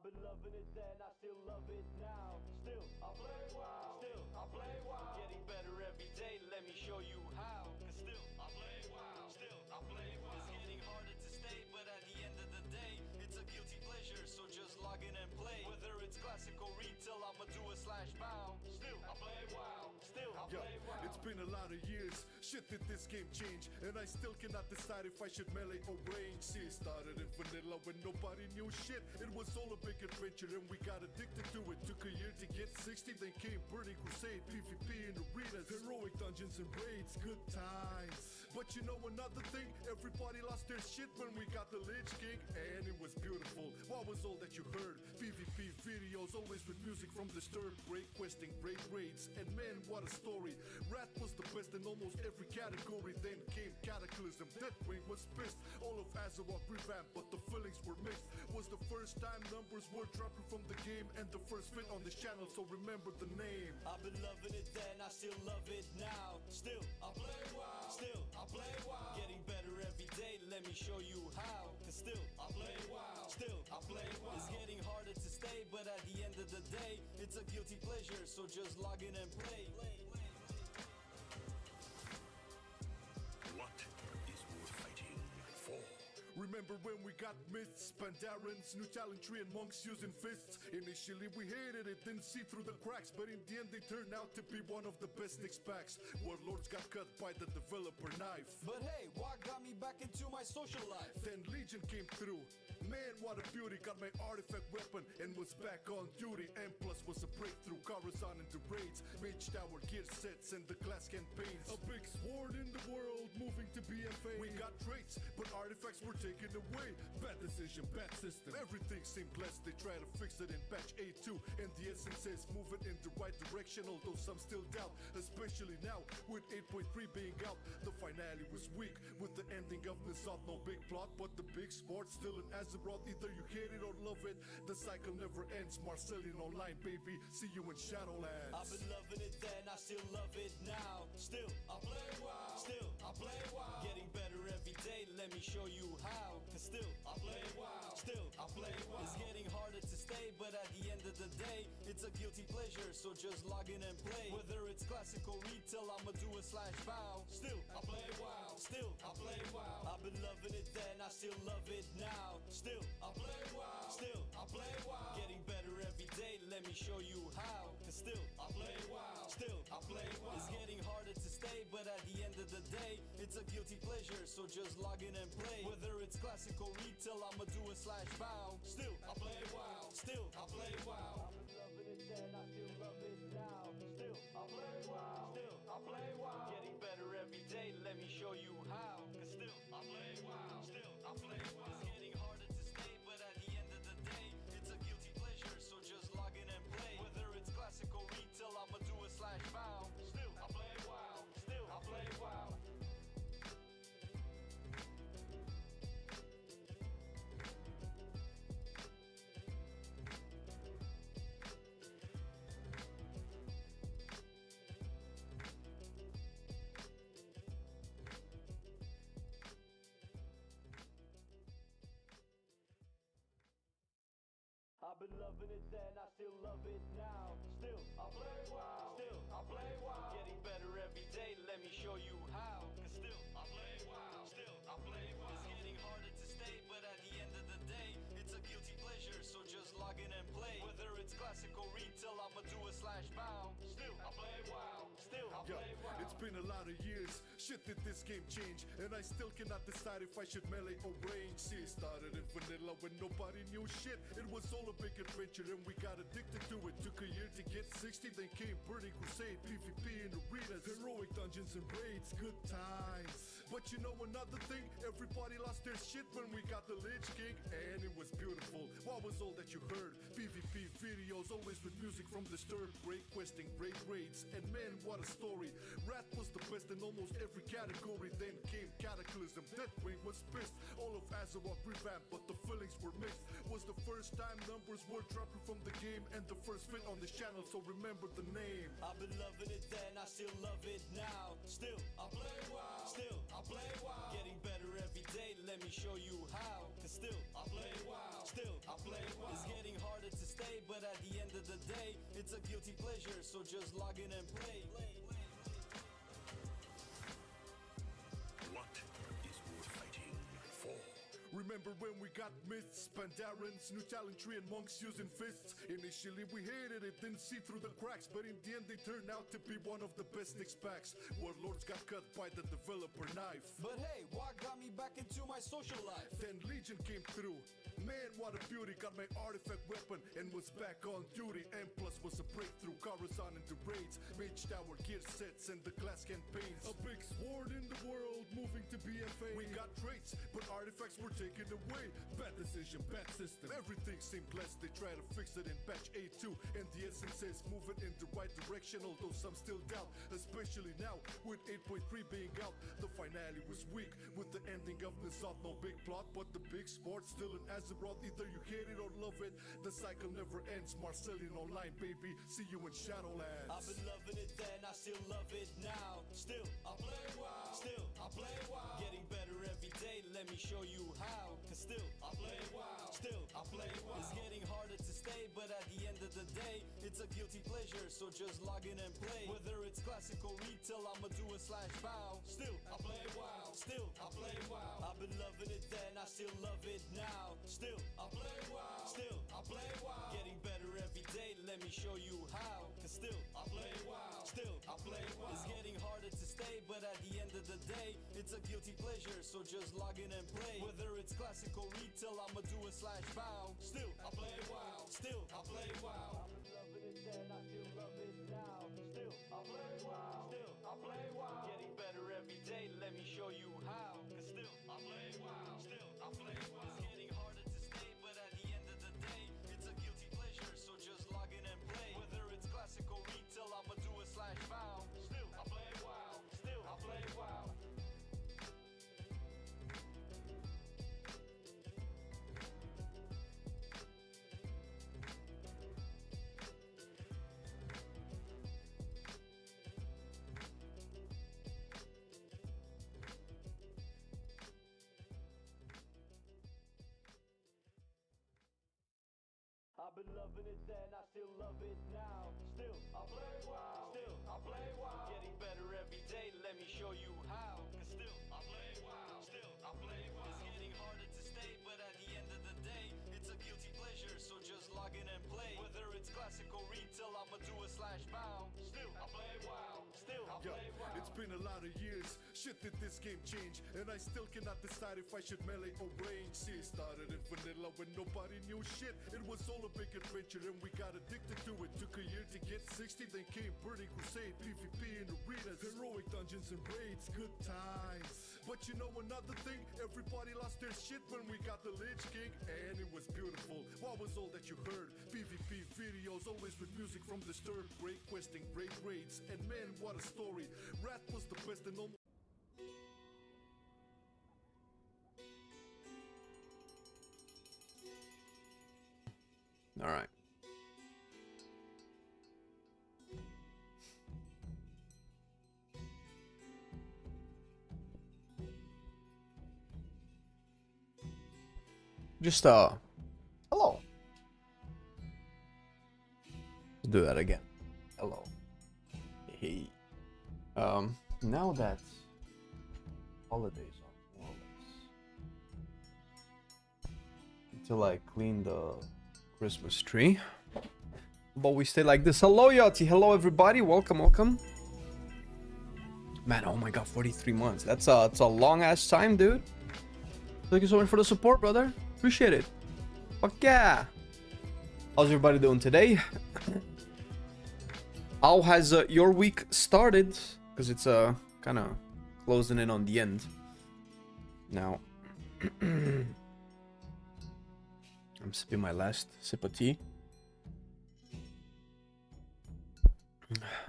been loving it then, I still love it now. Still, I play WoW. Still, I play WoW. Getting better every day, let me show you how. Cause still, I play WoW. Still, I play WoW. It's getting harder to stay, but at the end of the day, it's a guilty pleasure, so just log in and play. Whether it's classic or retail, I'ma do a slash bow. Still, I play WoW. Still, I play WoW. It's been a lot of years, shit did this game change, and I still cannot decide if I should melee or range. See, it started in vanilla when nobody knew shit. It was all a big adventure and we got addicted to it. Took a year to get 60, then came Burning Crusade, PvP in arenas, heroic dungeons and raids, good times. But you know another thing, everybody lost their shit when we got the Lich King, and it was beautiful. What was all that you heard? PvP videos, always with music from Disturbed, great questing, great raids, and man, what a story. Wrath was the best in almost every category. Then came Cataclysm, Deathwing was pissed. All of Azeroth revamped, but the feelings were mixed. Was the first time numbers were dropping from the game, and the first fit on the channel, so remember the name. I've been loving it then, I still love it now. Still, I play WoW. Still, I play WoW. Getting better every day, let me show you how. Cause still, I play WoW. Still, I play WoW. It's getting harder to stay, but at the end of the day, it's a guilty pleasure, so just log in and play. What is worth fighting for? Remember when we got myths, Pandarans, new talent tree and monks using fists. Initially we hated it, didn't see through the cracks, but in the end they turned out to be one of the best Nyx packs. Warlords got cut by the developer knife. But hey, what got me back into my social life? Then Legion came through. Man, what a beauty, got my artifact weapon and was back on duty. M plus was a breakthrough, Coruscant into raids, Mage Tower gear sets and the class campaigns. A big sword in the world, moving to BFA. We got traits, but artifacts were taken away. Bad decision, bad system. Everything seemed blessed, they try to fix it in patch 8.2, and the essence says move it in the right direction, although some still doubt, especially now with 8.3 being out. The finale was weak with the ending of Nissath, no big plot, but the big sport still in Azeroth. Either you hate it or love it, the cycle never ends. Marcelian Online, baby, see you in Shadowlands. I've been loving it then, I still love it now. Still, I play WoW. Still, I play WoW. Getting better every day, let me show you how. Cause still, I play WoW. Still, I play WoW. It's getting harder to stay, but at the end of the day, it's a guilty pleasure, so just log in and play. Whether it's classic or retail, I'ma do a slash bow. Still, I play WoW. Still, I play WoW. I've been loving it then, I still love it now. Still, I play WoW. Still, I play WoW. Getting better every day, let me show you how. Cause still, I play WoW. Still, I play WoW. It's getting harder to stay, but at the end of the day, it's a guilty pleasure, so just log in and play. Whether it's classic or retail, I'ma do a slash bow. Still, I play WoW. Still, I play WoW. I've been loving it then, I still love it now. Still, I play WoW. Still, I play WoW. Getting better every day, let me show you how. Cause still, I play WoW. Still, I play WoW. It's getting harder to stay, but at the end of the day, it's a guilty pleasure, so just log in and play. Whether it's classic or retail, I'ma do a slash bow. Still, I play WoW. Still, I play WoW. I've been loving it then, I still love it now. Still, I play WoW. Still, I play WoW. Getting better every day, let me show you how. Cause still, I play WoW. Still, I play WoW. It's getting harder to stay, but at the end of the day, it's a guilty pleasure, so just log in and play. Whether it's classic or retail, I'ma do a slash bow. Still, I play WoW. Still, I play WoW. It's been a lot of years, shit did this game change, and I still cannot decide if I should melee or range. See, it started in vanilla when nobody knew shit. It was all a big adventure and we got addicted to it. Took a year to get 60, then came Burning Crusade, PvP in arenas, heroic dungeons and raids, good times. But you know another thing, everybody lost their shit when we got the Lich King, and it was beautiful. What was all that you heard? PvP videos, always with music from Disturbed, great questing, great raids, and man, what a story. Wrath was the best in almost every category. Then came Cataclysm, Deathwing was pissed. All of Azeroth revamped, but the feelings were mixed. Was the first time numbers were dropping from the game, and the first fit on this channel, so remember the name. I've been loving it then, I still love it now. Still, I play WoW. Still, I play WoW. Getting better every day, let me show you how. Cause still, I play WoW. Still, I play WoW. It's getting harder the day, it's a guilty pleasure, so just log in and play. What is worth fighting for? Remember when we got myths, Pandarans, new talent tree and monks using fists? Initially we hated it, didn't see through the cracks, but in the end they turned out to be one of the best Nyx packs. Warlords got cut by the developer knife. But hey, what got me back into my social life? Then Legion came through. Man, what a beauty, got my artifact weapon and was back on duty. M plus was a breakthrough, Coruscant into raids, Mage Tower gear sets and the class campaigns. A big sword in the world, moving to BFA. We got traits, but artifacts were taken away. Bad decision, bad system, everything seemed blessed. They try to fix it in patch A2, and the essence says move it in the right direction, although some still doubt, especially now with 8.3 being out. The finale was weak, with the ending of the South, no big plot, but the big sport still an Azeroth. Either you hate it or love it, the cycle never ends. Marcelian Online, baby, see you in Shadowlands. I've been loving it then, I still love it now. Still, I play WoW. Still, I play WoW. Getting better every day, let me show you how. Cause still, I play WoW. Still, I play WoW. It's getting harder to stay, but at the end of the day, it's a guilty pleasure, so just log in and play. Whether it's classic or retail, I'ma do a /bow. Still, I play WoW. Still, I play WoW. I've been loving it then, I still love it now. Still, I play WoW. Still, I play WoW. Getting better every day, let me show you how. Cause still, I play WoW. Still, I play WoW. It's getting harder to stay, but at the end of the day, it's a guilty pleasure, so just log in and play. Whether it's classic or retail, I'ma do a /bow. Still, I play WoW. Still, I play WoW. I've been loving it then, I still love it now. Still, I play WoW. Still, I play WoW. Getting better every day, let me show you how. Cause still, I play WoW. Still, I play WoW. It's getting harder to stay, but at the end of the day, it's a guilty pleasure, so just log in and play. Whether it's classic or retail, I'ma do a /bow. Still, I play WoW. Still, I play WoW. I've been loving it then, I still love it now. Still, I play WoW. Still, I play WoW. Getting better every day, let me show you how. Cause still, I play WoW. Still, I play WoW. It's getting harder to stay, but at the end of the day, it's a guilty pleasure, so just log in and play. Whether it's classic or retail, I'ma do a /bow. Still, I play WoW. Still, I play WoW. It's been a lot of years, shit did this game change, and I still cannot decide if I should melee or range. See, it started in vanilla when nobody knew shit. It was all a big adventure and we got addicted to it. Took a year to get 60, then came Burning Crusade, PvP in arenas, heroic dungeons and raids, good times. But you know another thing, everybody lost their shit when we got the Lich King, and it was beautiful. What was all that you heard? PvP videos, always with music from the stir, great questing, great raids, and man, what a story. Wrath was the best and almost. All right. Just hello. Let's do that again. Hello. Hey. Now that holidays are more or less until I clean the Christmas tree, but we stay like this. Hello Yachty, hello everybody, welcome, welcome. Man, oh my god, 43 months. That's a long ass time, dude. Thank you so much for the support, brother. Appreciate it. Fuck yeah. How's everybody doing today? How has your week started? Because it's kind of closing in on the end now. I'm sipping my last sip of tea.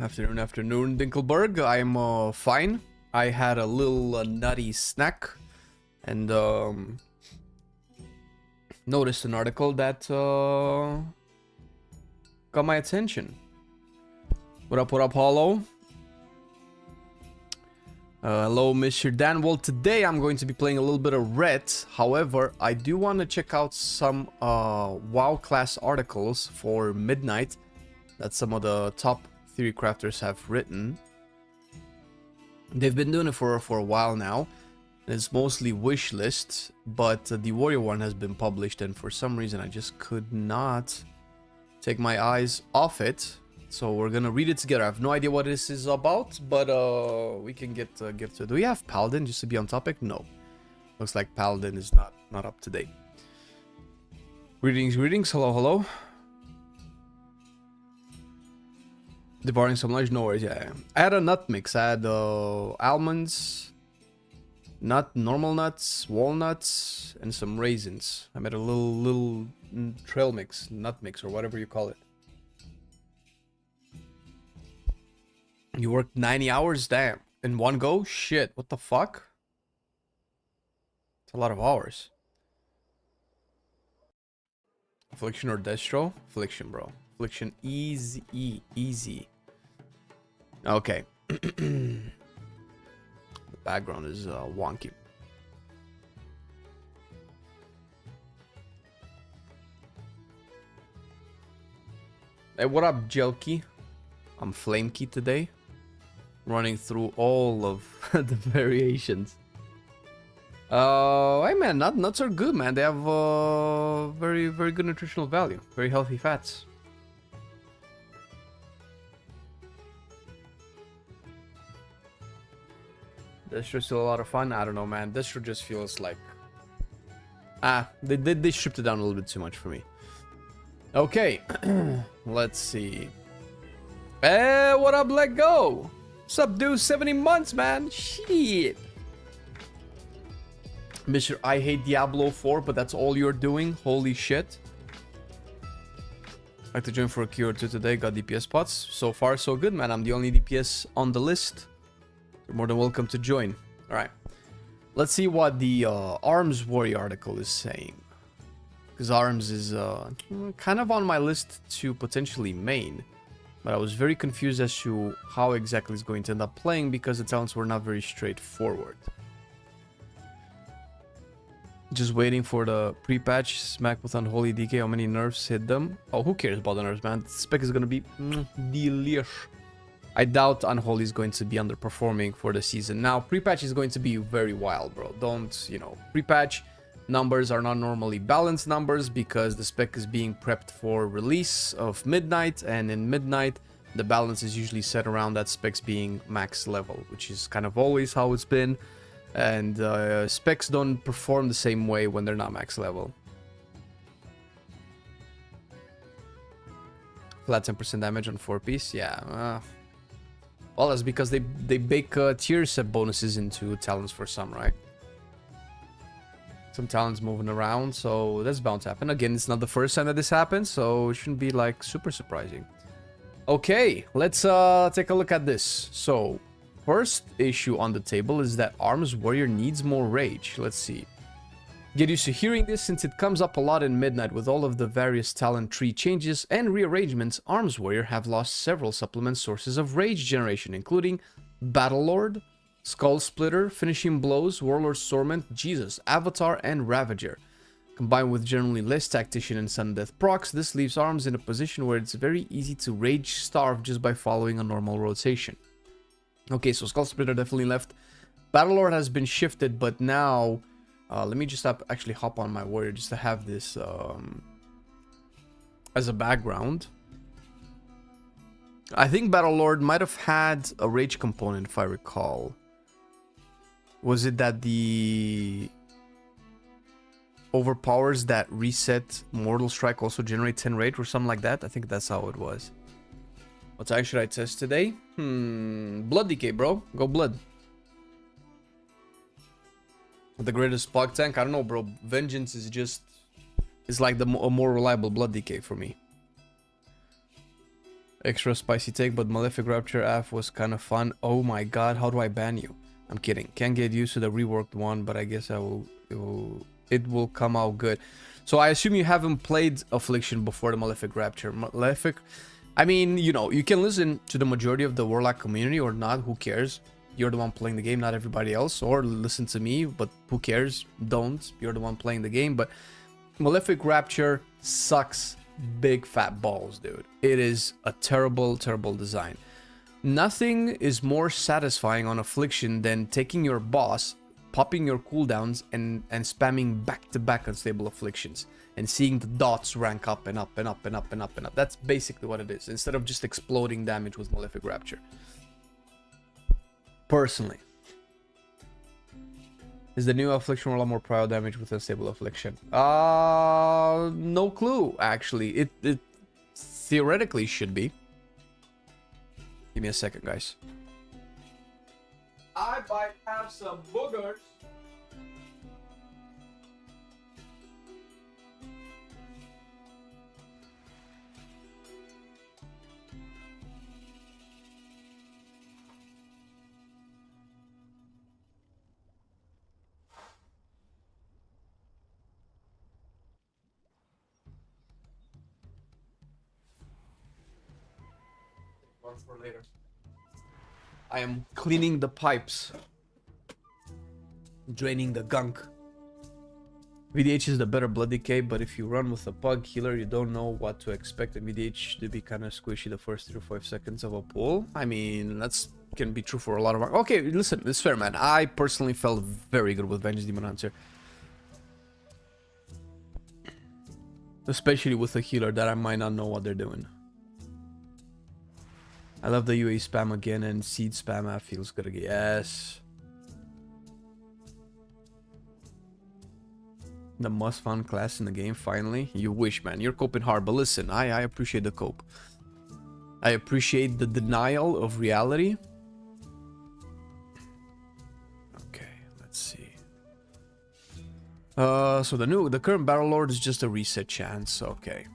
Afternoon, Dinkelberg. I'm fine. I had a little nutty snack and noticed an article that got my attention. What up, Hollow? Hello, Mr. Dan. Well, today I'm going to be playing a little bit of Red. However, I do want to check out some WoW class articles for Midnight that some of the top theory crafters have written. They've been doing it for a while now. It's mostly wish lists, but the warrior one has been published, and for some reason I just could not take my eyes off it. So we're gonna read it together. I have no idea what this is about, but we can get to it. Do we have paladin just to be on topic? No. Looks like paladin is not up to date. Greetings, hello, hello. Devouring some lunch, no worries. Yeah, I had a nut mix. I had almonds, normal nuts, walnuts, and some raisins. I made a little trail mix, nut mix, or whatever you call it. You worked 90 hours? Damn. In one go? Shit, what the fuck? It's a lot of hours. Affliction or Destro? Affliction, bro. Affliction, easy. Okay. The background is wonky. Hey, what up, Jelky? I'm Flamekey today, running through all of the variations. Hey man, nuts are good, man. They have very good nutritional value, very healthy fats. Destro's still a lot of fun. I don't know, man. Destro just feels like they stripped it down a little bit too much for me. Okay, let's see. Hey, what up, let go? What's up, dude? 70 months, man. Shit. Mr. I hate Diablo 4, but that's all you're doing. Holy shit. I'd like to join for a Q or two today. Got DPS spots. So far, so good, man. I'm the only DPS on the list. You're more than welcome to join. All right. Let's see what the Arms Warrior article is saying. Because Arms is kind of on my list to potentially main. But I was very confused as to how exactly it's going to end up playing because the talents were not very straightforward. Just waiting for the pre-patch. Smack with Unholy DK. How many nerfs hit them? Oh, who cares about the nerfs, man? The spec is going to be delish. I doubt Unholy is going to be underperforming for the season. Now, pre-patch is going to be very wild, bro. Don't, you know, pre-patch numbers are not normally balanced numbers because the spec is being prepped for release of midnight, and in midnight the balance is usually set around that specs being max level, which is kind of always how it's been, and specs don't perform the same way when they're not max level. Flat 10% damage on 4-piece, yeah. Well, that's because they bake tier set bonuses into talents for some, right? Some talents moving around, so that's bound to happen. Again, it's not the first time that this happens, so it shouldn't be like super surprising. Okay, let's take a look at this. So first issue on the table is that Arms Warrior needs more rage. Let's see. Get used to hearing this since it comes up a lot in Midnight with all of the various talent tree changes and rearrangements. Arms Warrior have lost several supplement sources of rage generation, including Battle Lord, Skull Splitter, Finishing Blows, Warlord's Torment, Jesus, Avatar, and Ravager. Combined with generally less Tactician and Sudden Death procs, this leaves Arms in a position where it's very easy to Rage Starve just by following a normal rotation. Okay, so Skull Splitter definitely left. Battlelord has been shifted, but now... let me just actually hop on my Warrior just to have this as a background. I think Battlelord might have had a Rage component, if I recall. Was it that the overpowers that reset Mortal Strike also generate 10 rage or something like that? I think that's how it was. What tank should I test today? Blood Decay, bro. Go Blood. The greatest Pog tank? I don't know, bro. Vengeance is just... It's like a more reliable Blood Decay for me. Extra spicy take, but Malefic Rapture AF was kind of fun. Oh my god, how do I ban you? I'm kidding. Can't get used to the reworked one, but I guess it will come out good. So I assume you haven't played Affliction before the Malefic Rapture. Malefic, I mean, you know, you can listen to the majority of the Warlock community or not, who cares? You're the one playing the game, not everybody else. Or listen to me, but who cares? Don't. You're the one playing the game. But Malefic Rapture sucks big fat balls, dude. It is a terrible, terrible design. Nothing is more satisfying on Affliction than taking your boss, popping your cooldowns, and spamming back-to-back unstable Afflictions, and seeing the dots rank up and up and up and up and up and up. That's basically what it is, instead of just exploding damage with Malefic Rapture. Personally. Is the new Affliction a lot more prio damage with unstable Affliction? No clue, actually. It theoretically should be. Give me a second, guys. I might have some boogers. For later. I am cleaning the pipes, draining the gunk. VDH is the better blood decay, but if you run with a pug healer, you don't know what to expect, and VDH to be kind of squishy the first 3 to 5 seconds of a pull. I mean, that's can be true for a lot of our... Okay, listen, it's fair, man. I personally felt very good with Vengeance Demon Hunter, especially with a healer that I might not know what they're doing. I love the UA spam again, and seed spam feels good again. Yes. The most fun class in the game, finally. You wish, man. You're coping hard, but listen, I appreciate the cope. I appreciate the denial of reality. Okay, let's see. So the current Battle Lord is just a reset chance. Okay.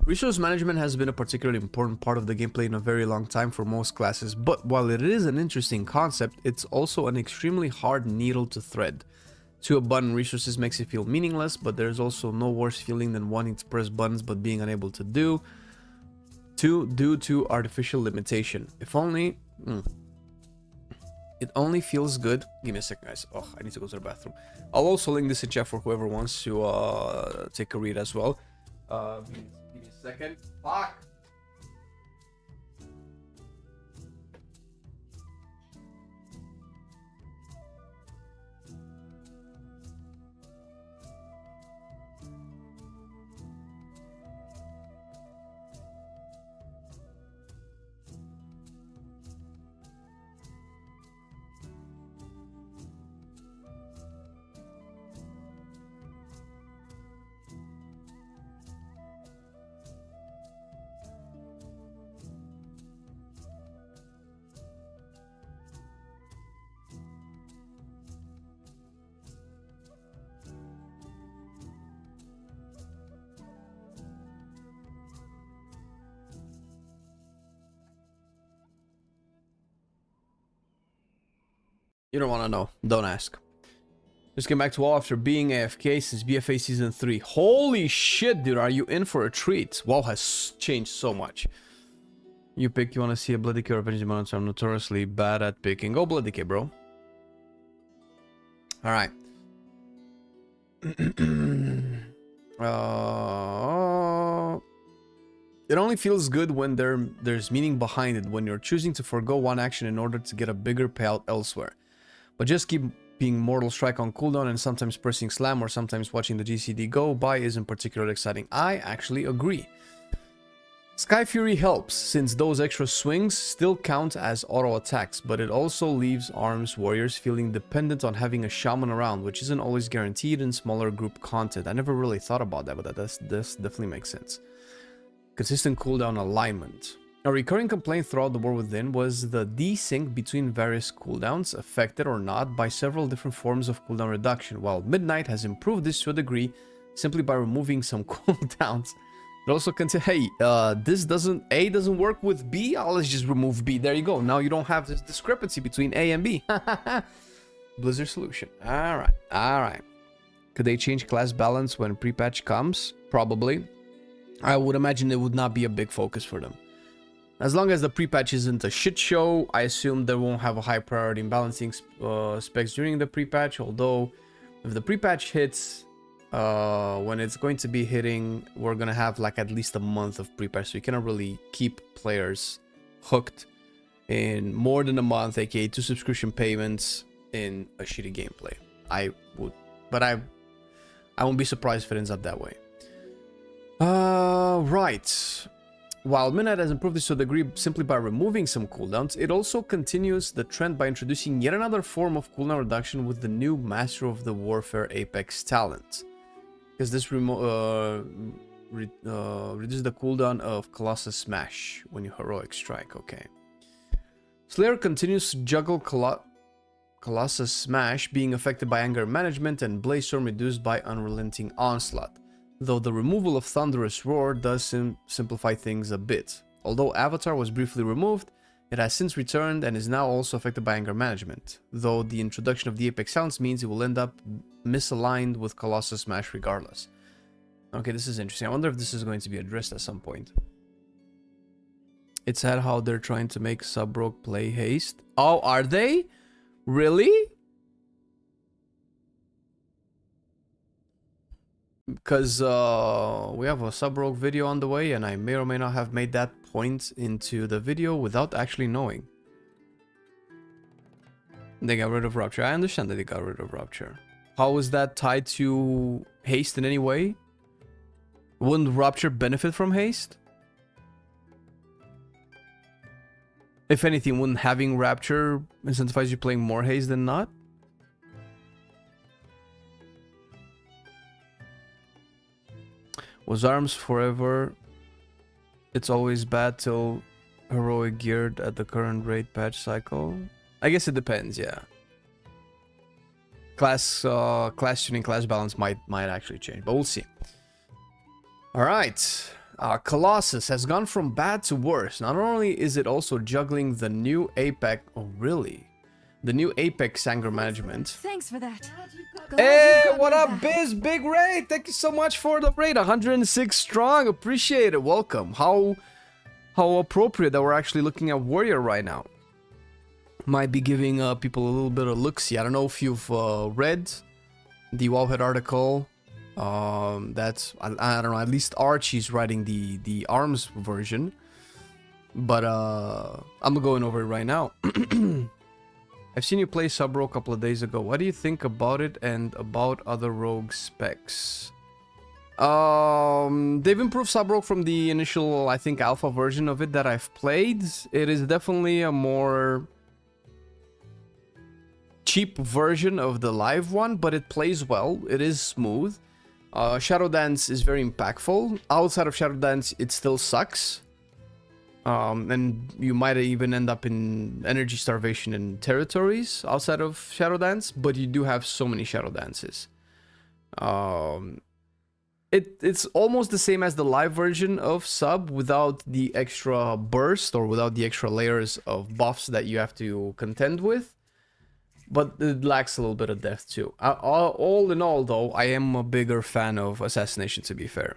Resource management has been a particularly important part of the gameplay in a very long time for most classes, but while it is an interesting concept, it's also an extremely hard needle to thread. Too abundant resources makes it feel meaningless, but there's also no worse feeling than wanting to press buttons but being unable to do due to artificial limitation. If only... It only feels good. Give me a second, guys. Oh, I need to go to the bathroom. I'll also link this in chat for whoever wants to take a read as well. Give me a second. Fuck. You don't want to know. Don't ask. Just came back to WoW after being AFK since BFA Season 3. Holy shit, dude. Are you in for a treat? WoW has changed so much. You pick, you want to see a Blood Decay or Avenging Monitor. I'm notoriously bad at picking. Go Blood Decay, bro. Alright. It only feels good when there's meaning behind it, when you're choosing to forego one action in order to get a bigger payout elsewhere. But just keep being Mortal Strike on cooldown and sometimes pressing Slam or sometimes watching the GCD go by isn't particularly exciting. I actually agree. Sky Fury helps, since those extra swings still count as auto attacks, but it also leaves ARMS warriors feeling dependent on having a shaman around, which isn't always guaranteed in smaller group content. I never really thought about that, but this definitely makes sense. Consistent cooldown alignment. A recurring complaint throughout the War Within was the desync between various cooldowns, affected or not by several different forms of cooldown reduction, while Midnight has improved this to a degree simply by removing some cooldowns. It also can say, hey, this doesn't work with B, let's just remove B. There you go. Now you don't have this discrepancy between A and B. Blizzard solution. Alright. Could they change class balance when pre-patch comes? Probably. I would imagine it would not be a big focus for them. As long as the pre-patch isn't a shit show, I assume they won't have a high priority in balancing specs during the pre-patch, although if the pre-patch hits when it's going to be hitting, we're gonna have like at least a month of prepare, so you cannot really keep players hooked in more than a month, aka 2 subscription payments in a shitty gameplay. I won't be surprised if it ends up that way. Right. While Midnight has improved this to a degree simply by removing some cooldowns, it also continues the trend by introducing yet another form of cooldown reduction with the new Master of the Warfare Apex talent. Because this reduces the cooldown of Colossus Smash when you heroic strike. Okay. Slayer continues to juggle Colossus Smash, being affected by anger management, and Blaze Storm reduced by Unrelenting Onslaught. Though the removal of Thunderous Roar does simplify things a bit. Although Avatar was briefly removed, it has since returned and is now also affected by anger management. Though the introduction of the Apex Sounds means it will end up misaligned with Colossus Smash regardless. Okay, this is interesting. I wonder if this is going to be addressed at some point. It's sad how they're trying to make Sub-Rogue play haste. Oh, are they? Really? Because we have a Sub-Rogue video on the way, and I may or may not have made that point into the video without actually knowing. They got rid of Rupture. I understand that they got rid of Rupture. How is that tied to haste in any way? Wouldn't Rupture benefit from haste? If anything, wouldn't having Rapture incentivize you playing more haste than not? Was arms forever? It's always bad till heroic geared at the current raid patch cycle? I guess it depends, yeah. Class tuning, class balance might actually change, but we'll see. Alright. Colossus has gone from bad to worse. Not only is it also juggling the new Apex... Oh, really? The new Apex anger management. Thanks for that. Hey, what up, Biz? Big raid. Thank you so much for the raid. 106 strong. Appreciate it. Welcome. How appropriate that we're actually looking at Warrior right now. Might be giving people a little bit of look-see. I don't know if you've read the Wowhead article. That's I don't know. At least Archie's writing the ARMS version. But I'm going over it right now. I've seen you play Sub-Rogue a couple of days ago. What do you think about it and about other Rogue specs? They've improved Sub-Rogue from the initial, I think, alpha version of it that I've played. It is definitely a more cheap version of the live one, but it plays well. It is smooth. Shadow Dance is very impactful. Outside of Shadow Dance, it still sucks. And you might even end up in energy starvation in territories outside of Shadow Dance, but you do have so many Shadow Dances. It's almost the same as the live version of Sub without the extra burst or without the extra layers of buffs that you have to contend with. But it lacks a little bit of depth too. All in all, though, I am a bigger fan of Assassination, to be fair.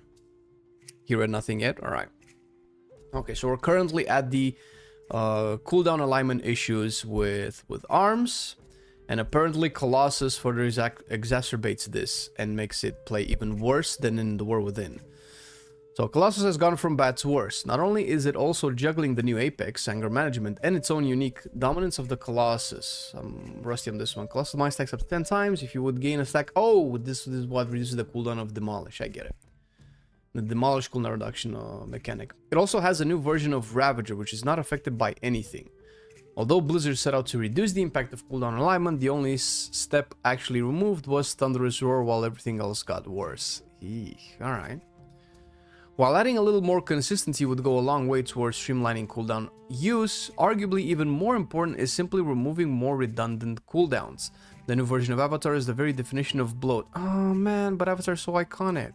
You read nothing yet? Alright. Okay, so we're currently at the cooldown alignment issues with ARMS. And apparently Colossus further exacerbates this and makes it play even worse than in the War Within. So Colossus has gone from bad to worse. Not only is it also juggling the new Apex, anger management, and its own unique dominance of the Colossus. I'm rusty on this one. Colossus mine stacks up to 10 times. If you would gain a stack... Oh, this is what reduces the cooldown of Demolish. I get it. The Demolish cooldown reduction mechanic. It also has a new version of Ravager, which is not affected by anything. Although Blizzard set out to reduce the impact of cooldown alignment, the only step actually removed was Thunderous Roar, while everything else got worse. Eesh, alright. While adding a little more consistency would go a long way towards streamlining cooldown use, arguably even more important is simply removing more redundant cooldowns. The new version of Avatar is the very definition of bloat. Oh man, but Avatar is so iconic.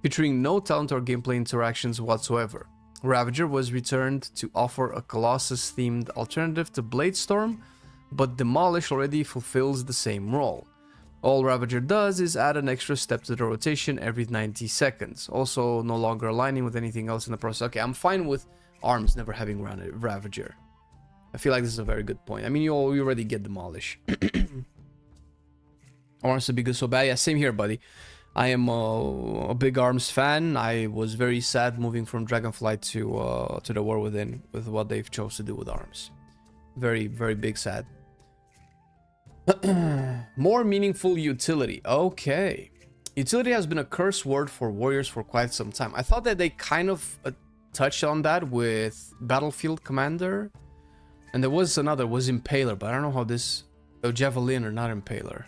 Featuring no talent or gameplay interactions whatsoever. Ravager was returned to offer a Colossus-themed alternative to Bladestorm, but Demolish already fulfills the same role. All Ravager does is add an extra step to the rotation every 90 seconds, also no longer aligning with anything else in the process. Okay, I'm fine with ARMS never having Ravager. I feel like this is a very good point. I mean, you already get Demolish. ARMS to be good so bad? Yeah, same here, buddy. I am a big arms fan. I was very sad moving from Dragonflight to the War Within with what they've chose to do with arms. Very, very big sad. More meaningful utility. Okay. Utility has been a curse word for warriors for quite some time. I thought that they kind of touched on that with Battlefield Commander. And there was another, was Impaler, but I don't know how this... Oh, Javelin or not Impaler.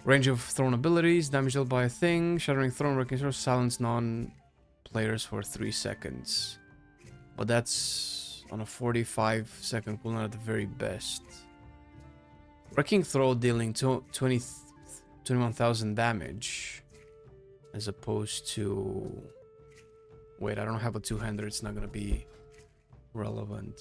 Range of thrown abilities, damage dealt by a thing, Shattering Throne, Wrecking Sword, silence non-players for 3 seconds. But that's on a 45-second cooldown at the very best. Wrecking Throw dealing 21,000 damage. As opposed to... Wait, I don't have a two-hander, it's not gonna be relevant.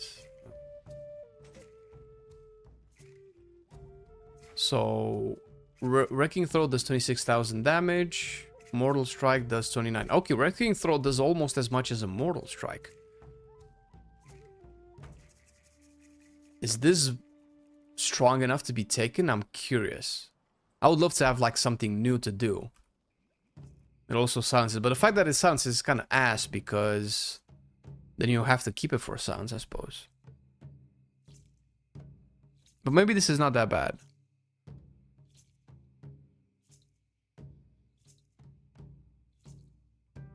So... Wrecking Throw does 26,000 damage. Mortal Strike does 29. Okay, Wrecking Throw does almost as much as a Mortal Strike. Is this strong enough to be taken? I'm curious. I would love to have like something new to do. It also silences, but the fact that it silences is kind of ass because then you have to keep it for silence, I suppose. But maybe this is not that bad.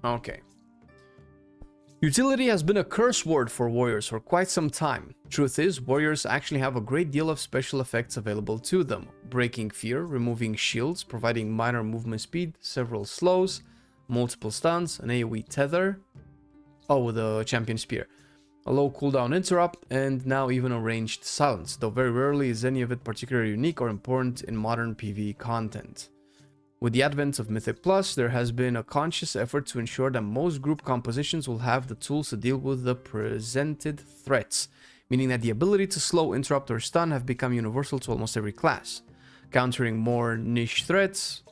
Okay. Utility has been a curse word for warriors for quite some time. Truth is, warriors actually have a great deal of special effects available to them. Breaking fear, removing shields, providing minor movement speed, several slows, multiple stuns, an AoE tether. Oh, the champion spear. A low cooldown interrupt, and now even a ranged silence, though very rarely is any of it particularly unique or important in modern PvE content. With the advent of Mythic Plus, there has been a conscious effort to ensure that most group compositions will have the tools to deal with the presented threats, meaning that the ability to slow, interrupt, or stun have become universal to almost every class. Countering more niche threats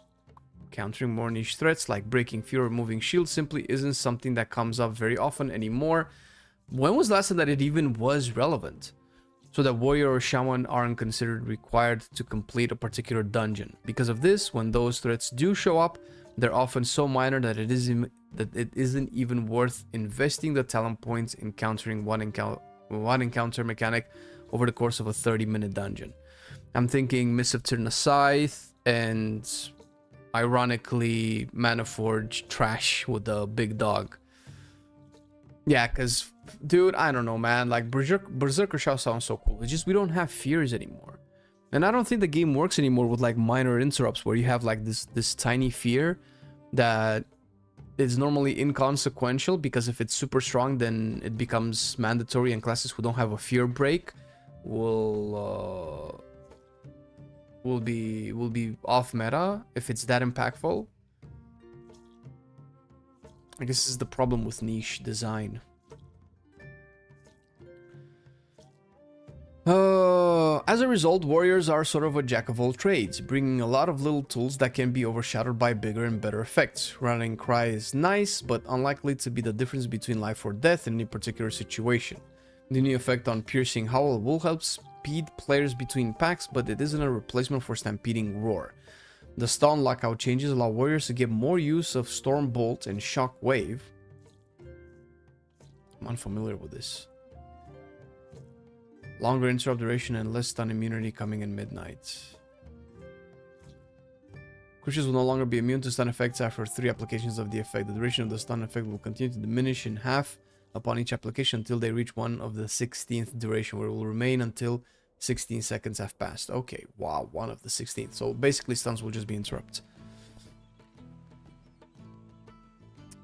like breaking fear or moving shield simply isn't something that comes up very often anymore. When was the last time that it even was relevant? So that warrior or shaman aren't considered required to complete a particular dungeon. Because of this, when those threats do show up, they're often so minor that it isn't even worth investing the talent points in countering one encounter mechanic over the course of a 30-minute dungeon. I'm thinking Mists of Tirna Scythe and ironically Maniforge trash with the big dog. Yeah, because, dude, I don't know, man. Like, Berserker Shao sounds so cool. It's just we don't have fears anymore. And I don't think the game works anymore with, like, minor interrupts where you have, like, this tiny fear that is normally inconsequential because if it's super strong, then it becomes mandatory and classes who don't have a fear break will be off meta if it's that impactful. I guess this is the problem with niche design. As a result, warriors are sort of a jack of all trades, bringing a lot of little tools that can be overshadowed by bigger and better effects. Running Cry is nice, but unlikely to be the difference between life or death in any particular situation. The new effect on Piercing Howl will help speed players between packs, but it isn't a replacement for Stampeding Roar. The stun lockout changes allow warriors to get more use of Storm Bolt and Shock Wave. I'm unfamiliar with this. Longer interrupt duration and less stun immunity coming in midnight. Creatures will no longer be immune to stun effects after 3 applications of the effect. The duration of the stun effect will continue to diminish in half upon each application until they reach one of the 16th duration, where it will remain until 16 seconds have passed. Okay, wow, one of the 16th. So basically stuns will just be interrupt.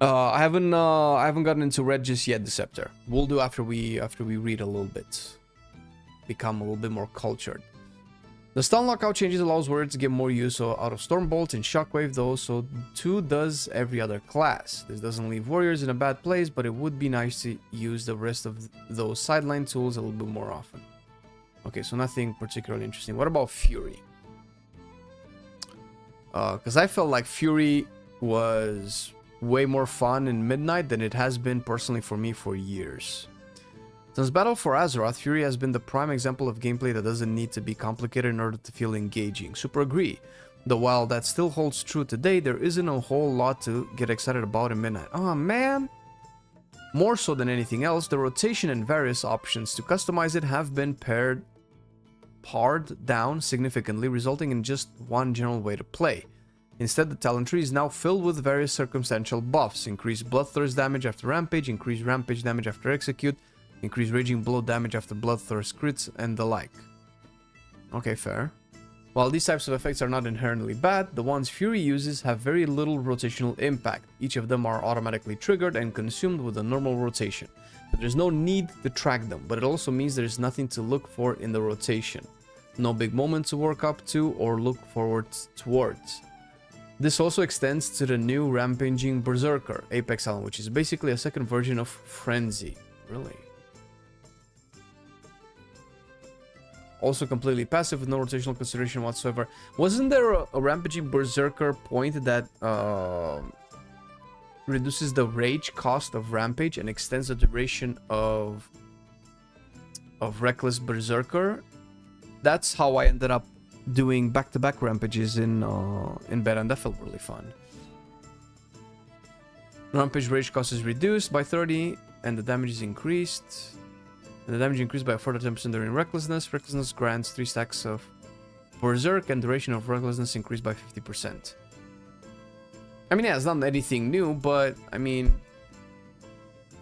I haven't gotten into red just yet, Deceptor. We'll do after we read a little bit. Become a little bit more cultured. The stun lockout changes allows warriors to get more use out of Stormbolt and Shockwave, though, so too does every other class. This doesn't leave warriors in a bad place, but it would be nice to use the rest of those sideline tools a little bit more often. Okay, so nothing particularly interesting. What about Fury? Because I felt like Fury was way more fun in Midnight than it has been personally for me for years. Since Battle for Azeroth, Fury has been the prime example of gameplay that doesn't need to be complicated in order to feel engaging. Super agree. Though while that still holds true today, there isn't a whole lot to get excited about in Midnight. Oh man! More so than anything else, the rotation and various options to customize it have been pared down significantly, resulting in just one general way to play. Instead, the talent tree is now filled with various circumstantial buffs: increased bloodthirst damage after rampage, increased rampage damage after execute, increased raging blow damage after bloodthirst crits, and the like. Okay, fair. While these types of effects are not inherently bad, the ones Fury uses have very little rotational impact. Each of them are automatically triggered and consumed with a normal rotation. So there's no need to track them, but it also means there's nothing to look for in the rotation. No big moment to work up to or look forward towards. This also extends to the new Rampaging Berserker, Apex Allen, which is basically a second version of Frenzy. Really? Also completely passive with no rotational consideration whatsoever. Wasn't there a Rampaging Berserker point that reduces the rage cost of Rampage and extends the duration of Reckless Berserker? That's how I ended up doing back-to-back rampages in beta, and that felt really fun. Rampage rage cost is reduced by 30, and the damage is increased. And the damage increased by a further 10% during Recklessness. Recklessness grants 3 stacks of Berserk, and duration of Recklessness increased by 50%. I mean, yeah, it's not anything new, but, I mean,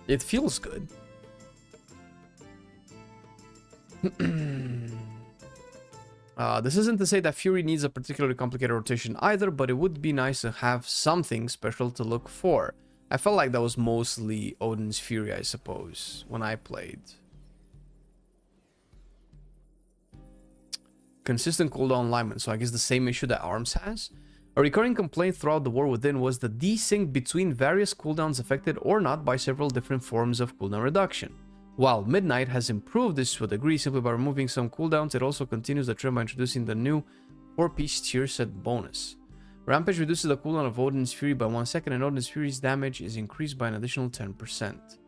it feels good. This isn't to say that Fury needs a particularly complicated rotation either, but it would be nice to have something special to look for. I felt like that was mostly Odin's Fury, I suppose, when I played. Consistent cooldown alignment, so I guess the same issue that ARMS has. A recurring complaint throughout the War Within was the desync between various cooldowns affected or not by several different forms of cooldown reduction. While Midnight has improved this to a degree simply by removing some cooldowns, it also continues the trend by introducing the new 4-piece tier set bonus. Rampage reduces the cooldown of Odin's Fury by 1 second, and Odin's Fury's damage is increased by an additional 10%.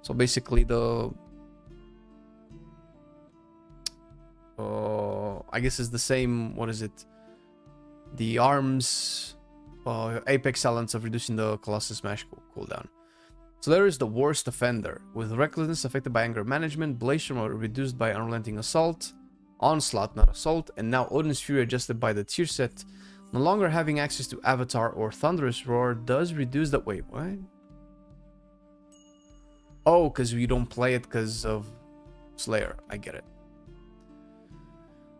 So basically the... I guess it's the same, what is it? The ARMS Apex Talents of reducing the Colossus Smash cooldown. So there is the worst offender, with Recklessness affected by anger management, Blazestorm reduced by unrelenting assault, Onslaught not assault, and now Odin's Fury adjusted by the tier set. No longer having access to Avatar or Thunderous Roar does reduce the... Wait, what? Oh, because we don't play it because of Slayer. I get it.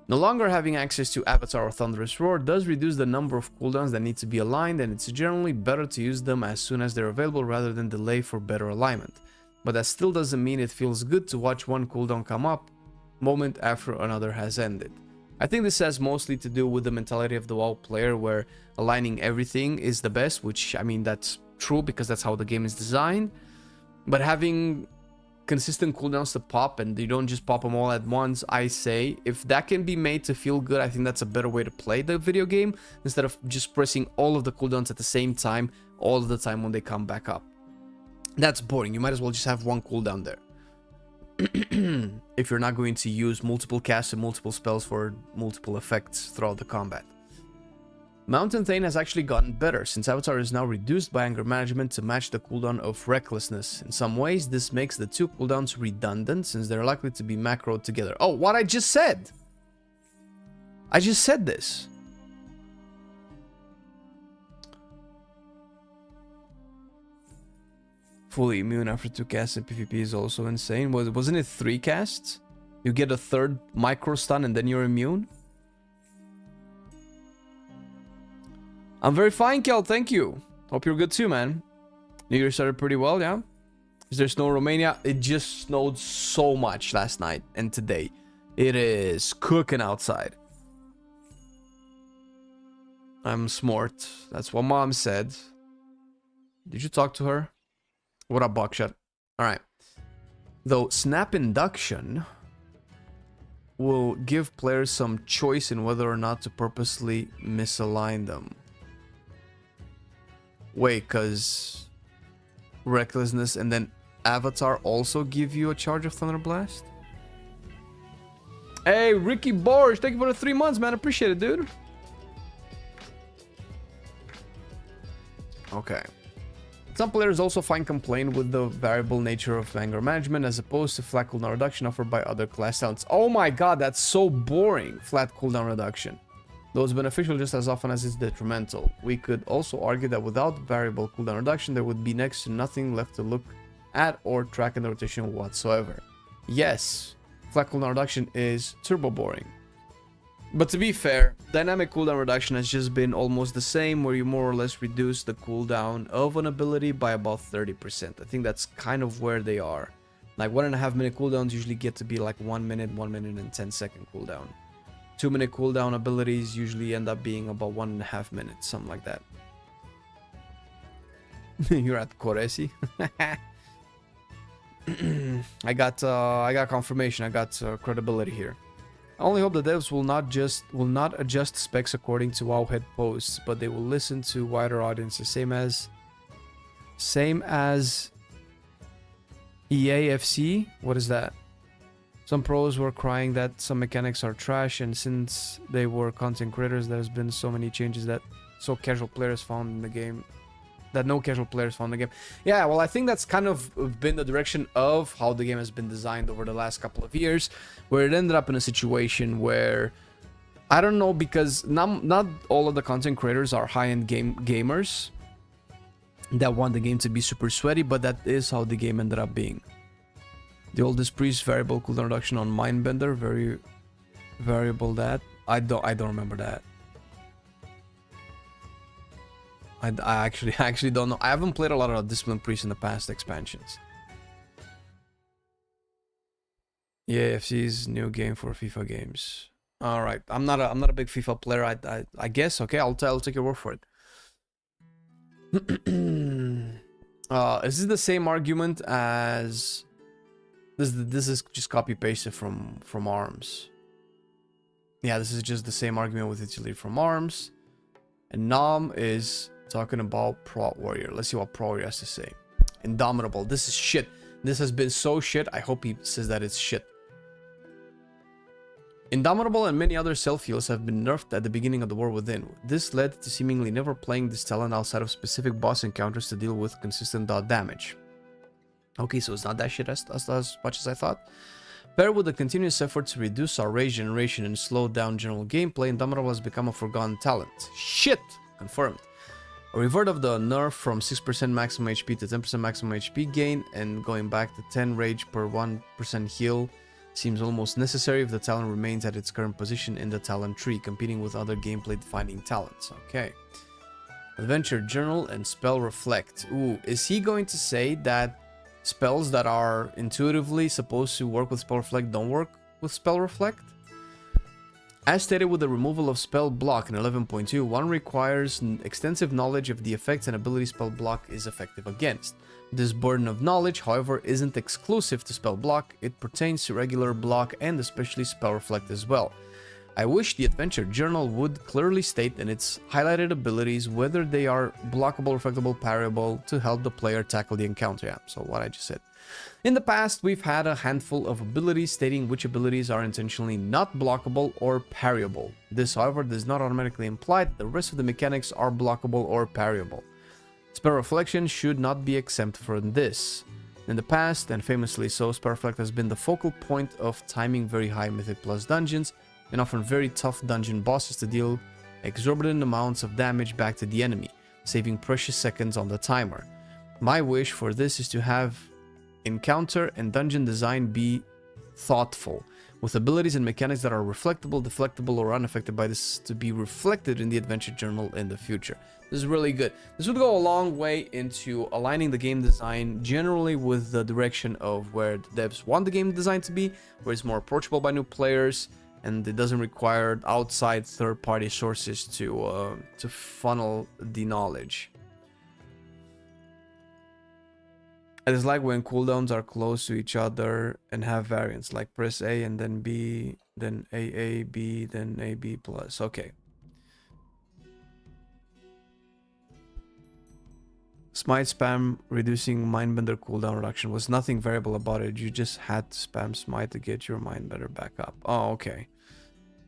No longer having access to Avatar or Thunderous Roar does reduce the number of cooldowns that need to be aligned, and it's generally better to use them as soon as they're available rather than delay for better alignment. But that still doesn't mean it feels good to watch one cooldown come up moment after another has ended. I think this has mostly to do with the mentality of the WoW player, where aligning everything is the best, which, I mean, that's true because that's how the game is designed. But having consistent cooldowns to pop, and you don't just pop them all at once, I say, if that can be made to feel good, I think that's a better way to play the video game, instead of just pressing all of the cooldowns at the same time, all of the time when they come back up. That's boring. You might as well just have one cooldown there. If you're not going to use multiple casts and multiple spells for multiple effects throughout the combat. Mountain Thane has actually gotten better, since Avatar is now reduced by anger management to match the cooldown of Recklessness. In some ways, this makes the two cooldowns redundant, since they're likely to be macroed together. Oh, what I just said! I just said this. Fully immune after 2 casts in PvP is also insane. Wasn't it 3 casts? You get a third micro stun and then you're immune? I'm very fine, Kel, thank you. Hope you're good too, man. New Year started pretty well, yeah? Is there snow in Romania? It just snowed so much last night and today. It is cooking outside. I'm smart. That's what Mom said. Did you talk to her? What up, Buckshot? Alright. Though Snap Induction will give players some choice in whether or not to purposely misalign them. Wait, because Recklessness and then Avatar also give you a charge of Thunder Blast? Hey, Ricky Borsch, thank you for the 3 months, man. Appreciate it, dude. Okay. Some players also find complaint with the variable nature of anger management as opposed to flat cooldown reduction offered by other class talents. Oh my god, that's so boring, flat cooldown reduction. Though it's beneficial just as often as it's detrimental. We could also argue that without variable cooldown reduction, there would be next to nothing left to look at or track in the rotation whatsoever. Yes, flat cooldown reduction is turbo boring. But to be fair, dynamic cooldown reduction has just been almost the same, where you more or less reduce the cooldown of an ability by about 30%. I think that's kind of where they are. Like 1.5 minute cooldowns usually get to be like 1 minute, 1 minute and 10 second cooldown. 2 minute cooldown abilities usually end up being about 1.5 minutes, something like that. You're at Koresi. I got confirmation. I got credibility here. I only hope the devs will not adjust specs according to Wowhead posts, but they will listen to wider audiences, same as EAFC. What is that? Some pros were crying that some mechanics are trash, and since they were content creators, there's been so many changes that no casual players found in the game. Yeah, well, I think that's kind of been the direction of how the game has been designed over the last couple of years, where it ended up in a situation where, I don't know, because not all of the content creators are high-end gamers that want the game to be super sweaty, but that is how the game ended up being. The oldest priest variable cooldown reduction on Mindbender, very variable that. I don't remember that. I actually don't know. I haven't played a lot of Discipline Priest in the past expansions. Yeah, FC's new game for FIFA games. All right, I'm not a big FIFA player. I guess. Okay, I'll take your word for it. Is this the same argument as this is just copy pasted from ARMS? Yeah, this is just the same argument with Italy from ARMS, and Nam is talking about Pro Warrior. Let's see what Pro Warrior has to say. Indomitable. This is shit. This has been so shit. I hope he says that it's shit. Indomitable and many other self-heals have been nerfed at the beginning of the War Within. This led to seemingly never playing this talent outside of specific boss encounters to deal with consistent dot damage. Okay, so it's not that shit as much as I thought. Paired with the continuous effort to reduce our rage generation and slow down general gameplay, Indomitable has become a forgotten talent. Shit! Confirmed. A revert of the nerf from 6% maximum HP to 10% maximum HP gain and going back to 10 rage per 1% heal seems almost necessary if the talent remains at its current position in the talent tree, competing with other gameplay defining talents. Okay. Adventure Journal and Spell Reflect. Ooh, is he going to say that spells that are intuitively supposed to work with Spell Reflect don't work with Spell Reflect? As stated with the removal of Spell Block in 11.2, one requires extensive knowledge of the effects and abilities Spell Block is effective against. This burden of knowledge, however, isn't exclusive to Spell Block, it pertains to regular block and especially Spell Reflect as well. I wish the Adventure Journal would clearly state in its highlighted abilities whether they are blockable, reflectable, parryable to help the player tackle the encounter. Yeah, so what I just said. In the past, we've had a handful of abilities stating which abilities are intentionally not blockable or parryable. This, however, does not automatically imply that the rest of the mechanics are blockable or parryable. Spell Reflection should not be exempt from this. In the past, and famously so, Spell Reflect has been the focal point of timing very high Mythic Plus dungeons and often very tough dungeon bosses to deal exorbitant amounts of damage back to the enemy, saving precious seconds on the timer. My wish for this is to have encounter and dungeon design be thoughtful, with abilities and mechanics that are reflectable, deflectable, or unaffected by this to be reflected in the Adventure Journal in the future. This is really good. This would go a long way into aligning the game design generally with the direction of where the devs want the game design to be, where it's more approachable by new players, and it doesn't require outside third-party sources to funnel the knowledge. It is like when cooldowns are close to each other and have variants, like press A and then B, then AA, B, then AB plus. Okay. Smite spam reducing Mindbender cooldown reduction was nothing variable about it. You just had to spam Smite to get your Mindbender back up. Oh, okay.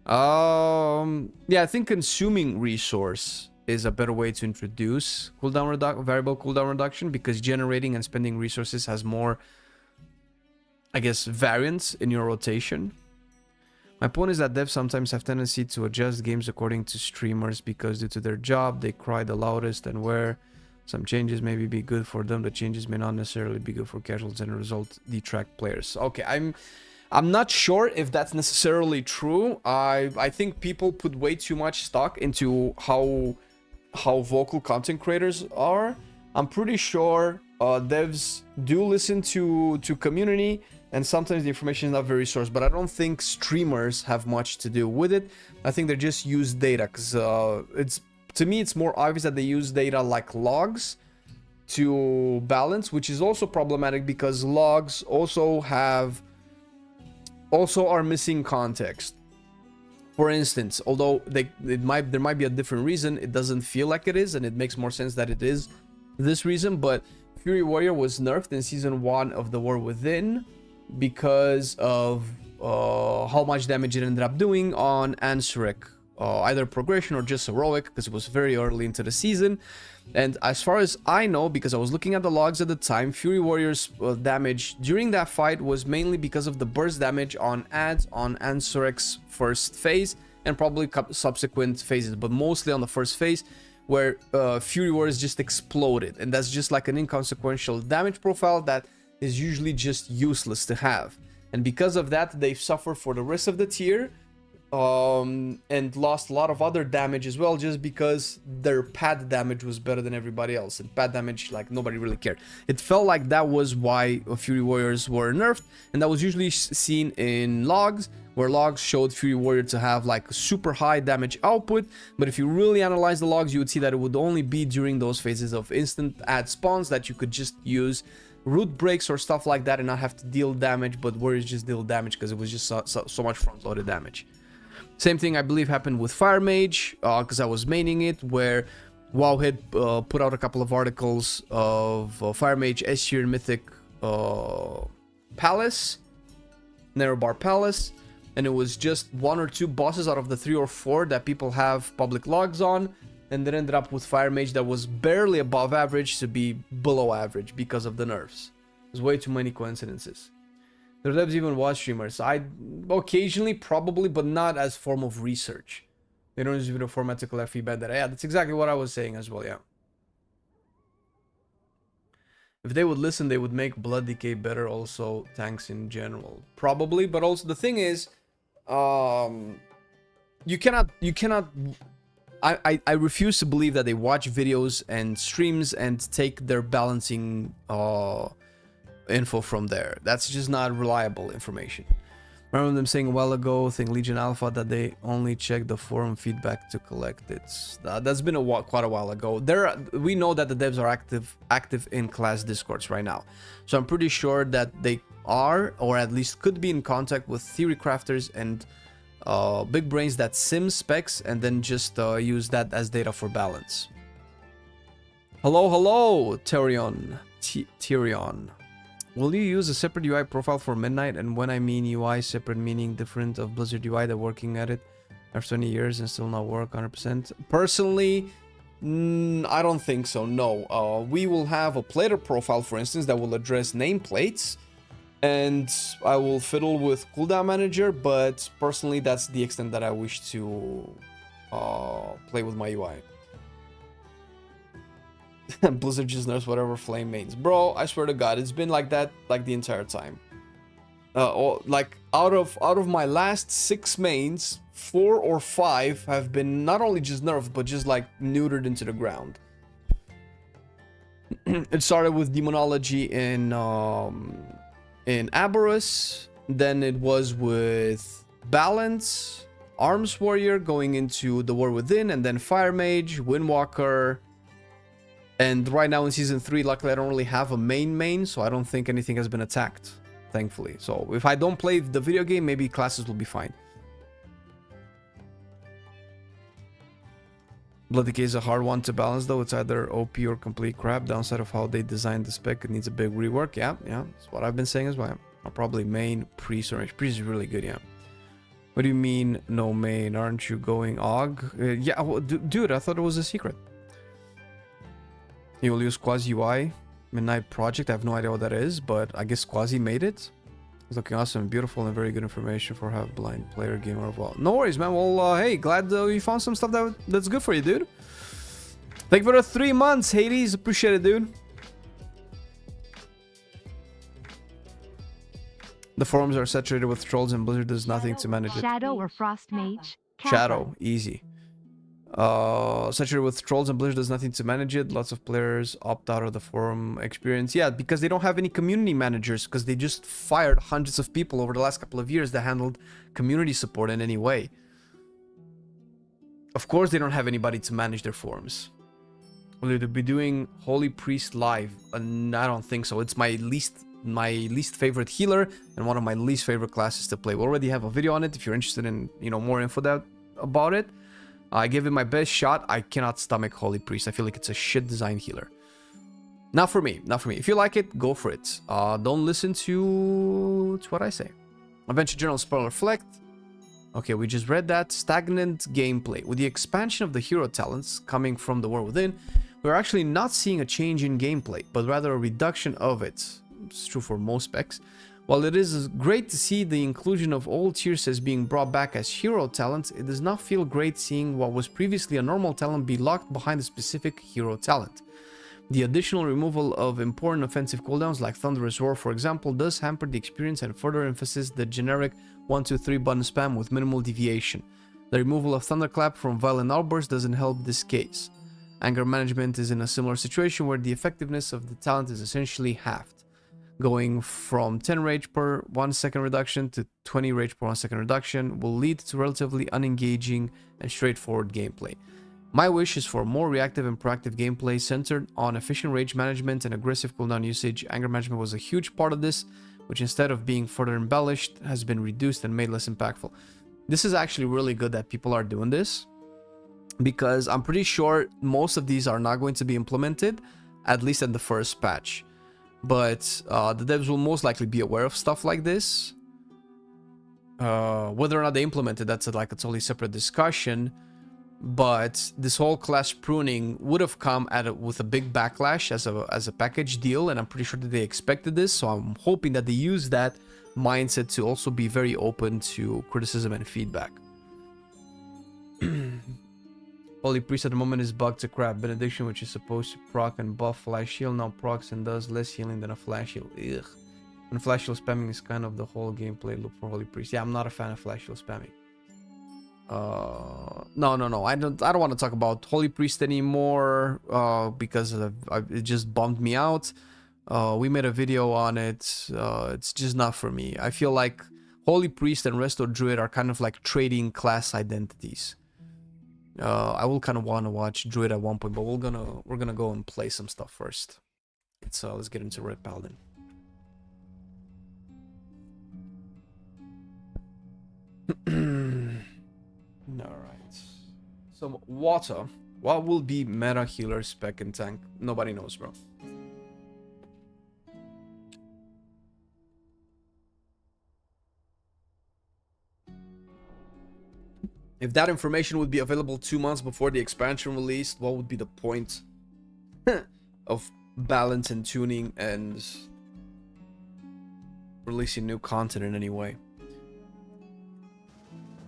Yeah, I think consuming resource is a better way to introduce variable cooldown reduction, because generating and spending resources has more, I guess, variance in your rotation. My point is that devs sometimes have tendency to adjust games according to streamers because due to their job, they cry the loudest, and where some changes maybe be good for them, the changes may not necessarily be good for casuals and result detract players. Okay, I'm not sure if that's necessarily true. I think people put way too much stock into how vocal content creators are. I'm pretty sure devs do listen to community, and sometimes the information is not very sourced, but I don't think streamers have much to do with it. I think they just use data, because to me it's more obvious that they use data like logs to balance, which is also problematic because logs also are missing context. For instance, although there might be a different reason, it doesn't feel like it is, and it makes more sense that it is this reason. But Fury Warrior was nerfed in season 1 of the War Within because of how much damage it ended up doing on Ansurek, either progression or just heroic, because it was very early into the season. And as far as I know, because I was looking at the logs at the time, Fury Warrior's damage during that fight was mainly because of the burst damage on ads on Ansurek's first phase and probably subsequent phases, but mostly on the first phase, where Fury Warriors just exploded, and that's just like an inconsequential damage profile that is usually just useless to have. And because of that, they've suffered for the rest of the tier, and lost a lot of other damage as well, just because their pad damage was better than everybody else, and pad damage, like, nobody really cared. It felt like that was why Fury Warriors were nerfed, and that was usually seen in logs, where logs showed Fury Warrior to have like super high damage output. But if you really analyze the logs, you would see that it would only be during those phases of instant ad spawns that you could just use root breaks or stuff like that and not have to deal damage, but Warriors just deal damage because it was just so much front-loaded damage. Same thing, I believe, happened with Fire Mage, because I was maining it, where WoW had put out a couple of articles of Fire Mage S tier Mythic Palace, Narrow Bar Palace, and it was just 1 or 2 bosses out of the 3 or 4 that people have public logs on, and then ended up with Fire Mage that was barely above average to be below average because of the nerfs. There's way too many coincidences. The devs even watch streamers. I occasionally, probably, but not as form of research. They don't use video format to collect feedback. Yeah, that's exactly what I was saying as well. Yeah. If they would listen, they would make Blood Decay better. Also, tanks in general, probably. But also, the thing is, you cannot. I refuse to believe that they watch videos and streams and take their balancing info from there. That's just not reliable information. Remember them saying a while ago, I think Legion Alpha, that they only check the forum feedback to collect it. That's been quite a while ago. We know that the devs are active in class discords right now, so I'm pretty sure that they are, or at least could be, in contact with theory crafters and big brains that sim specs and then just use that as data for balance. Hello, Tyrion. Tyrion. Will you use a separate UI profile for Midnight? And when I mean UI, separate meaning different of Blizzard UI, they're working at it after 20 years and still not work 100%. Personally, I don't think so, no. We will have a player profile, for instance, that will address nameplates, and I will fiddle with cooldown manager, but personally, that's the extent that I wish to play with my UI. Blizzard just nerfs whatever Flame mains. Bro, I swear to God, it's been like that like the entire time. Like out of my last 6 mains, 4 or 5 have been not only just nerfed, but just like neutered into the ground. It started with Demonology in Aberrus, then it was with Balance, Arms Warrior going into the War Within, and then Fire Mage, Windwalker. And right now in Season 3, luckily I don't really have a main, so I don't think anything has been attacked, thankfully. So if I don't play the video game, maybe classes will be fine. Blood Decay is a hard one to balance, though. It's either OP or complete crap. Downside of how they designed the spec, it needs a big rework. Yeah, that's what I've been saying as well. I'll probably main Priest, or Priest is really good, yeah. What do you mean, no main? Aren't you going AUG? Yeah, well, dude, I thought it was a secret. You'll use Quasi UI Midnight Project. I have no idea what that is, but I guess Quasi made it. It's looking awesome, beautiful, and very good information for a blind player gamer of well. No worries, man. Well, hey, glad you found some stuff that's good for you, dude. Thank you for the 3 months, Hades. Appreciate it, dude. The forums are saturated with trolls and Blizzard does nothing to manage it. Shadow or Frost Mage? Shadow, easy. Saturated with trolls and Blizzard does nothing to manage it. Lots of players opt out of the forum experience. Yeah, because they don't have any community managers, because they just fired hundreds of people over the last couple of years that handled community support in any way. Of course they don't have anybody to manage their forums. Will they be doing Holy Priest live? I don't think so. It's my least favorite healer and one of my least favorite classes to play. We already have a video on it if you're interested in, more info about it. I gave it my best shot. I cannot stomach Holy Priest. I feel like it's a shit design healer. Not for me. Not for me. If you like it, go for it. Don't listen to what I say. Adventure Journal spoiler reflect. Okay, we just read that. Stagnant gameplay. With the expansion of the hero talents coming from the War Within, we're actually not seeing a change in gameplay, but rather a reduction of it. It's true for most specs. While it is great to see the inclusion of all tiers as being brought back as hero talents, it does not feel great seeing what was previously a normal talent be locked behind a specific hero talent. The additional removal of important offensive cooldowns like Thunderous Roar, for example, does hamper the experience and further emphasizes the generic 1-2-3 button spam with minimal deviation. The removal of Thunderclap from Violent Outburst doesn't help this case. Anger Management is in a similar situation where the effectiveness of the talent is essentially halved, going from 10 rage per 1 second reduction to 20 rage per 1 second reduction will lead to relatively unengaging and straightforward gameplay. My wish is for more reactive and proactive gameplay centered on efficient rage management and aggressive cooldown usage. Anger management was a huge part of this, which instead of being further embellished has been reduced and made less impactful. This is actually really good that people are doing this, because I'm pretty sure most of these are not going to be implemented, at least at the first patch. But the devs will most likely be aware of stuff like this. Whether or not they implement it, that's like a totally separate discussion. But this whole class pruning would have come with a big backlash as a package deal, and I'm pretty sure that they expected this. So I'm hoping that they use that mindset to also be very open to criticism and feedback. Holy Priest at the moment is bugged to crap. Benediction, which is supposed to proc and buff flash heal, now procs and does less healing than a flash heal. Ugh. And flash heal spamming is kind of the whole gameplay loop for Holy Priest. Yeah, I'm not a fan of flash heal spamming. No. I don't want to talk about Holy Priest anymore because it just bummed me out. We made a video on it. It's just not for me. I feel like Holy Priest and Resto Druid are kind of like trading class identities. I will kind of want to watch Druid at one point, but we're gonna go and play some stuff first. Let's get into Red Paladin. Alright. Some water. What will be meta healer, spec, and tank? Nobody knows, bro. If that information would be available 2 months before the expansion released, what would be the point of balance and tuning and releasing new content in any way?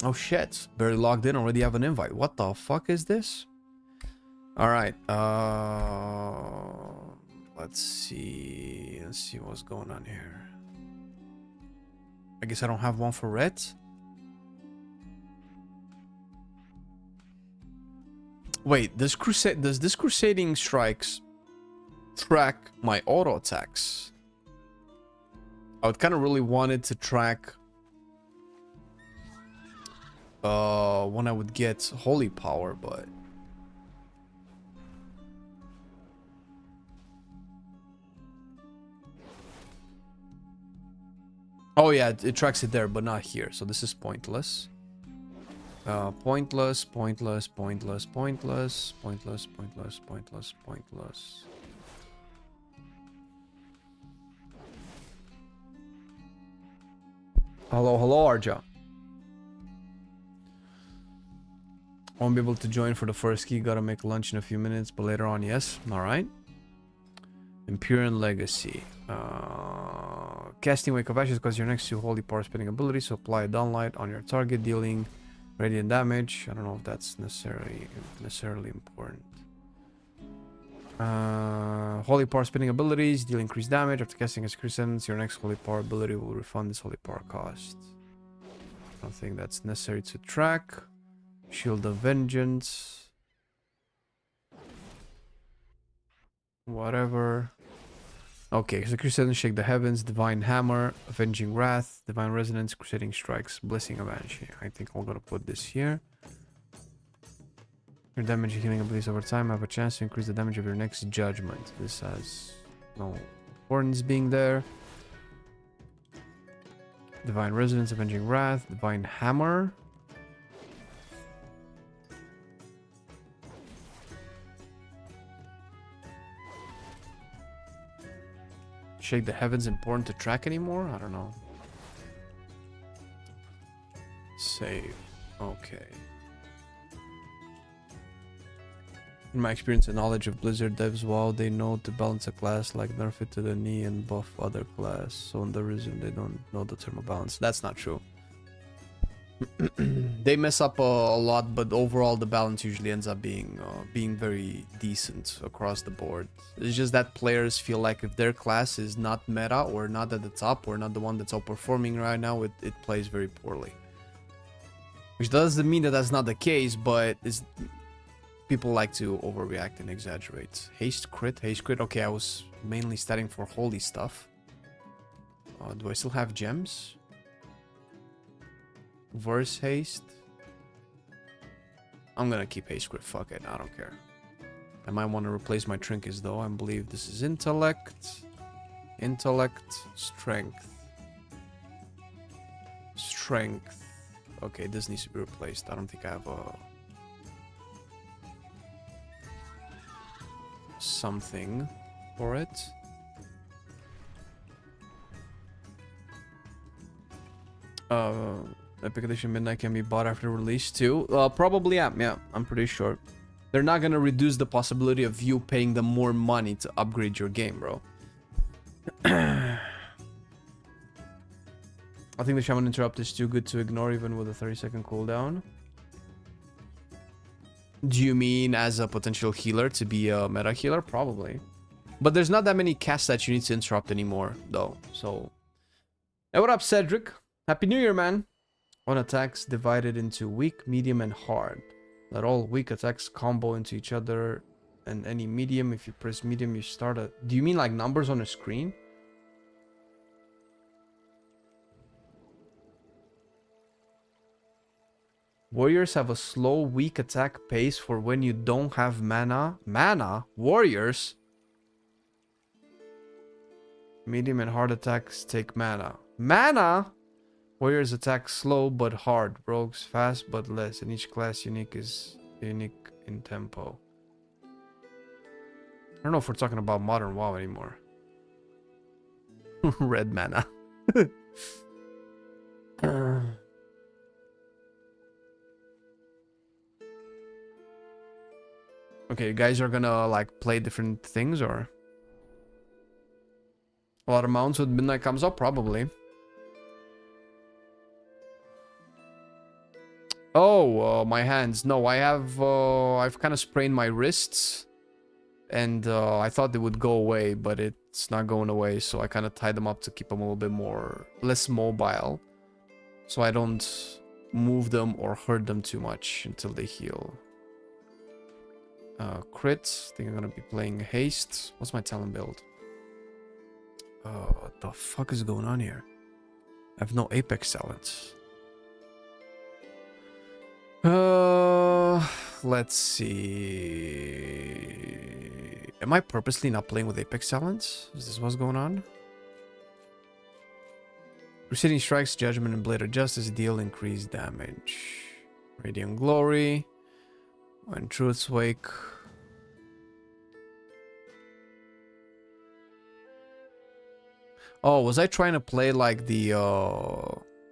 Oh shit, barely logged in, already have an invite. What the fuck is this? Alright, let's see what's going on here. I guess I don't have one for red. Wait, does this Crusading Strikes track my auto attacks? I would kind of really want it to track when I would get Holy Power, but oh yeah, it tracks it there, but not here, so this is pointless. Pointless. Hello, Arja. Won't be able to join for the first key. Gotta make lunch in a few minutes, but later on, yes. Alright. Imperial Legacy. Casting Wake of Ashes because you're next to Holy Power spinning ability, so apply Dawnlight on your target, dealing radiant damage. I don't know if that's necessarily important. Holy Power spinning abilities deal increased damage after casting a crescent. Your next Holy Power ability will refund this Holy Power cost. I don't think that's necessary to track. Shield of Vengeance. Whatever. Okay, so Crescent, Shake the Heavens, Divine Hammer, Avenging Wrath, Divine Resonance, Crusading Strikes, Blessing of Banshee. I think I'm gonna put this here. Your damage and healing abilities over time have a chance to increase the damage of your next judgment. This has no importance being there. Divine Resonance, Avenging Wrath, Divine Hammer. Shake the Heavens important to track anymore? I don't know. Save. Okay. In my experience and knowledge of Blizzard devs, WoW, they know to balance a class like nerf it to the knee and buff other class. So on the resume, they don't know the term of balance. That's not true. They mess up a lot, but overall the balance usually ends up being very decent across the board. It's just that players feel like if their class is not meta or not at the top or not the one that's outperforming right now, it plays very poorly. Which doesn't mean that that's not the case, but people like to overreact and exaggerate. Haste crit. Okay, I was mainly studying for holy stuff. Do I still have gems? Verse haste. I'm gonna keep haste crit. Fuck it, I don't care. I might want to replace my trinkets though. I believe this is intellect, strength. Okay, this needs to be replaced. I don't think I have something for it. Epic Edition Midnight can be bought after release too. Probably, yeah, I'm pretty sure. They're not gonna reduce the possibility of you paying them more money to upgrade your game, bro. I think the Shaman Interrupt is too good to ignore even with a 30-second cooldown. Do you mean as a potential healer to be a meta healer? Probably. But there's not that many casts that you need to interrupt anymore, though. So, hey, what up, Cedric? Happy New Year, man. One attacks divided into weak, medium, and hard. Let all weak attacks combo into each other, and any medium. If you press medium, you start a... Do you mean like numbers on a screen? Warriors have a slow, weak attack pace for when you don't have mana. Mana? Warriors? Medium and hard attacks take mana. Mana? Warriors attack slow but hard. Rogues fast but less. And each class unique in tempo. I don't know if we're talking about modern WoW anymore. Red mana. Okay, you guys are gonna like play different things or? A lot of mounts when midnight comes up? Probably. Oh, my hands. No, I have, I've kind of sprained my wrists. And I thought they would go away, but it's not going away. So I kind of tied them up to keep them a little bit less mobile. So I don't move them or hurt them too much until they heal. Crit. I think I'm going to be playing haste. What's my talent build? What the fuck is going on here? I have no apex talents. Let's see. Am I purposely not playing with apex talents? Is this what's going on? Crusading Strikes, Judgment, and Blade of Justice deal increased damage. Radiant Glory. When Truth's Wake. Oh, was I trying to play like the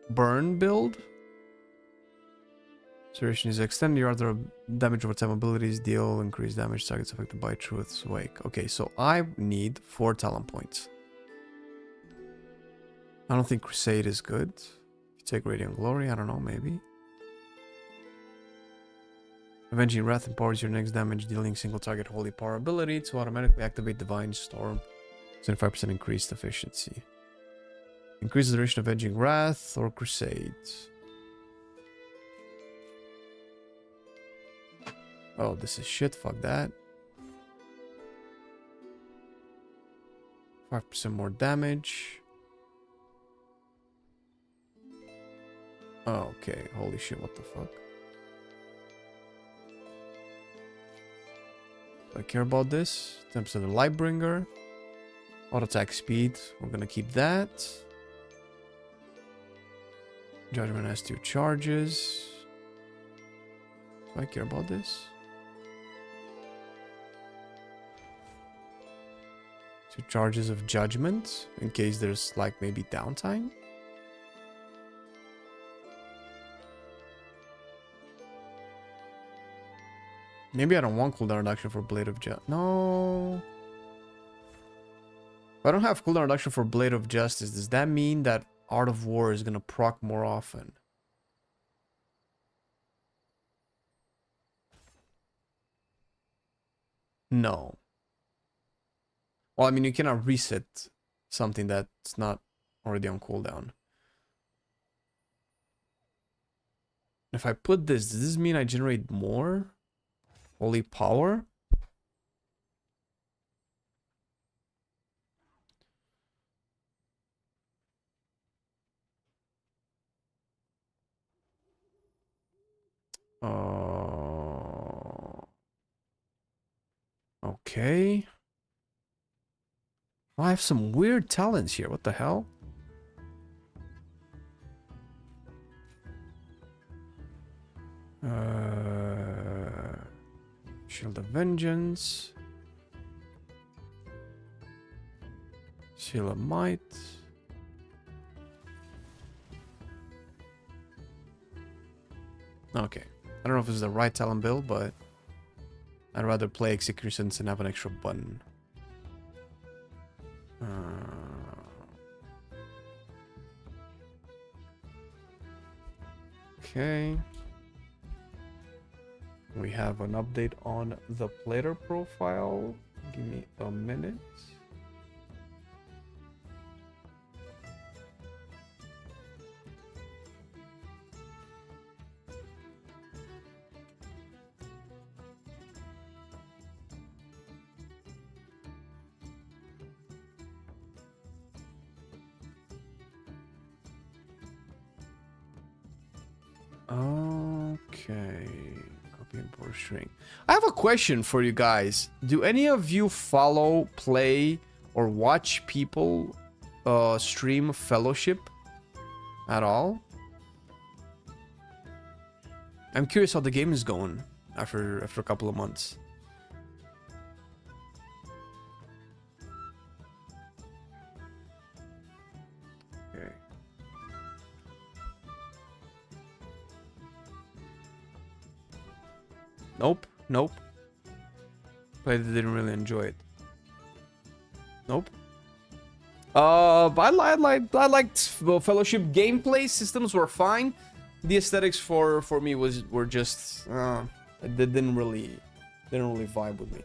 burn build? Duration is extended. Your other damage over time abilities deal increased damage targets affected by Truth's Wake. Okay, so I need 4 talent points. I don't think Crusade is good. If you take Radiant Glory, I don't know, maybe. Avenging Wrath empowers your next damage dealing single target holy power ability to automatically activate Divine Storm. 25% increased efficiency. Increase the duration of Avenging Wrath or Crusade. Oh, this is shit. Fuck that. 5% more damage. Oh, okay. Holy shit, what the fuck? Do I care about this? 10% of the Lightbringer. Auto attack speed. We're gonna keep that. Judgment has 2 charges. Do I care about this? 2 charges of judgment in case there's like maybe downtime. Maybe I don't want cooldown reduction for Blade of Justice. No. If I don't have cooldown reduction for Blade of Justice, does that mean that Art of War is gonna proc more often? No. Well, I mean, you cannot reset something that's not already on cooldown. If I put this, does this mean I generate more holy power? Okay. Oh, I have some weird talents here. What the hell? Shield of Vengeance. Seal of Might. Okay. I don't know if this is the right talent build, but I'd rather play Executions and have an extra button. Okay. We have an update on the player profile. Give me a minute. Okay. Copy import string. I have a question for you guys. Do any of you follow, play, or watch people stream Fellowship at all? I'm curious how the game is going after a couple of months. Okay. Nope, nope. Played it, didn't really enjoy it. Nope. I liked Fellowship gameplay. Systems were fine. The aesthetics for me were just they didn't really vibe with me.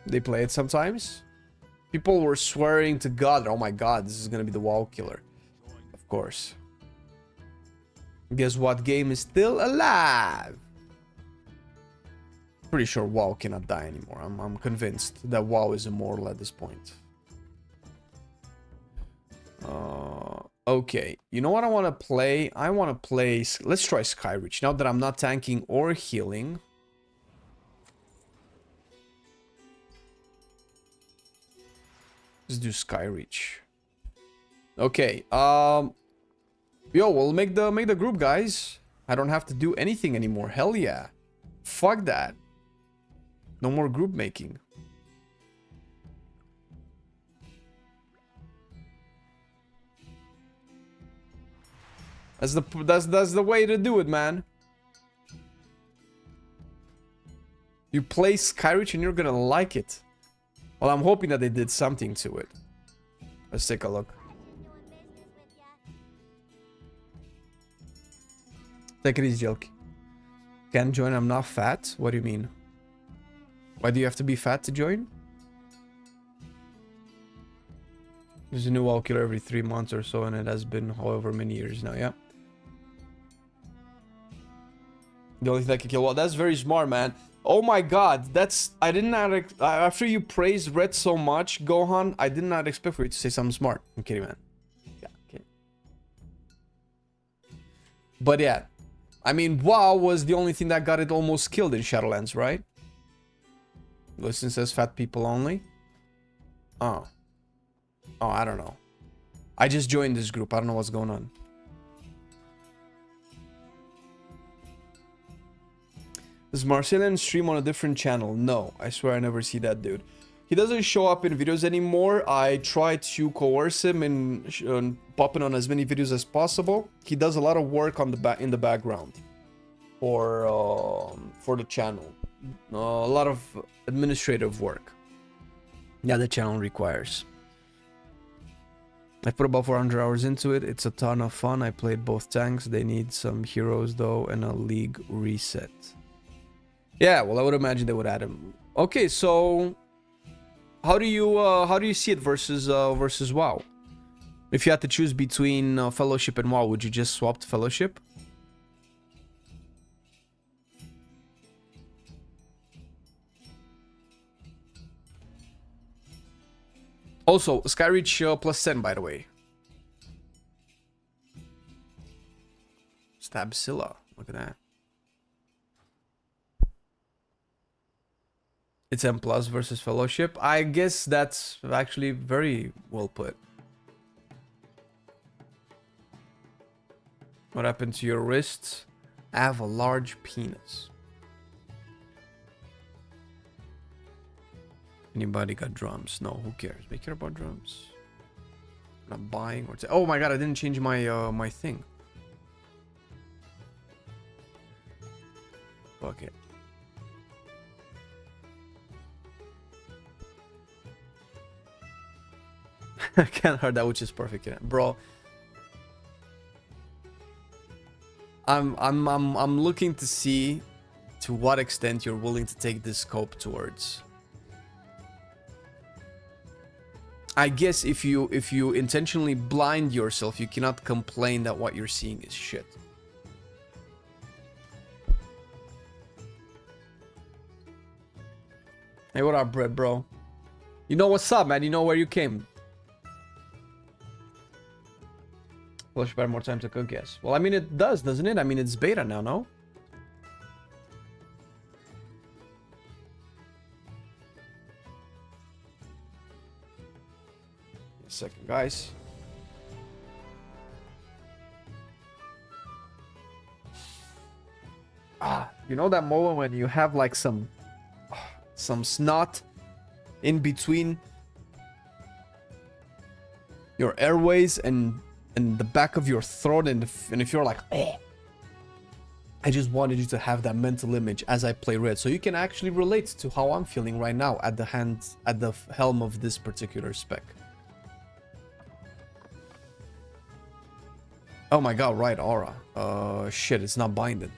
They play it sometimes. People were swearing to God, oh my God, this is gonna be the WoW killer. Of course. Guess what game is still alive? Pretty sure WoW cannot die anymore. I'm convinced that WoW is immortal at this point. Okay, you know what I want to play? I want to play... Let's try Skyreach. Now that I'm not tanking or healing. Let's do Skyreach. Okay, yo, we'll make the group, guys. I don't have to do anything anymore. Hell yeah. Fuck that. No more group making. That's the way to do it, man. You play Skyreach and you're gonna like it. Well, I'm hoping that they did something to it. Let's take a look. Take it easy, Jelky. Can't join, I'm not fat? What do you mean? Why do you have to be fat to join? There's a new WoW killer every 3 months or so, and it has been however many years now, yeah? The only thing that can kill WoW. That's very smart, man. Oh my god, that's... I did not... After you praised Red so much, Gohan, I did not expect for you to say something smart. I'm kidding, man. Yeah, okay. But yeah. I mean, WoW was the only thing that got it almost killed in Shadowlands, right? Listen says fat people only. Oh. Oh, I don't know. I just joined this group. I don't know what's going on. Does Marcelian stream on a different channel? No, I swear I never see that dude. He doesn't show up in videos anymore. I try to coerce him in popping on as many videos as possible. He does a lot of work on the in the background for the channel. A lot of administrative work. Yeah, the channel requires. I put about 400 hours into it. It's a ton of fun. I played both tanks. They need some heroes though and a league reset. Yeah, well, I would imagine they would add him. Okay, so how do you see it versus WoW? If you had to choose between Fellowship and WoW, would you just swap to Fellowship? Also, Skyreach plus 10, by the way. Stabzilla, look at that. It's M plus versus Fellowship. I guess that's actually very well put. What happened to your wrists? I have a large penis. Anybody got drums? No, who cares? They care about drums. I'm not buying or... Oh my god, I didn't change my my thing. Fuck it. I can't hear that, which is perfect, bro. I'm looking to see to what extent you're willing to take this scope towards. I guess if you intentionally blind yourself, you cannot complain that what you're seeing is shit. Hey, what up, Brett, bro? You know what's up, man? You know where you came. Well, should have more time to cook, yes. Well, I mean, it does, doesn't it? I mean, it's beta now, no? A second, guys. You know that moment when you have like some snot in between your airways and the back of your throat, and if you're like, oh, I just wanted you to have that mental image as I play Red, so you can actually relate to how I'm feeling right now at the helm of this particular spec. Oh my god, right, aura. Shit, it's not binded.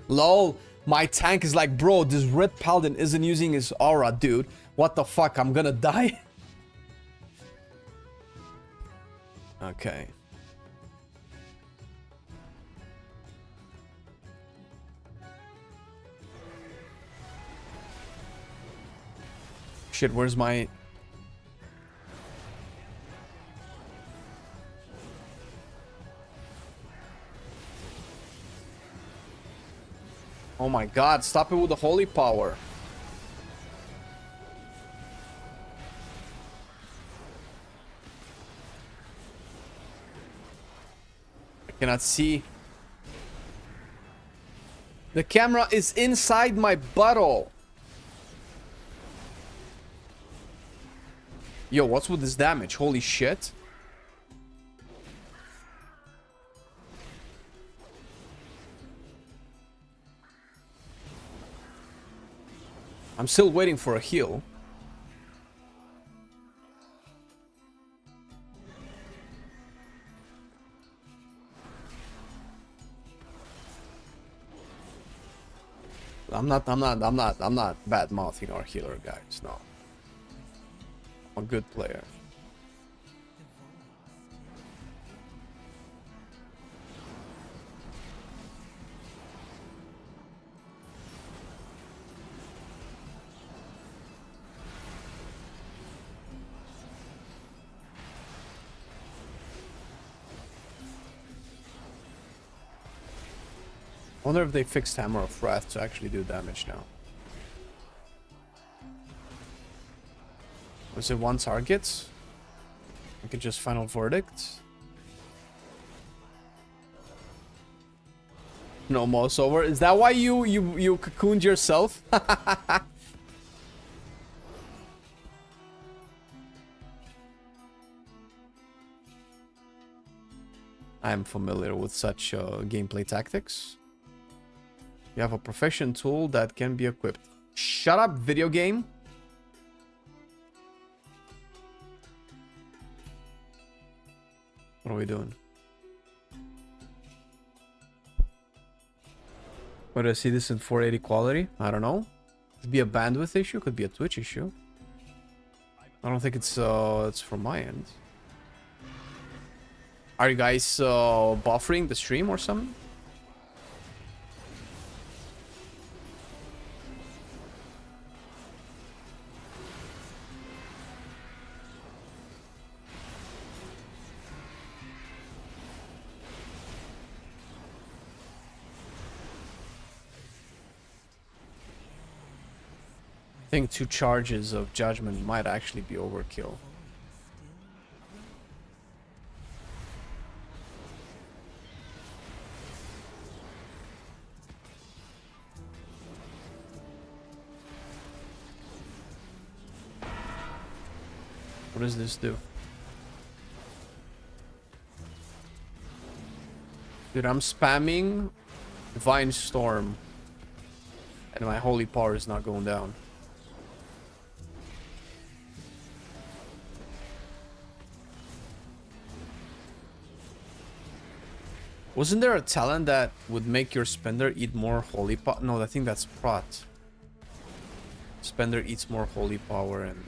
Lol, my tank is like, bro, this red paladin isn't using his aura, dude. What the fuck, I'm gonna die? Okay. Shit, where's my... Oh my god, stop it with the holy power. I cannot see. The camera is inside my butthole. Yo, what's with this damage? Holy shit. I'm still waiting for a heal. I'm not bad mouthing our healer, guys. No. I'm a good player. I wonder if they fixed Hammer of Wrath to actually do damage now. Was it one target? I could just Final Verdict. No mouse over. Is that why you cocooned yourself? I am familiar with such gameplay tactics. You have a profession tool that can be equipped. Shut up, video game. What are we doing? Where do I see this in 480 quality? I don't know. Could be a bandwidth issue. Could be a Twitch issue. I don't think it's from my end. Are you guys buffering the stream or something? I think 2 charges of judgment might actually be overkill. What does this do? Dude, I'm spamming Divine Storm and my holy power is not going down. Wasn't there a talent that would make your spender eat more holy power? No, I think that's Prot. Spender eats more holy power and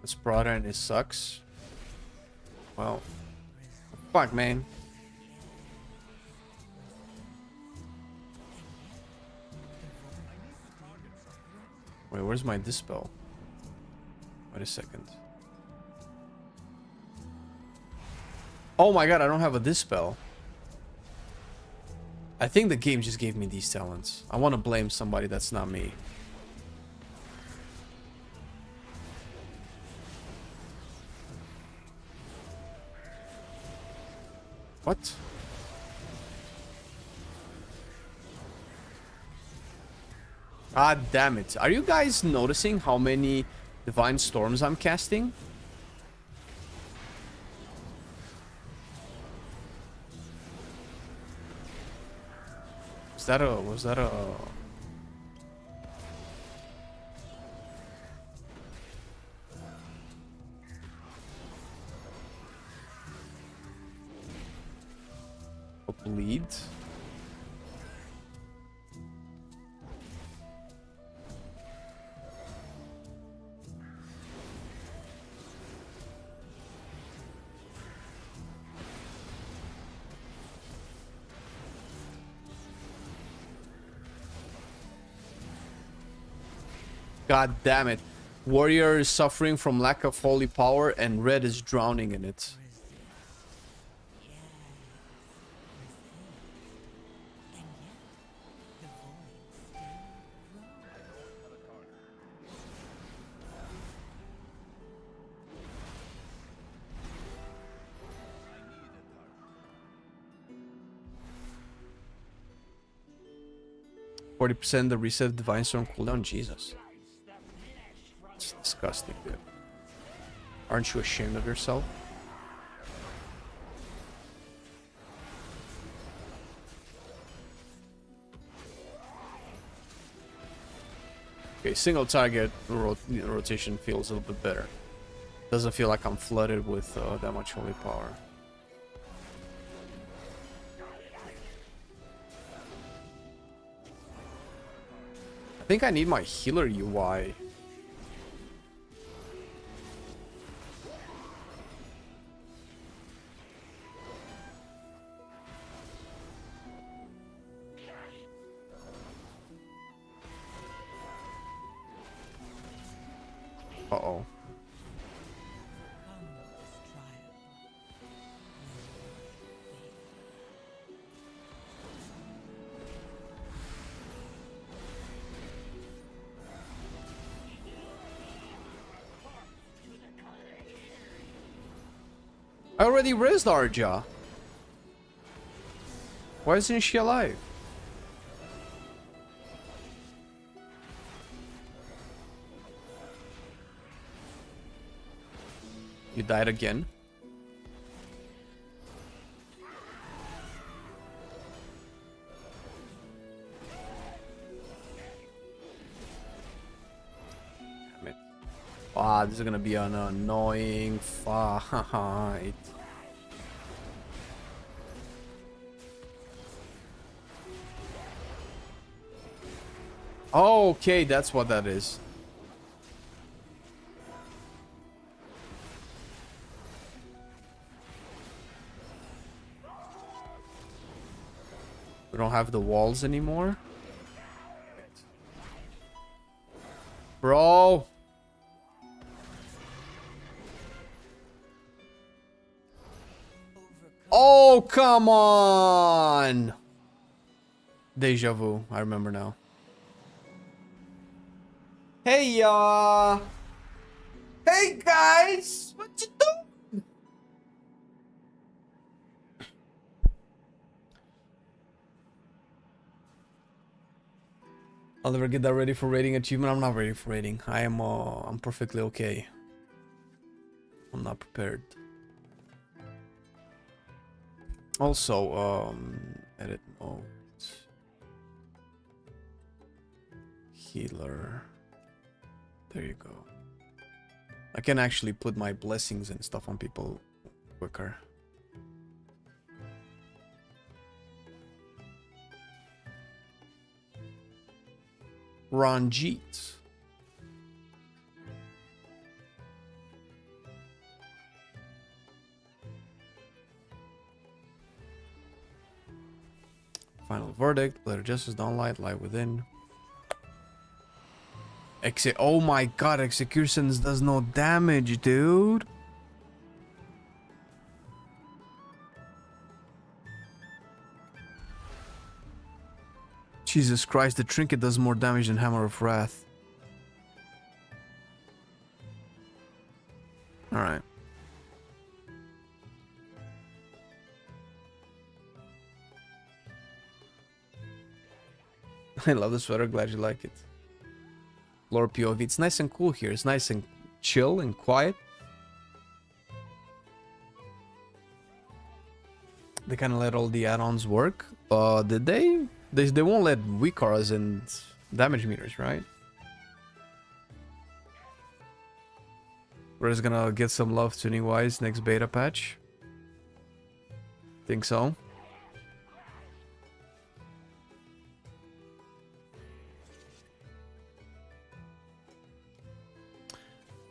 it's Prot and it sucks. Well, fuck, man. Wait, where's my dispel? Wait a second. Oh my god, I don't have a dispel. I think the game just gave me these talents. I want to blame somebody that's not me. What? Ah, damn it. Are you guys noticing how many Divine Storms I'm casting? Was that a bleed? God damn it. Warrior is suffering from lack of holy power and red is drowning in it. %, the reset Divine Storm cooldown. Jesus. It's disgusting, dude. Aren't you ashamed of yourself? Okay, single target rotation feels a little bit better. Doesn't feel like I'm flooded with that much holy power. I think I need my healer UI. Uh-oh. I already raised Arja. Why isn't she alive? You died again. Damn it. Ah, this is gonna be an annoying fight. Oh, okay, that's what that is. We don't have the walls anymore. Bro. Oh, come on. Deja vu. I remember now. Hey, hey, guys. What you doing? I'll never get that ready for rating achievement. I'm not ready for rating. I'm perfectly okay. I'm not prepared. Also, edit mode. Healer. There you go. I can actually put my blessings and stuff on people quicker. Ranjit. Final verdict. Let justice downlight lie within. Oh my god, executions does no damage, dude. Jesus Christ, the trinket does more damage than Hammer of Wrath. Alright. I love the sweater, glad you like it. Lore POV, it's nice and cool here. It's nice and chill and quiet. They kind of let all the add-ons work. Did they? They won't let weak auras and damage meters, right? We're just gonna get some love tuning-wise next beta patch. Think so.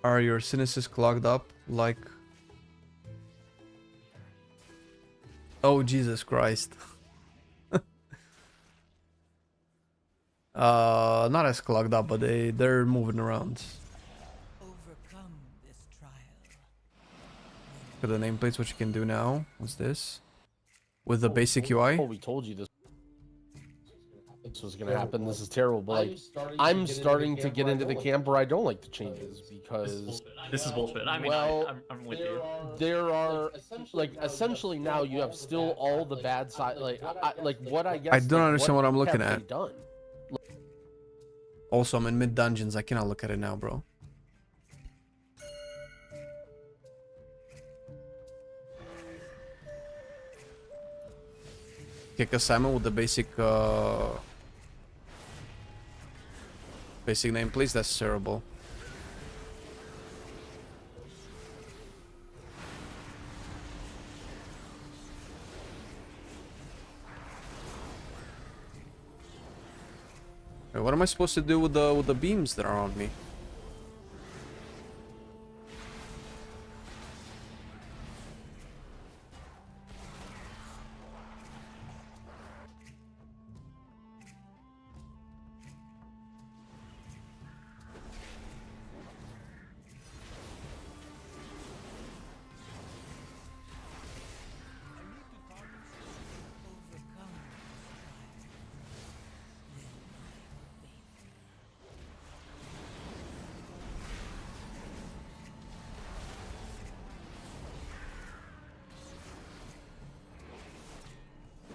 Are your sinuses clogged up like... Oh, Jesus Christ. Not as clogged up, but they're moving around. Overcome this trial. For the nameplates, what you can do now. What's this? With the basic UI? Oh, we told you this was gonna happen. This is terrible, but like, I'm starting to get into the camp where I don't like the changes because this is bullshit. I mean, well, I'm with you. There are like essentially now you have still all the bad side. Like what I guess. I don't understand what I'm looking have at. they done? Also, I'm in mid dungeons. I cannot look at it now, bro. Kick assignment with the basic Basic name, please. That's terrible. Wait, what am I supposed to do with the beams that are on me?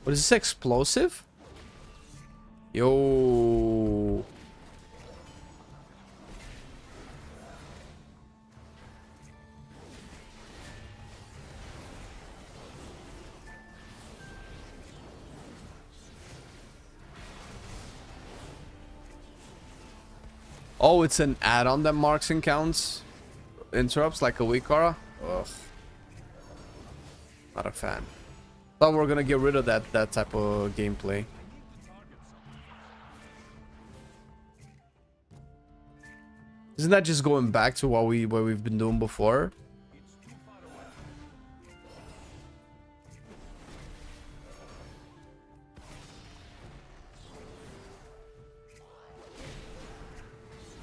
What is this, explosive? Yo. Oh, it's an add-on that marks and counts interrupts like a Wikara? Ugh. Not a fan. Thought we were gonna get rid of that type of gameplay. Isn't that just going back to what we've been doing before?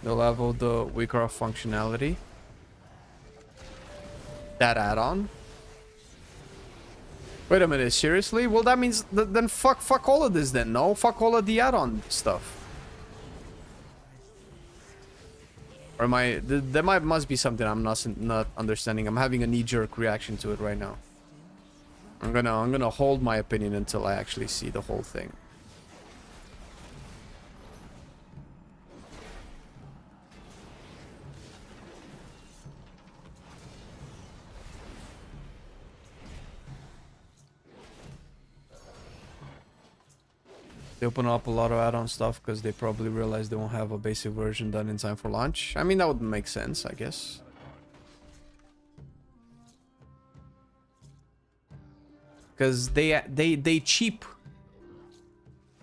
The level, the weaker functionality. That add-on. Wait a minute, seriously? Well, that means then fuck all of this then, no? Fuck all of the add-on stuff. Or am I... There must be something I'm not understanding. I'm having a knee-jerk reaction to it right now. I'm gonna hold my opinion until I actually see the whole thing. They open up a lot of add-on stuff because they probably realize they won't have a basic version done in time for launch. I mean, that would make sense, I guess. Because they cheap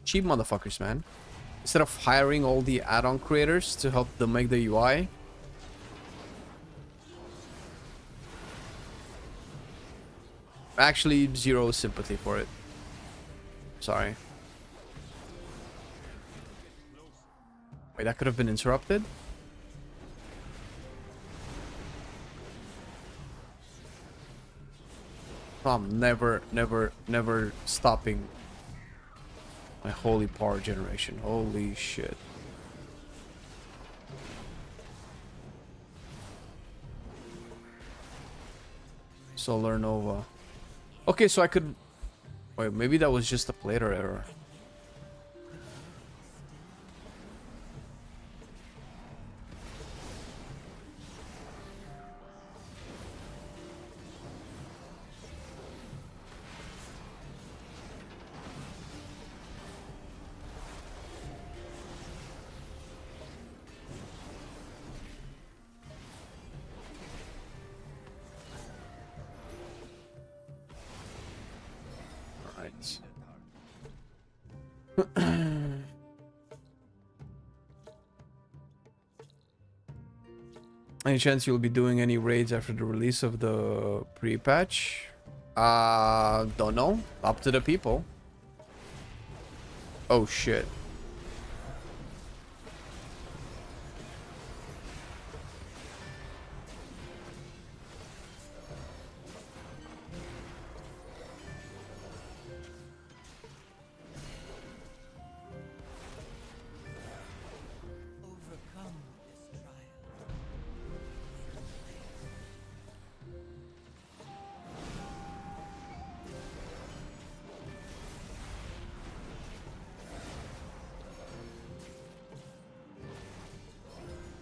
motherfuckers, man. Instead of hiring all the add-on creators to help them make the UI. Actually, zero sympathy for it. Sorry. Wait, that could have been interrupted? I'm never stopping my holy power generation. Holy shit. Solar Nova. Okay, so I could... Wait, maybe that was just a plater error. Any chance you'll be doing any raids after the release of the pre-patch? Don't know. Up to the people. Oh shit.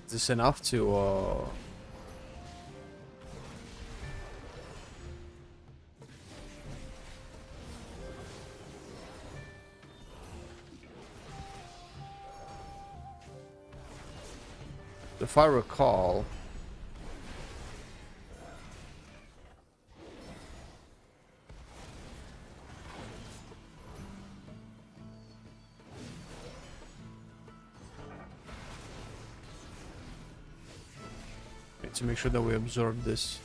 Is this enough to if I recall. Need to make sure that we absorb this.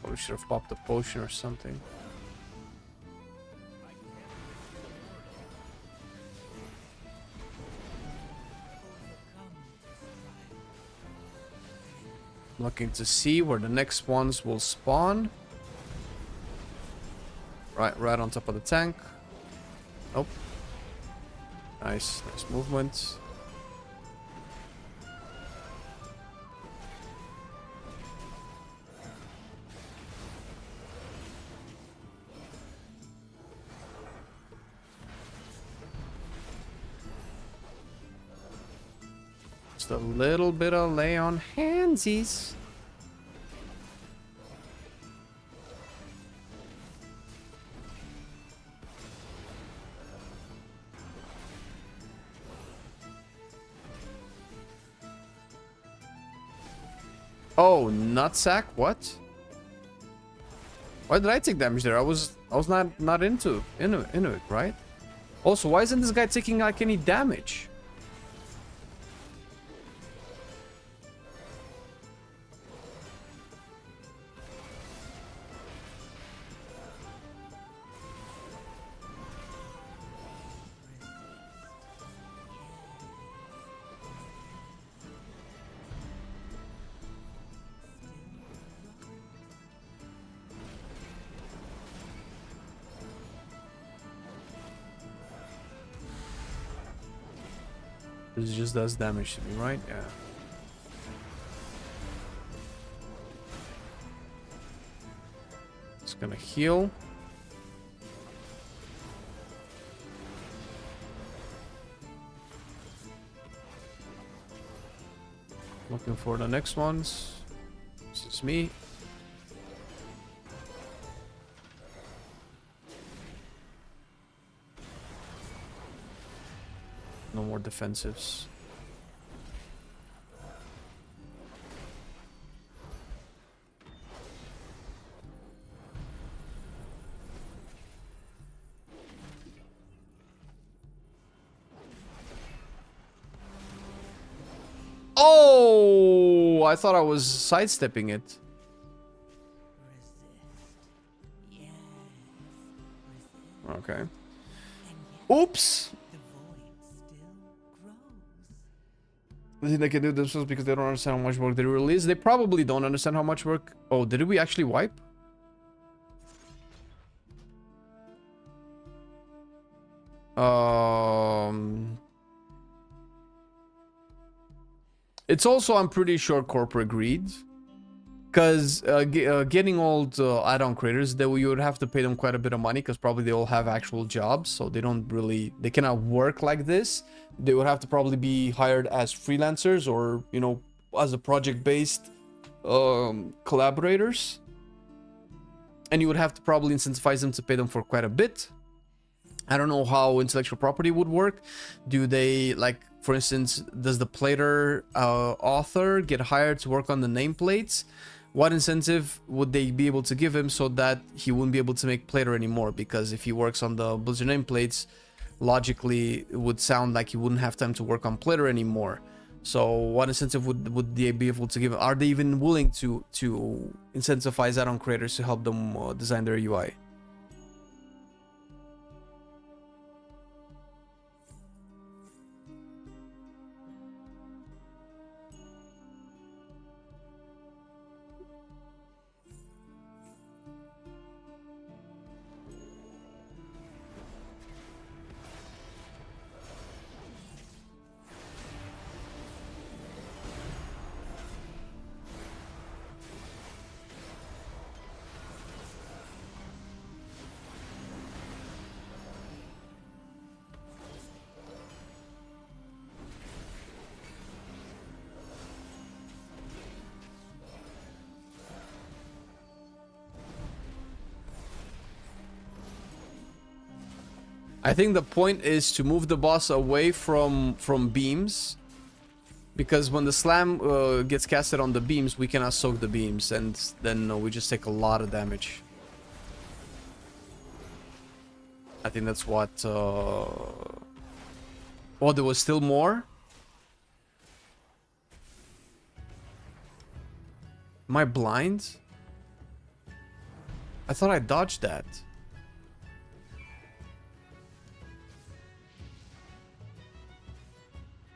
We should have popped a potion or something. Looking to see where the next ones will spawn. Right on top of the tank. Nope. Nice movement. Just a little bit of lay on handsies. Oh, nutsack? What? Why did I take damage there? I was not into it, right? Also, why isn't this guy taking like any damage? This just does damage to me, right? Yeah. It's gonna heal. Looking for the next ones. This is me. No more defensives. Oh, I thought I was sidestepping it. Okay. Oops. I think they can do themselves because they don't understand how much work they release. They probably don't understand how much work. Oh, did we actually wipe? It's also, I'm pretty sure, corporate greed. Because getting old add-on creators, you would have to pay them quite a bit of money because probably they all have actual jobs, so they cannot work like this. They would have to probably be hired as freelancers or, you know, as a project-based collaborators. And you would have to probably incentivize them to pay them for quite a bit. I don't know how intellectual property would work. Do they, like, for instance, does the plater author get hired to work on the nameplates? What incentive would they be able to give him so that he wouldn't be able to make plater anymore? Because if he works on the Blizzard nameplates, logically it would sound like he wouldn't have time to work on plater anymore. So what incentive would they be able to give? Are they even willing to incentivize add-on creators to help them design their UI? I think the point is to move the boss away from beams, because when the slam gets casted on the beams, we cannot soak the beams, and then we just take a lot of damage. I think that's what... Oh, there was still more? Am I blind? I thought I dodged that.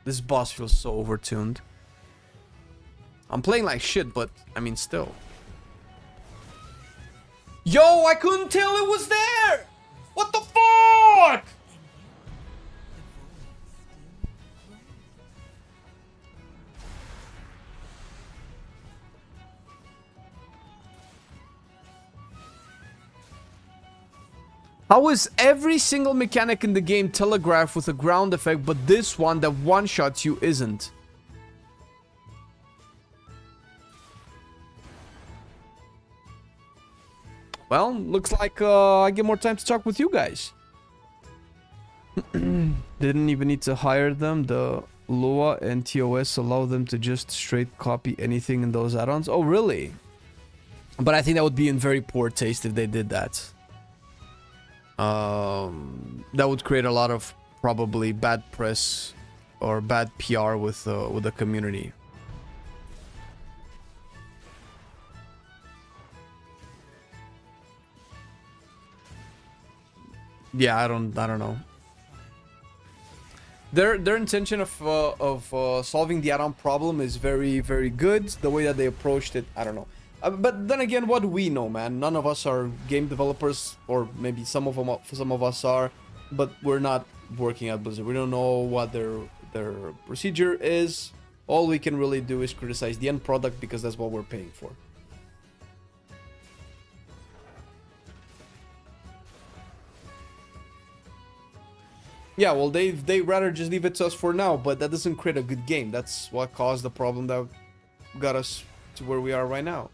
This boss feels so overtuned. I'm playing like shit, but I mean, still. Yo, I couldn't tell it was there! What the fuck? How is every single mechanic in the game telegraphed with a ground effect, but this one that one-shots you isn't? Well, looks like I get more time to talk with you guys. Didn't even need to hire them. The Lua and TOS allow them to just straight copy anything in those add-ons. Oh, really? But I think that would be in very poor taste if they did that. That would create a lot of probably bad press or bad PR with the community. Yeah, I don't know. Their intention of solving the add-on problem is very, very good. The way that they approached it, I don't know. But then again, what do we know, man? None of us are game developers, or maybe some of us are, but we're not working at Blizzard. We don't know what their procedure is. All we can really do is criticize the end product because that's what we're paying for. Yeah, well, they rather just leave it to us for now, but that doesn't create a good game. That's what caused the problem that got us to where we are right now.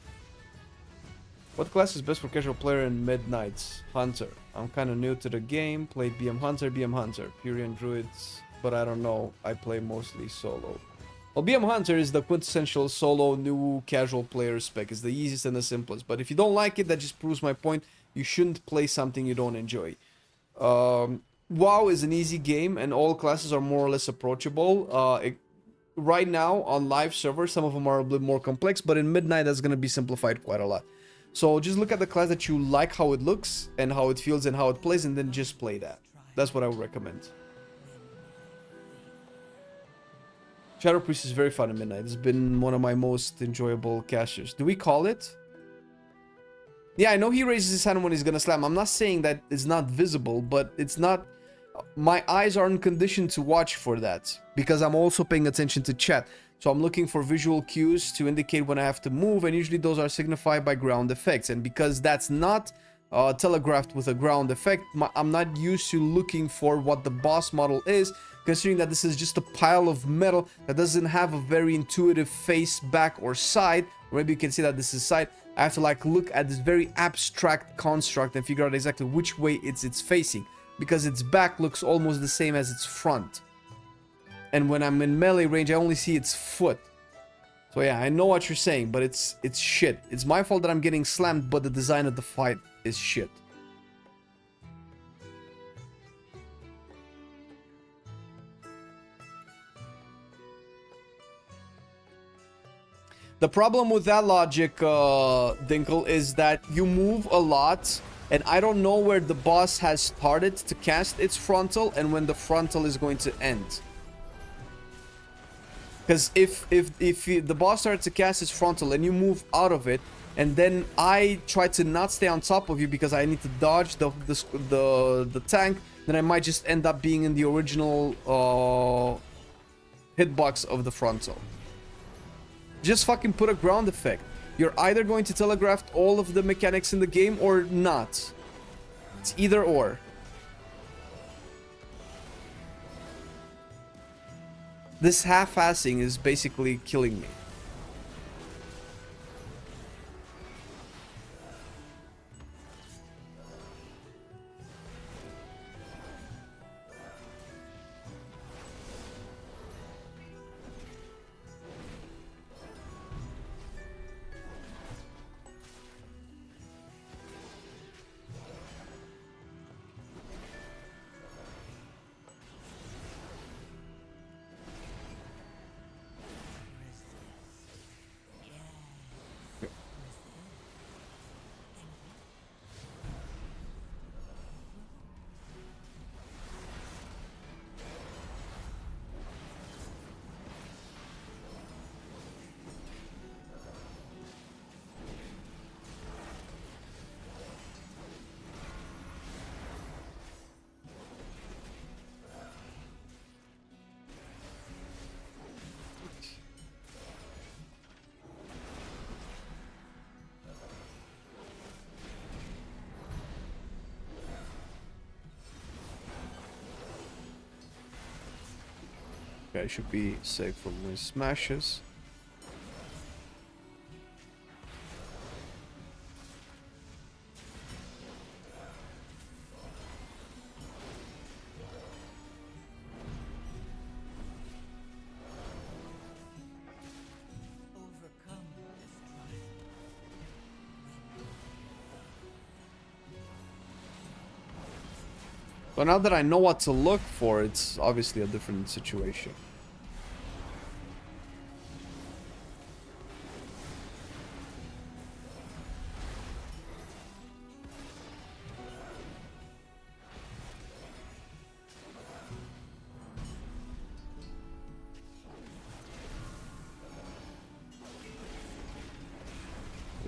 What class is best for casual player in Midnights? Hunter. I'm kind of new to the game. Played BM Hunter, Purian Druids, but I don't know. I play mostly solo. Well, BM Hunter is the quintessential solo new casual player spec. It's the easiest and the simplest. But if you don't like it, that just proves my point. You shouldn't play something you don't enjoy. WoW is an easy game, and all classes are more or less approachable. Right now, on live servers, some of them are a bit more complex, but in Midnight, that's going to be simplified quite a lot. So just look at the class that you like, how it looks, and how it feels, and how it plays, and then just play that. That's what I would recommend. Shadow Priest is very fun in Midnight. It's been one of my most enjoyable casters. Do we call it? Yeah, I know he raises his hand when he's gonna slam. I'm not saying that it's not visible, but it's not... My eyes aren't conditioned to watch for that, because I'm also paying attention to chat. So I'm looking for visual cues to indicate when I have to move, and usually those are signified by ground effects. And because that's not telegraphed with a ground effect, I'm not used to looking for what the boss model is, considering that this is just a pile of metal that doesn't have a very intuitive face, back, or side. Or maybe you can see that this is side. I have to like look at this very abstract construct and figure out exactly which way it's facing, because its back looks almost the same as its front. And when I'm in melee range, I only see its foot. So yeah, I know what you're saying, but it's shit. It's my fault that I'm getting slammed, but the design of the fight is shit. The problem with that logic, Dinkle, is that you move a lot, and I don't know where the boss has started to cast its frontal and when the frontal is going to end. Because if the boss starts to cast its frontal and you move out of it, and then I try to not stay on top of you because I need to dodge the tank, then I might just end up being in the original hitbox of the frontal. Just fucking put a ground effect. You're either going to telegraph all of the mechanics in the game or not. It's either or. This half-assing is basically killing me. Okay, should be safe from his smashes. Overcome this trial. So now that I know what to look for, it's obviously a different situation.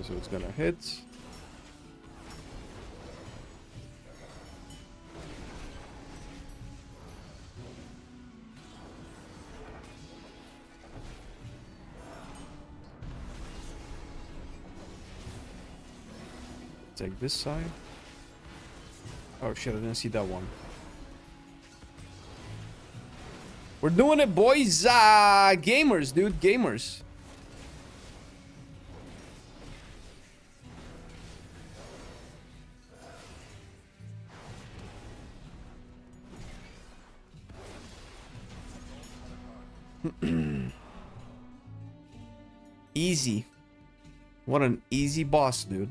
So it's gonna hit. Take this side. Oh shit, I didn't see that one. We're doing it, boys. Gamers, dude, gamers. Easy. What an easy boss, dude.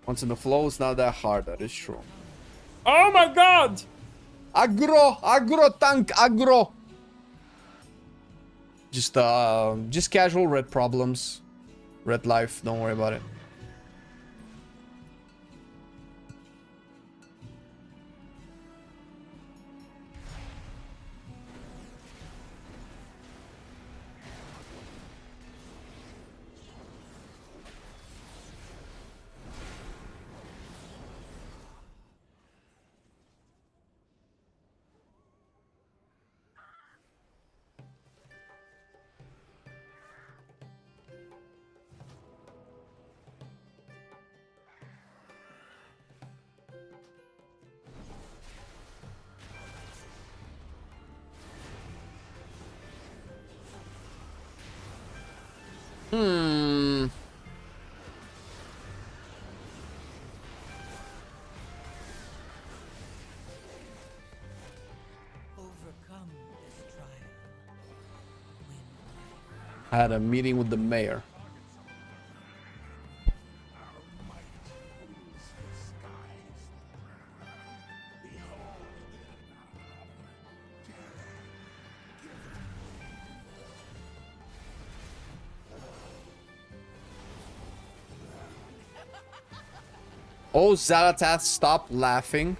Once in the flow, it's not that hard. That is true. Oh my god! Aggro, tank, aggro. Just casual red problems, red life. Don't worry about it. Overcome this trial. Win life. I had a meeting with the mayor. Oh, Zaratath, stop laughing.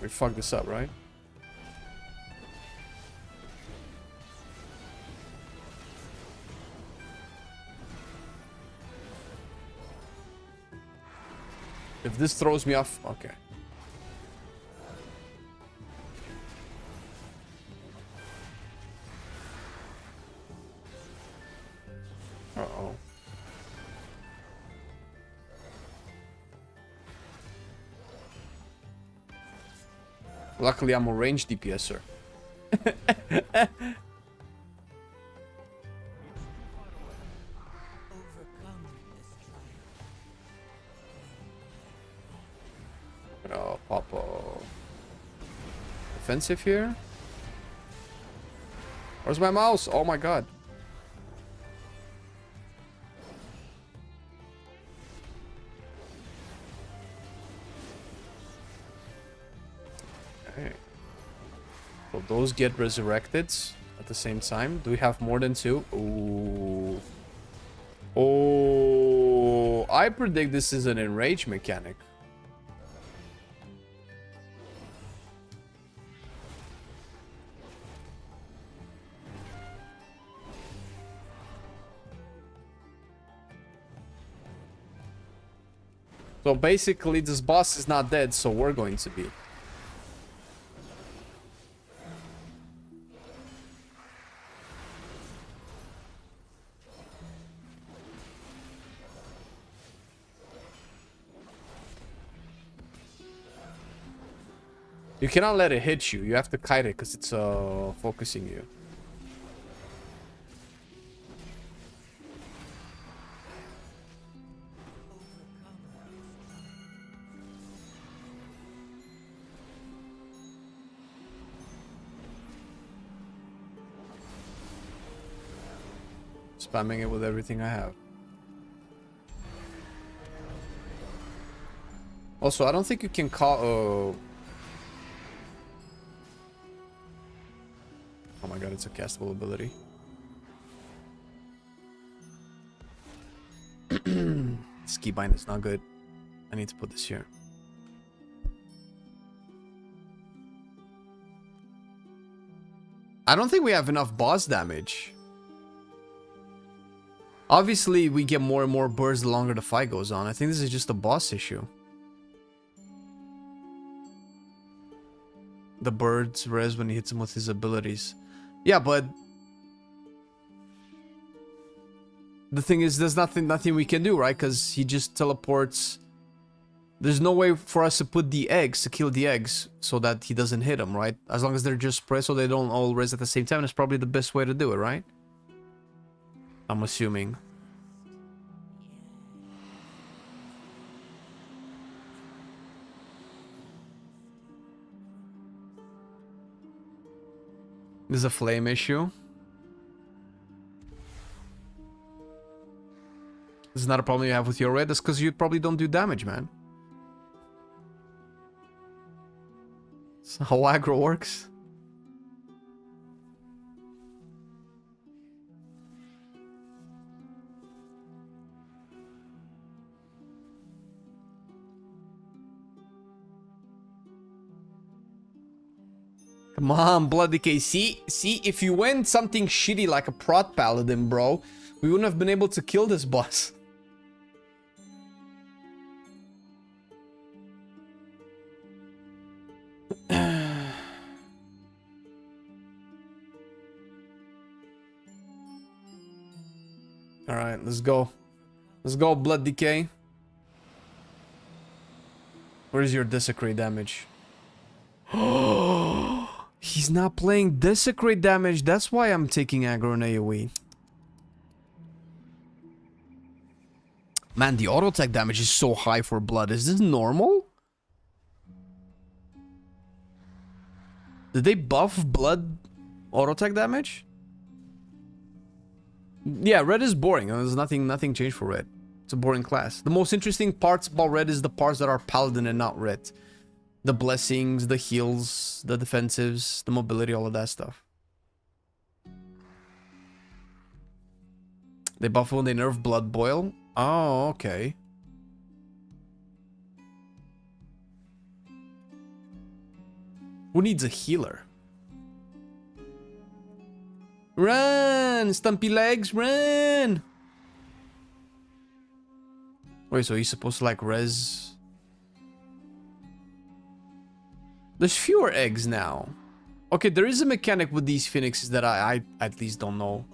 We fucked this up, right? If this throws me off, okay. Uh-oh. Luckily, I'm a range DPSer. Overcome this trial. Gonna pop a offensive here. Where's my mouse? Oh my god. Okay. So those get resurrected at the same time. Do we have more than two? Ooh. Oh, I predict this is an enrage mechanic. So basically, this boss is not dead, so we're going to be. You cannot let it hit you. You have to kite it because it's focusing you. Spamming it with everything I have. Also, I don't think you can call... Oh my god, it's a castable ability. This keybind is not good. I need to put this here. I don't think we have enough boss damage. Obviously, we get more and more birds the longer the fight goes on. I think this is just a boss issue. The birds res when he hits him with his abilities. Yeah, but the thing is, there's nothing we can do, right? Because he just teleports. There's no way for us to put the eggs, to kill the eggs, so that he doesn't hit them, right? As long as they're just spread so they don't all res at the same time, it's probably the best way to do it, right? I'm assuming. This is a flame issue. This is not a problem you have with your red. That's because you probably don't do damage, man. That's how aggro works. Come on, Blood Decay. See, if you went something shitty like a prot paladin, bro, we wouldn't have been able to kill this boss. Alright, let's go. Let's go, Blood Decay. Where's your Desecrate damage? He's not playing Desecrate damage. That's why I'm taking aggro and AoE. Man, the auto attack damage is so high for blood. Is this normal? Did they buff blood auto attack damage? Yeah, red is boring. There's nothing changed for red. It's a boring class. The most interesting parts about red is the parts that are paladin and not red. The blessings, the heals, the defensives, the mobility, all of that stuff. They buff when they nerf Blood Boil. Oh, okay. Who needs a healer? Run! Stumpy legs, run! Wait, so he's supposed to like res... There's fewer eggs now. Okay, there is a mechanic with these phoenixes that I at least don't know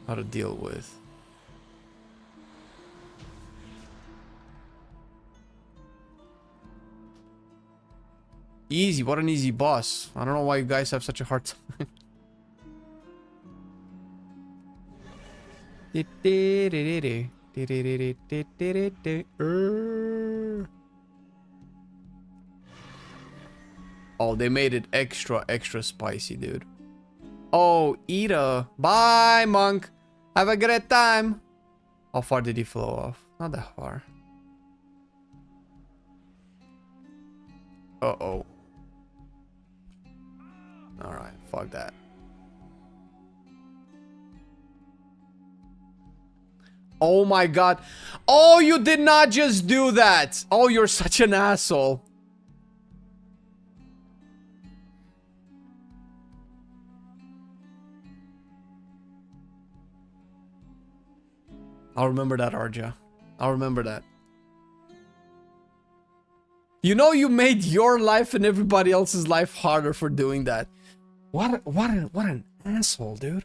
how to deal with. Easy, what an easy boss. I don't know why you guys have such a hard time. Oh, they made it extra spicy, dude. Oh, Ida. Bye, monk. Have a great time. How far did he flow off? Not that far. Uh-oh. Alright, fuck that. Oh my god. Oh, you did not just do that. Oh, you're such an asshole. I'll remember that, Arja. I'll remember that. You know you made your life and everybody else's life harder for doing that. What an asshole, dude.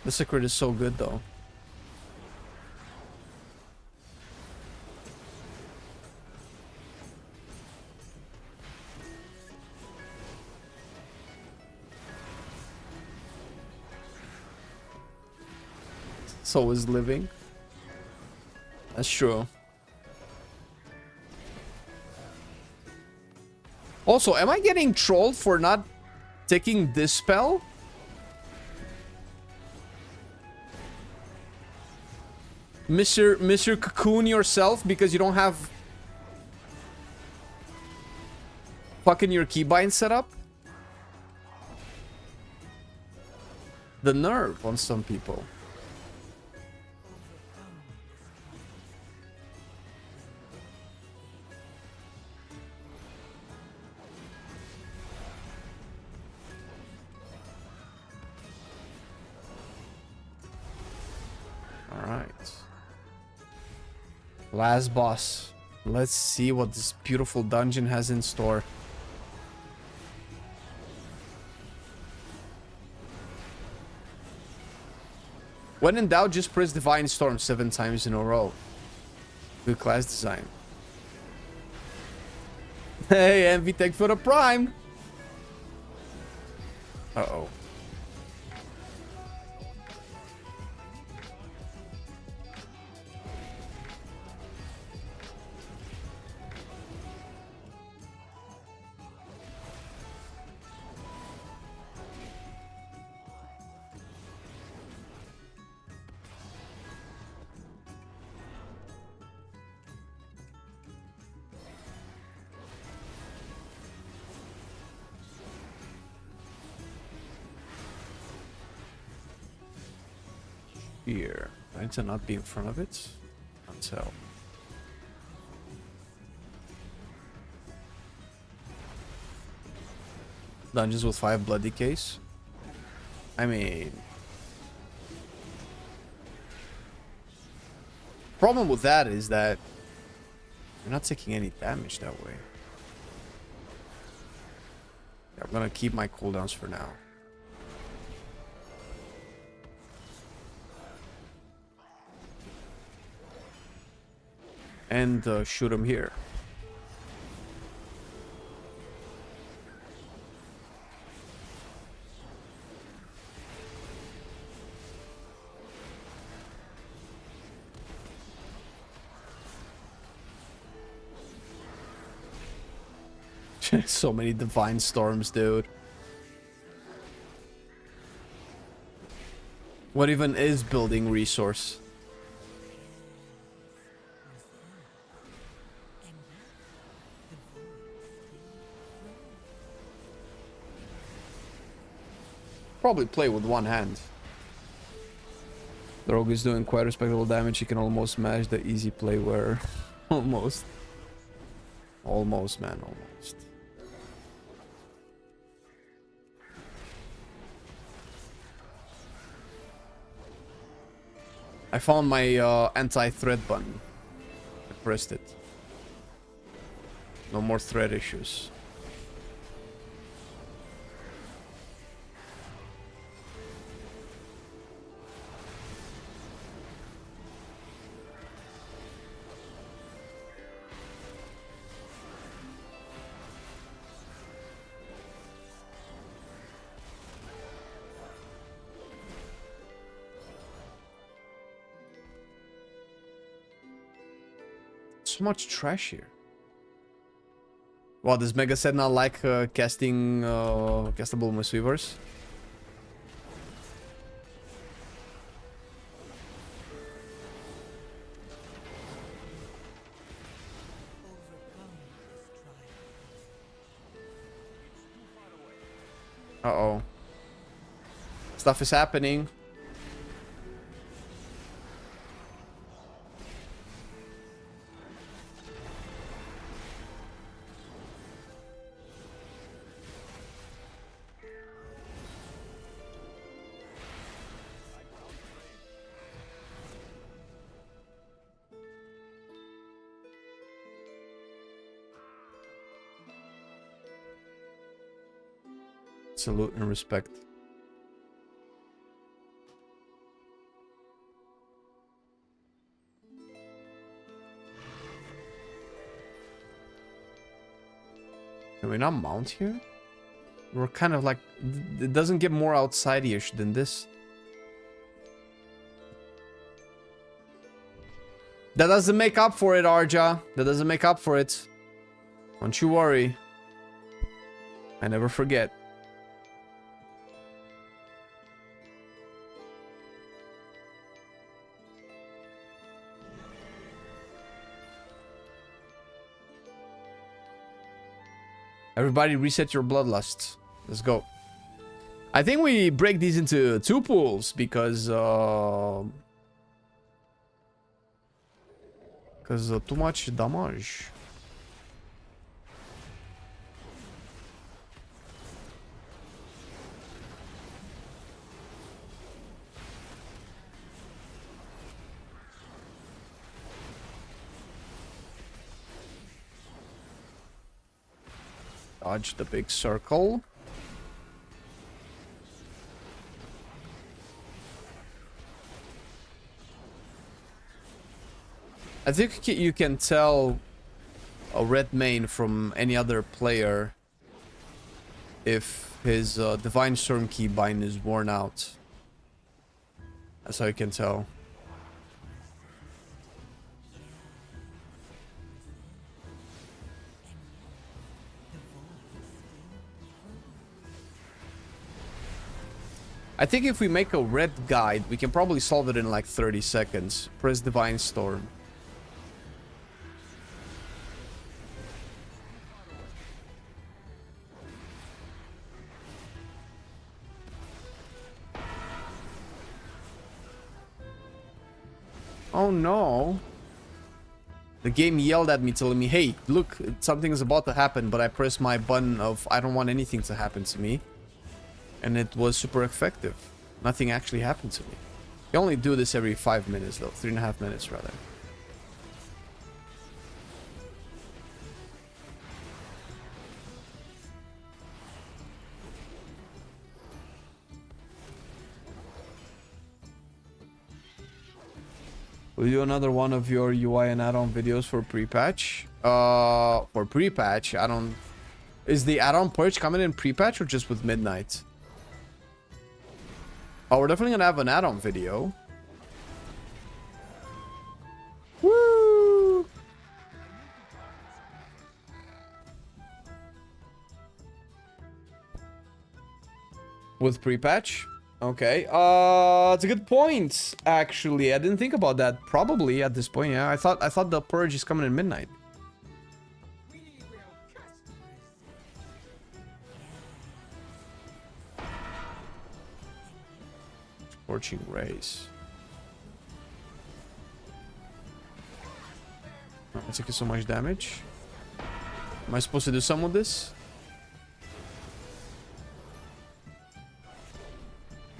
The secret is so good though. So is living. That's true. Also, am I getting trolled for not taking this spell? Mr. Cocoon yourself because you don't have fucking your keybind set up? The nerve on some people. Alright. Last boss. Let's see what this beautiful dungeon has in store. When in doubt, just press Divine Storm 7 times in a row. Good class design. Hey, Envy, thank for the prime. Uh-oh. Here. Trying to not be in front of it. Can't tell. Dungeons with 5 blood decays. I mean... problem with that is that you're not taking any damage that way. Yeah, I'm gonna keep my cooldowns for now. And shoot him here. So many divine storms, dude. What even is building resource? Probably play with one hand. The rogue is doing quite respectable damage. He can almost match the easy play where almost man, almost. I found my anti-thread button. I pressed it. No more thread issues. So much trash here. Wow, does Mega Set not like casting castable Mistweavers? Uh-oh. Stuff is happening. Salute and respect. Can we not mount here? We're kind of like... It doesn't get more outside-ish than this. That doesn't make up for it, Arja. That doesn't make up for it. Don't you worry. I never forget. Everybody reset your bloodlusts. Let's go. I think we break these into 2 pools because too much damage. Dodge the big circle. I think you can tell a red main from any other player if his Divine Storm keybind is worn out. That's how you can tell. I think if we make a red guide, we can probably solve it in like 30 seconds. Press Divine Storm. Oh no. The game yelled at me telling me, hey, look, something is about to happen, but I pressed my button of I don't want anything to happen to me. And it was super effective. Nothing actually happened to me. You only do this every 5 minutes though. 3.5 minutes rather. Will you do another one of your UI and add-on videos for pre-patch? For pre-patch, I don't... Is the add-on purge coming in pre-patch or just with midnight? Oh, we're definitely gonna have an add-on video. Woo! With pre-patch? Okay. It's a good point, actually. I didn't think about that. Probably at this point, yeah. I thought the purge is coming in midnight. Scorching rays. Oh, it's taking so much damage. Am I supposed to do some with this?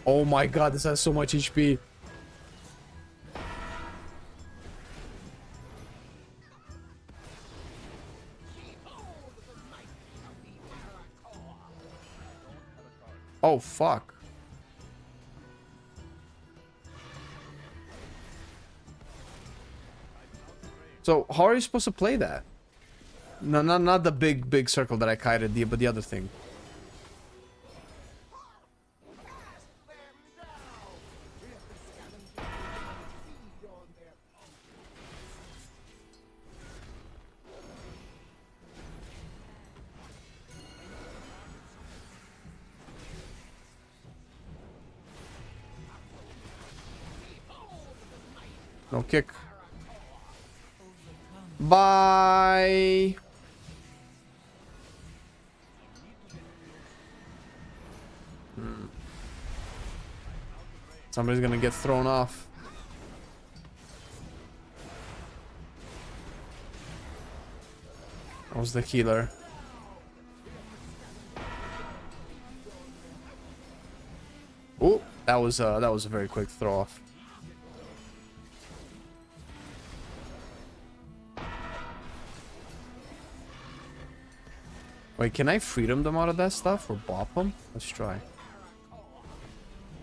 Oh my god, this has so much HP. Oh fuck. So how are you supposed to play that? No, not the big circle that I kited, but the other thing. No kick. Bye. Somebody's gonna get thrown off. That was the healer. Oh, that was a very quick throw off. Wait, can I freedom them out of that stuff or bop them? Let's try.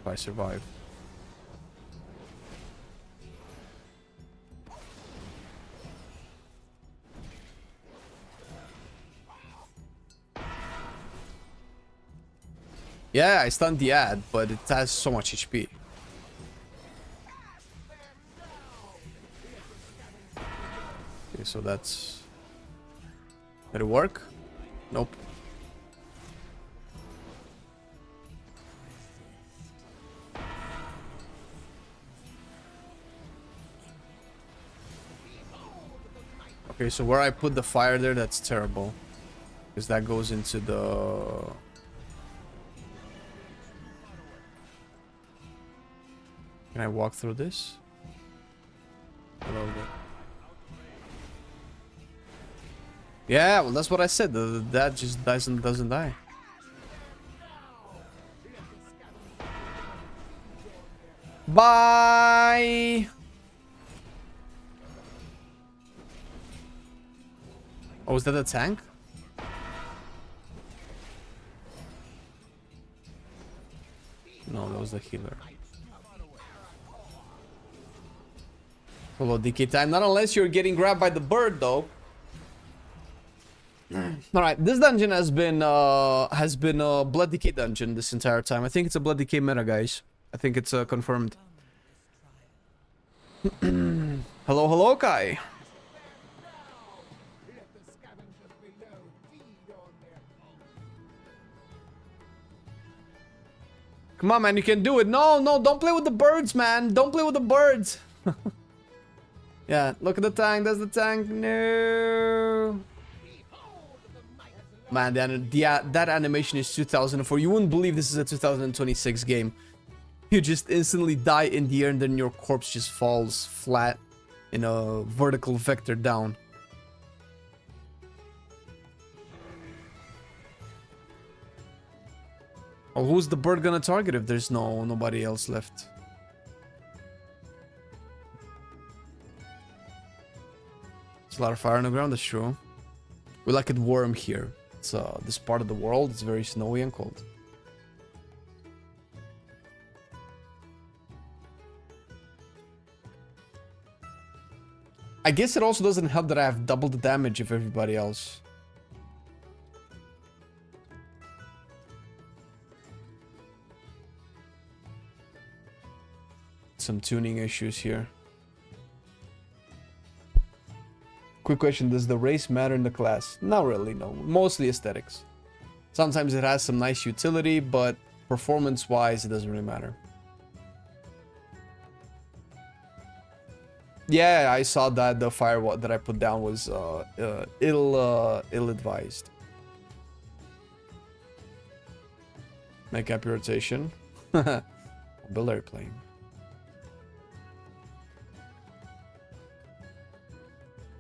If I survive. Yeah, I stunned the ad, but it has so much HP. Okay, so that's... Did it work? Nope. Okay, so where I put the fire there, that's terrible. Because that goes into the... Can I walk through this? Hello there. Yeah, well, that's what I said. That just doesn't die. Bye. Oh, is that a tank? No, that was the healer. Hello, DK time. Not unless you're getting grabbed by the bird, though. Alright, this dungeon has been a Blood Decay dungeon this entire time. I think it's a Blood Decay meta, guys. I think it's confirmed. Hello, hello, Kai. Come on, man, you can do it. No, no, don't play with the birds, man. Don't play with the birds. Yeah, look at the tank. That's the tank. No. Man, that animation is 2004. You wouldn't believe this is a 2026 game. You just instantly die in the air and then your corpse just falls flat in a vertical vector down. Oh, who's the bird gonna target if there's nobody else left? There's a lot of fire on the ground, that's true. We like it warm here. It's this part of the world, it's very snowy and cold. I guess it also doesn't help that I have double the damage of everybody else. Some tuning issues here. Quick question, does the race matter in the class? Not really, no. Mostly aesthetics. Sometimes it has some nice utility, but performance-wise, it doesn't really matter. Yeah, I saw that the firewall that I put down was ill-advised. Make up your rotation. Build airplane.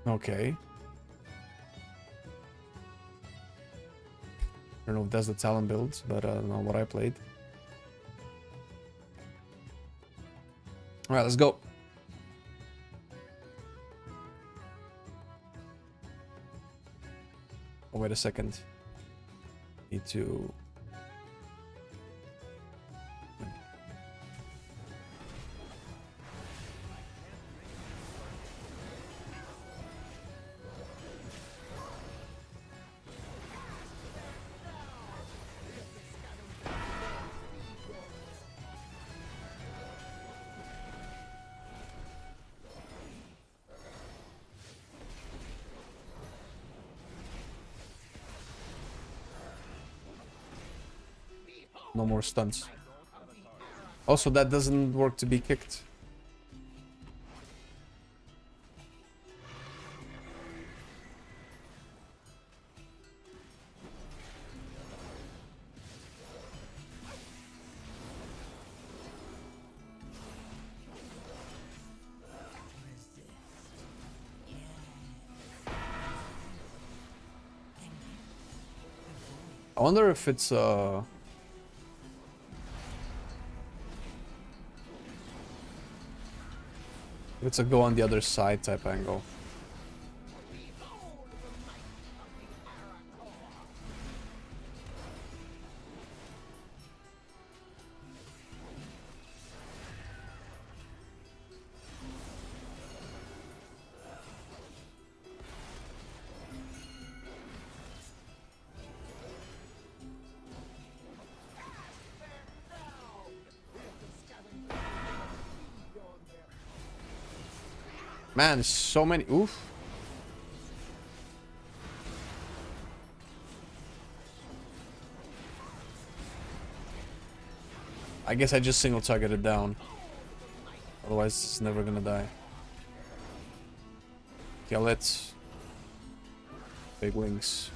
Okay. I don't know if that's the talent builds, but I don't know what I played. Alright, let's go. Oh, wait a second. Need to... No more stunts. Also, that doesn't work to be kicked. I wonder if it's it's a go on the other side type angle. Man, so many. Oof. I guess I just single targeted down. Otherwise, it's never gonna die. Kill it. Big wings.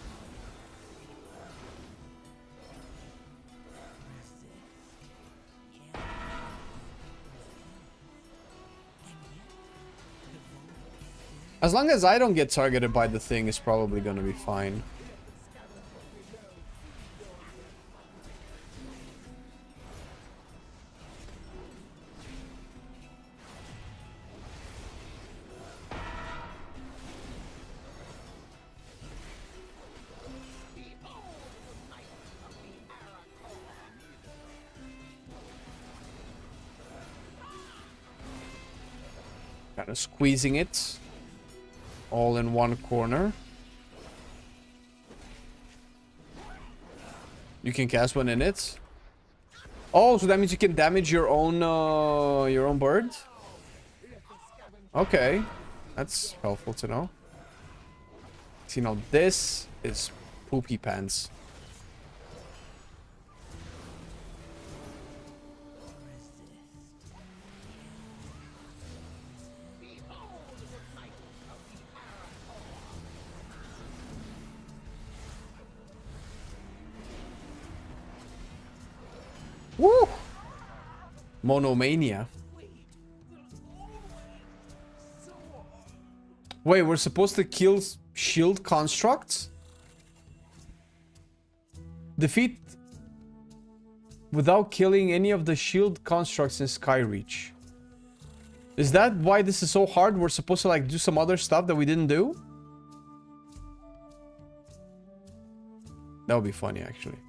As long as I don't get targeted by the thing, it's probably gonna be fine. Kind of squeezing it all in one corner. You can cast one in it. Oh, so that means you can damage your own bird? Okay. That's helpful to know. So, you know, this is poopy pants. Woo! Monomania. Wait, we're supposed to kill shield constructs? Defeat without killing any of the shield constructs in Skyreach. Is that why this is so hard? We're supposed to like do some other stuff that we didn't do? That would be funny, actually.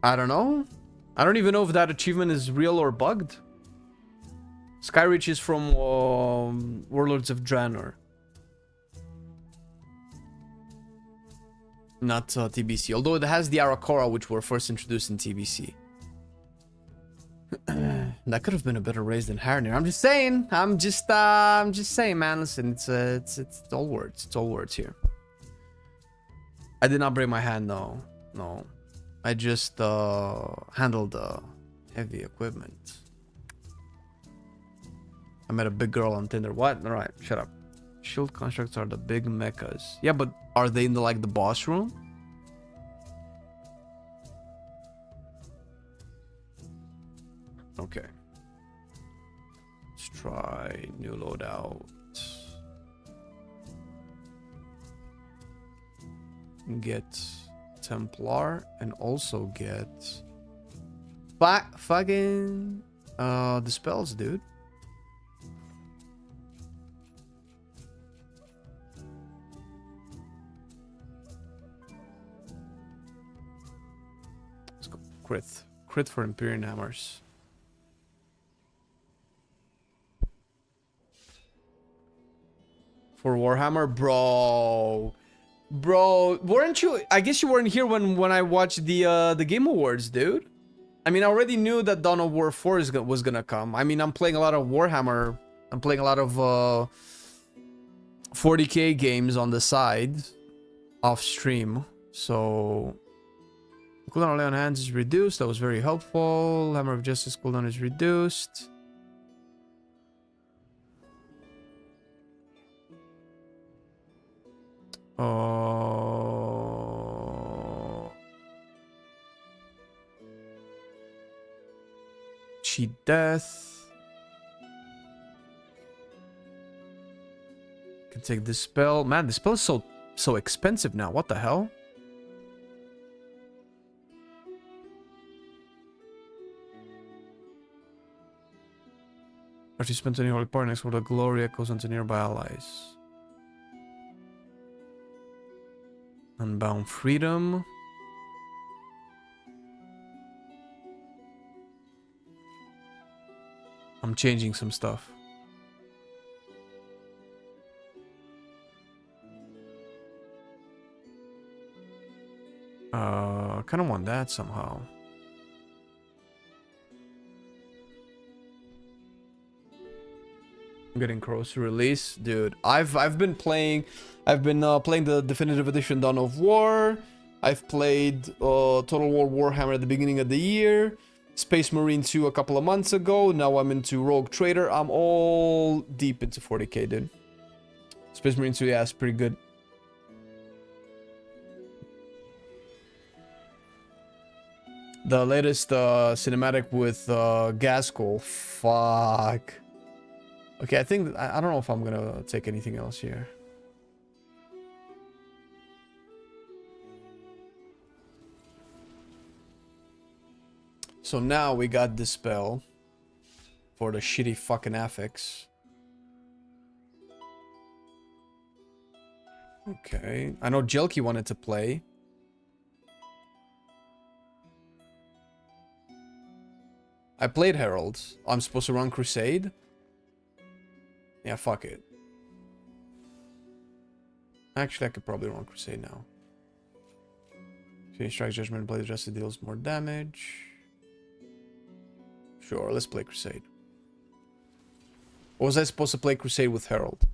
I don't know. I don't even know if that achievement is real or bugged. Skyreach is from Warlords of Draenor. Not TBC. Although it has the Arakora, which were first introduced in TBC. That could have been a better raise than Harnir. I'm just saying. I'm just saying, man. Listen, it's all words. It's all words here. I did not break my hand, no. No. I just handled heavy equipment. I met a big girl on Tinder. What? Alright, shut up. Shield constructs are the big mechas. Yeah, but are they in the like the boss room? Okay. Let's try new loadout. Get Templar and also get fucking the spells, dude. Let's go crit for Empyrean hammers. For Warhammer, bro, weren't you? I guess you weren't here when I watched the Game Awards, dude. I mean, I already knew that Dawn of War 4 was gonna come. I mean, I'm playing a lot of Warhammer. I'm playing a lot of 40k games on the side, off stream. So cooldown on lay on hands is reduced. That was very helpful. Hammer of Justice cooldown is reduced. Cheat death. Can take this spell. Man, this spell is so expensive now. What the hell? If you spend any holy power next for the glory echoes onto nearby allies. Unbound freedom. I'm changing some stuff. Kind of want that somehow. I'm getting close to release, dude. I've been playing. I've been playing the definitive edition Dawn of War. I've played Total War Warhammer at the beginning of the year. Space Marine 2 a couple of months ago. Now I'm into Rogue Trader. I'm all deep into 40k, dude. Space Marine 2, yeah, it's pretty good. The latest cinematic with Gaskell. Fuck. Okay, I think... I don't know if I'm gonna take anything else here. So now we got this spell for the shitty fucking affix. Okay. I know Jelky wanted to play. I played Herald. I'm supposed to run Crusade? Yeah, fuck it. Actually, I could probably run Crusade now. Okay, Strike Judgment, Blade Adjusted deals more damage. Sure, let's play Crusade. Or was I supposed to play Crusade with Herald?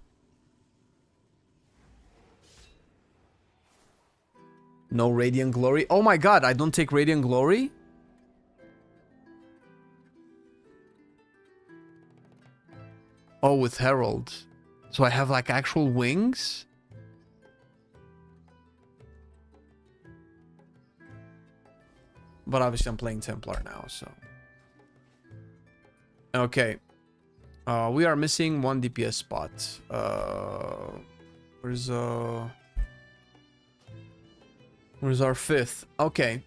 No Radiant Glory? Oh my god, I don't take Radiant Glory? Oh, with Herald. So I have like actual wings? But obviously I'm playing Templar now, so... Okay. We are missing one DPS spot. Where's our fifth? Okay.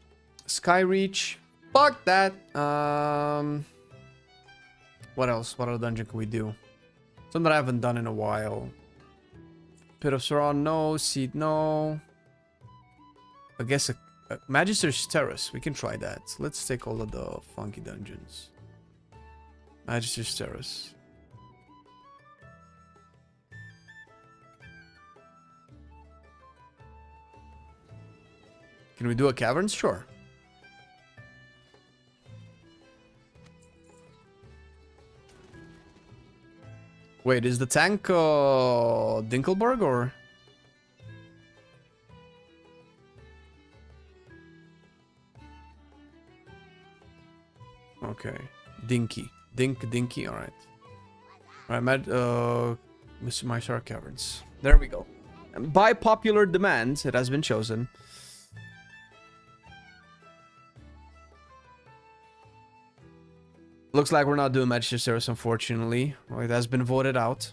Skyreach. Fuck that. What else? What other dungeon can we do? Something that I haven't done in a while. Pit of Sauron, no. Seed, no. I guess a Magister's Terrace. We can try that. Let's take all of the funky dungeons. Magister's Terrace. Can we do a cavern? Sure. Wait, is the tank Dinkelberg or? Okay. Dinky, alright. Alright, Mr. Mysar Caverns. There we go. And by popular demand, it has been chosen. Looks like we're not doing Magister's Terrace, unfortunately. Well, it has been voted out.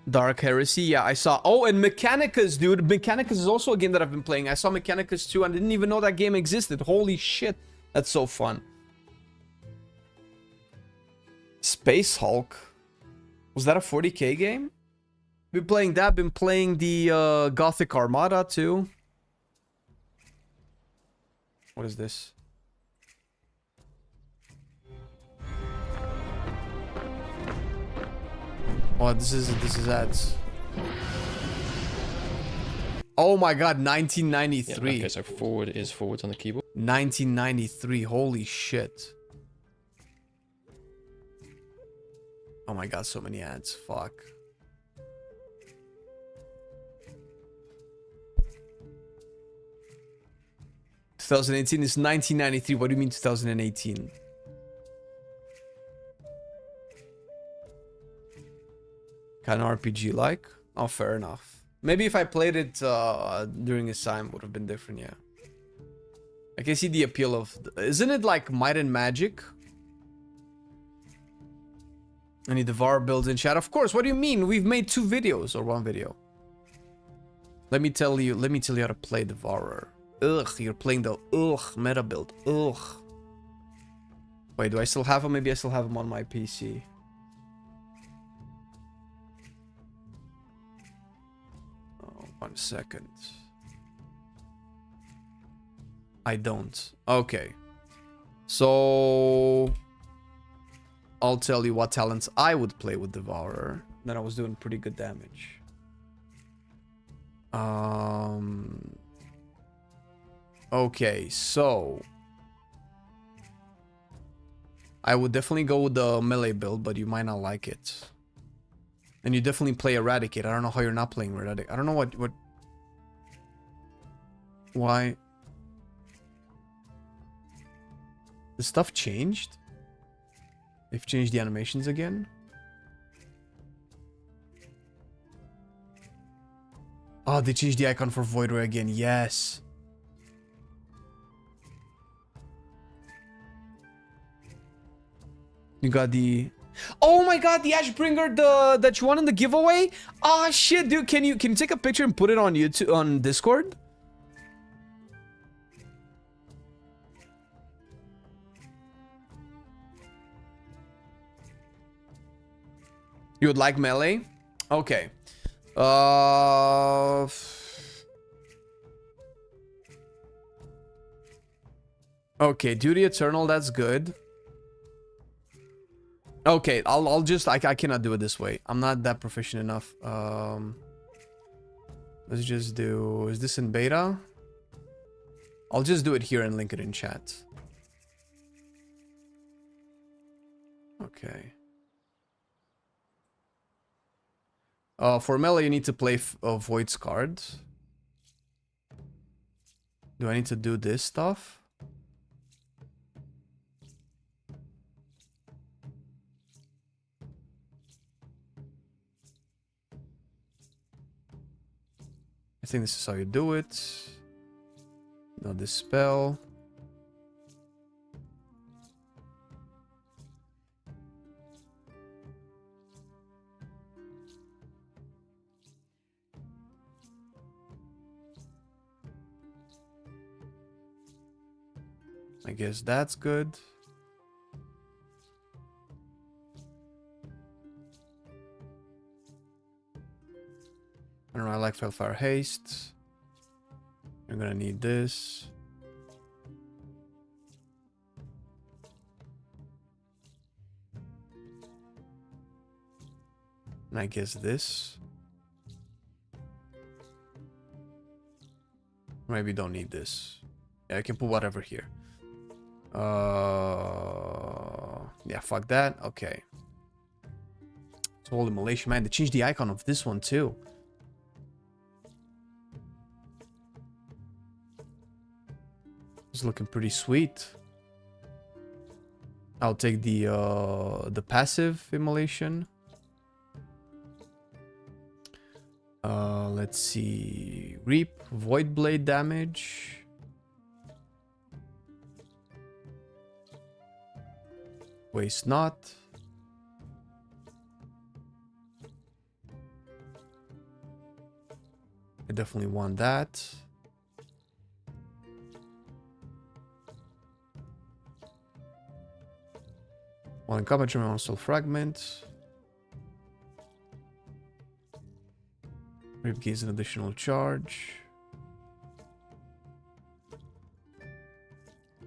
Dark Heresy, yeah, I saw. Oh, and Mechanicus, dude. Mechanicus is also a game that I've been playing. I saw Mechanicus 2 and I didn't even know that game existed. Holy shit. That's so fun. Space Hulk. Was that a 40k game? Been playing that. Been playing the Gothic Armada too. What is this? Oh, this is ads. Oh my god, 1993. Yeah, okay, so forward is forwards on the keyboard. 1993, holy shit. Oh my god, so many ads, fuck. (2018) is 1993, what do you mean 2018? Kind of RPG like? Oh, fair enough. Maybe if I played it during his time, would have been different, yeah. I can see the appeal of... Isn't it like Might and Magic? Any Devour builds in chat? Of course, what do you mean? We've made 2 videos, or 1 video. Let me tell you how to play Devourer. Ugh, you're playing the meta build. Ugh. Wait, do I still have him? Maybe I still have him on my PC. Oh, 1 second. I don't. Okay. So... I'll tell you what talents I would play with Devourer. Then I was doing pretty good damage. Okay, so I would definitely go with the melee build, but you might not like it. And you definitely play Eradicate. I don't know how you're not playing Eradicate. I don't know what why the stuff changed? They've changed the animations again. Oh, they changed the icon for Void Ray again. Yes. You got the... Oh my god, the Ashbringer that you won in the giveaway? Ah, shit, dude. Can you take a picture and put it on YouTube, on Discord? You would like melee? Okay. Okay, Duty Eternal, that's good. Okay, I'll just I cannot do it this way. I'm not that proficient enough. Let's just do, is this in beta? I'll just do it here and link it in chat. Okay. For melee, you need to play Void's card. Do I need to do this stuff? I think this is how you do it. Not this spell. I guess that's good. I don't know, I like Felfire Haste. I'm gonna need this. And I guess this. Maybe don't need this. Yeah, I can put whatever here. Yeah, fuck that. Okay. Soul Immolation. Man, they changed the icon of this one too. It's looking pretty sweet. I'll take the passive Immolation. Let's see. Reap, Void Blade damage. Waste not. I definitely want that. One combat Soul Fragment. Rip gains an additional charge.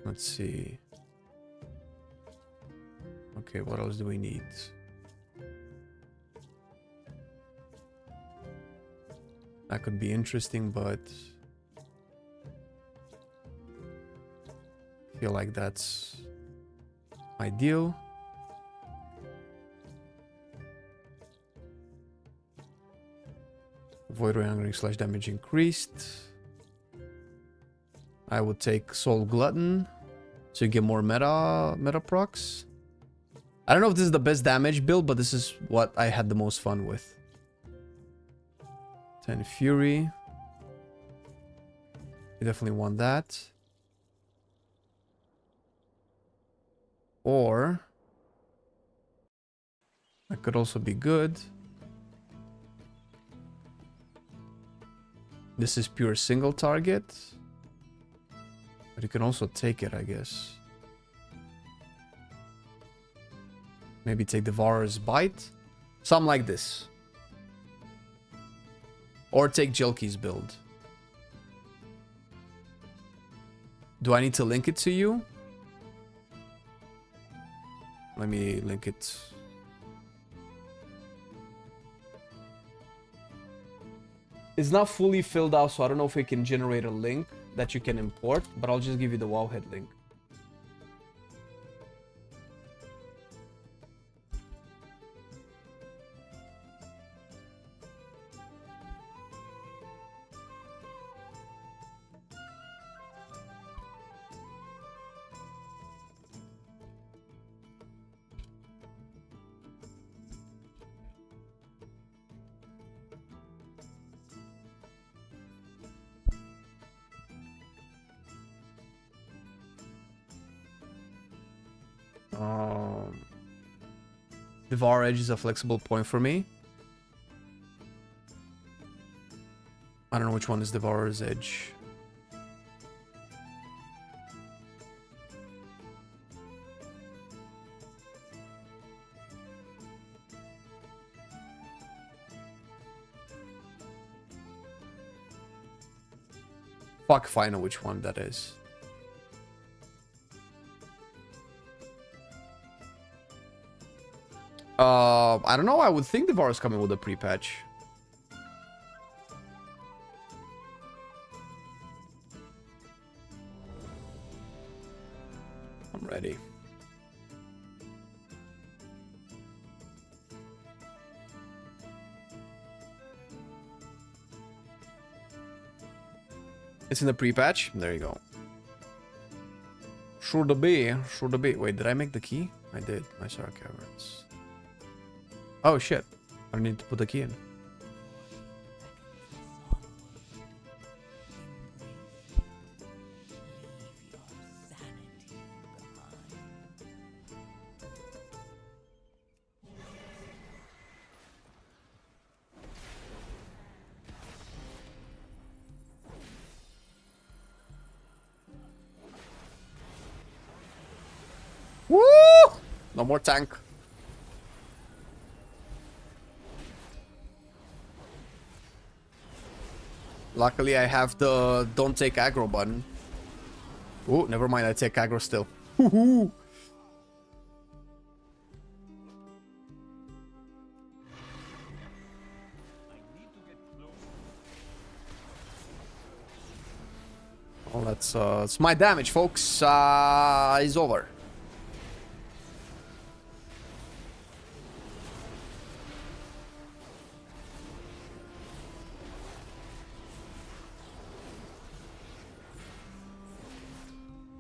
Let's see. Okay, what else do we need? That could be interesting, but I feel like that's ideal. Void Ray Hungering / damage increased. I would take Soul Glutton so you get more meta procs. I don't know if this is the best damage build, but this is what I had the most fun with. 10 Fury. You definitely want that. Or that could also be good. This is pure single target. But you can also take it, I guess. Maybe take Devourer's Bite. Something like this. Or take Jelky's build. Do I need to link it to you? Let me link it. It's not fully filled out, so I don't know if it can generate a link that you can import, but I'll just give you the Wowhead link. Devour Edge is a flexible point for me. I don't know which one is Devourer's Edge. Fuck if I know which one that is. I don't know. I would think Devour is coming with a pre-patch. I'm ready. It's in the pre-patch. There you go. Sure to be. Sure to be. Wait, did I make the key? I did. My Sarah Caverns. Oh shit. I need to put the key in. Woo! No more tank. Luckily, I have the don't take aggro button. Oh, never mind. I take aggro still. Woohoo! Well, that's my damage, folks. Is over.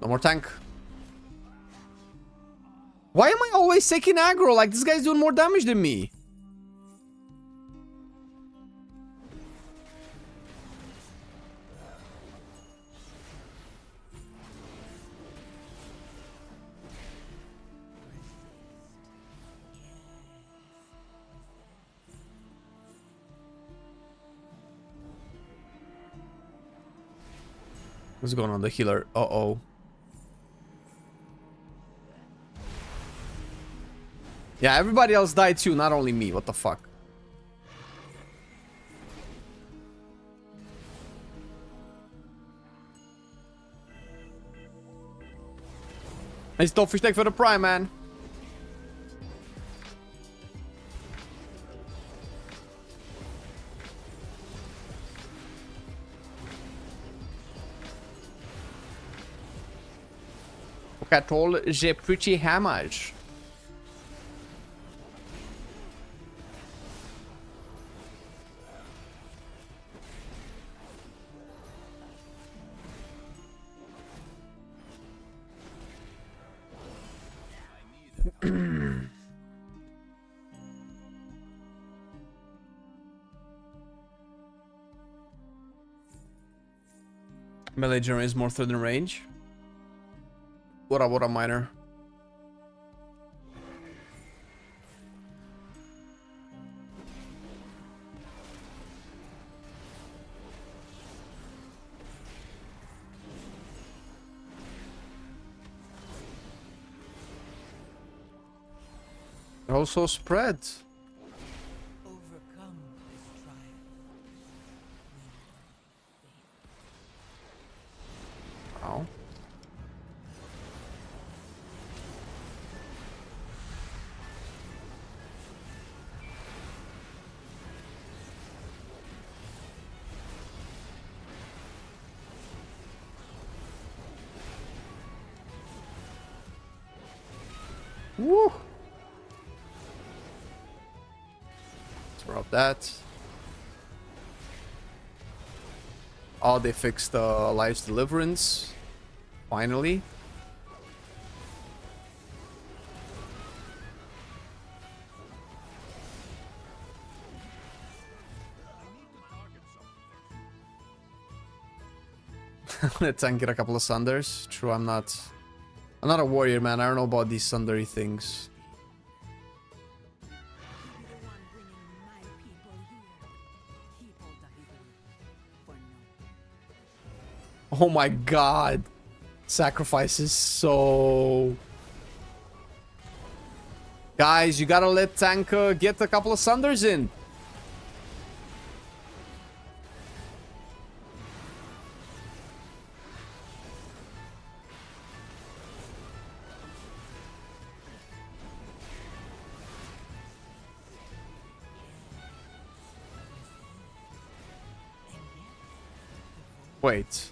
No more tank. Why am I always taking aggro? Like, this guy's doing more damage than me. What's going on? The healer. Uh-oh. Yeah, everybody else died too, not only me. What the fuck? Hey, Stoffish, thank for the prime, man. Catol, j'ai pretty hamage. Melee generates more threat than range. What a miner. Also spread. Overcome this trial. Wow. Woo! Throw up that. Oh, they fixed Life's Deliverance. Finally. Let's get a couple of Sunders. True, I'm not a warrior, man. I don't know about these Sundery things. Oh my god. Sacrifice is so... Guys, you gotta let tank get a couple of Sunders in. Wait.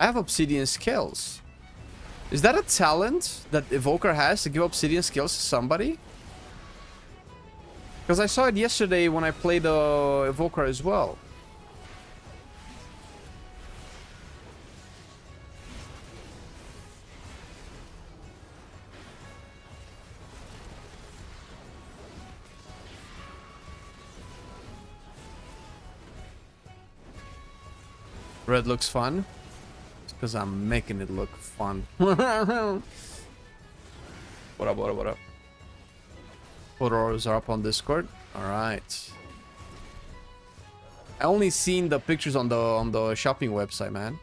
I have Obsidian Scales. Is that a talent that Evoker has to give Obsidian Scales to somebody? Because I saw it yesterday when I played Evoker as well. Red looks fun. Because I'm making it look fun. What up, what up, what up? Photos are up on Discord. Alright. I only seen the pictures on the shopping website, man.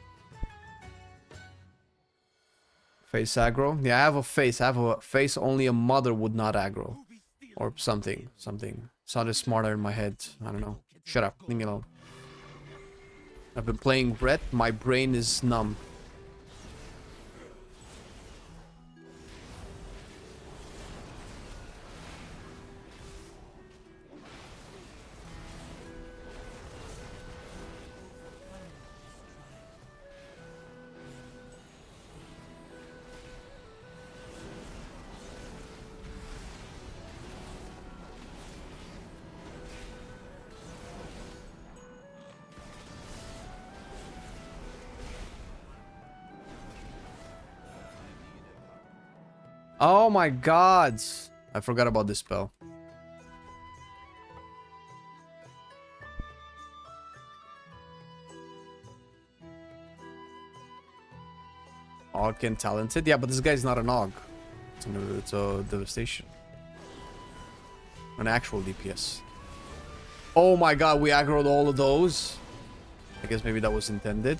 Face aggro? Yeah, I have a face. I have a face only a mother would not aggro. Or something. Something. Sounded smarter in my head. I don't know. Shut up. Leave me alone. I've been playing Red. My brain is numb. Oh my god. I forgot about this spell. Og and talented. Yeah, but this guy's not an Og. It's a devastation. An actual DPS. Oh my god, we aggroed all of those. I guess maybe that was intended.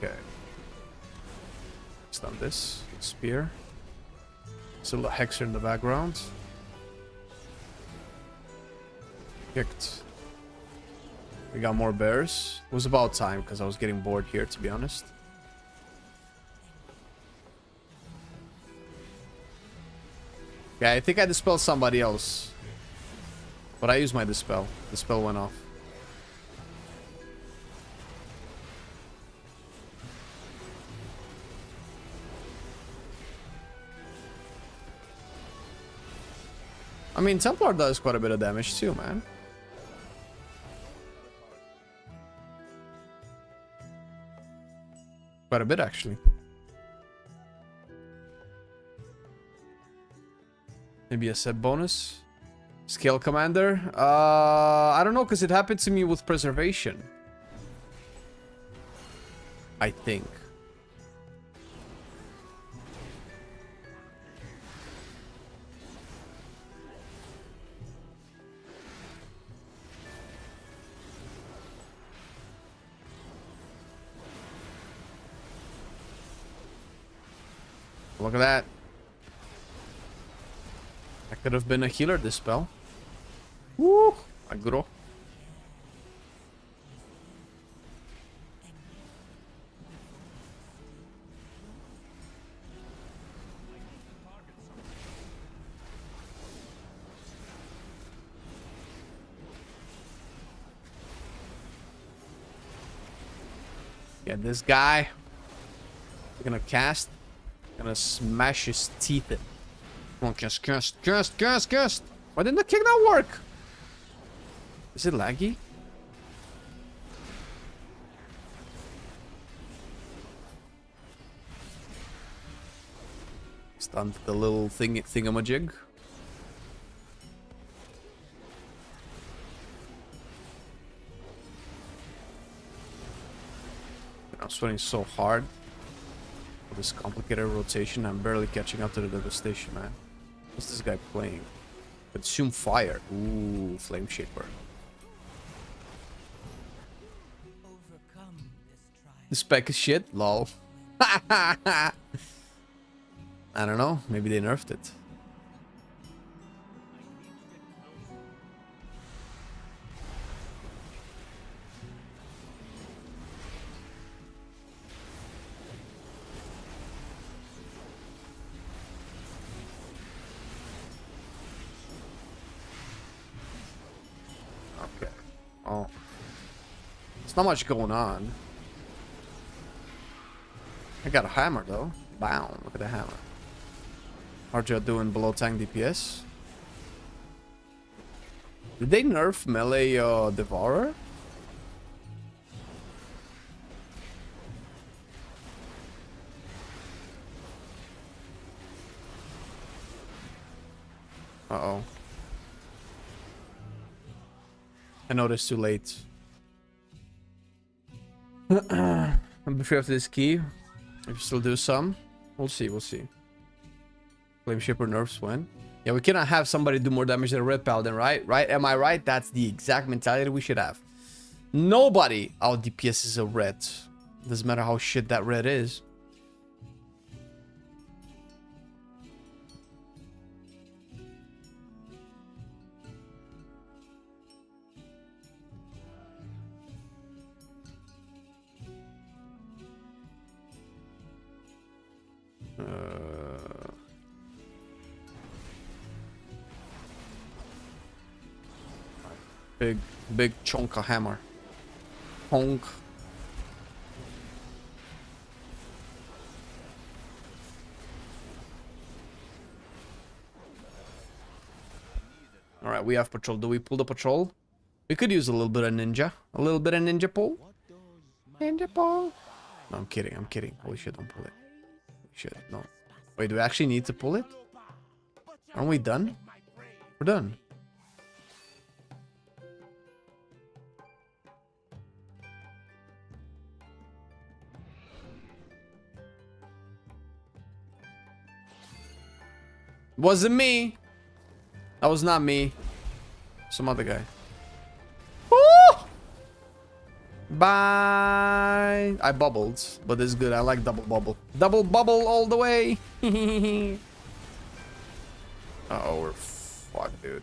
Okay. Stun this. Spear. Still a Hexer in the background. Kicked. We got more bears. It was about time because I was getting bored here, to be honest. Yeah, I think I dispelled somebody else. But I used my dispel. The spell went off. I mean, Templar does quite a bit of damage too, man. Quite a bit, actually. Maybe a set bonus. Scale Commander. I don't know, because it happened to me with Preservation. I think. Look at that. I could have been a healer this spell. Woo! Aggro. Get this guy. We're gonna cast. Gonna smash his teeth in. Come on, cast. Why didn't the kick not work? Is it laggy? Stunned the little thingamajig. I'm sweating so hard. For this complicated rotation, I'm barely catching up to the devastation, man. What's this guy playing? Consume fire. Ooh, flame shaper. Overcome this trial. The spec is shit. Lol. I don't know. Maybe they nerfed it. Okay. Oh. There's not much going on. I got a hammer though. Wow, look at the hammer. How's you doing below tank DPS? Did they nerf melee Devourer? Uh-oh. I noticed too late. I'm afraid of this key. If you still do some, we'll see, we'll see. Flame Shaper nerfs when? Yeah, we cannot have somebody do more damage than a red paladin, right? Right? Am I right? That's the exact mentality we should have. Nobody out DPS is a red. Doesn't matter how shit that red is. Big chonka hammer. Honk. All right, we have patrol. Do we pull the patrol? We could use a little bit of ninja. A little bit of ninja pull. Ninja pull. No, I'm kidding. I'm kidding. Holy shit, don't pull it. Shit, no. Wait, do we actually need to pull it? Aren't we done? We're done. Wasn't me. That was not me. Some other guy. Woo! Bye. I bubbled, but it's good. I like double bubble. Double bubble all the way. Uh-oh, we're fucked, dude.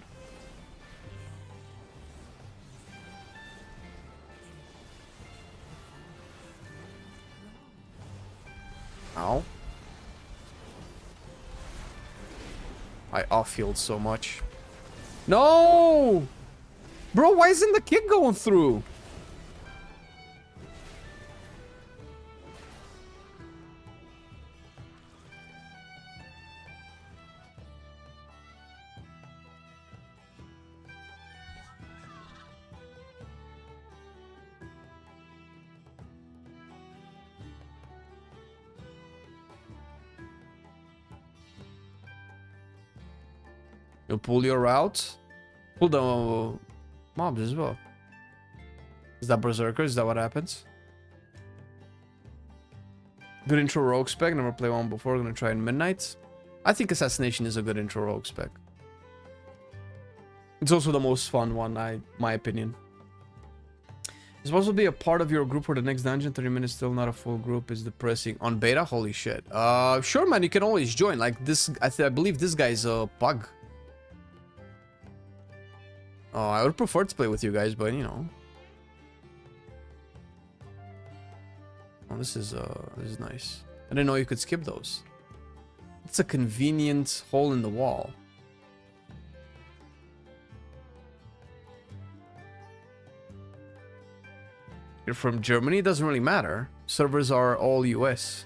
Ow. I off-healed so much. No! Bro, why isn't the kick going through? You pull your route. Pull the mobs as well. Is that Berserker? Is that what happens? Good intro rogue spec. Never played one before. Gonna try in Midnight. I think Assassination is a good intro rogue spec. It's also the most fun one, my opinion. It's supposed to be a part of your group for the next dungeon. 30 minutes still not a full group is depressing. On beta? Holy shit. Sure, man. You can always join. Like this, I believe this guy is a bug. Oh, I would prefer to play with you guys, but you know. Oh, this is nice. I didn't know you could skip those. It's a convenient hole in the wall. You're from Germany? It doesn't really matter. servers are all US.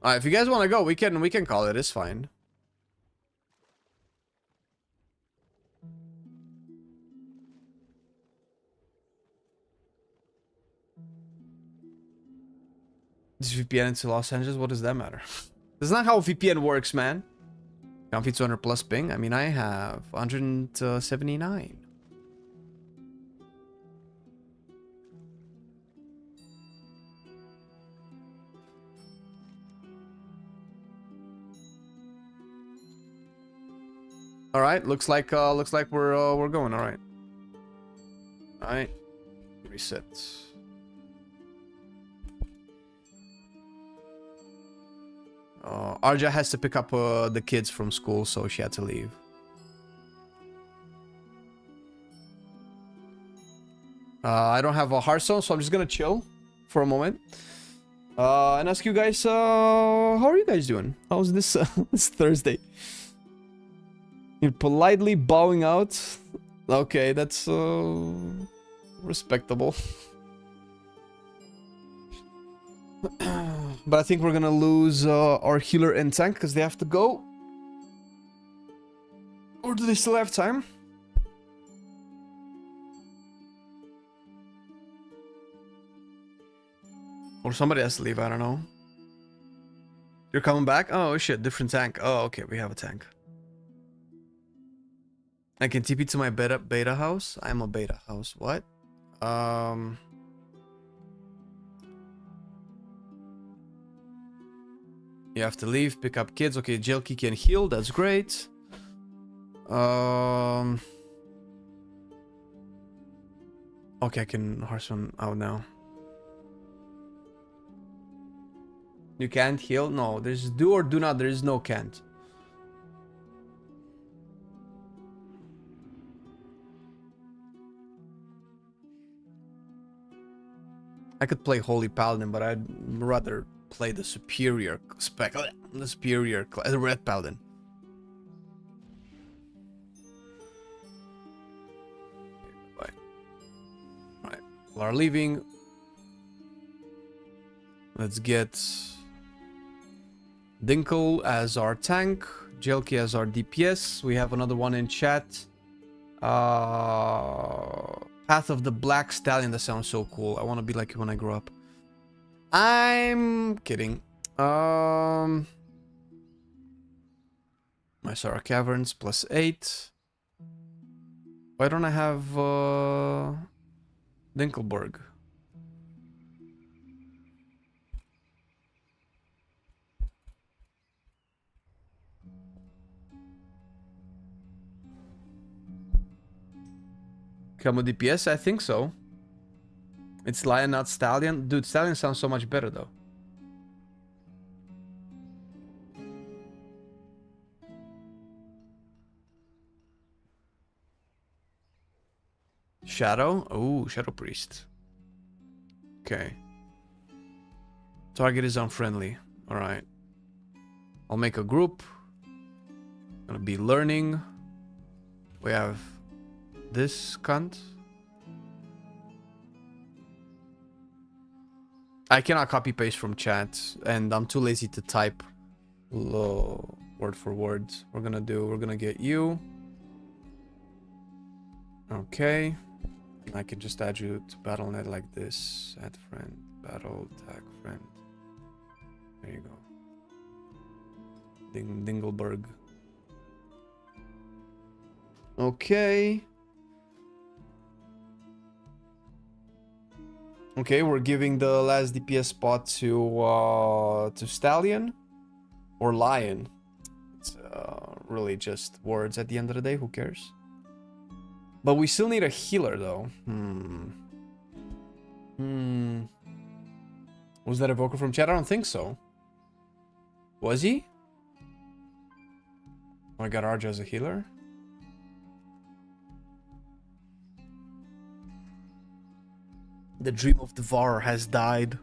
If you guys want to go, we can call it. It's fine. This VPN into Los Angeles, what does that matter? That's not how VPN works, man. Comfy 200 plus ping. I mean, I have 179. All right, looks like we're going. All right. All right. Reset. Arja has to pick up the kids from school, so she had to leave. I don't have a Hearthstone, so I'm just gonna chill for a moment and ask you guys, how are you guys doing? How's this this Thursday? You're politely bowing out. Okay, that's respectable. But I think we're gonna lose our healer and tank because they have to go. Or do they still have time? Or somebody has to leave, I don't know. You're coming back? Oh shit, different tank. Oh, okay, we have a tank. I can TP to my beta house? I'm a beta house. What? You have to leave, pick up kids. Okay, Jelky can heal. That's great. Okay, I can Hearthstone out now. You can't heal? No, there's do or do not. There is no can't. I could play Holy Paladin, but I'd rather play the superior spec, the superior Red Paladin. Bye. Alright, people are leaving. Let's get Dinkle as our tank, Jelky as our DPS. We have another one in chat. Path of the Black Stallion. That sounds so cool. I want to be like it when I grow up. I'm kidding. My Sarah Caverns +8. Why don't I have Dinkelberg? Camo DPS? I think so. It's Lion, not Stallion. Dude, Stallion sounds so much better, though. Shadow? Oh, Shadow Priest. Okay. Target is unfriendly. Alright. I'll make a group. Gonna be learning. We have this cunt. I cannot copy paste from chat, and I'm too lazy to type word for word. We're gonna get you. Okay. I can just add you to BattleNet like this. Add friend, battle, tag friend. There you go. Dingleberg. Okay. Okay, we're giving the last DPS spot to Stallion or Lion. It's really just words at the end of the day. Who cares? But we still need a healer, though. Was that a vocal from chat? I don't think so. Was he? Oh, I got Arja as a healer. The dream of Devourer has died.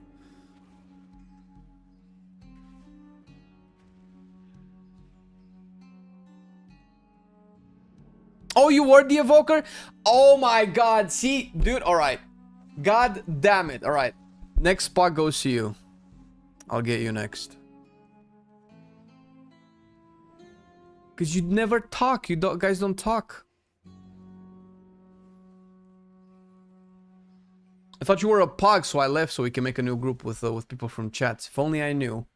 Oh, you were the evoker? Oh my god. See, dude, alright. God damn it. Alright. Next spot goes to you. I'll get you next. Because you never talk. You don't, guys don't talk. I thought you were a pog, so I left so we can make a new group with people from chats. If only I knew.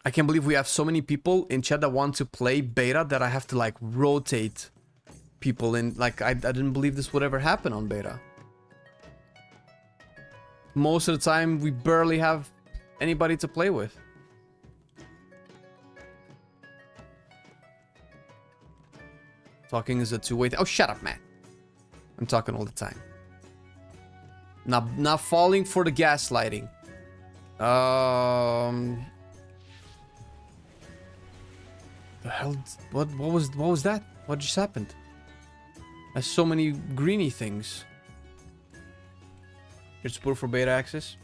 I can't believe we have so many people in chat that want to play beta that I have to like rotate people in. Like I didn't believe this would ever happen on beta. Most of the time we barely have anybody to play with. Talking is a two-way thing. Oh, shut up, man. I'm talking all the time. Not falling for the gaslighting. The hell? What was that? What just happened? There's so many greeny things. Your support for beta access.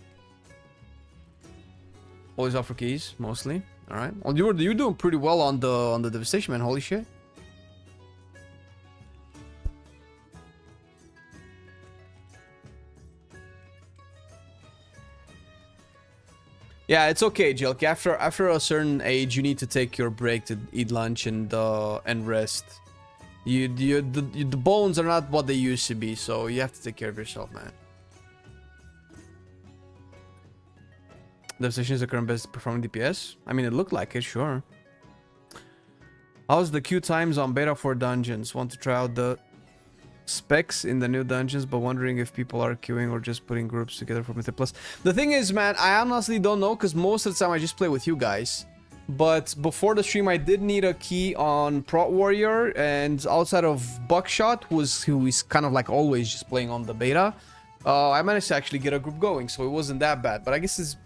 Always offer keys, mostly. All right. Well, you're doing pretty well on the devastation, man. Holy shit. Yeah, it's okay, Jelk. After a certain age, you need to take your break to eat lunch and rest. The bones are not what they used to be, so you have to take care of yourself, man. Devastation is the current best performing DPS. I mean, it looked like it, sure. How's the queue times on beta for dungeons? Want to try out the specs in the new dungeons, but wondering if people are queuing or just putting groups together for Mythic Plus. The thing is, man, I honestly don't know, because most of the time I just play with you guys. But before the stream, I did need a key on Prot Warrior, and outside of Buckshot, who is kind of like always just playing on the beta, I managed to actually get a group going, so it wasn't that bad. But I guess it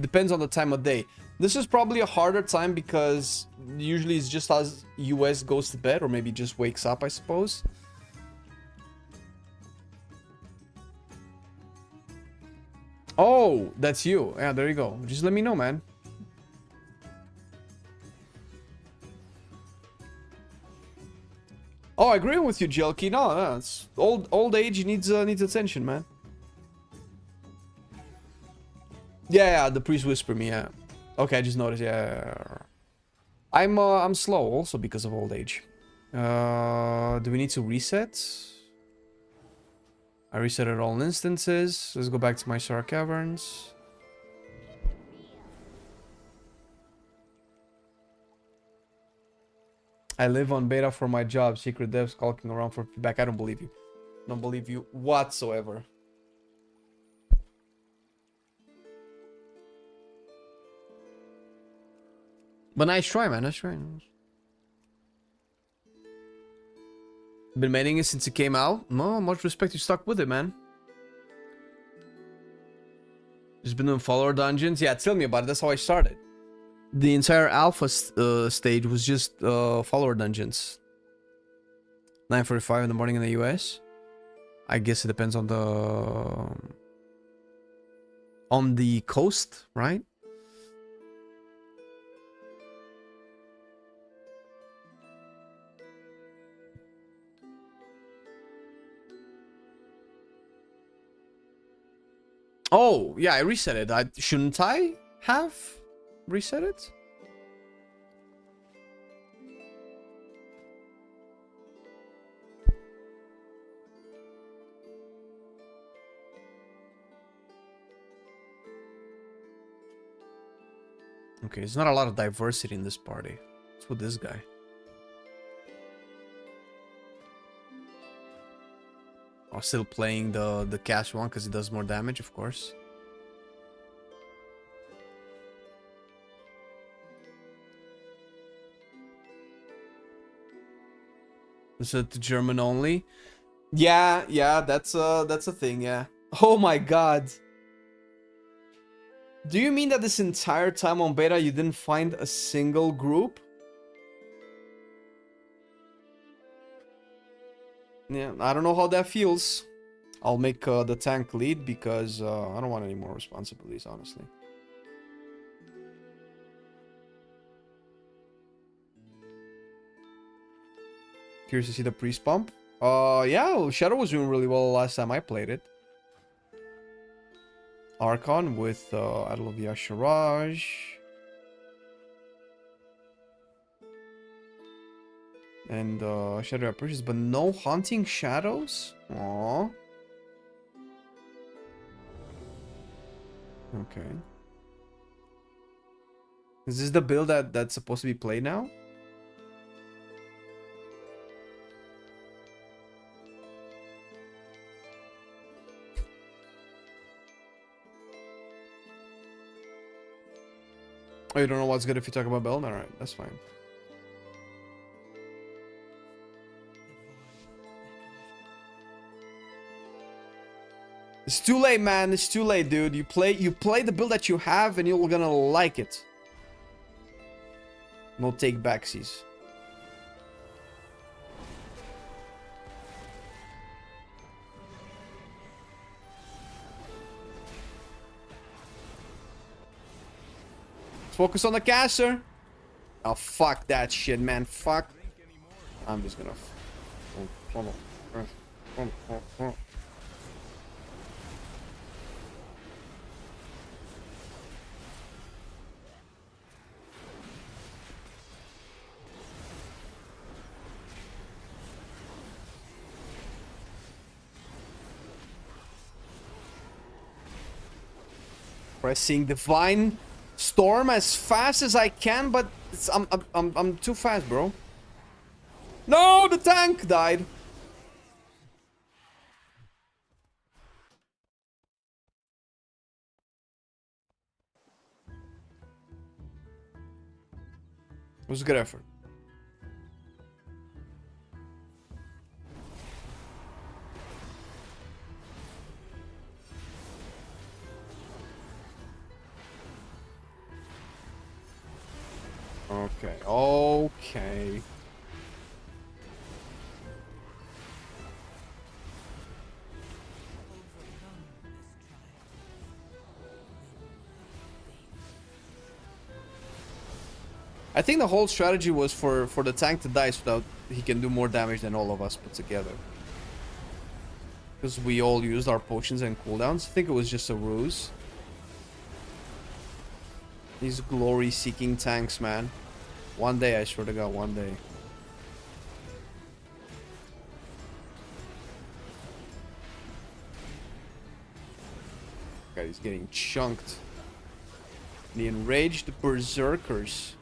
depends on the time of day. This is probably a harder time because usually it's just as US goes to bed, or maybe just wakes up, I suppose. Oh, that's you. Yeah, there you go. Just let me know, man. Oh, I agree with you, Jelky. No, it's old age needs attention, man. Yeah, the priest whispered me. Yeah. Okay, I just noticed. Yeah. I'm slow also because of old age. Do we need to reset? I resetted all instances. Let's go back to my Star Caverns. I live on beta for my job. Secret devs skulking around for feedback. I don't believe you. Don't believe you whatsoever. But nice try, man. Nice try. Been maining it since it came out. No, much respect. You stuck with it, man. Just been doing follower dungeons. Yeah, tell me about it. That's how I started. The entire alpha stage was just follower dungeons. 9:45 in the morning in the US. I guess it depends on the coast, right? Oh, yeah, I reset it. Shouldn't I have reset it? Okay, there's not a lot of diversity in this party. What's with this guy? I'm still playing the cash one because it does more damage, of course. Is it German only? Yeah, that's a thing, yeah. Oh my god. Do you mean that this entire time on beta you didn't find a single group? Yeah, I don't know how that feels. I'll make the tank lead because I don't want any more responsibilities, honestly. Curious to see the priest pump. Yeah, Shadow was doing really well last time I played it. Archon with Adlovia Shiraj. And Shadow Approaches, but no Hunting Shadows? Aww. Okay. Is this the build that's supposed to be played now? Oh, you don't know what's good if you talk about build? Alright, that's fine. It's too late, man. It's too late, dude. You play the build that you have and you're gonna like it. No take backsies. Let's focus on the caster. Oh, fuck that shit, man. Fuck. I'm just gonna... Pressing Divine Storm as fast as I can, but it's, I'm too fast, bro. No, the tank died. It was a good effort. Okay, okay. I think the whole strategy was for the tank to die so that he can do more damage than all of us put together. Because we all used our potions and cooldowns. I think it was just a ruse. These glory-seeking tanks, man. One day, I swear to God, one day. God, he's getting chunked. The enraged berserkers.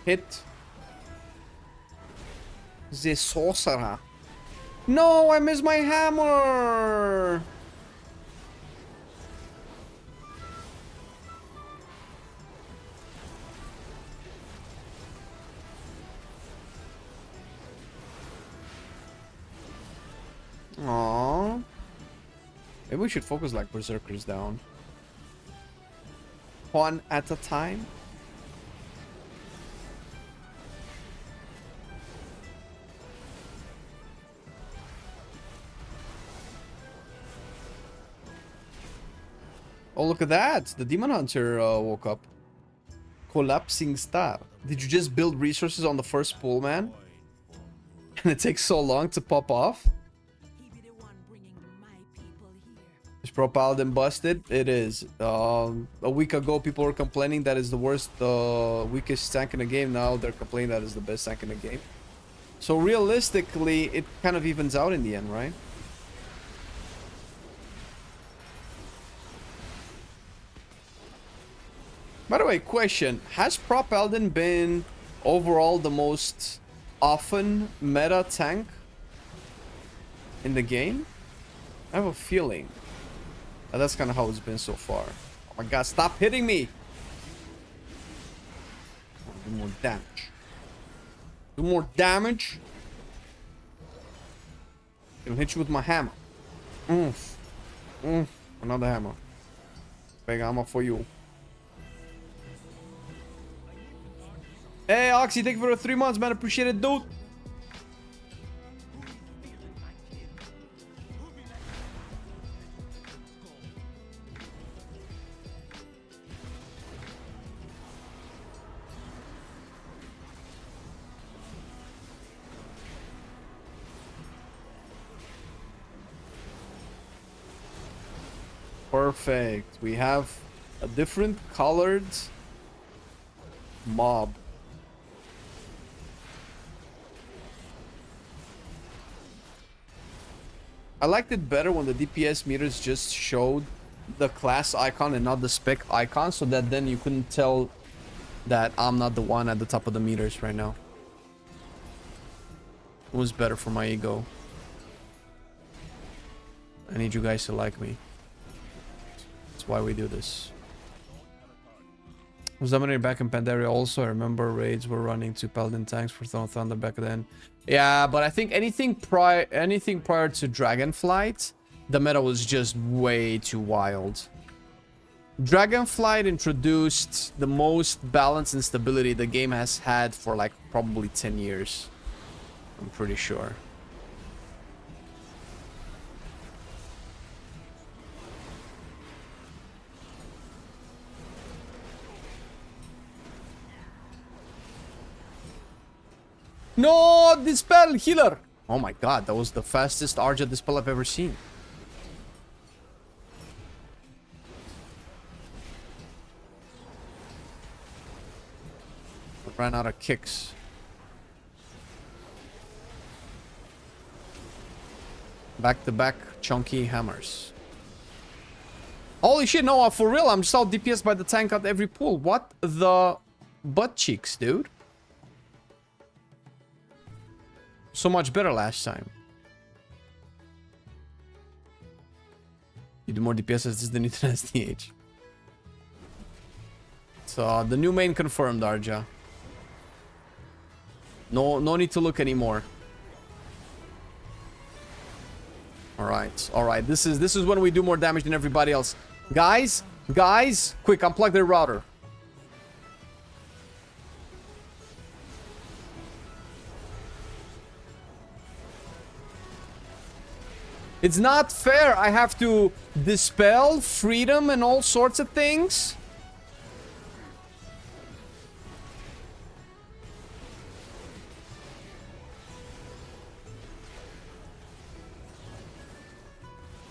Hit the sorcerer. No, I missed my hammer. Aww. Maybe we should focus like berserkers down. One at a time. Oh, look at that. The Demon Hunter woke up. Collapsing Star. Did you just build resources on the first pool, man? And it takes so long to pop off? Is Pro Paladin busted? It is. A week ago, people were complaining that is the worst, weakest tank in the game. Now they're complaining that is the best tank in the game. So realistically, it kind of evens out in the end, right? By the way, question. Has Pro Paladin been overall the most often meta tank in the game? I have a feeling that that's kind of how it's been so far. Oh my god, stop hitting me! Do more damage. Do more damage. I'll hit you with my hammer. Oof. Oof. Another hammer. Big hammer for you. Hey, Oxy, thank you for the 3 months, man. Appreciate it, dude. Perfect. We have a different colored mob. I liked it better when the DPS meters just showed the class icon and not the spec icon, so that then you couldn't tell that I'm not the one at the top of the meters right now. It was better for my ego. I need you guys to like me. That's why we do this. Was dominating back in Pandaria also. I remember raids were running to paladin tanks for Throne of Thunder back then. Yeah, but I think anything prior to Dragonflight, the meta was just way too wild. Dragonflight introduced the most balance and stability the game has had for like probably 10 years. I'm pretty sure. No, Dispel healer. Oh my god, that was the fastest Arja Dispel I've ever seen. Ran out of kicks. Back to back chunky hammers. Holy shit, no, for real, I'm just out DPS by the tank at every pool. What the butt cheeks, dude? So much better last time. You do more DPS as this than you did as SDH. So the new main confirmed, Arja. No need to look anymore. Alright. This is when we do more damage than everybody else. Guys, quick, unplug their router. It's not fair. I have to dispel freedom and all sorts of things.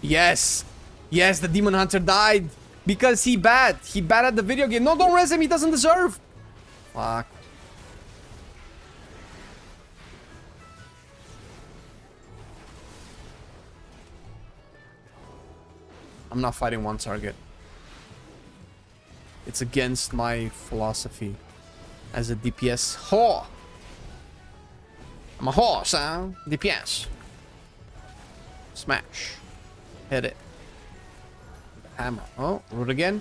Yes, the demon hunter died because he bad at the video game. No, don't res him. He doesn't deserve. Fuck. I'm not fighting one target. It's against my philosophy as a DPS whore. I'm a horse, huh? DPS. Smash. Hit it. Hammer. Oh, root again.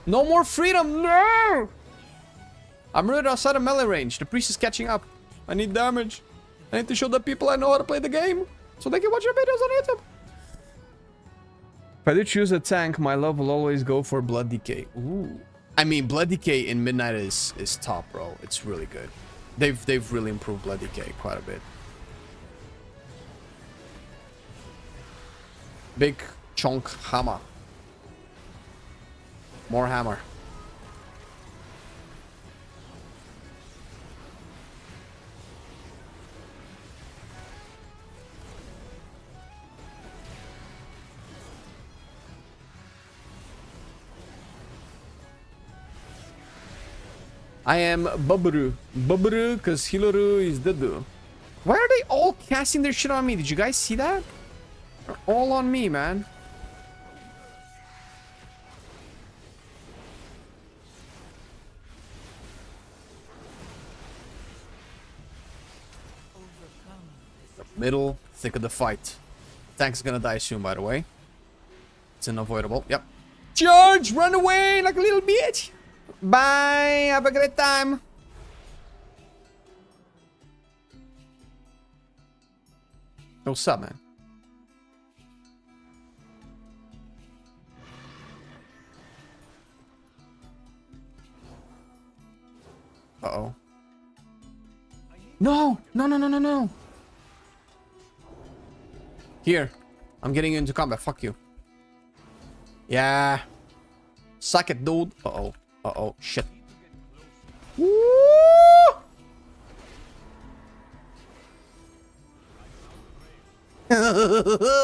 No more freedom. No! I'm rooted outside of melee range. The priest is catching up. I need damage. I need to show the people I know how to play the game so they can watch your videos on YouTube. If I do choose a tank, my love will always go for Blood Decay. Ooh. I mean, Blood Decay in Midnight is top, bro. It's really good. They've really improved Blood Decay quite a bit. Big chunk hammer. More hammer. I am Baburu. Baburu, because Hiloru is Dedu. Why are they all casting their shit on me? Did you guys see that? They're all on me, man. Middle, thick of the fight. Tank's gonna die soon, by the way. It's unavoidable. Yep. Charge! Run away like a little bitch! Bye! Have a great time! What's up, man? Uh-oh. No! No, no, no, no, no! Here. I'm getting into combat. Fuck you. Yeah. Suck it, dude. Uh-oh. Uh-oh. Shit. Woo!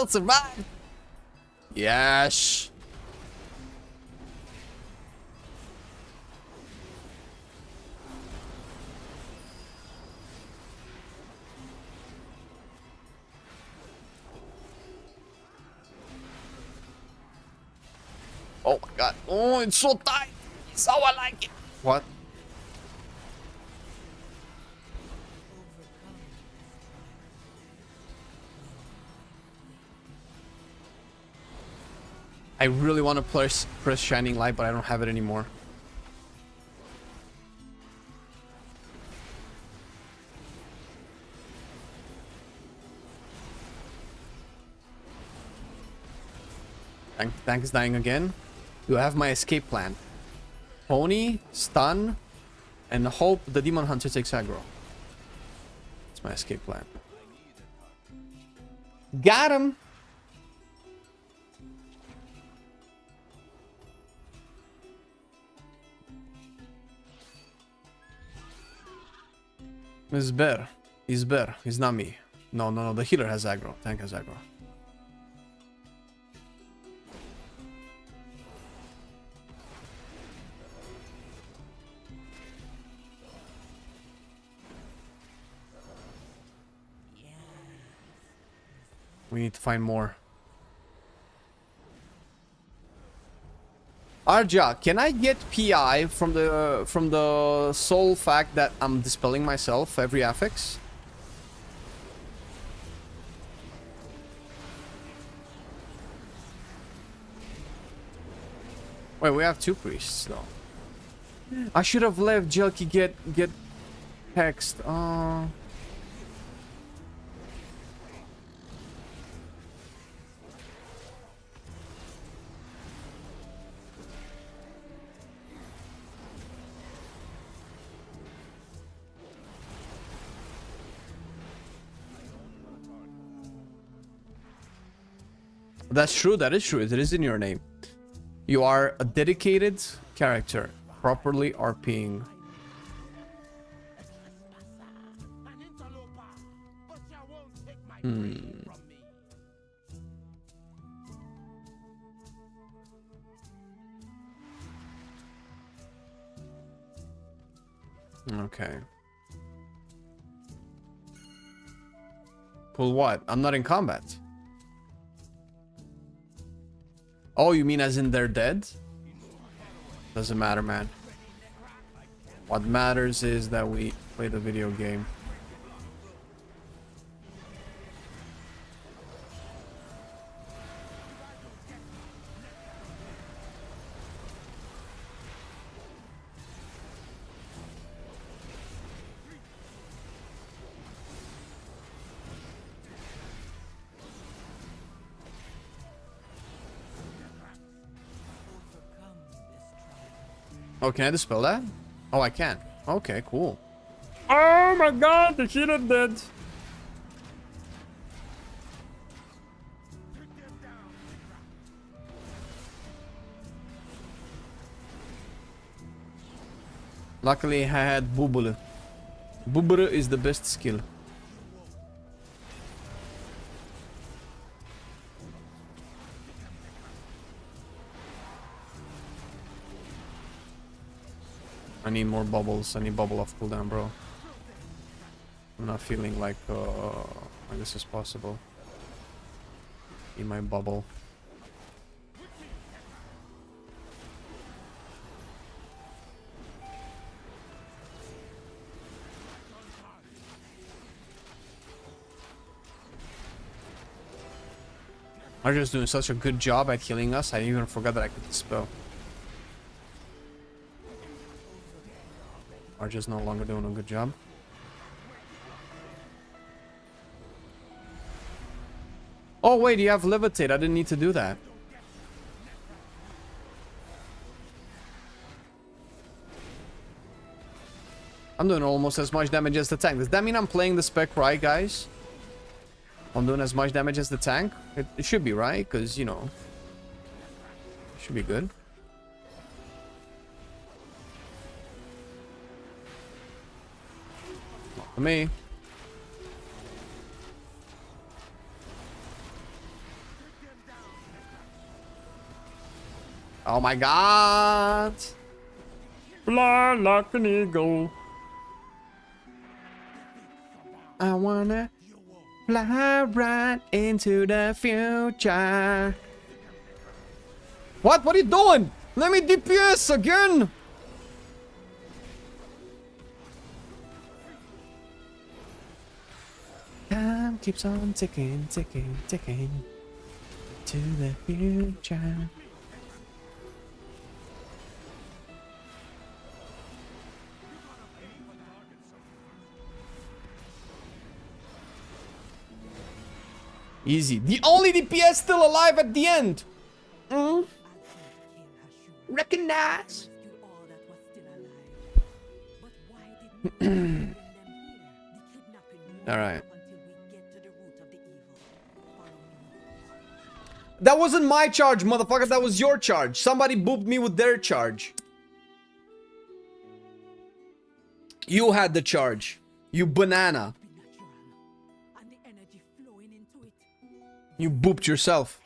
Survive! Yes! Oh my god. Oh, it's so tight. It's how I like it. What? I really want to press Shining Light, but I don't have it anymore. Tank is dying again. You have my escape plan. Pony, stun, and hope the demon hunter takes aggro. That's my escape plan. Got him! He's better. He's better. He's not me. No, no, no. The healer has aggro. Tank has aggro. We need to find more. Arja, can I get PI from the sole fact that I'm dispelling myself every affix? Wait, we have 2 priests though. I should have left Jelky get hexed. That's true, that is true. It is in your name. You are a dedicated character, properly RPing. Okay. Pull what? I'm not in combat. Oh, you mean as in they're dead? Doesn't matter, man. What matters is that we play the video game. Oh, can I dispel that? Oh, I can. Okay, cool. Oh my god, the healer dead. Luckily, I had Bubble. Bubble is the best skill. I need more bubbles. I need bubble off cooldown, bro. I'm not feeling like this is possible. Need my bubble. Arja's doing such a good job at healing us. I even forgot that I could dispel. Arja's no longer doing a good job. Oh wait, you have levitate. I didn't need to do that. I'm doing almost as much damage as the tank. Does that mean I'm playing the spec right, guys? I'm doing as much damage as the tank? It should be, right? Because, you know, it should be good. Not for me. Oh my god! Fly like an eagle. I wanna fly right into the future. What? What are you doing? Let me DPS again! Time keeps on ticking, ticking, ticking to the future. Easy. The only DPS still alive at the end. Recognize. All right. That wasn't my charge, motherfucker. That was your charge. Somebody booped me with their charge. You had the charge. You banana. You booped yourself.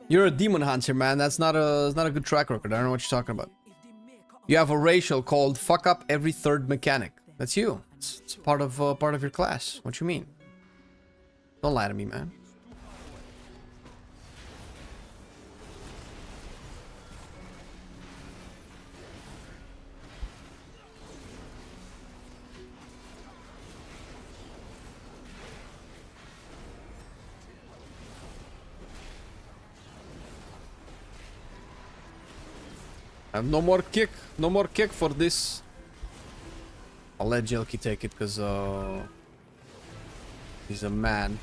You're a demon hunter, man. That's not a good track record. I don't know what you're talking about. You have a racial called "fuck up every third mechanic." That's you. It's part of your class. What you mean? Don't lie to me, man. I have no more kick. No more kick for this. I'll let Jelky take it because he's a man.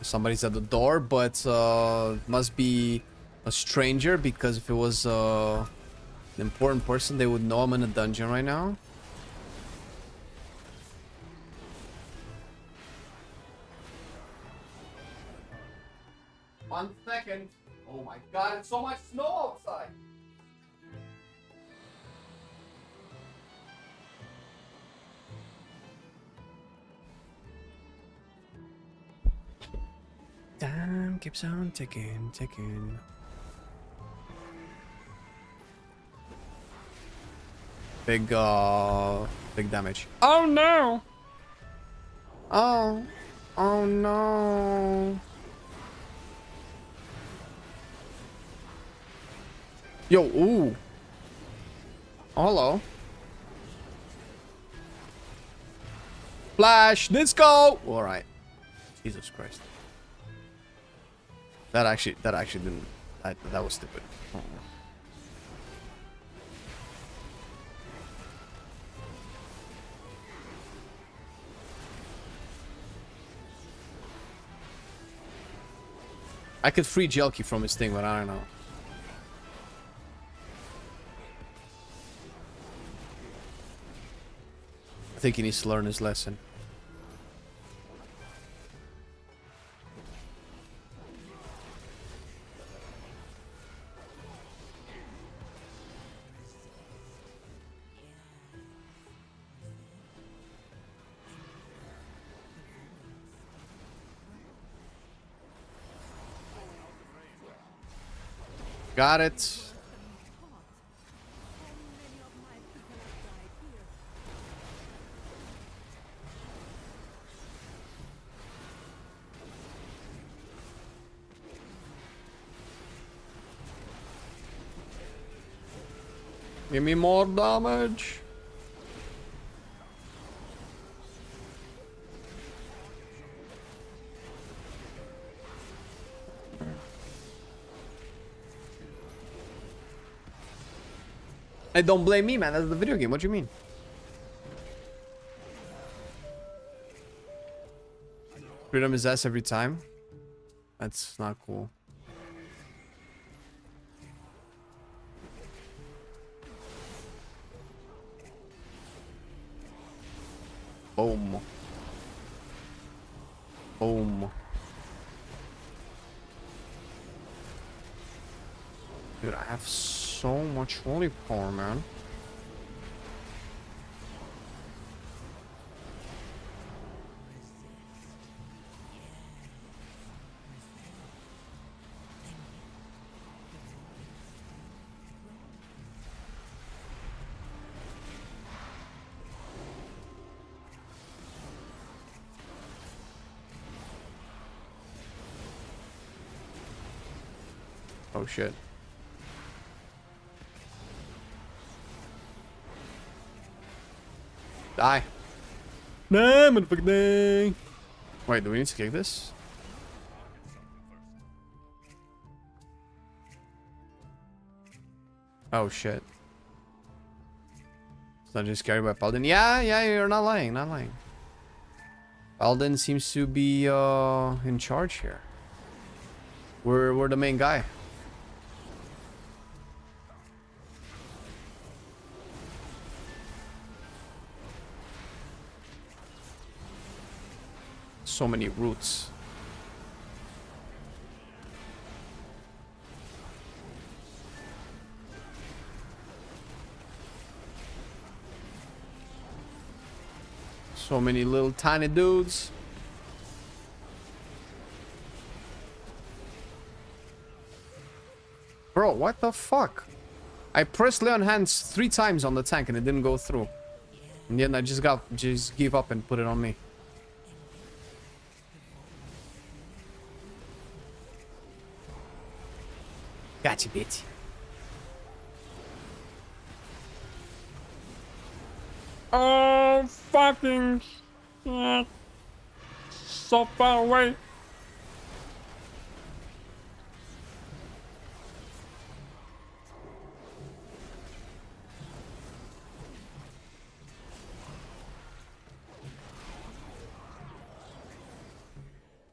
Somebody's at the door, but must be a stranger, because if it was an important person, they would know I'm in a dungeon right now. One second. Oh my god, it's so much snow outside. Time keeps on ticking, ticking. Big damage. Oh no! Oh no! Yo, ooh. Oh, hello. Flash, let's go! Alright. Jesus Christ. That actually didn't... That was stupid. Oh. I could free Jelky from his thing, but I don't know. I think he needs to learn his lesson. Got it. Give me more damage. Hey, don't blame me, man. That's the video game. What do you mean? Freedom his ass every time. That's not cool. Boom. Boom. Dude, I have so much holy power, man. Oh shit. Die. Nah, motherfucker, dang. Wait, do we need to kick this? Oh shit. It's not just carried by paladin. Yeah, you're not lying, not lying. Paladin seems to be in charge here. We're the main guy. So many roots. So many little tiny dudes. Bro, what the fuck? I pressed Leon hands 3 times on the tank and it didn't go through. And then I just gave up and put it on me. Gotcha, bitch. Oh, fucking shit. So far away.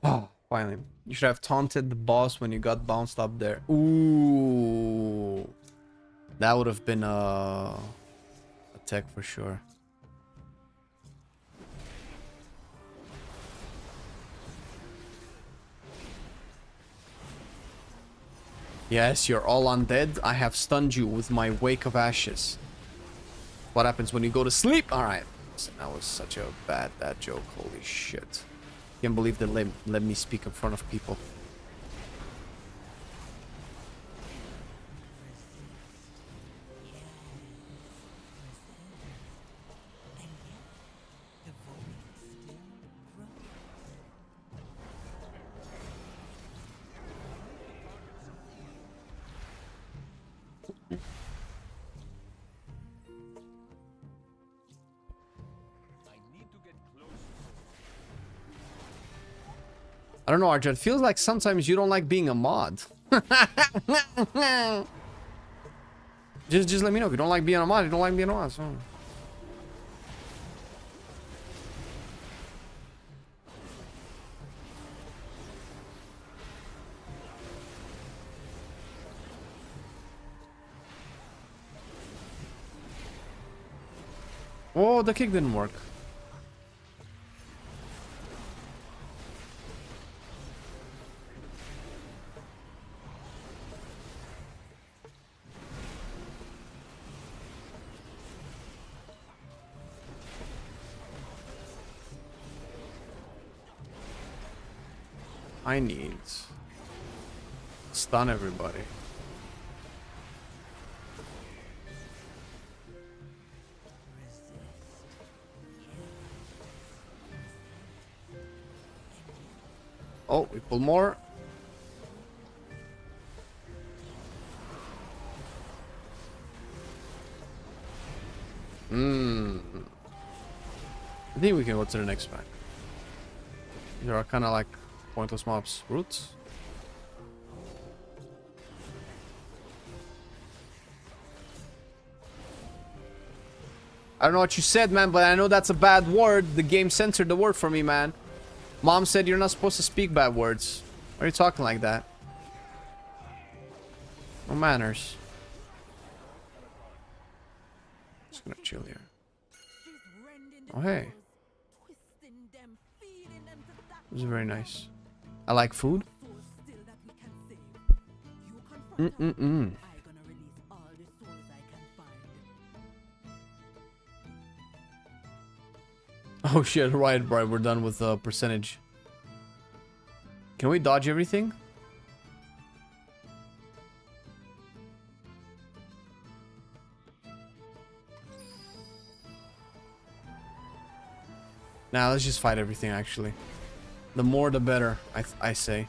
Oh, finally. You should have taunted the boss when you got bounced up there. Ooh. That would have been a tech for sure. Yes, you're all undead. I have stunned you with my wake of ashes. What happens when you go to sleep? Alright. That was such a bad joke. Holy shit. Can't believe they let me speak in front of people. I don't know, Arjun. It feels like sometimes you don't like being a mod. just let me know if you don't like being a mod. You don't like being a mod. So. Oh, the kick didn't work. I need stun everybody. Oh, we pull more. I think we can go to the next pack. These are kind of like pointless mobs. Roots? I don't know what you said, man, but I know that's a bad word. The game censored the word for me, man. Mom said you're not supposed to speak bad words. Why are you talking like that? No manners. Just gonna chill here. Oh, hey. It was very nice. I like food. Oh shit, right, we're done with the percentage. Can we dodge everything? Nah, let's just fight everything actually. The more the better, I say.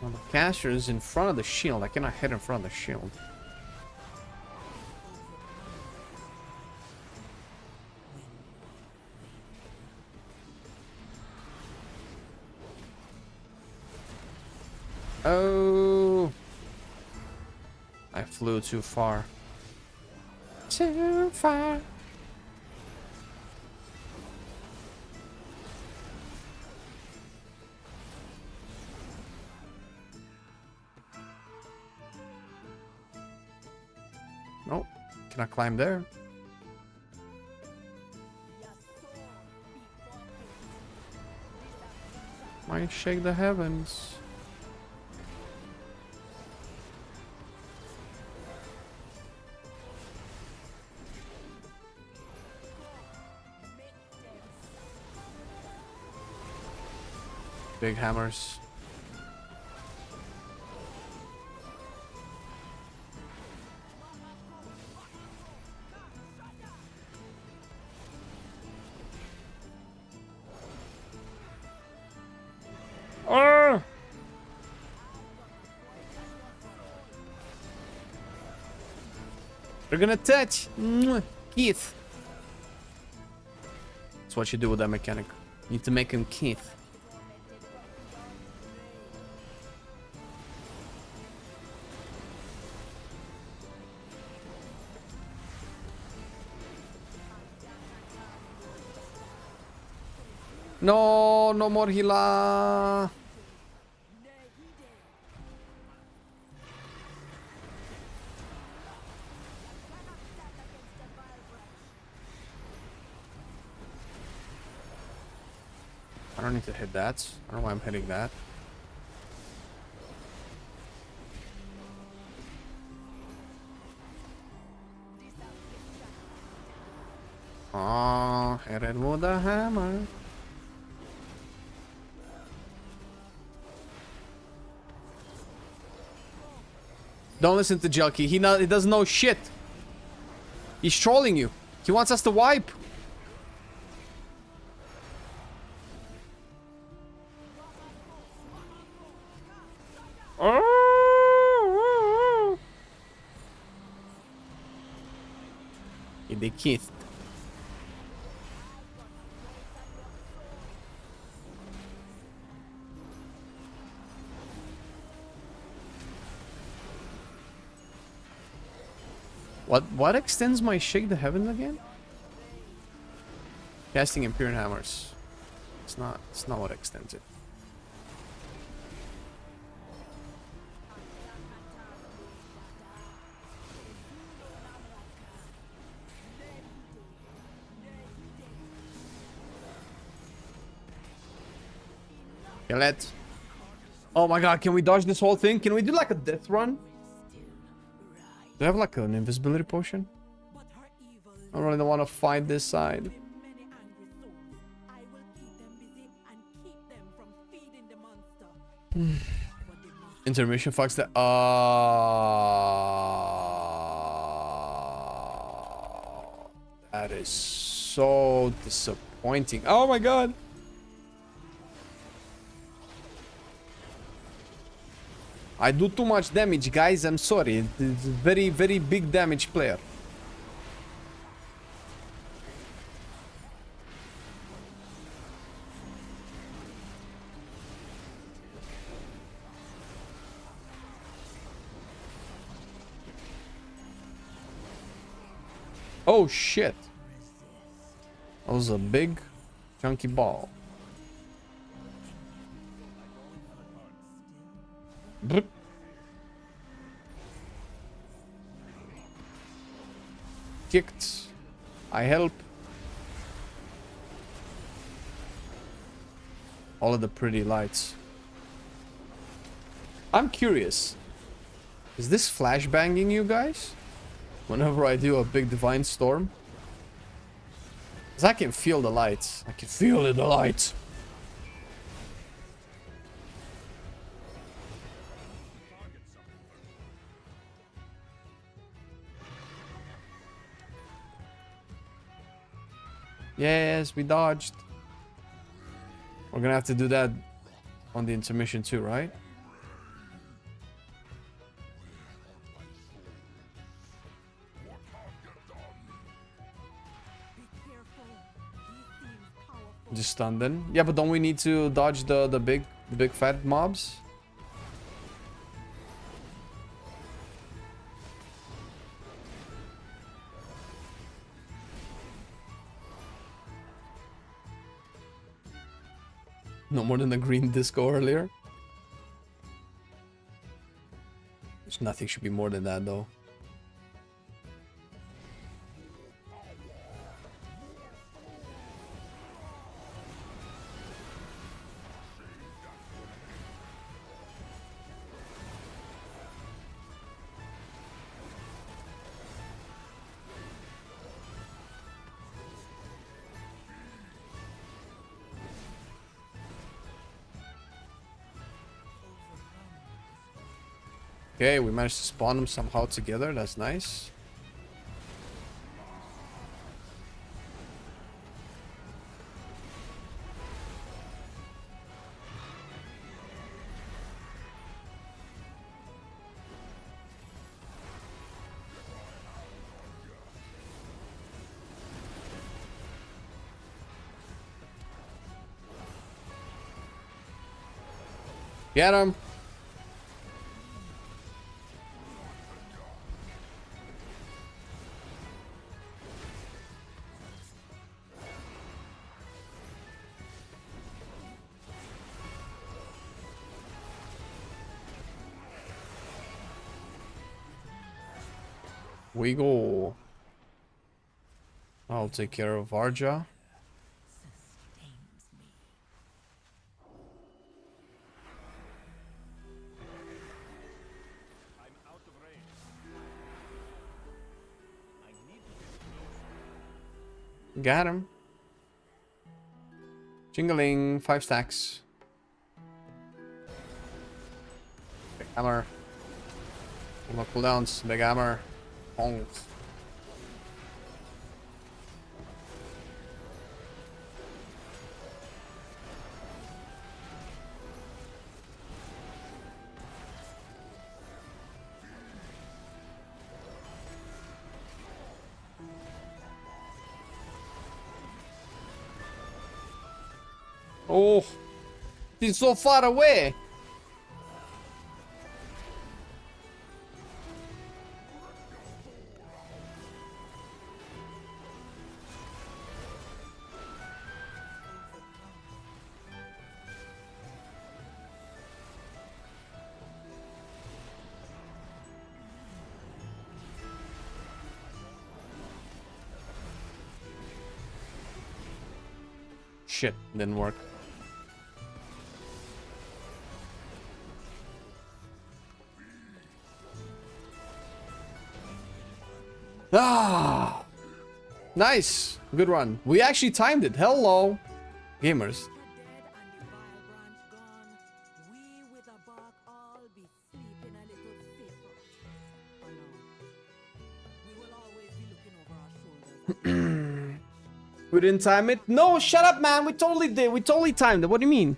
Well, the caster is in front of the shield. I cannot hit in front of the shield. Oh, I flew too far. Too far. Nope. Can I climb there? Might shake the heavens. Big hammers. Oh! They're gonna touch. Keith. That's what you do with that mechanic. You need to make him Keith. No, no more Hila. I don't need to hit that. I don't know why I'm hitting that. Oh, hit it with the hammer. Don't listen to Jelky. He doesn't know shit. He's trolling you. He wants us to wipe. They kissed. What extends my Shake the Heavens again? Casting Imperial Hammers. It's not what extends it. Kill it. Oh my god, can we dodge this whole thing? Can we do like a death run? Do I have like an invisibility potion? I don't really want to fight this side. Intermission fucks that. That is so disappointing. Oh my god. I do too much damage, guys. I'm sorry. It's a very, very big damage player. Oh shit. That was a big chunky ball. Brr. Kicked. I help. All of the pretty lights. I'm curious. Is this flashbanging you guys? Whenever I do a big divine storm? Because I can feel the lights. I can feel the lights. Yes, we dodged. We're gonna have to do that on the intermission too, right? Just stun then. Yeah, but don't we need to dodge the big fat mobs? No more than a green disco earlier. There's nothing should be more than that though. Okay, we managed to spawn them somehow together. That's nice. Get him. We go. I'll take care of Varja. Got him. Jingling, 5 stacks. Big hammer. No cooldowns, big hammer. Honks. Oh, he's so far away. Shit, didn't work. Ah, nice, good run. We actually timed it. Hello, gamers. We didn't time it. No, shut up, man. We totally did. We totally timed it. What do you mean?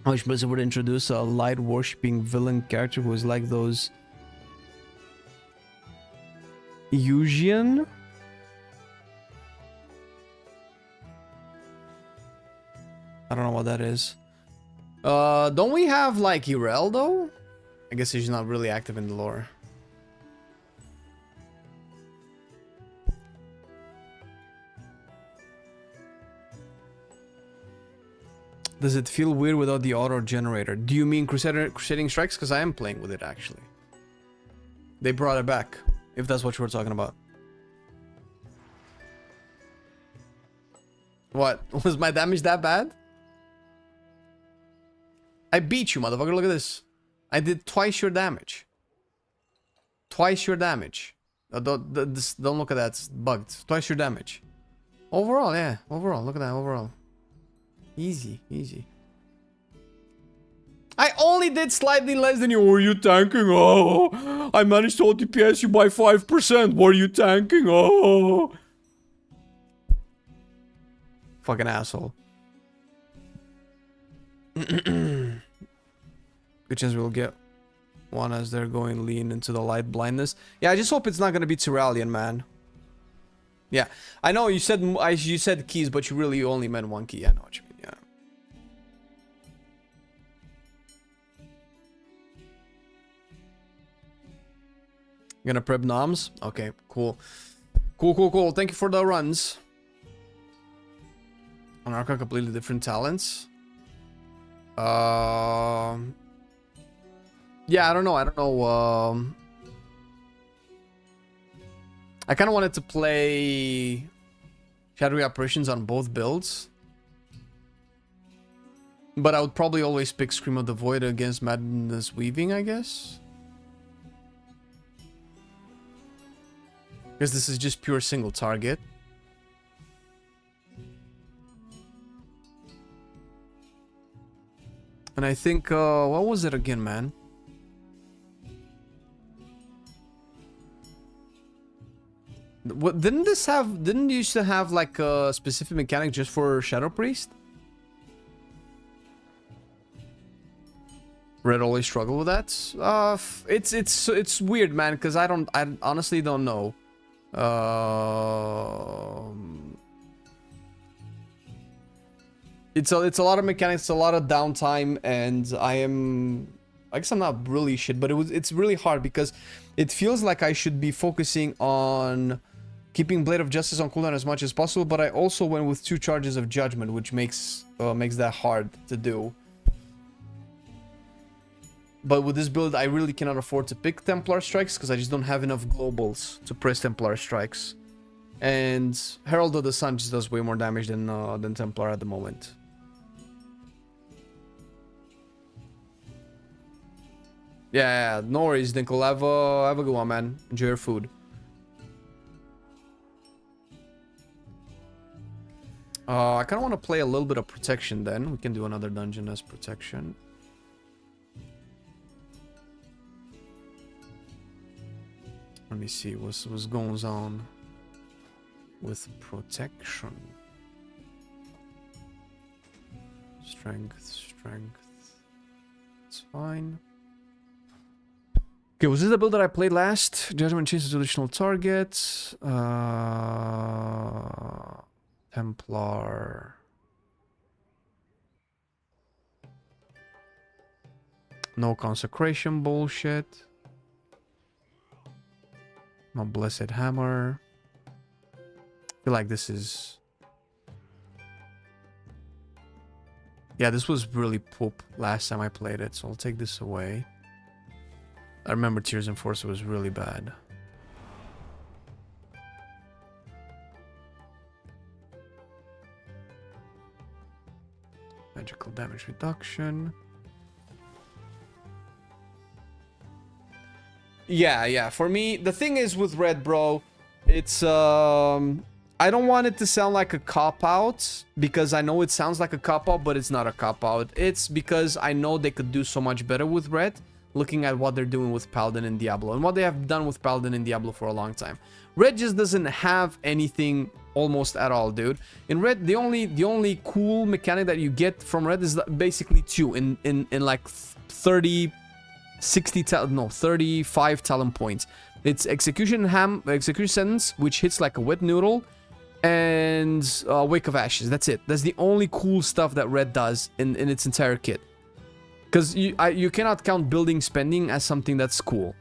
I wish Blizzard would introduce a light worshipping villain character who is like those Eusian. I don't know what that is. Don't we have like Irel though? I guess he's not really active in the lore. Does it feel weird without the auto generator? Do you mean Crusading Strikes? Because I am playing with it, actually. They brought it back, if that's what you were talking about. What? Was my damage that bad? I beat you, motherfucker. Look at this. I did twice your damage. Twice your damage. Don't look at that. It's bugged. Twice your damage. Overall, yeah. Overall. Look at that. Overall. Easy. Easy. I only did slightly less than you. Were you tanking? Oh. I managed to DPS you by 5%. Were you tanking? Oh. Fucking asshole. Good chance we'll get one as they're going lean into the light blindness. Yeah, I just hope it's not gonna be Tyrallion, man. Yeah, I know you said keys, but you really only meant one key. I know what you mean. Yeah. You gonna prep noms? Okay, cool. Cool. Thank you for the runs. Anarcha, completely different talents. Yeah, I don't know. I kind of wanted to play Shadowy Apparitions on both builds. But I would probably always pick Scream of the Void against Madness Weaving, I guess. Because this is just pure single target. And I think, what was it again, man? What didn't you used to have like a specific mechanic just for Shadow Priest? Red always struggle with that. It's weird, man, because I honestly don't know. It's a lot of mechanics, a lot of downtime, and I guess I'm not really shit, but it's really hard because it feels like I should be focusing on keeping Blade of Justice on cooldown as much as possible, but I also went with 2 charges of Judgment, which makes that hard to do. But with this build, I really cannot afford to pick Templar Strikes because I just don't have enough globals to press Templar Strikes. And Herald of the Sun just does way more damage than Templar at the moment. Yeah, no worries, Dinkle. Have a good one, man. Enjoy your food. I kind of want to play a little bit of protection then. We can do another dungeon as protection. Let me see what's going on with protection. Strength. It's fine. Okay, was this the build that I played last? Judgment changes to additional targets. Templar. No consecration bullshit. No blessed hammer. I feel like this is... Yeah, this was really poop last time I played it, so I'll take this away. I remember Tears and Force was really bad. Magical damage reduction. Yeah. For me, the thing is with red, bro, it's I don't want it to sound like a cop-out, because I know it sounds like a cop-out, but it's not a cop-out. It's because I know they could do so much better with red, looking at what they're doing with Paladin and Diablo, and what they have done with Paladin and Diablo for a long time. Red just doesn't have anything almost at all, dude. In red, the only cool mechanic that you get from red is basically 2 in like 35 talent points. It's execution sentence, which hits like a wet noodle, and Wake of Ashes. That's it. That's the only cool stuff that red does in its entire kit. Because you cannot count building spending as something that's cool.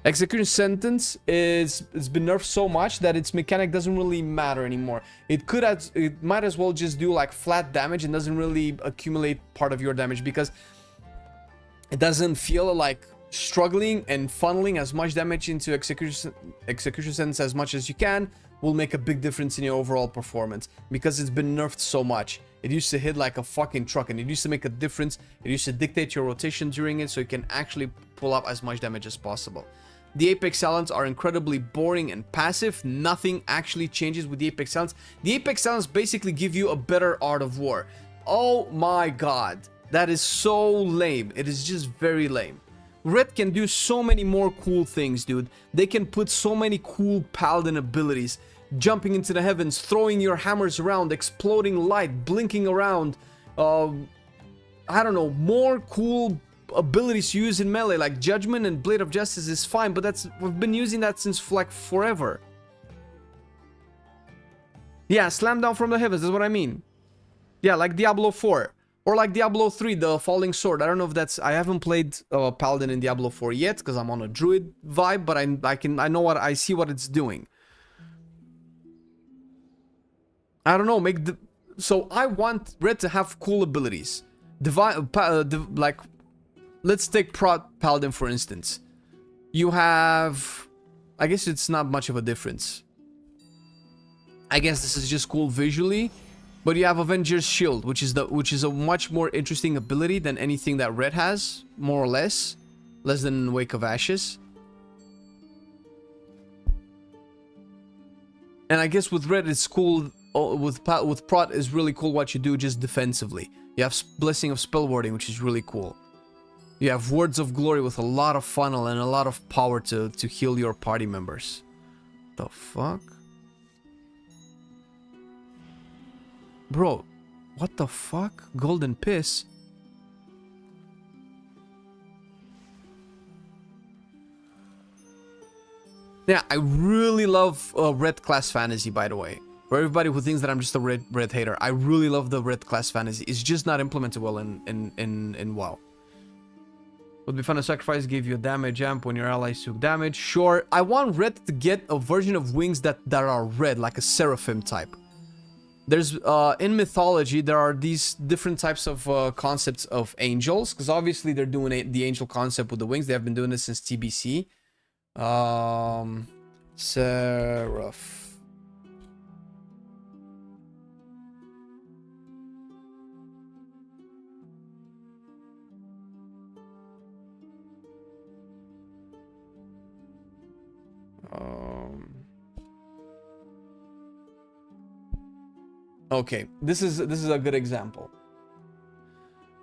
Execution Sentence it's been nerfed so much that its mechanic doesn't really matter anymore. It might as well just do like flat damage and doesn't really accumulate part of your damage, because it doesn't feel like struggling and funneling as much damage into execution sentence as much as you can will make a big difference in your overall performance, because it's been nerfed so much. It used to hit like a fucking truck, and it used to make a difference. It used to dictate your rotation during it, so you can actually pull up as much damage as possible. The Apex Talents are incredibly boring and passive. Nothing actually changes with the Apex Talents. The Apex Talents basically give you a better Art of War. Oh my god, that is so lame. It is just very lame. Red can do so many more cool things, dude. They can put so many cool paladin abilities. Jumping into the heavens, throwing your hammers around, exploding light, blinking around. I don't know, more cool abilities to use in melee, like Judgment and Blade of Justice is fine, but we've been using that since like forever. Yeah, slam down from the heavens, that's what I mean. Yeah, like Diablo 4. Or like Diablo 3, the Falling Sword. I don't know if that's... I haven't played Paladin in Diablo 4 yet, because I'm on a Druid vibe, but I know what... I see what it's doing. I don't know, so I want Red to have cool abilities. Like, let's take Prot Paladin for instance. You have... I guess it's not much of a difference. I guess this is just cool visually. But you have Avenger's Shield, which is a much more interesting ability than anything that Red has, more or less. Less than Wake of Ashes. And I guess with Red it's cool, with Prot is really cool what you do just defensively. You have Blessing of Spellwarding, which is really cool. You have Words of Glory with a lot of funnel and a lot of power to heal your party members. The fuck? Bro, what the fuck? Golden Piss? Yeah, I really love Red Class Fantasy, by the way. For everybody who thinks that I'm just a red hater, I really love the Red Class Fantasy. It's just not implemented well in WoW. Would be fun to sacrifice, give you a damage amp when your allies took damage. Sure, I want Red to get a version of wings that are red, like a Seraphim type. There's, in mythology, there are these different types of concepts of angels. Because obviously they're doing the angel concept with the wings. They have been doing this since TBC. Seraph. Okay, this is a good example.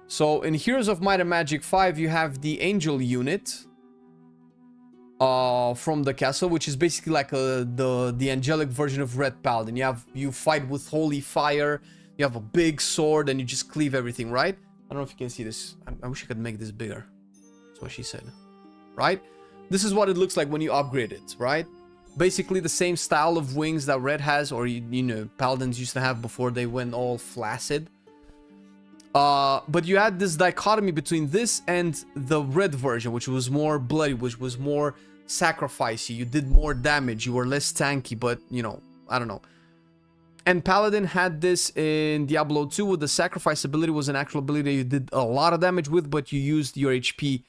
So in Heroes of Might and Magic 5, you have the Angel unit from the castle, which is basically like the angelic version of Red Paladin. You fight with holy fire, you have a big sword, and you just cleave everything, right? I don't know if you can see this. I wish I could make this bigger. That's what she said. Right? This is what it looks like when you upgrade it, right? Basically the same style of wings that Red has, or you know, Paladins used to have before they went all flaccid. But you had this dichotomy between this and the Red version, which was more bloody, which was more sacrificey. You did more damage, you were less tanky, but you know, I don't know. And Paladin had this in Diablo 2 with the sacrifice ability. Was an actual ability that you did a lot of damage with, but you used your HP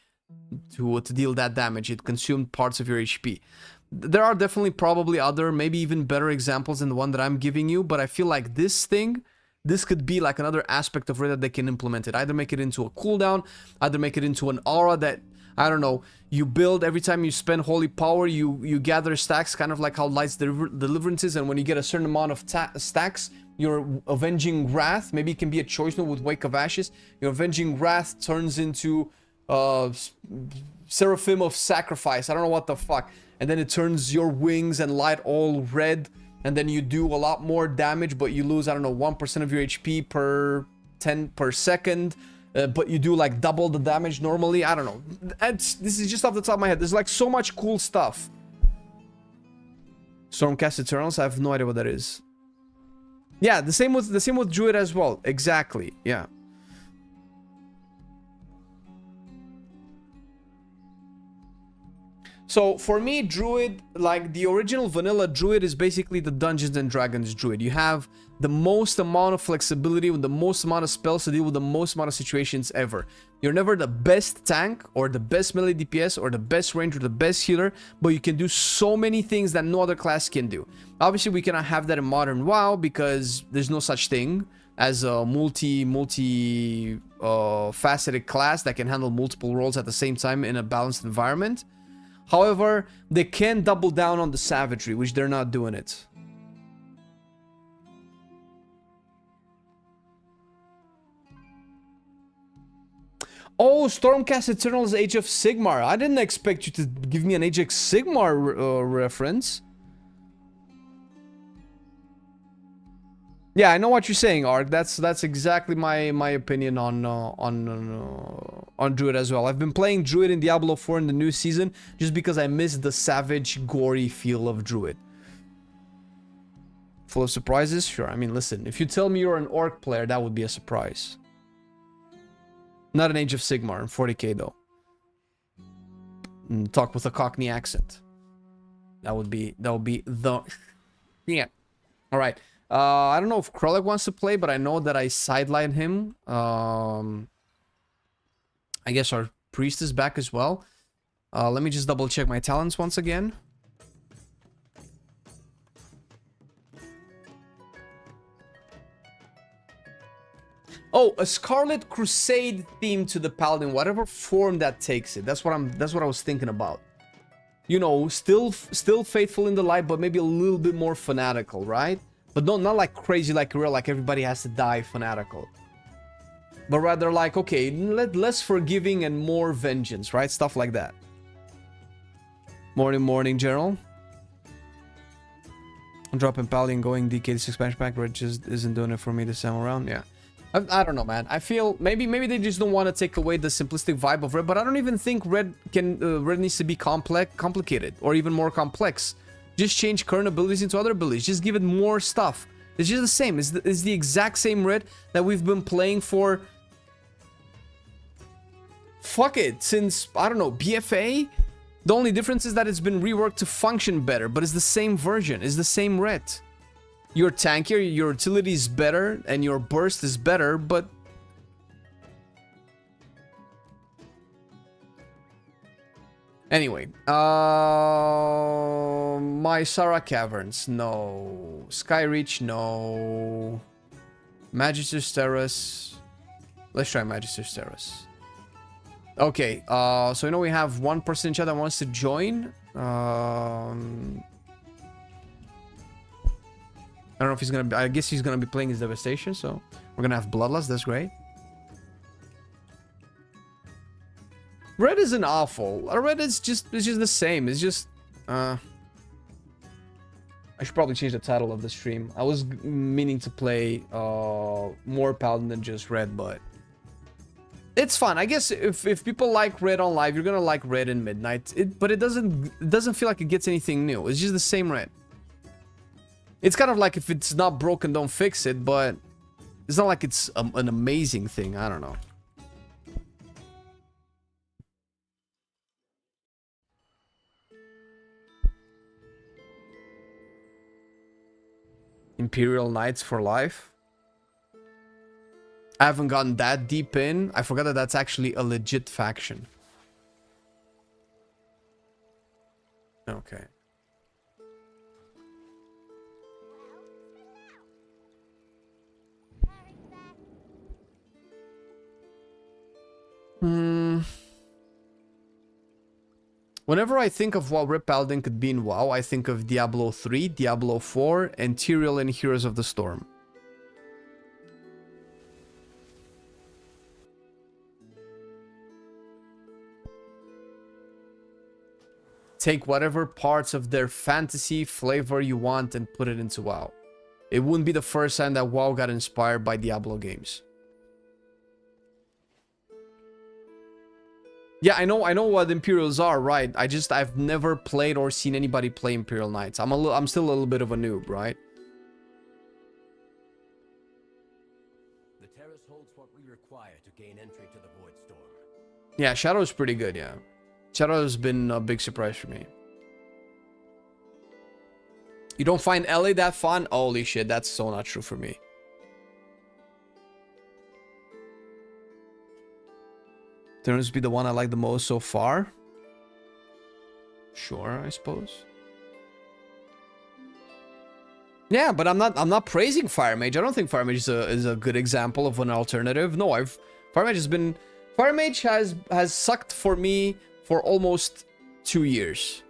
to deal that damage. It consumed parts of your HP. There are definitely probably other, maybe even better examples than the one that I'm giving you, but I feel like this could be like another aspect of Red that they can implement it. Either make it into a cooldown, either make it into an aura that, I don't know, you build every time you spend holy power, you gather stacks, kind of like how Light's Deliverance is, and when you get a certain amount of stacks, your Avenging Wrath, maybe it can be a choice note with Wake of Ashes, your Avenging Wrath turns into Seraphim of Sacrifice, I don't know what the fuck. And then it turns your wings and light all red. And then you do a lot more damage, but you lose, I don't know, 1% of your HP per second. But you do like double the damage normally. I don't know. This is just off the top of my head. There's like so much cool stuff. Stormcast Eternals, I have no idea what that is. Yeah, the same with Druid as well. Exactly. Yeah. So for me, Druid, like the original vanilla Druid, is basically the Dungeons and Dragons Druid. You have the most amount of flexibility with the most amount of spells to deal with the most amount of situations ever. You're never the best tank or the best melee DPS or the best range or the best healer, but you can do so many things that no other class can do. Obviously, we cannot have that in modern WoW because there's no such thing as a faceted class that can handle multiple roles at the same time in a balanced environment. However, they can double down on the savagery, which they're not doing it. Oh, Stormcast Eternal's Age of Sigmar. I didn't expect you to give me an Age of Sigmar reference. Yeah, I know what you're saying, Ark. That's exactly my opinion on Druid as well. I've been playing Druid in Diablo 4 in the new season just because I missed the savage, gory feel of Druid. Full of surprises? Sure. I mean, listen, if you tell me you're an Orc player, that would be a surprise. Not an Age of Sigmar in 40k though. Talk with a Cockney accent. That would be the yeah. All right. I don't know if Krolek wants to play, but I know that I sidelined him. I guess our priest is back as well. Let me just double check my talents once again. Oh, a Scarlet Crusade theme to the Paladin, whatever form that takes it. That's what I was thinking about. You know, still faithful in the light, but maybe a little bit more fanatical, right? But not like crazy, like real, like everybody has to die fanatical. But rather like, okay, less forgiving and more vengeance, right? Stuff like that. Morning, General. I'm dropping Paladin, going DK this expansion pack. Red just isn't doing it for me this time around. Yeah. I don't know, man. I feel maybe they just don't want to take away the simplistic vibe of Red, but I don't even think Red needs to be complicated or even more complex. Just change current abilities into other abilities. Just give it more stuff. It's just the same. It's the exact same Red that we've been playing for... Fuck it. Since, I don't know, BFA? The only difference is that it's been reworked to function better, but it's the same version. It's the same Red. You're tankier, your utility is better, and your burst is better, but... Anyway, Mysara Caverns, no. Skyreach, no. Magister's Terrace. Let's try Magister's Terrace. Okay, so you know we have 1% in chat that wants to join. I don't know if he's gonna be, I guess he's gonna be playing his Devastation, so we're gonna have Bloodlust, that's great. Red isn't awful. Red is just the same. It's just I should probably change the title of the stream. I was meaning to play more Paladin than just Red, but it's fun. I guess if people like Red on live, you're gonna like Red in Midnight. But it doesn't feel like it gets anything new. It's just the same Red. It's kind of like if it's not broken, don't fix it, but it's not like it's an amazing thing. I don't know. Imperial Knights for life. I haven't gotten that deep in. I forgot that that's actually a legit faction. Okay. Whenever I think of what Red Paladin could be in WoW, I think of Diablo 3, Diablo 4, and Tyrael in Heroes of the Storm. Take whatever parts of their fantasy flavor you want and put it into WoW. It wouldn't be the first time that WoW got inspired by Diablo games. Yeah, I know what Imperials are, right? I've never played or seen anybody play Imperial Knights. I'm still a little bit of a noob, right? The terrace holds what we require to gain entry to the Void Storm. Yeah, Shadow's pretty good, yeah. Shadow has been a big surprise for me. You don't find LA that fun? Holy shit, that's so not true for me. Turns to be the one I like the most so far. Sure, I suppose. Yeah, but I'm not praising Fire Mage. I don't think Fire Mage is a good example of an alternative. No, Fire Mage has sucked for me for almost 2 years.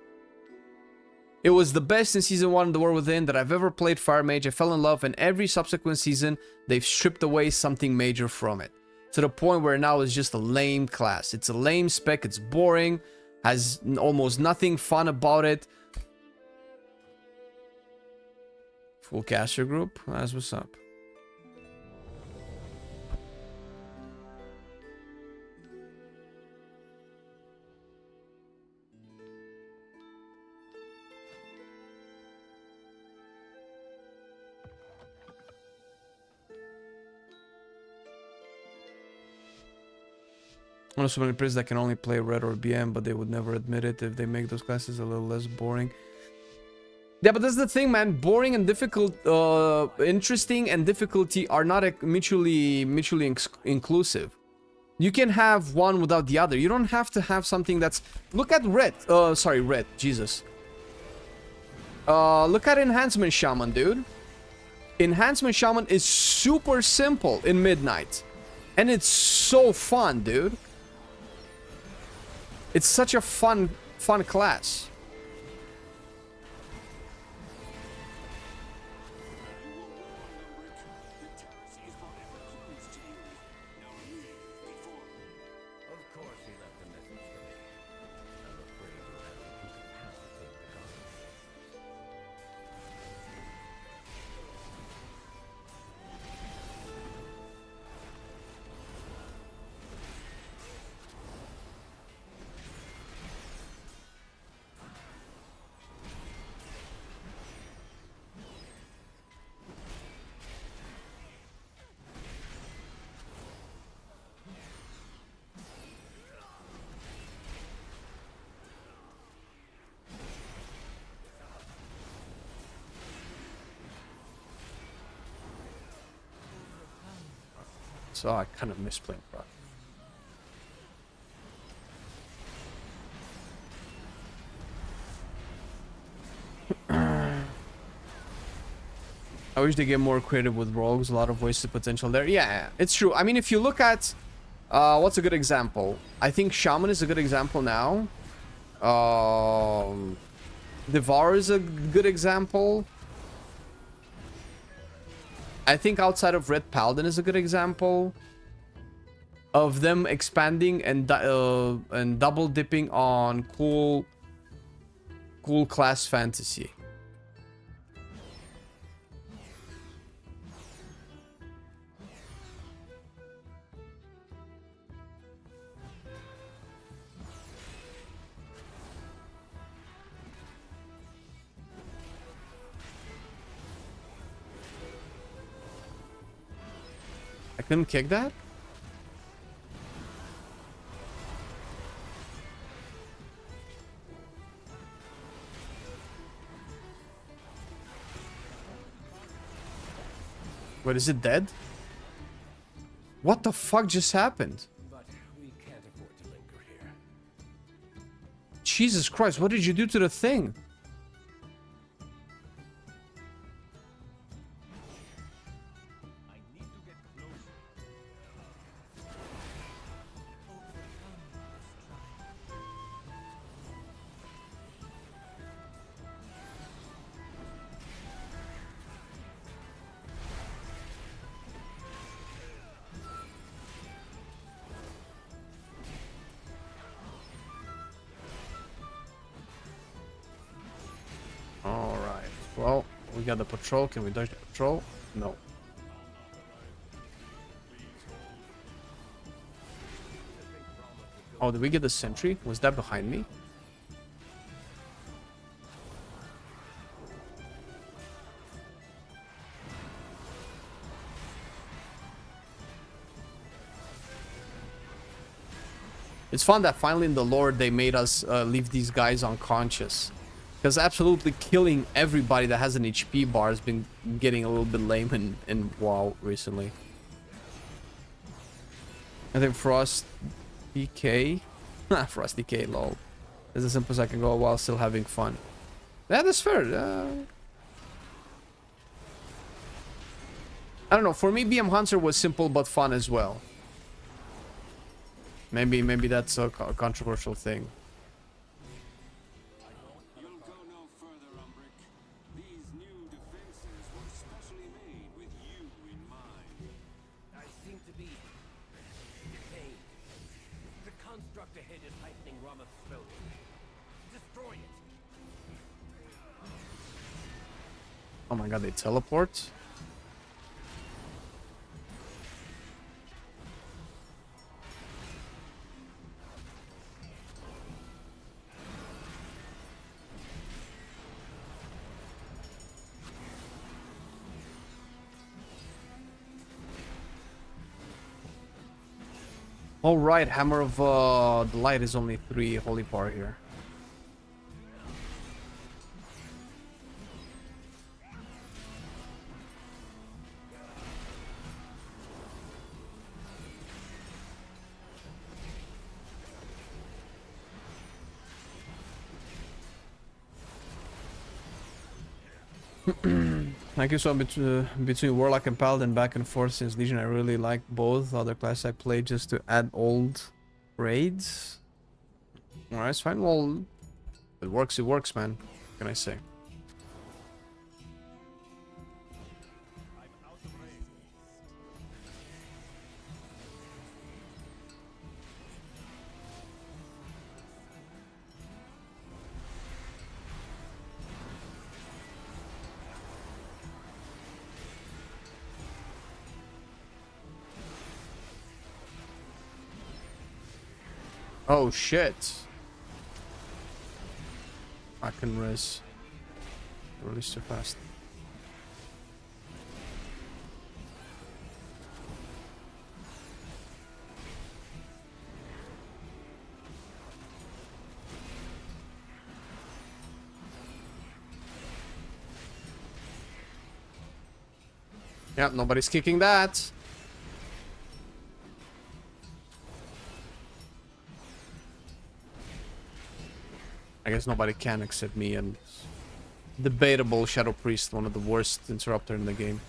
It was the best in season 1 of The War Within that I've ever played Fire Mage. I fell in love, and every subsequent season they've stripped away something major from it. To the point where now it's just a lame class. It's a lame spec, it's boring, has almost nothing fun about it. Full caster group, that's what's up. I know so many players that can only play red or BM, but they would never admit it if they make those classes a little less boring. Yeah, but that's the thing, man. Boring and difficult, interesting and difficulty are not mutually inclusive. You can have one without the other. You don't have to have something that's... Look at red. Sorry, red. Jesus. Look at Enhancement Shaman, dude. Enhancement Shaman is super simple in Midnight. And it's so fun, dude. It's such a fun class. So I kind of miss playing Proc. I wish they get more creative with rogues. A lot of wasted potential there. Yeah, it's true. I mean, if you look at what's a good example? I think Shaman is a good example now. Devour is a good example. I think outside of Red Paladin is a good example of them expanding and double dipping on cool class fantasy. I couldn't kick that? What, is it dead? What the fuck just happened? But we can't afford to linger here. Jesus Christ, what did you do to the thing? Well, we got the patrol. Can we dodge the patrol? No. Oh, did we get the sentry? Was that behind me? It's fun that finally in the lore they made us leave these guys unconscious. Because absolutely killing everybody that has an HP bar has been getting a little bit lame in WoW recently. I think Frost DK. Frost DK, lol. It's as simple as I can go while still having fun. Yeah, that's fair. I don't know. For me, BM Hunter was simple but fun as well. Maybe that's a controversial thing. You'll go no further, Umbric. These new defenses were specially made with you in mind. I seem to be paid. The construct ahead is heightening Rama's spell. Destroy it. Oh my god, they teleport? All right, Hammer of the Light is only 3 holy power here. Thank you. So between Warlock and Paladin back and forth since Legion, I really like both. Other classes I play just to add old raids. Alright, it's fine. Well, it works, man. What can I say? Oh shit. I can res. Release too fast. Yep, nobody's kicking that. I guess nobody can except me and debatable Shadow Priest, one of the worst interrupter in the game.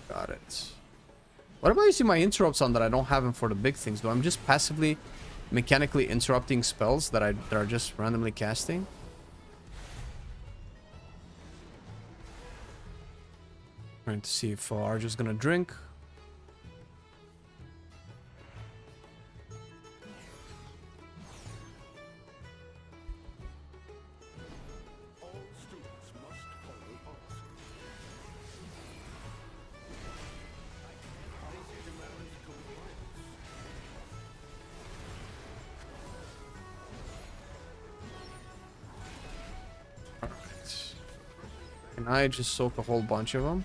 Got it. What am I using my interrupts on that I don't have them for the big things? Though I'm just passively, mechanically interrupting spells that are just randomly casting. Trying to see if Arja's gonna drink. All students must follow policy. Policy demands compliance. Alright. Can I just soak a whole bunch of them?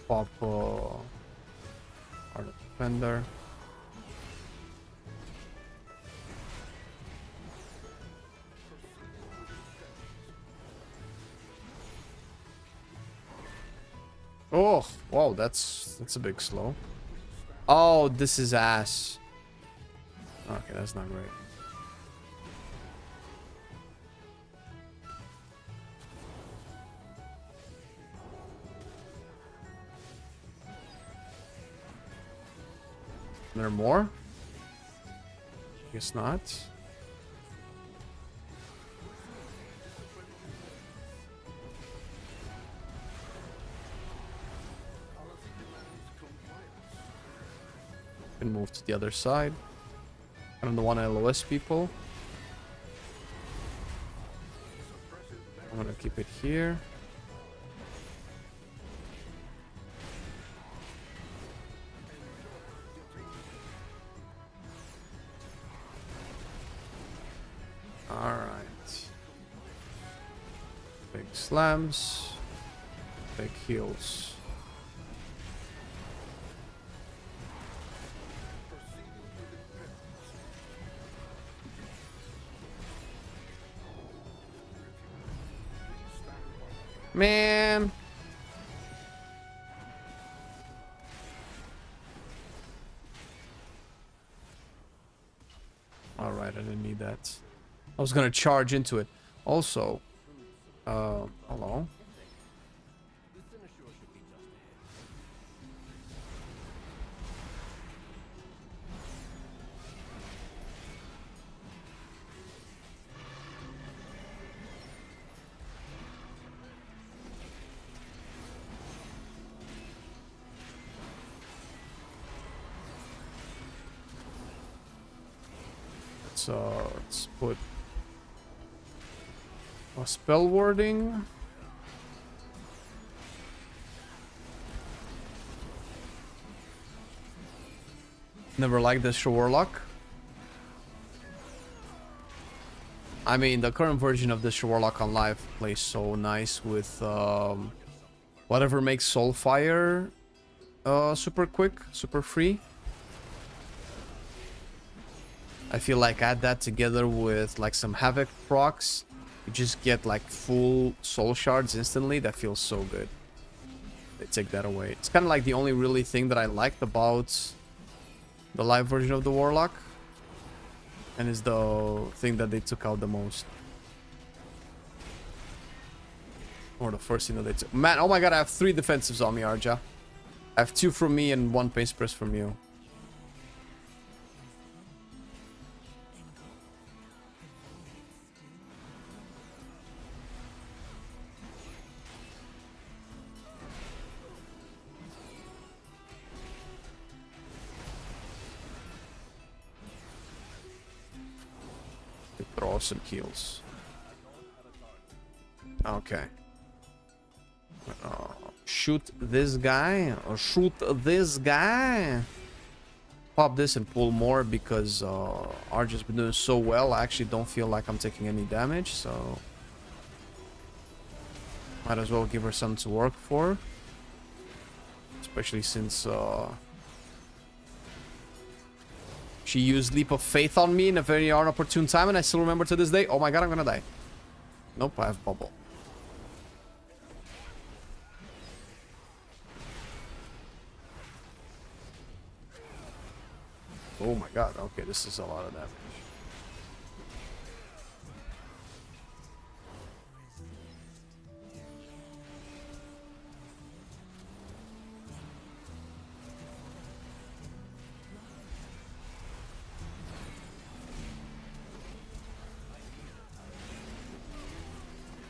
Pop Art of Defender. Oh, wow, that's a big slow. Oh, this is ass. Okay, that's not great. There are more? Guess not. Can move to the other side. I'm the one LOS people. I'm gonna keep it here. slams. Take heals. Man. All right, I didn't need that. I was gonna charge into it. Also, hello. Let's put a spell warding. Never liked this Warlock. I mean, the current version of this Warlock on live plays so nice with whatever makes Soulfire super quick, super free. I feel like add that together with like some Havoc procs, you just get like full soul shards instantly. That feels so good. They take that away. It's kind of like the only really thing that I liked about the live version of the Warlock, and is the thing that they took out the most, or the first thing that they took. Man, oh my god, I have 3 defensives on me, Arja. I have 2 from me and 1 pace press from you. Throw some heals. Okay. Shoot this guy or shoot this guy. Pop this and pull more because Arja's been doing so well. I actually don't feel like I'm taking any damage, so might as well give her something to work for. Especially since she used Leap of Faith on me in a very inopportune time, and I still remember to this day. Oh my god, I'm gonna die. Nope, I have bubble. Oh my god, okay, this is a lot of damage.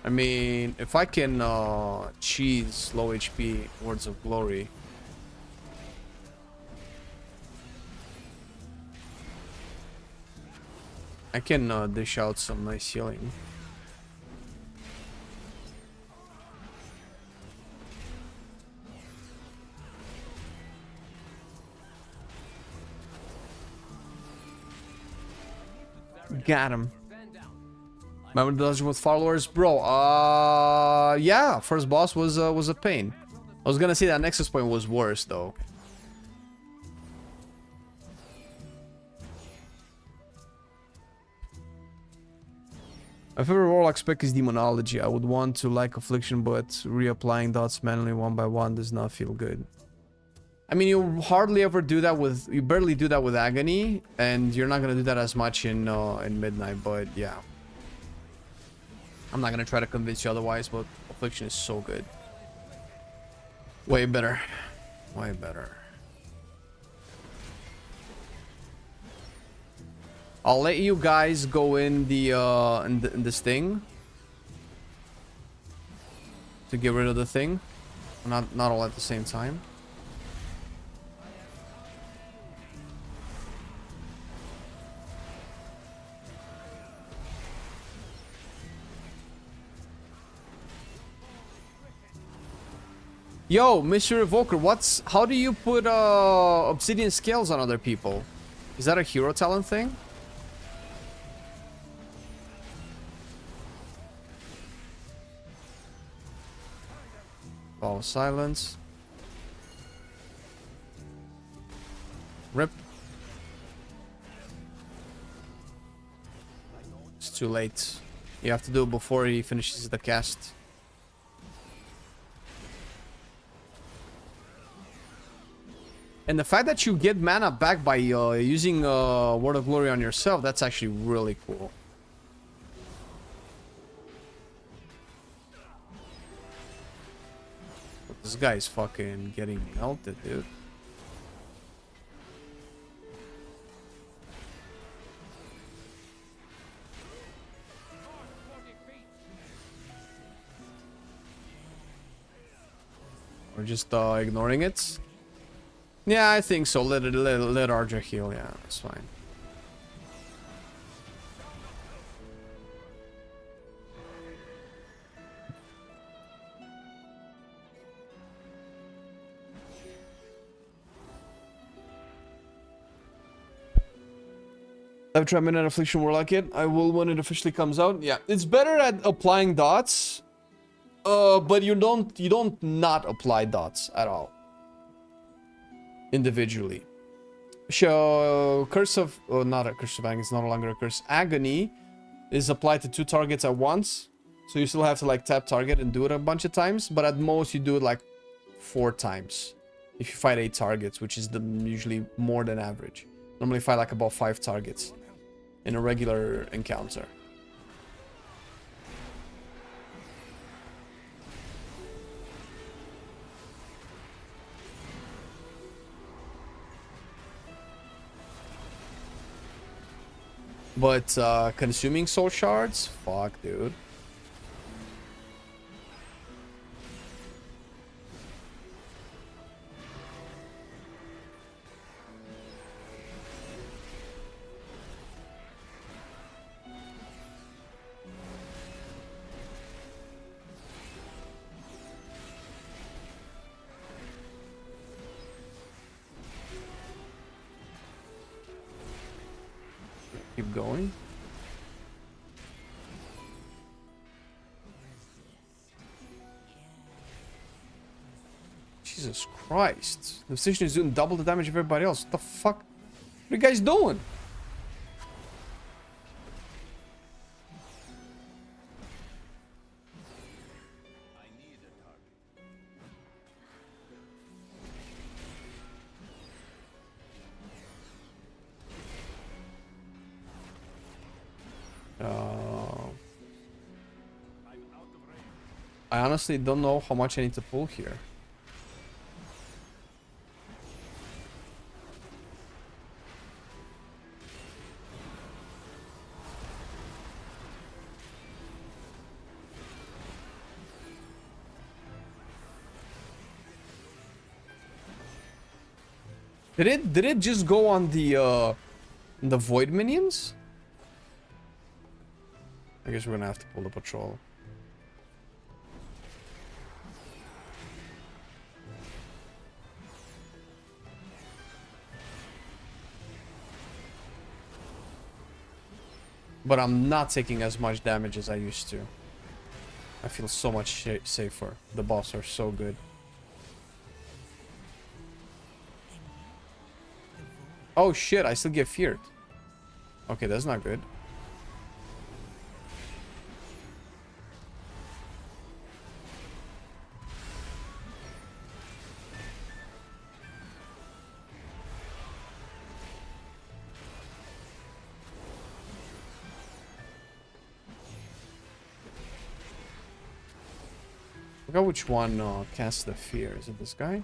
I mean, if I can cheese low HP Words of Glory. I can dish out some nice healing. Got him. Remember the dungeon with followers, bro? Yeah, first boss was a pain. I was gonna say that Nexus point was worse though. My favorite Warlock spec is Demonology. I would want to like Affliction, but reapplying dots manually one by one does not feel good. I mean, you hardly ever do that with, you barely do that with Agony, and you're not gonna do that as much in Midnight, but yeah. I'm not gonna try to convince you otherwise, but Affliction is so good. Way better. Way better. I'll let you guys go in the in this thing to get rid of the thing. Not all at the same time. Yo, Mr. Evoker, how do you put obsidian scales on other people? Is that a hero talent thing? Oh, silence. Rip. It's too late. You have to do it before he finishes the cast. And the fact that you get mana back by using Word of Glory on yourself, that's actually really cool. But this guy is fucking getting melted, dude. We're just ignoring it. Yeah, I think so. Let Arja heal. Yeah, that's fine. I've tried Midnight Affliction Warlock it. I will when it officially comes out. Yeah, it's better at applying dots. But you don't not apply dots at all. Individually. So Curse of not a Curse of Agony, it's no longer a curse. Agony is applied to 2 targets at once. So you still have to like tap target and do it a bunch of times, but at most you do it like 4 times. If you fight 8 targets, which is usually more than average. Normally fight like about 5 targets in a regular encounter. But consuming soul shards? Fuck, dude. Keep going. Jesus Christ. The position is doing double the damage of everybody else. What the fuck? What are you guys doing? I honestly don't know how much I need to pull here. Did it just go on the void minions? I guess we're gonna have to pull the patrol. But I'm not taking as much damage as I used to. I feel so much safer. The buffs are so good. Oh shit, I still get feared. Okay, that's not good. I forgot which one casts the fear. Is it this guy?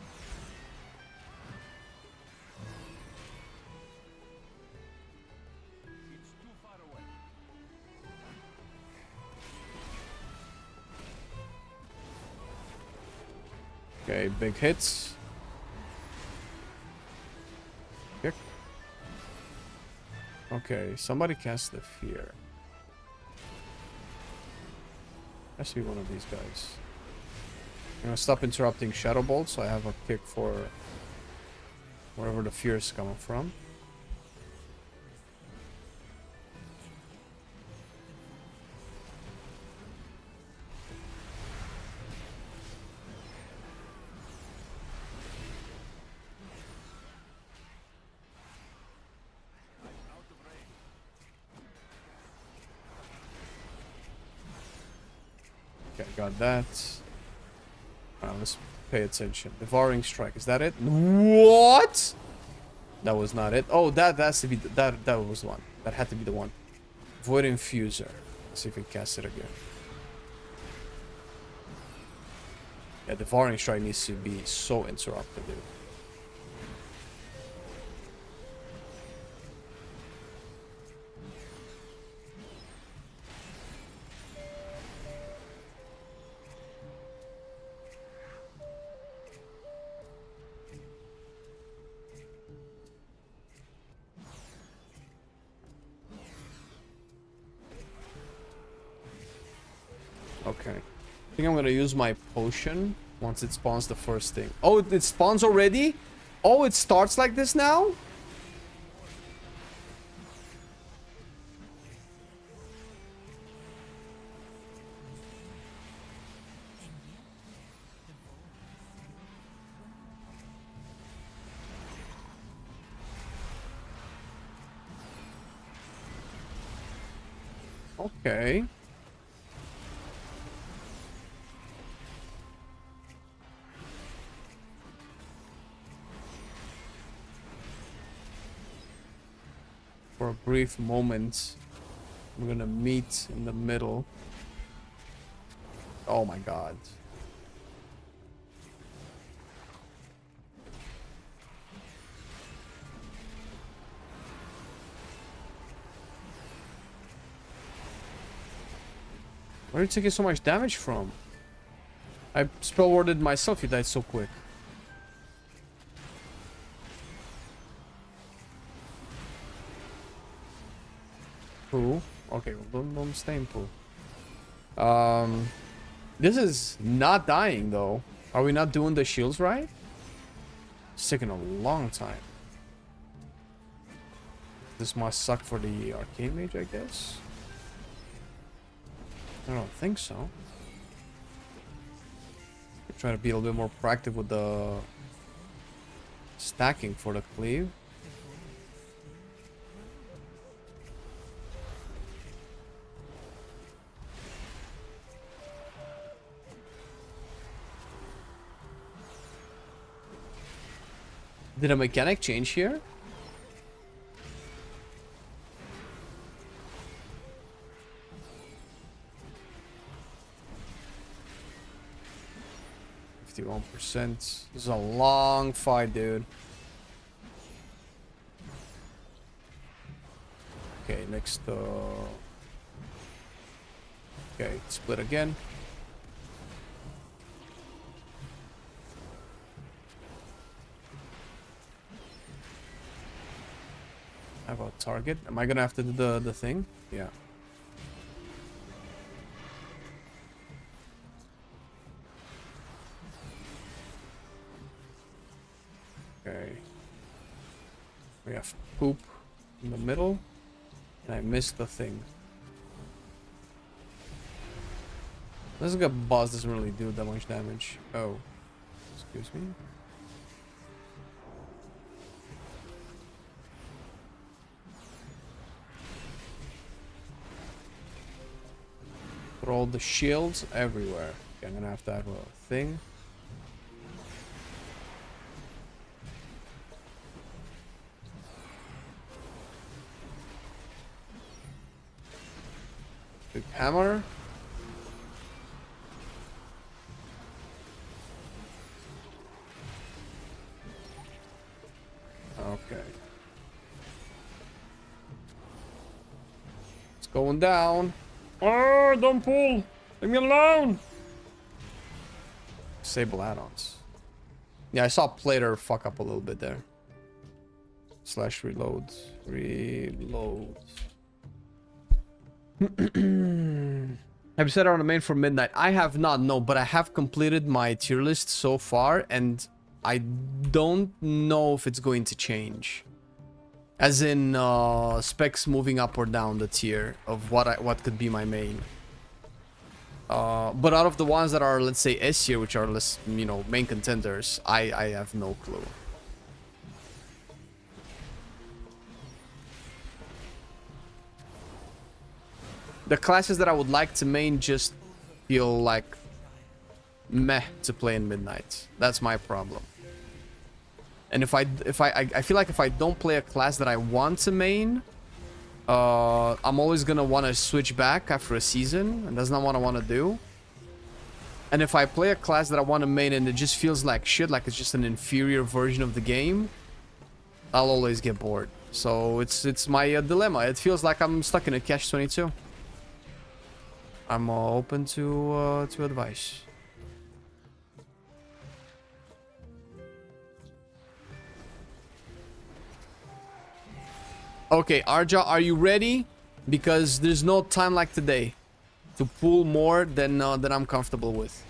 Okay, big hits. Kick. Okay, somebody cast the fear. Has to be one of these guys. I'm gonna stop interrupting Shadow Bolt so I have a kick for wherever the fear is coming from. Got that. Let's pay attention. Devouring Strike. Is that it? What? That was not it. Oh, that has to be that was the one. That had to be the one. Void Infuser. Let's see if we can cast it again. Yeah, Devouring Strike needs to be so interrupted, dude. Okay. I think I'm gonna use my potion once it spawns the first thing. Oh, it spawns already? Oh, it starts like this now? Okay. For a brief moment, we're gonna meet in the middle. Oh my god. Where are you taking so much damage from? I spell warded myself, you died so quick. Poo. Okay, well, don't stay in poo. This is not dying though. Are we not doing the shields right? It's taking a long time. This must suck for the arcane mage, I guess. I don't think so. Try to be a little bit more proactive with the stacking for the cleave. Did a mechanic change here? This is a long fight, dude. Okay, next okay, split again. I have a target. Am I gonna have to do the thing? Yeah. Okay. We have poop in the middle. And I missed the thing. This guy boss doesn't really do that much damage. Oh. Excuse me. Put all the shields everywhere. Okay, I'm gonna have to have a thing. Big hammer. Okay. It's going down. Oh, don't pull. Leave me alone. Disable add-ons. Yeah, I saw Plater fuck up a little bit there. Slash reload. Reload. Have you set out on the main for midnight? I have not, no, but I have completed my tier list so far, and I don't know if it's going to change. As in specs moving up or down the tier of what could be my main. But out of the ones that are, let's say, S tier, which are less, you know, main contenders, I have no clue. The classes that I would like to main just feel like meh to play in midnight. That's my problem. And if I feel like if I don't play a class that I want to main, I'm always gonna want to switch back after a season, and that's not what I want to do. And if I play a class that I want to main and it just feels like shit, like it's just an inferior version of the game, I'll always get bored. So it's my dilemma. It feels like I'm stuck in a catch-22. I'm open to advice. Okay, Arja, are you ready? Because there's no time like today to pull more than I'm comfortable with.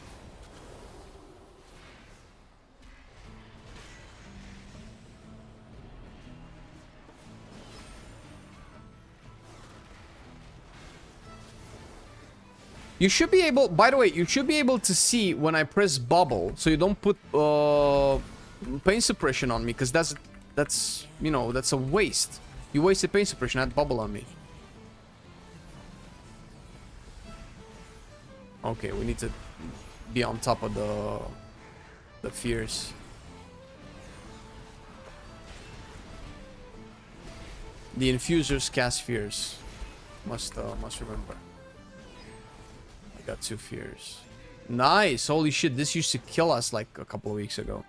You should be able, by the way, you should be able to see when I press bubble, so you don't put pain suppression on me, because that's you know, that's a waste. You wasted pain suppression, had bubble on me. Okay, we need to be on top of the fears. The infusers cast fears. Must remember. I got 2 fears. Nice! Holy shit, this used to kill us like a couple of weeks ago.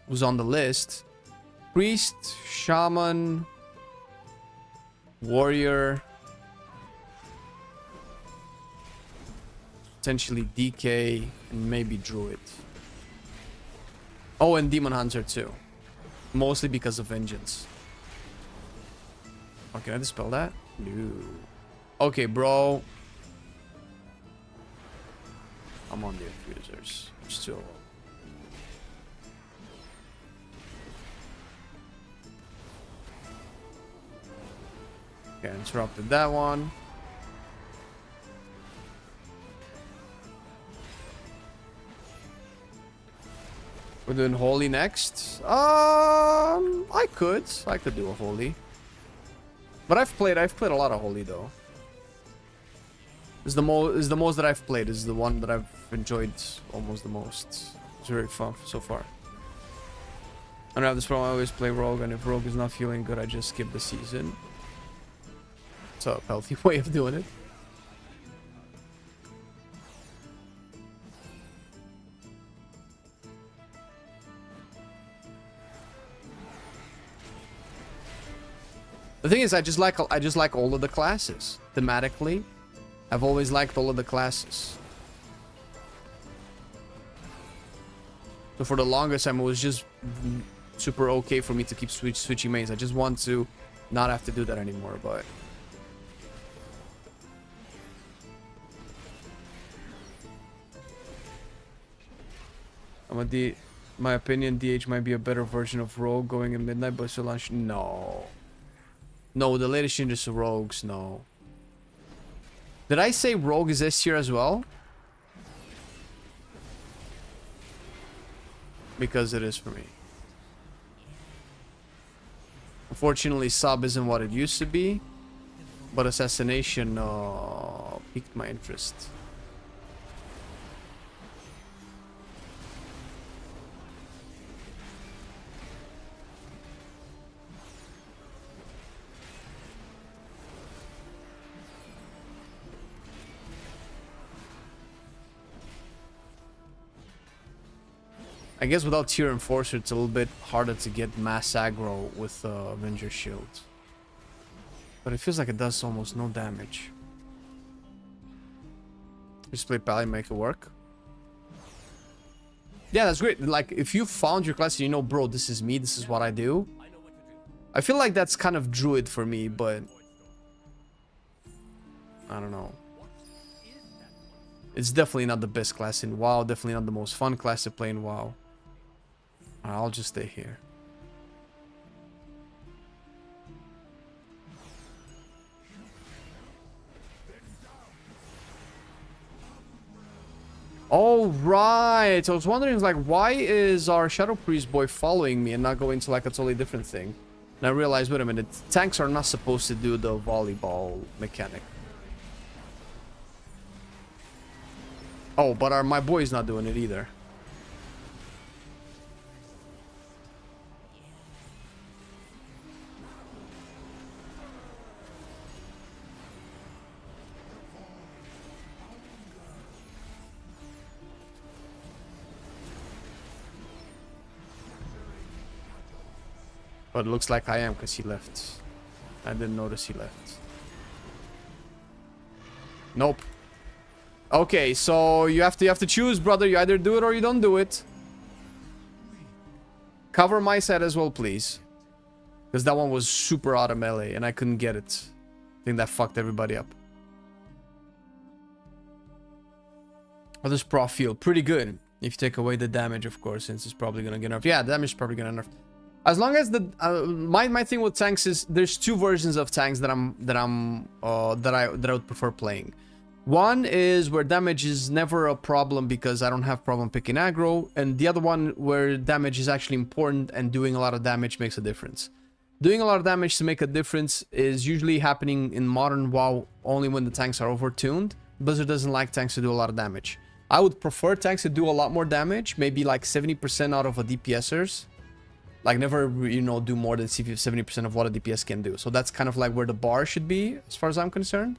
Who's on the list? Priest, Shaman, Warrior, potentially DK, and maybe Druid. Oh, and Demon Hunter too. Mostly because of Vengeance. Oh, can I dispel that? No. Okay, bro. I'm on the infusers. Still. Okay, interrupted that one. We're doing Holy next. I could do a Holy. But I've played a lot of Holy though. Is the most that I've played. Is the one that I've enjoyed almost the most. It's very fun so far. I don't have this problem. I always play Rogue, and if Rogue is not feeling good, I just skip the season. It's a healthy way of doing it. The thing is, I just like all of the classes thematically. I've always liked all of the classes. So for the longest time, it was just super okay for me to keep switching mains. I just want to not have to do that anymore, but... my opinion, DH might be a better version of Rogue going in midnight, but still launch. No. No, the latest changes to Rogues, no. Did I say Rogue is S tier as well? Because it is for me. Unfortunately, sub isn't what it used to be, but Assassination piqued my interest. I guess without tier enforcer, it's a little bit harder to get mass aggro with Avenger Shield. But it feels like it does almost no damage. Just play Pally, make it work. Yeah, that's great. Like, if you found your class and you know, bro, this is me, this is what I do. I feel like that's kind of Druid for me, but... I don't know. It's definitely not the best class in WoW. Definitely not the most fun class to play in WoW. I'll just stay here. Oh, right. I was wondering, like, why is our Shadow Priest boy following me and not going to, like, a totally different thing? And I realized, wait a minute, tanks are not supposed to do the volleyball mechanic. Oh, but my boy's not doing it either. But it looks like I am because he left. I didn't notice he left. Nope. Okay, so you have to choose, brother. You either do it or you don't do it. Cover my set as well, please. Because that one was super out of melee and I couldn't get it. I think that fucked everybody up. How does Prof feel? Pretty good. If you take away the damage, of course, since it's probably gonna get nerfed. Yeah, the damage is probably gonna nerf. As long as the my thing with tanks is there's two versions of tanks that I would prefer playing. One is where damage is never a problem because I don't have problem picking aggro, and the other one where damage is actually important and doing a lot of damage makes a difference. Doing a lot of damage to make a difference is usually happening in modern WoW only when the tanks are overtuned. Blizzard doesn't like tanks to do a lot of damage. I would prefer tanks to do a lot more damage, maybe like 70% out of a DPSers. Like never, you know, do more than 70% of what a DPS can do. So that's kind of like where the bar should be, as far as I'm concerned.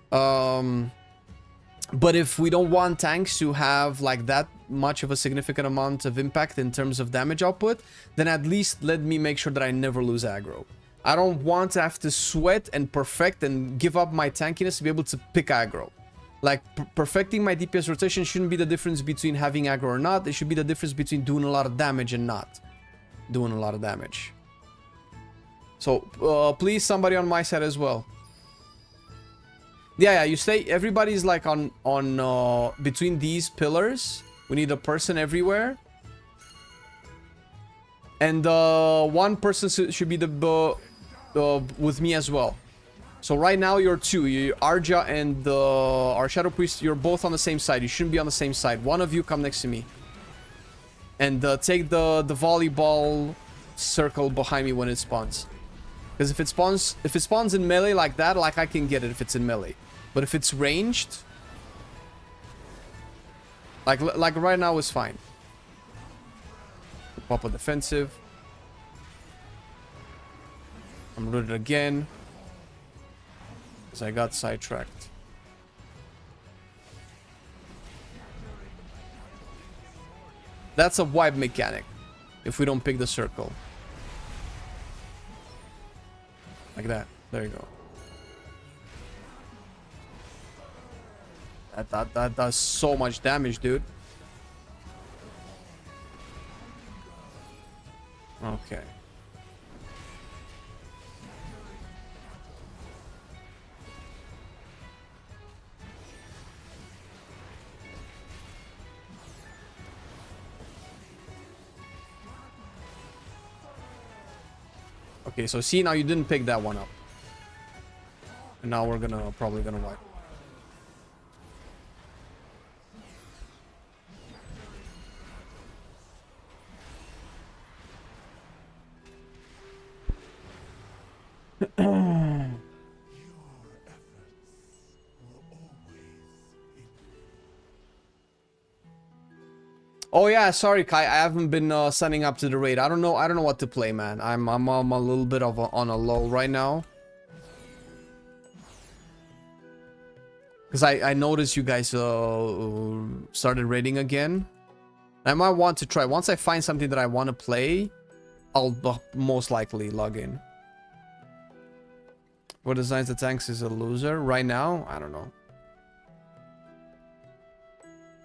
But if we don't want tanks to have like that much of a significant amount of impact in terms of damage output, then at least let me make sure that I never lose aggro. I don't want to have to sweat and perfect and give up my tankiness to be able to pick aggro. Like, perfecting my DPS rotation shouldn't be the difference between having aggro or not. It should be the difference between doing a lot of damage and not doing a lot of damage. So, please, somebody on my side as well. Yeah, you stay. Everybody's like on between these pillars. We need a person everywhere. And one person should be with me as well. So right now you're two. Arja and our Shadow Priest, you're both on the same side. You shouldn't be on the same side. One of you come next to me. And take the volleyball circle behind me when it spawns. Because if it spawns in melee like that, like I can get it if it's in melee. But if it's ranged, like right now is fine. Pop a defensive. I'm rooted again. Because I got sidetracked. That's a wipe mechanic. If we don't pick the circle. Like that. There you go. That does so much damage, dude. Okay. Okay, so see, now you didn't pick that one up. And now we're probably gonna wipe. Oh yeah, sorry Kai, I haven't been signing up to the raid. I don't know what to play, man. I'm a little bit of on a lull right now. Because I noticed you guys started raiding again. I might want to try. Once I find something that I want to play, I'll most likely log in. What designs the tanks is a loser right now? I don't know.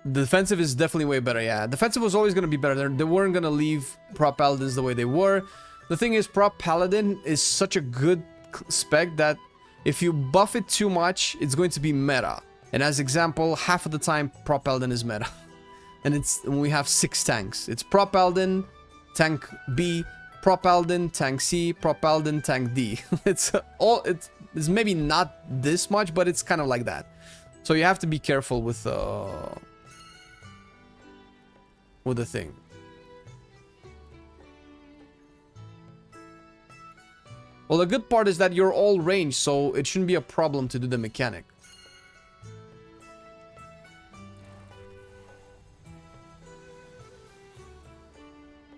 The defensive is definitely way better, yeah. Defensive was always going to be better. They weren't going to leave prop paladins the way they were. The thing is, prop paladin is such a good spec that if you buff it too much, it's going to be meta. And as example, half of the time, prop paladin is meta. And we have 6 tanks. It's prop paladin, tank B, prop paladin, tank C, prop paladin, tank D. It's maybe not this much, but it's kind of like that. So you have to be careful with the thing. Well, the good part is that you're all ranged, so it shouldn't be a problem to do the mechanic.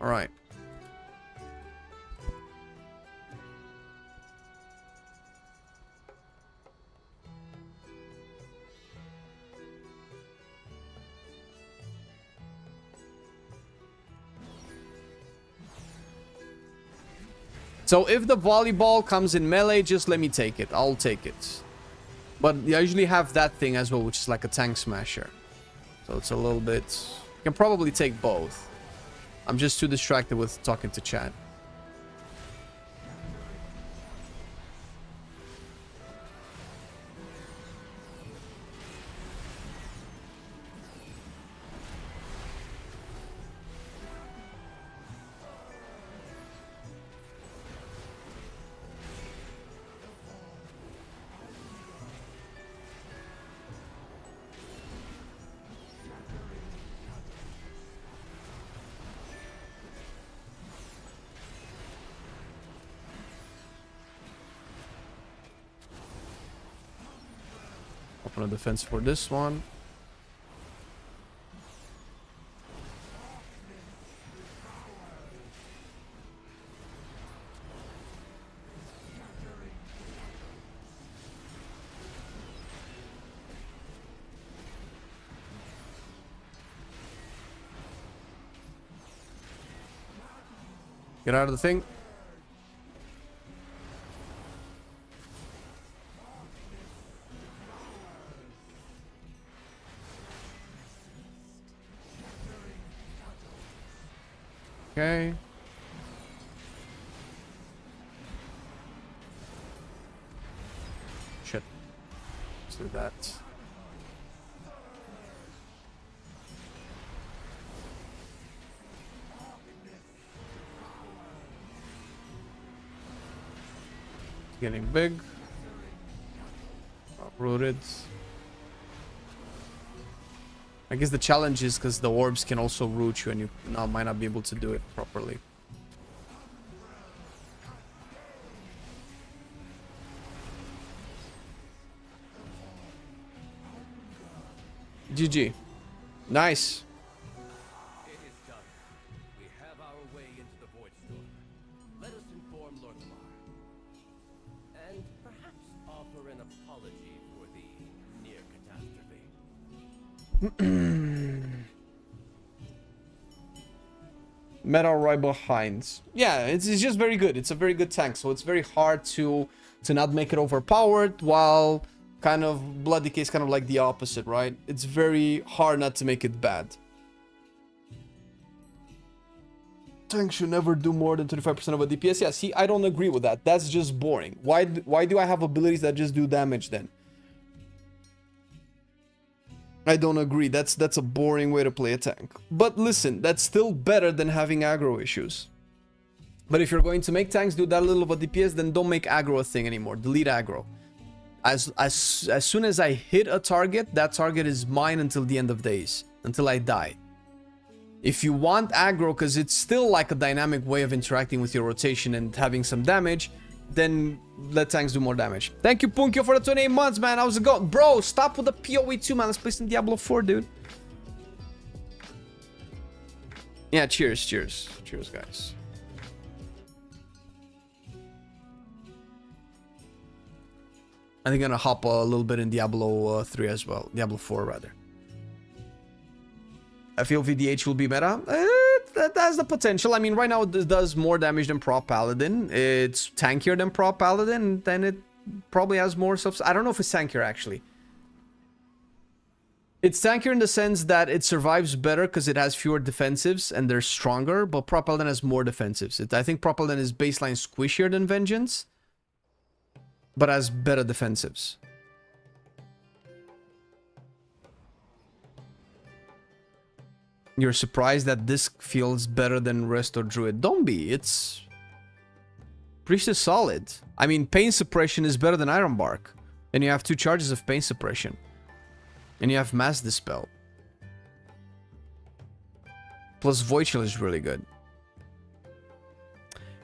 All right. So if the volleyball comes in melee, just let me take it. I'll take it. But I usually have that thing as well, which is like a tank smasher. So it's a little bit... You can probably take both. I'm just too distracted with talking to chat. Open a defense for this one. Get out of the thing. Okay. Shit. Let's do that. It's getting big. Uprooted. I guess the challenge is because the orbs can also root you and you now might not be able to do it properly. GG. Nice. It is done. We have our way into the Void Storm. Let us inform Lord Lamar. And perhaps offer an apology for the near catastrophe. Metal right behind. Yeah, it's just very good. It's a very good tank, so it's very hard to not make it overpowered, while kind of Blood Decay is kind of like the opposite, right? It's very hard not to make it bad. Tank should never do more than 25% of a DPS. Yeah, see, I don't agree with that. That's just boring. Why do I have abilities that just do damage then? I don't agree. That's a boring way to play a tank. But listen, that's still better than having aggro issues. But if you're going to make tanks do that little of a DPS, then don't make aggro a thing anymore. Delete aggro. As soon as I hit a target, that target is mine until the end of days, until I die. If you want aggro, because it's still like a dynamic way of interacting with your rotation and having some damage, then let tanks do more damage. Thank you, Punkyo, for the 28 months, man. How's it going? Bro, stop with the PoE 2, man. Let's play some Diablo 4, dude. Yeah, cheers, cheers. Cheers, guys. I think I'm gonna hop a little bit in Diablo 3 as well. Diablo 4, rather. I feel VDH will be meta. That has the potential. I mean, right now it does more damage than Pro Paladin. It's tankier than Pro Paladin. Then it probably has more stuff. I don't know if it's tankier, actually. It's tankier in the sense that it survives better because it has fewer defensives and they're stronger. But Pro Paladin has more defensives. I think Pro Paladin is baseline squishier than Vengeance, but has better defensives. You're surprised that this feels better than Rest or Druid. Don't be. It's... Priest is solid. I mean, Pain Suppression is better than Iron Bark. And you have 2 charges of Pain Suppression. And you have Mass Dispel. Plus Void Chill is really good.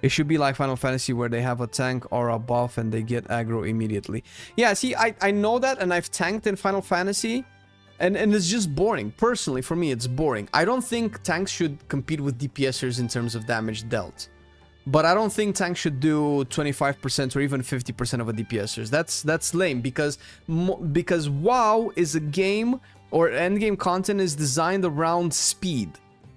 It should be like Final Fantasy where they have a tank or a buff and they get aggro immediately. Yeah, see, I know that and I've tanked in Final Fantasy. And it's just boring. Personally, for me, it's boring. I don't think tanks should compete with DPSers in terms of damage dealt. But I don't think tanks should do 25% or even 50% of a DPSers. That's lame because WoW is a game, or endgame content is designed around speed.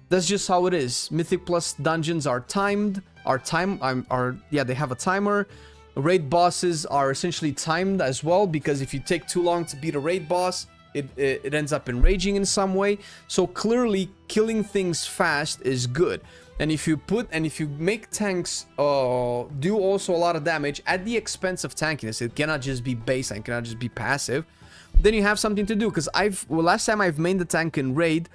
That's just how it is. Mythic Plus dungeons are timed. They have a timer. Raid bosses are essentially timed as well, because if you take too long to beat a raid boss, it ends up enraging in some way. So clearly, killing things fast is good. And if you make tanks do also a lot of damage at the expense of tankiness, it cannot just be base and cannot just be passive, then you have something to do. Because last time I've mained the tank in raid,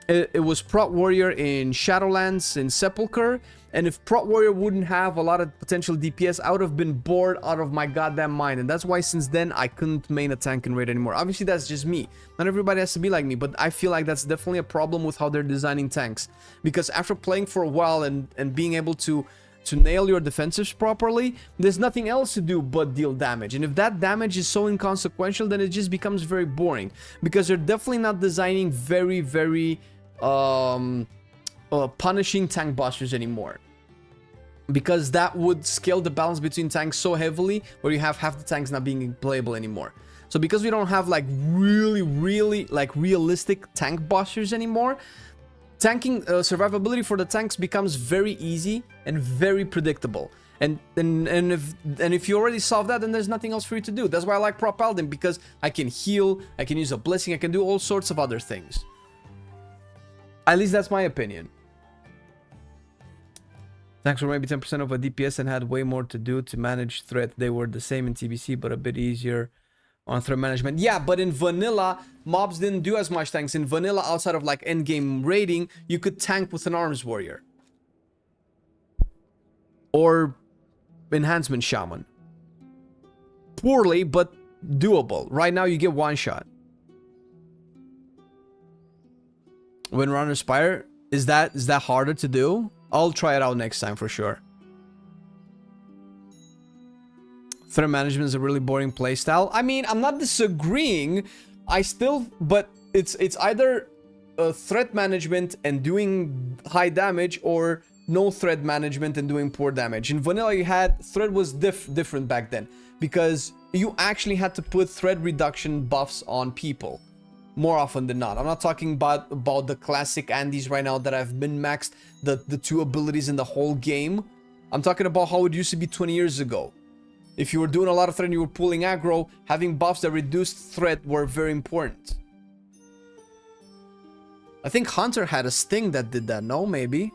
it was Prot Warrior in Shadowlands in Sepulchre, and if Prot Warrior wouldn't have a lot of potential DPS, I would have been bored out of my goddamn mind, and that's why since then I couldn't main a tank in raid anymore. Obviously that's just me, not everybody has to be like me, but I feel like that's definitely a problem with how they're designing tanks, because after playing for a while and being able to nail your defensives properly, there's nothing else to do but deal damage. And if that damage is so inconsequential, then it just becomes very boring, because they're definitely not designing very punishing tank busters anymore, because that would scale the balance between tanks so heavily where you have half the tanks not being playable anymore. So because we don't have like really like realistic tank busters anymore, tanking survivability for the tanks becomes very easy and very predictable. And if you already solve that, then there's nothing else for you to do. That's why I like Prot Paladin, because I can heal, I can use a blessing, I can do all sorts of other things. At least that's my opinion. Tanks were maybe 10% of a DPS and had way more to do to manage threat. They were the same in TBC, but a bit easier on threat management. Yeah, but in vanilla, mobs didn't do as much tanks. In vanilla, outside of like endgame raiding, you could tank with an arms warrior. Or enhancement shaman. Poorly, but doable. Right now, you get one shot. When Runner Spire, is that harder to do? I'll try it out next time for sure. Threat management is a really boring playstyle. I mean, I'm not disagreeing. But it's either threat management and doing high damage, or no threat management and doing poor damage. In vanilla, you had threat was different back then, because you actually had to put threat reduction buffs on people. More often than not. I'm not talking about the classic Andes right now that have min-maxed the two abilities in the whole game. I'm talking about how it used to be 20 years ago. If you were doing a lot of threat and you were pulling aggro, having buffs that reduced threat were very important. I think Hunter had a Sting that did that, no? Maybe?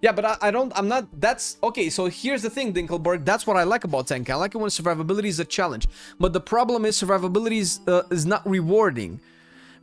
Yeah, but I'm not, that's, okay, so here's the thing, Dinkelberg, that's what I like about tank. I like it when survivability is a challenge. But the problem is survivability is not rewarding.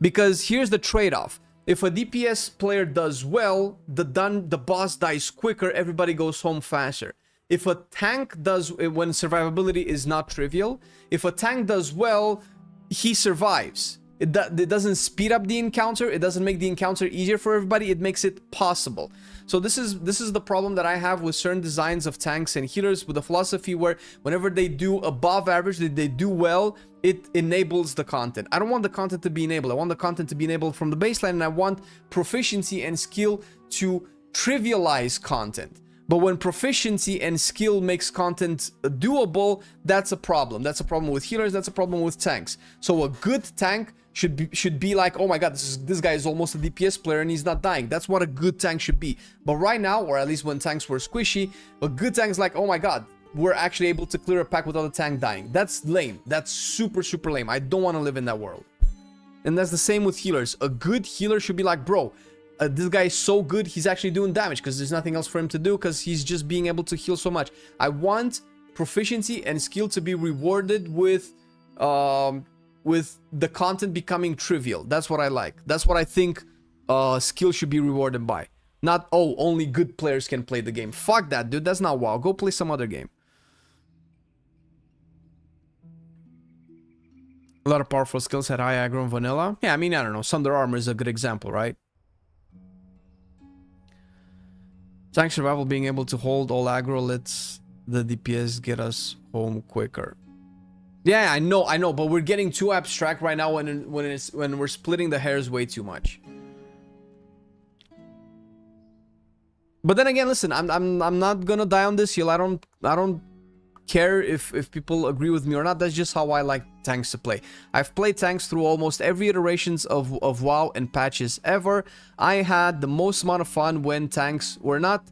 Because here's the trade-off. If a DPS player does well, the boss dies quicker, everybody goes home faster. If a tank does, when survivability is not trivial, if a tank does well, he survives. It doesn't speed up the encounter, it doesn't make the encounter easier for everybody, it makes it possible. So this is the problem that I have with certain designs of tanks and healers, with the philosophy where whenever they do above average, they do well, it enables the content. I don't want the content to be enabled, I want the content to be enabled from the baseline, and I want proficiency and skill to trivialize content. But when proficiency and skill makes content doable, that's a problem. That's a problem with healers, that's a problem with tanks. So a good tank should be like, oh my god, this guy is almost a DPS player and he's not dying. That's what a good tank should be. But right now, or at least when tanks were squishy, a good tank is like, oh my god, we're actually able to clear a pack without a tank dying. That's lame. That's super lame. I don't want to live in that world. And that's the same with healers. A good healer should be like, bro, this guy is so good, he's actually doing damage because there's nothing else for him to do, because he's just being able to heal so much. I want proficiency and skill to be rewarded with the content becoming trivial. That's what I like. That's what I think skill should be rewarded by. Not, oh, only good players can play the game. Fuck that, dude. That's not WoW. Go play some other game. A lot of powerful skills had high aggro in vanilla. Yeah, I mean, I don't know. Sunder Armor is a good example, right? Tank survival being able to hold all aggro lets the DPS get us home quicker. Yeah, I know, but we're getting too abstract right now when we're splitting the hairs way too much. But then again, listen, I'm not gonna die on this hill. I don't care if people agree with me or not. That's just how I like tanks to play. I've played tanks through almost every iterations of WoW and patches ever. I had the most amount of fun when tanks were not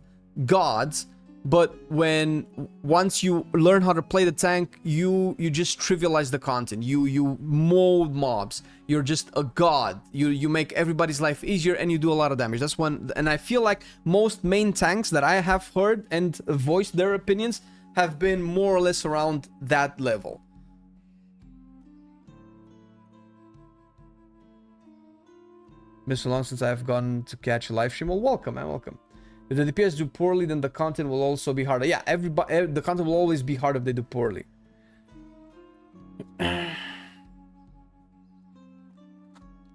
gods, but when once you learn how to play the tank, you just trivialize the content. You mold mobs. You're just a god. You make everybody's life easier and you do a lot of damage. That's when, and I feel like most main tanks that I have heard and voiced their opinions have been more or less around that level. Been so long since I've gone to catch a live stream. Well, welcome, man, welcome. If the DPS do poorly, then the content will also be harder. Yeah, everybody, the content will always be hard if they do poorly.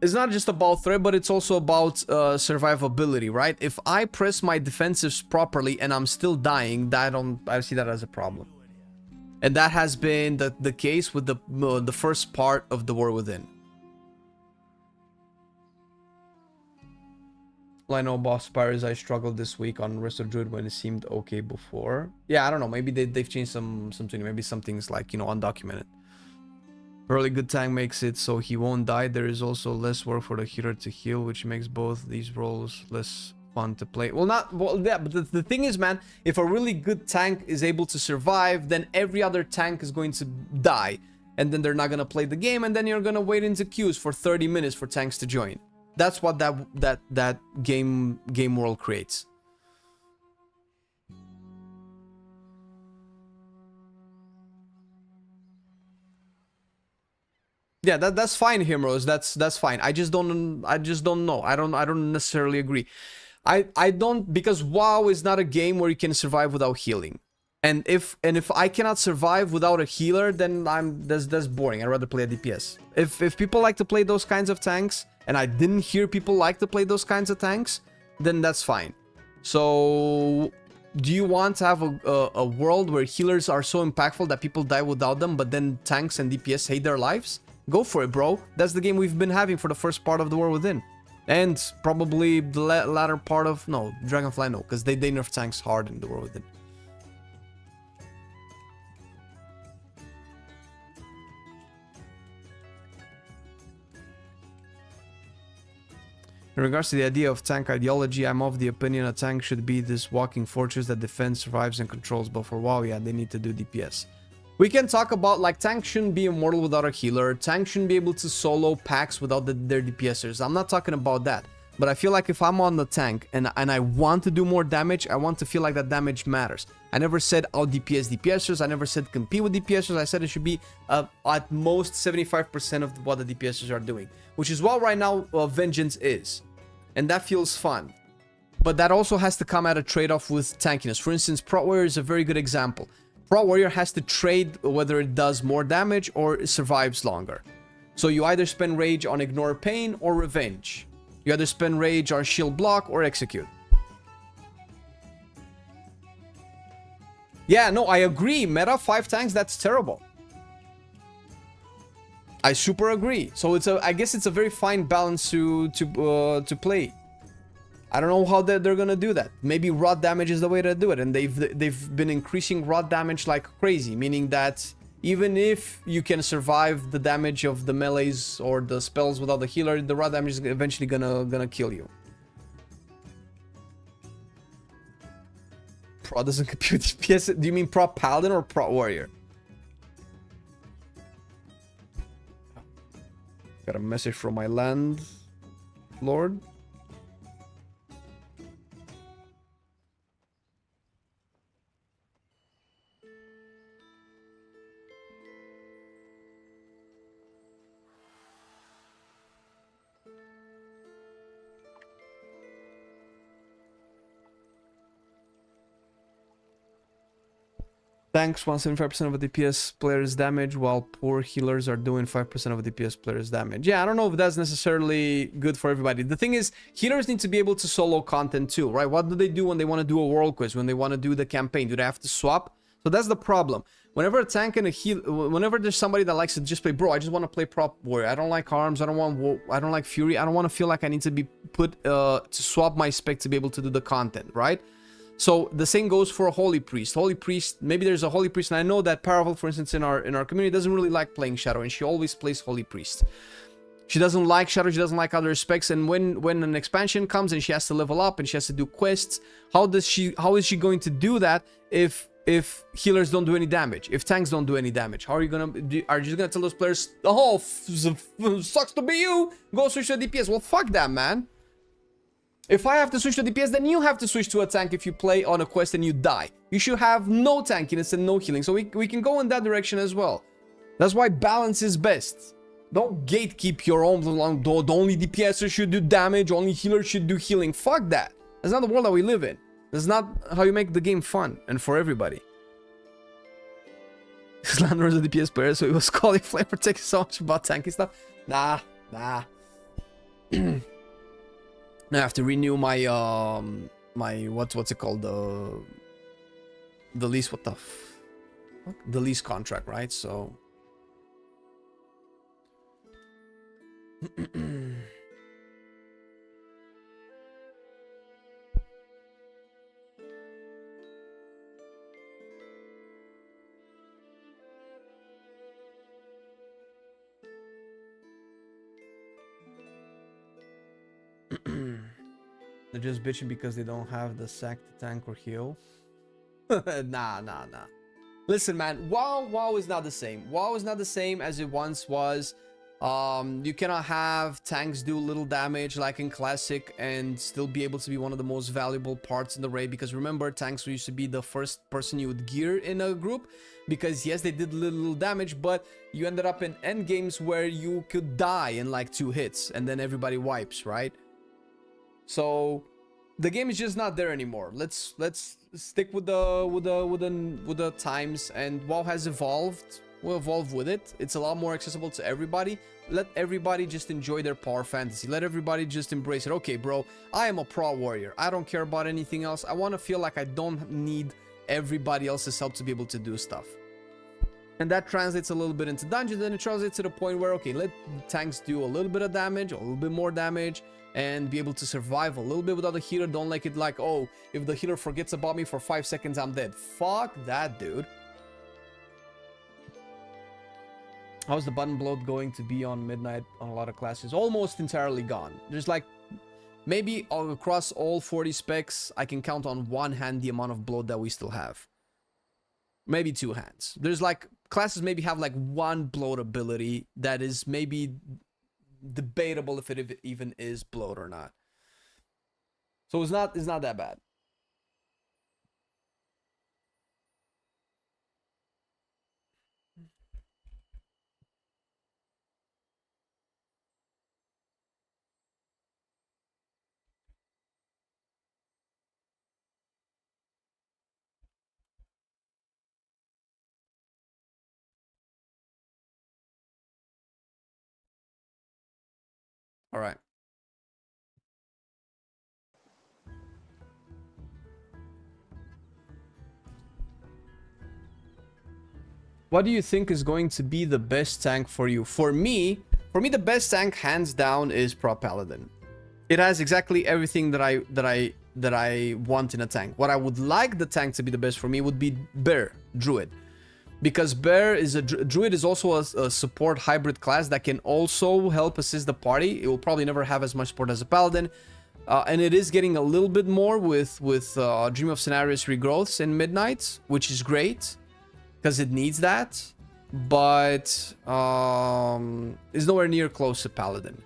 It's not just about threat, but it's also about survivability, right? If I press my defensives properly and I'm still dying, I see that as a problem. And that has been the case with the first part of the War Within. Well, I know boss spires I struggled this week on Rest of Druid when it seemed okay before. Yeah, I don't know. Maybe they've changed some tuning. Maybe some things like, you know, undocumented. Early good tank makes it so he won't die. There is also less work for the healer to heal, which makes both these roles less fun to play. Well, yeah, but the thing is, man, if a really good tank is able to survive, then every other tank is going to die. And then they're not going to play the game, and then you're going to wait into queues for 30 minutes for tanks to join. That's what that game world creates. Yeah, that's fine, Himros. That's fine. I just don't know. I don't necessarily agree. I don't, because WoW is not a game where you can survive without healing. And if I cannot survive without a healer, then that's boring. I'd rather play a DPS. If people like to play those kinds of tanks, and I didn't hear people like to play those kinds of tanks, then that's fine. So, do you want to have a world where healers are so impactful that people die without them, but then tanks and DPS hate their lives? Go for it, bro. That's the game we've been having for the first part of the War Within. And probably the latter part of... No, Dragonfly, no, because they nerf tanks hard in the War Within. In regards to the idea of tank ideology, I'm of the opinion a tank should be this walking fortress that defends, survives, and controls. But for WoW, yeah, they need to do DPS. We can talk about, like, tanks shouldn't be immortal without a healer. Tanks shouldn't be able to solo packs without their DPSers. I'm not talking about that. But I feel like if I'm on the tank and I want to do more damage, I want to feel like that damage matters. I never said I'll DPS DPSers. I never said compete with DPSers. I said it should be at most 75% of what the DPSers are doing. Which is what right now Vengeance is. And that feels fun. But that also has to come at a trade-off with tankiness. For instance, Prot Warrior is a very good example. Prot Warrior has to trade whether it does more damage or it survives longer. So you either spend Rage on Ignore Pain or Revenge. You either spend Rage on Shield Block or Execute. Yeah, no, I agree. Meta 5 tanks, that's terrible. I super agree. So I guess it's a very fine balance to play. I don't know how they're gonna do that. Maybe rot damage is the way to do it, and they've been increasing rot damage like crazy, meaning that even if you can survive the damage of the melees or the spells without the healer, the rot damage is eventually gonna kill you. Prot doesn't compute DPS. Do you mean Prot Paladin or Prot Warrior? Got a message from my land lord. Tanks 175% of a DPS player's damage, while poor healers are doing 5% of a DPS player's damage. Yeah, I don't know if that's necessarily good for everybody. The thing is, healers need to be able to solo content too, right? What do they do when they want to do a world quest, when they want to do the campaign? Do they have to swap? So that's the problem. Whenever a tank and a heal, whenever there's somebody that likes to just play, bro, I just want to play prop warrior. I don't like arms. I don't like fury. I don't want to feel like I need to be put to swap my spec to be able to do the content, right? So the same goes for a holy priest. Holy priest, maybe there's a holy priest, and I know that Paravel, for instance, in our community doesn't really like playing shadow, and she always plays holy priest. She doesn't like shadow, she doesn't like other specs, and when an expansion comes and she has to level up and she has to do quests, how is she going to do that if healers don't do any damage, if tanks don't do any damage? How are you gonna are you just gonna tell those players, oh, sucks to be you, go switch to DPS? Well, fuck that, man. If I have to switch to DPS, then you have to switch to a tank if you play on a quest and you die. You should have no tankiness and no healing, so we can go in that direction as well. That's why balance is best. Don't gatekeep your own along. The only DPSers should do damage, only healers should do healing. Fuck that. That's not the world that we live in. That's not how you make the game fun and for everybody. Slander is a DPS player, so he was calling Flame for taking so much about tanky stuff. Nah. Now I have to renew my my what's it called, the lease, what the fuck? The lease contract, right? So they're just bitching because they don't have the sack to tank or heal. Nah. Listen, man, WoW is not the same. WoW is not the same as it once was. You cannot have tanks do little damage like in Classic and still be able to be one of the most valuable parts in the raid, because remember, tanks used to be the first person you would gear in a group, because yes, they did little damage, but you ended up in end games where you could die in like 2 hits and then everybody wipes, right? So the game is just not there anymore. Let's stick with the times, and WoW has evolved. We'll evolve with it. It's a lot more accessible to everybody. Let everybody just enjoy their power fantasy. Let everybody just embrace it. Okay, bro, I am a pro warrior. I don't care about anything else. I want to feel like I don't need everybody else's help to be able to do stuff. And that translates a little bit into dungeons, and it translates to the point where, okay, let tanks do a little bit of damage, a little bit more damage, and be able to survive a little bit without the healer. Don't like it like, oh, if the healer forgets about me for 5 seconds, I'm dead. Fuck that, dude. How's the button bloat going to be on midnight on a lot of classes? Almost entirely gone. There's like, maybe across all 40 specs, I can count on one hand the amount of bloat that we still have. Maybe 2 hands. There's like, classes maybe have like 1 bloat ability that is maybe debatable if it even is bloat or not. So it's not that bad. All right. What do you think is going to be the best tank for you? For me, the best tank hands down is Prop Paladin. It has exactly everything that I want in a tank. What I would like the tank to be the best for me would be Bear, Druid. Because Bear is Druid is also a support hybrid class that can also help assist the party. It will probably never have as much support as a Paladin. And it is getting a little bit more with Dream of Scenarios regrowths in Midnight, which is great, because it needs that. But is nowhere near close to Paladin.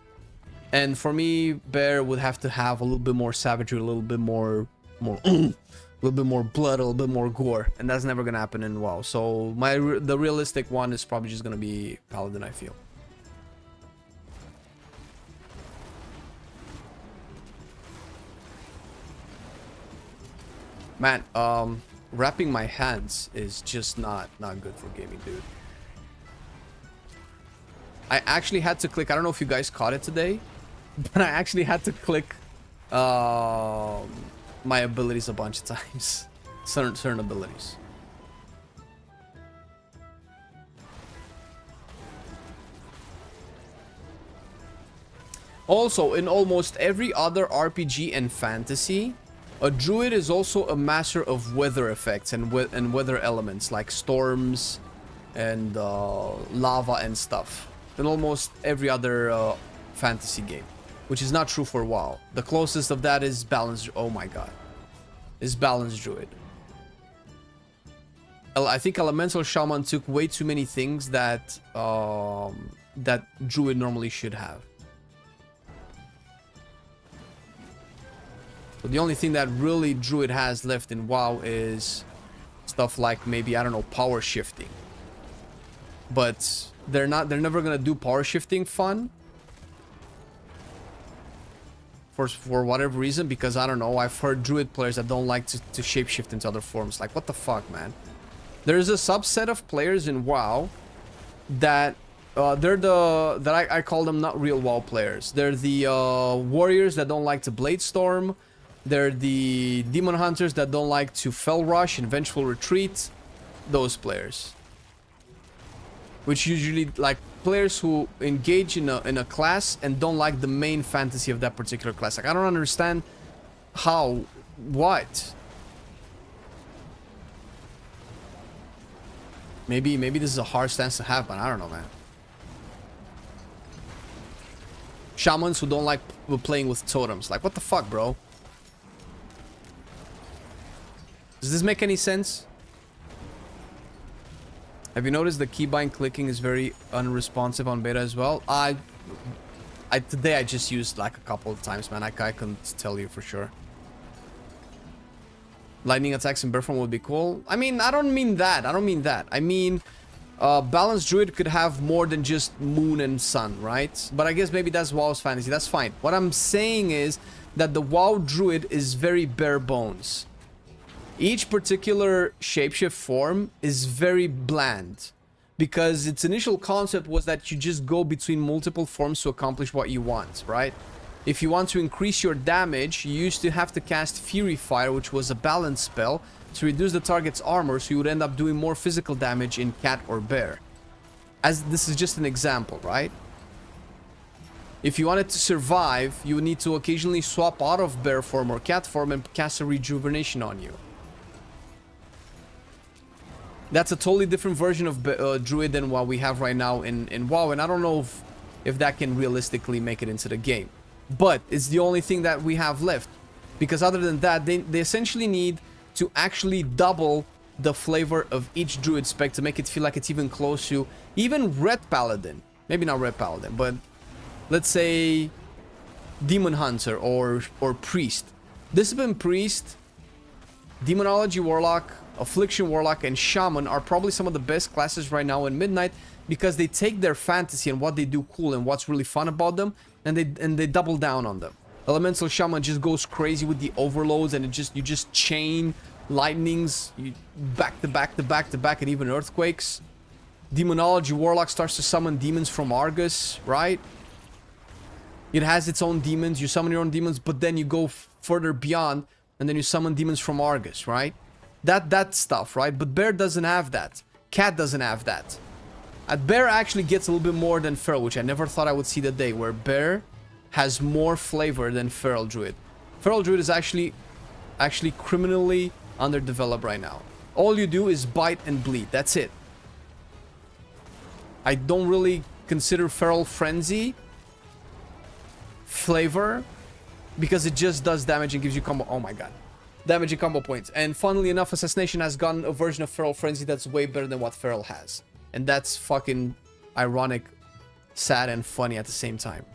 And for me, Bear would have to have a little bit more savagery, a little bit more a little bit more blood, a little bit more gore, and that's never gonna happen in WoW. So the realistic one is probably just gonna be Paladin, I feel. Man, wrapping my hands is just not good for gaming, dude. I actually had to click, I don't know if you guys caught it today, but I actually had to click my abilities a bunch of times. Certain abilities. Also, in almost every other RPG and fantasy, a druid is also a master of weather effects and weather elements like storms and lava and stuff. In almost every other fantasy game, which is not true for WoW. The closest of that is balanced. Oh my god, is balanced druid. I think elemental shaman took way too many things that that druid normally should have. So the only thing that really druid has left in WoW is stuff like maybe, I don't know, power shifting. But they're never gonna do power shifting fun. For whatever reason, because I don't know, I've heard druid players that don't like to shapeshift into other forms. Like, what the fuck, man? There's a subset of players in WoW that I call them not real WoW players. They're the warriors that don't like to blade storm. They're the demon hunters that don't like to fell rush and vengeful retreat. Those players, which usually like players who engage in a class and don't like the main fantasy of that particular class. Like, I don't understand how, what. Maybe this is a hard stance to have, but I don't know, man. Shamans who don't like playing with totems. Like, what the fuck, bro? Does this make any sense? Have you noticed the keybind clicking is very unresponsive on beta as well? Today I just used like a couple of times, man. I couldn't tell you for sure. Lightning attacks in bear form would be cool. I mean, I don't mean that. I mean, balanced druid could have more than just moon and sun, right? But I guess maybe that's WoW's fantasy. That's fine. What I'm saying is that the WoW druid is very bare bones. Each particular shapeshift form is very bland because its initial concept was that you just go between multiple forms to accomplish what you want, right? If you want to increase your damage, you used to have to cast Fury Fire, which was a balance spell, to reduce the target's armor, so you would end up doing more physical damage in cat or bear. As this is just an example, right? If you wanted to survive, you would need to occasionally swap out of bear form or cat form and cast a rejuvenation on you. That's a totally different version of druid than what we have right now in WoW, and I don't know if that can realistically make it into the game. But it's the only thing that we have left, because other than that, they essentially need to actually double the flavor of each druid spec to make it feel like it's even close to even red paladin. Maybe not red paladin, but let's say demon hunter or priest. Discipline priest, demonology warlock, affliction warlock, and shaman are probably some of the best classes right now in Midnight, because they take their fantasy and what they do cool and what's really fun about them, and they double down on them. Elemental shaman just goes crazy with the overloads, and you just chain lightnings, you back to back to back to back, and even earthquakes. Demonology warlock starts to summon demons from Argus, right? It has its own demons, you summon your own demons, but then you go further beyond and then you summon demons from Argus, right? That stuff, right? But bear doesn't have that. Cat doesn't have that. Bear actually gets a little bit more than feral, which I never thought I would see the day, where bear has more flavor than feral druid. Feral druid is actually criminally underdeveloped right now. All you do is bite and bleed. That's it. I don't really consider feral frenzy flavor because it just does damage and gives you combo. Oh my god. Damage and combo points. And funnily enough, Assassination has gotten a version of Feral Frenzy that's way better than what Feral has. And that's fucking ironic, sad, and funny at the same time.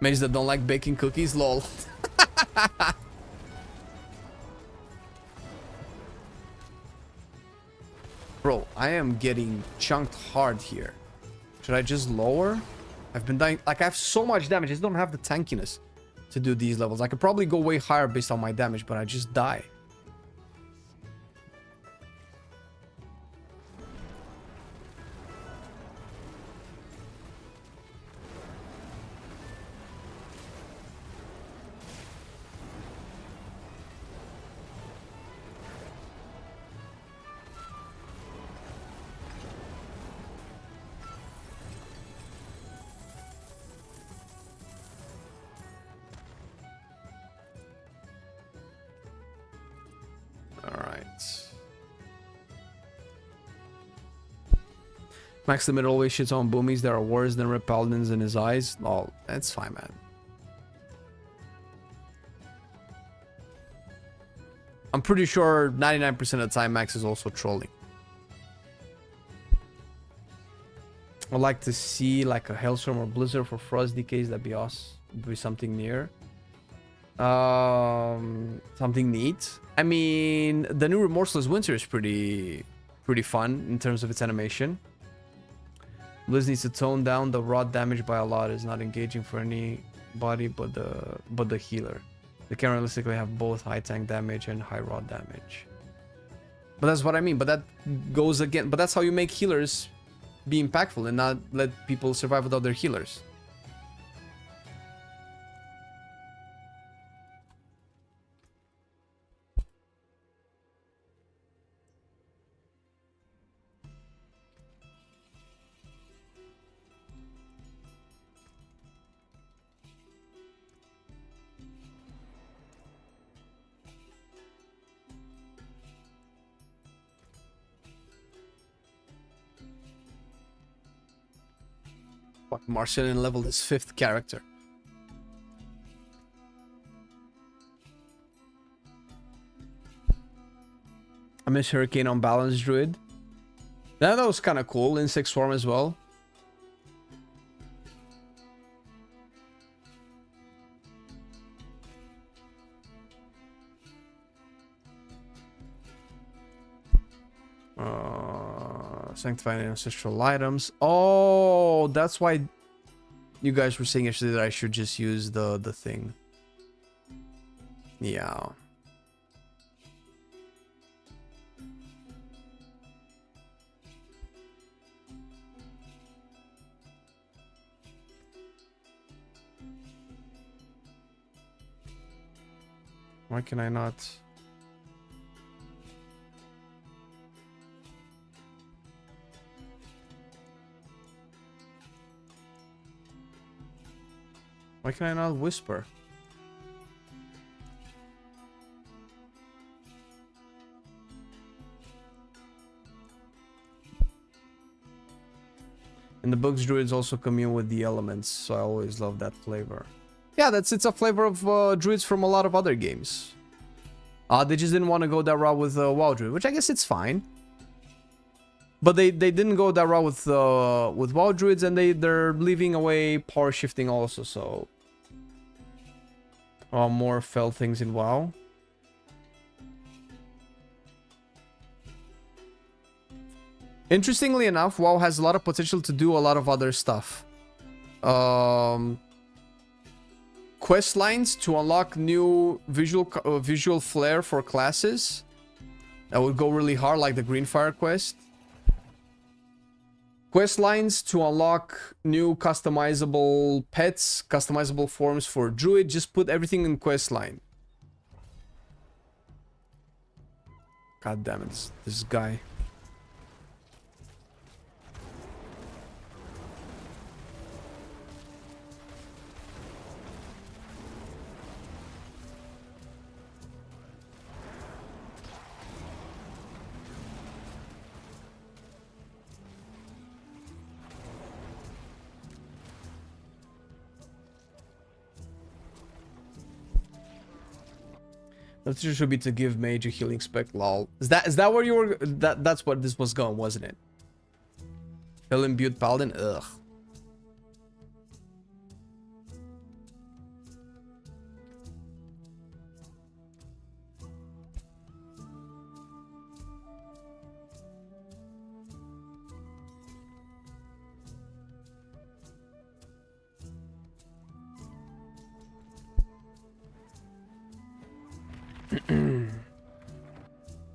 Mages that don't like baking cookies, lol. Bro, I am getting chunked hard here. Should I just lower? I've been dying. Like, I have so much damage. I just don't have the tankiness to do these levels. I could probably go way higher based on my damage, but I just die. Max Limit always shits on boomies that are worse than Red Paladins in his eyes. Oh, that's fine, man. I'm pretty sure 99% of the time Max is also trolling. I'd like to see like a Hailstorm or Blizzard for Frost DKs. That'd be awesome. Be something near. Something neat. I mean, the new Remorseless Winter is pretty fun in terms of its animation. Blizz needs to tone down the raw damage by a lot. It's not engaging for anybody but the healer. They can realistically have both high tank damage and high raw damage. But that's what I mean. But that goes again. But that's how you make healers be impactful and not let people survive without their healers. Fuck, Marcelian leveled his 5th character. I miss Hurricane on Balance Druid. Yeah, that was kind of cool. Insect Swarm as well. Sanctifying ancestral items. Oh, that's why you guys were saying yesterday that I should just use the thing. Yeah. Why can I not? Why can I not whisper? In the books, druids also commune with the elements, so I always love that flavor. Yeah, it's a flavor of druids from a lot of other games. They just didn't want to go that route with WoW druid, which I guess it's fine. But they didn't go that route with WoW druids, and they're leaving away power shifting also, so more fell things in WoW. Interestingly enough, WoW has a lot of potential to do a lot of other stuff. Quest lines to unlock new visual flair for classes. That would go really hard, like the Greenfire quest. Quest lines to unlock new customizable pets, customizable forms for druid. Just put everything in quest line. God damn it, this guy. The teacher should be to give mage a healing spec. Lol. Is that where you were? That's what this was going, wasn't it? Hell imbued paladin. Ugh.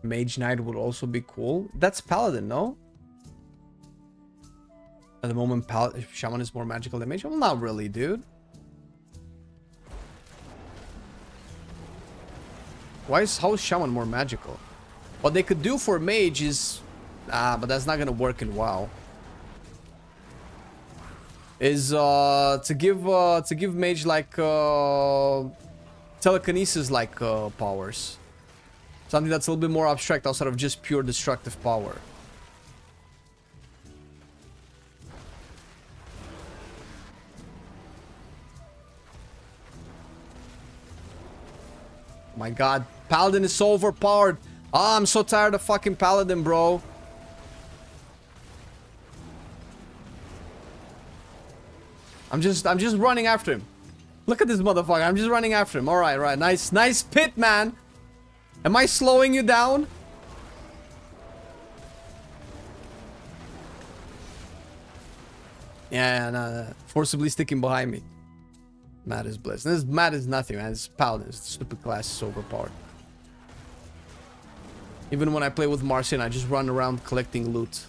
Mage Knight would also be cool. That's Paladin, no? At the moment, Shaman is more magical than Mage. Well, not really, dude. How is Shaman more magical? What they could do for Mage is... but that's not gonna work in WoW. Is to give Mage like telekinesis like powers. Something that's a little bit more abstract outside of just pure destructive power. My god. Paladin is so overpowered. Ah, I'm so tired of fucking Paladin, bro. I'm just running after him. Look at this motherfucker. I'm just running after him. Alright, right. Nice pit, man. Am I slowing you down? Yeah, no. Forcibly sticking behind me. Mad is bliss. This mad is nothing, man. It's Paladin. This stupid class is overpowered. Even when I play with Marcin, I just run around collecting loot.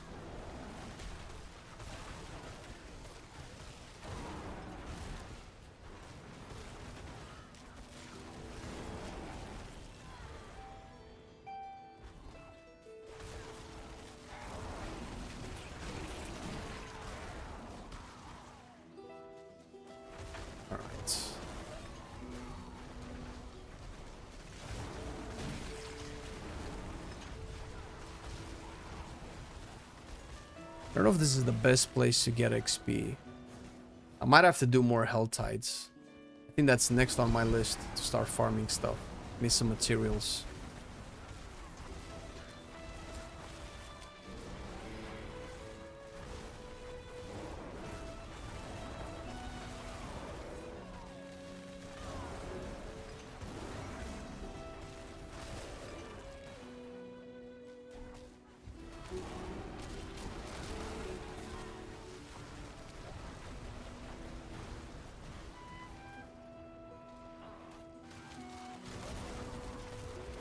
I don't know if this is the best place to get XP. I might have to do more Hell Tides. I think that's next on my list to start farming stuff. Need some materials.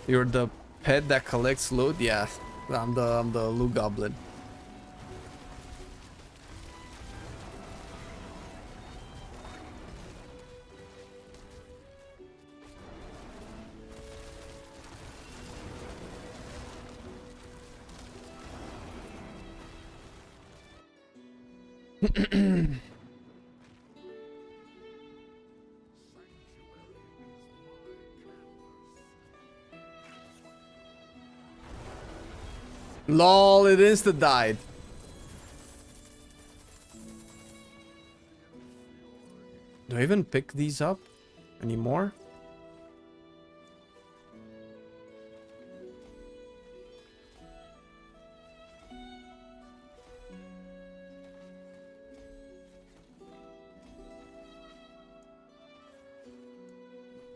You're the pet that collects loot? Yeah, I'm the loot goblin. LOL, it insta-died. Do I even pick these up anymore?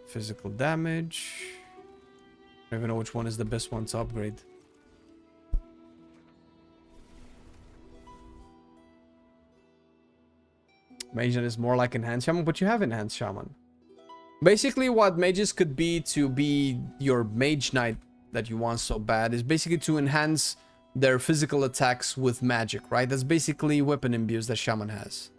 Physical damage. I don't even know which one is the best one to upgrade. Mage is more like Enhanced Shaman, but you have Enhanced Shaman. Basically, what mages could be to be your Mage Knight that you want so bad is basically to enhance their physical attacks with magic, right? That's basically weapon imbues that Shaman has.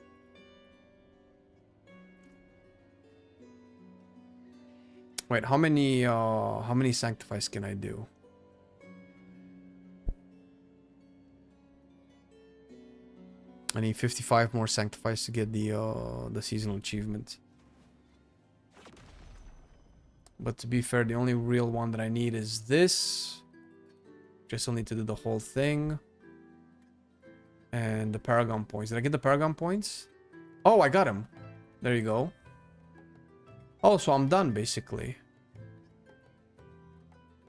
Wait, how many sanctifies can I do? I need 55 more sanctifies to get the seasonal achievement. But to be fair, the only real one that I need is this. Just still need to do the whole thing. And the Paragon points. Did I get the Paragon points? Oh, I got him. There you go. Oh, so I'm done, basically.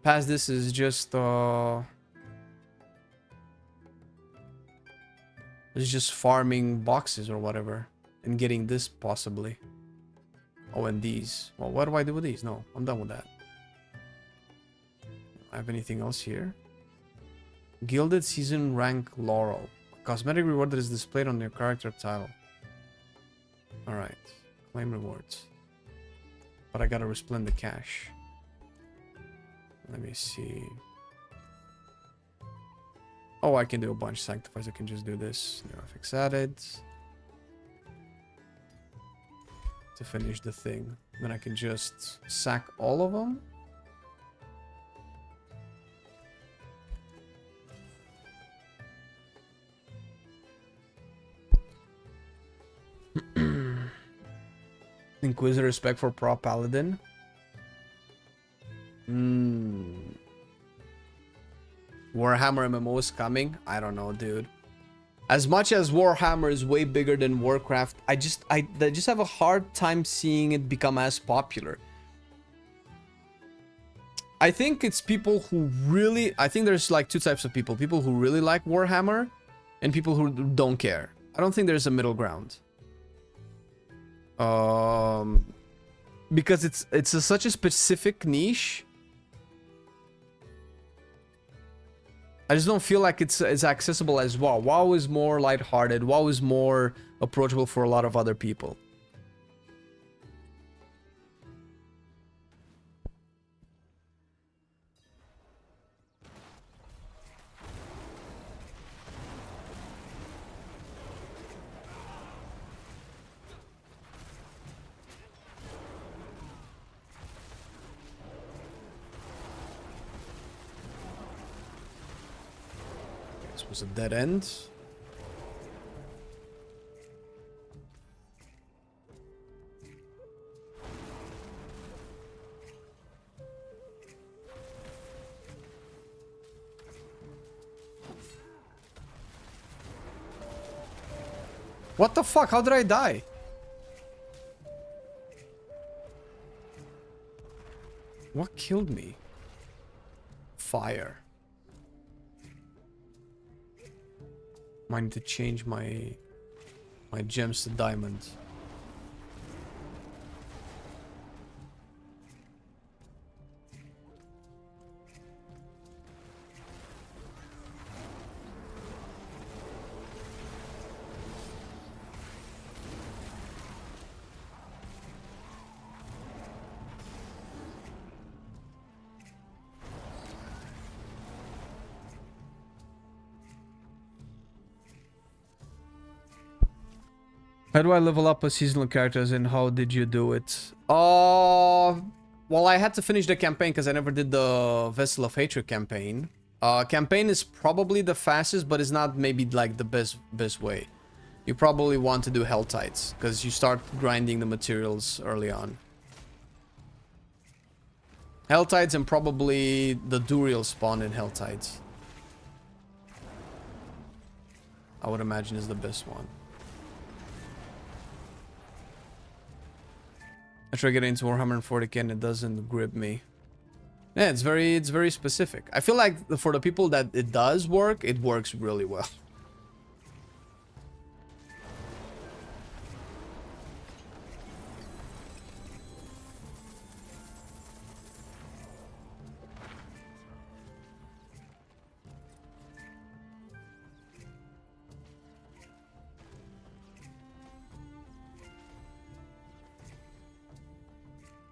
Past this is just... It's just farming boxes or whatever. And getting this, possibly. Oh, and these. Well, what do I do with these? No, I'm done with that. I have anything else here? Gilded Season Rank Laurel. Cosmetic reward that is displayed on your character title. Alright. Claim rewards. But I gotta resplend the cash. Let me see. Oh, I can do a bunch. Sanctifies. I can just do this. New affix added. To finish the thing. Then I can just sack all of them. Inquisitor respect for Pro Paladin. Warhammer MMO is coming. I don't know, dude. As much as Warhammer is way bigger than Warcraft, I just have a hard time seeing it become as popular. I think it's people who really... I think there's like two types of people. People who really like Warhammer and people who don't care. I don't think there's a middle ground. Because such a specific niche. I just don't feel like it's as accessible as WoW. WoW is more lighthearted. WoW is more approachable for a lot of other people. This was a dead end. What the fuck? How did I die? What killed me? Fire. I need to change my gems to diamond. How do I level up a seasonal characters and how did you do it? Well, I had to finish the campaign because I never did the Vessel of Hatred campaign. Campaign is probably the fastest, but it's not maybe like the best way. You probably want to do Hell Tides because you start grinding the materials early on. Hell Tides and probably the Duriel spawn in Hell Tides. I would imagine is the best one. I try getting into Warhammer 40k and it doesn't grip me. Yeah, it's very specific. I feel like for the people that it does work, it works really well.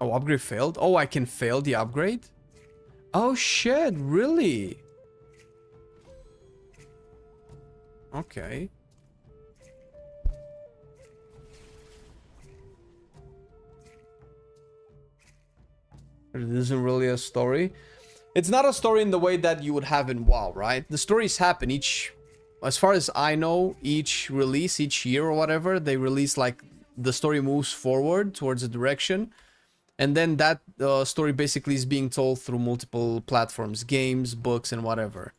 Oh, upgrade failed? Oh, I can fail the upgrade? Oh shit, really? Okay. It isn't really a story. It's not a story in the way that you would have in WoW, right? The stories happen as far as I know, each release, each year or whatever, they release like the story moves forward towards a direction. And then that story basically is being told through multiple platforms, games, books, and whatever.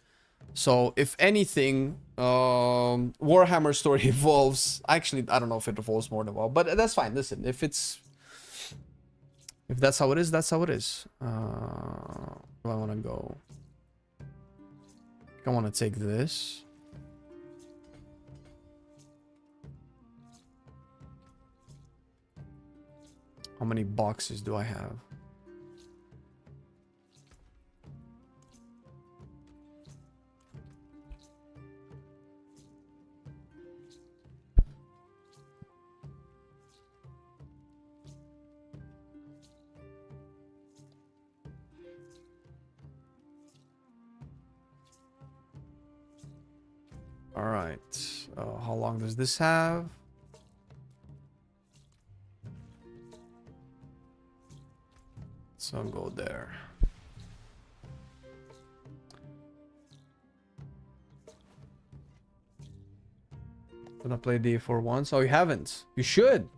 So, if anything, Warhammer story evolves. Actually, I don't know if it evolves more than WoW, but that's fine. Listen, if that's how it is, that's how it is. Where do I want to go? I want to take this. How many boxes do I have? All right. How long does this have? So I'll go there. Gonna play D4 once? Oh, you haven't? You should.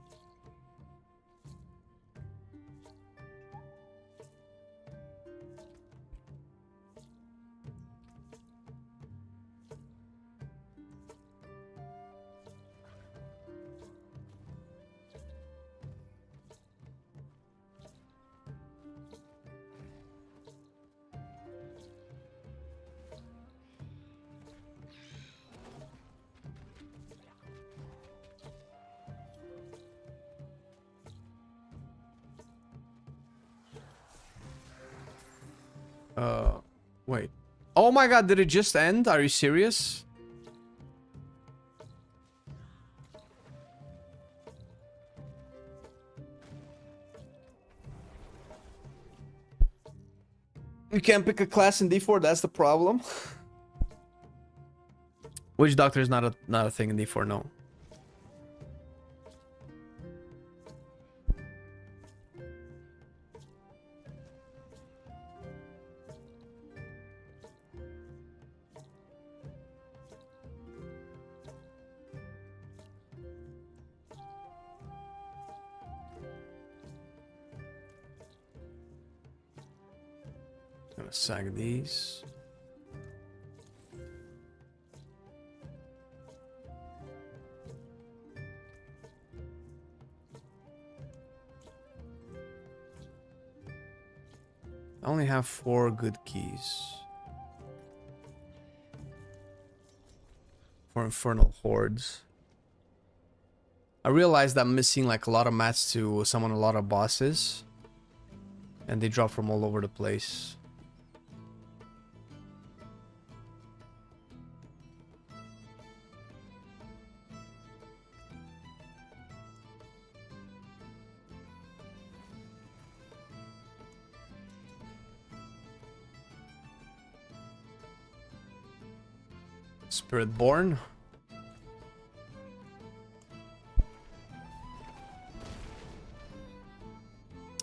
Wait. Oh my god, did it just end? Are you serious? You can't pick a class in D4, that's the problem. Witch Doctor is not a thing in D4, no. Gonna sag these. I only have 4 good keys. For Infernal Hordes. I realized I'm missing like a lot of mats to summon a lot of bosses. And they drop from all over the place. Spiritborn.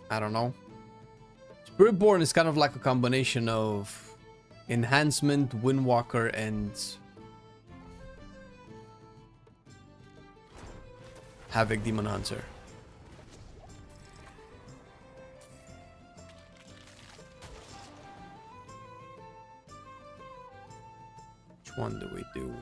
I don't know. Spiritborn is kind of like a combination of enhancement, Windwalker, and Havoc Demon Hunter. Which one do we do?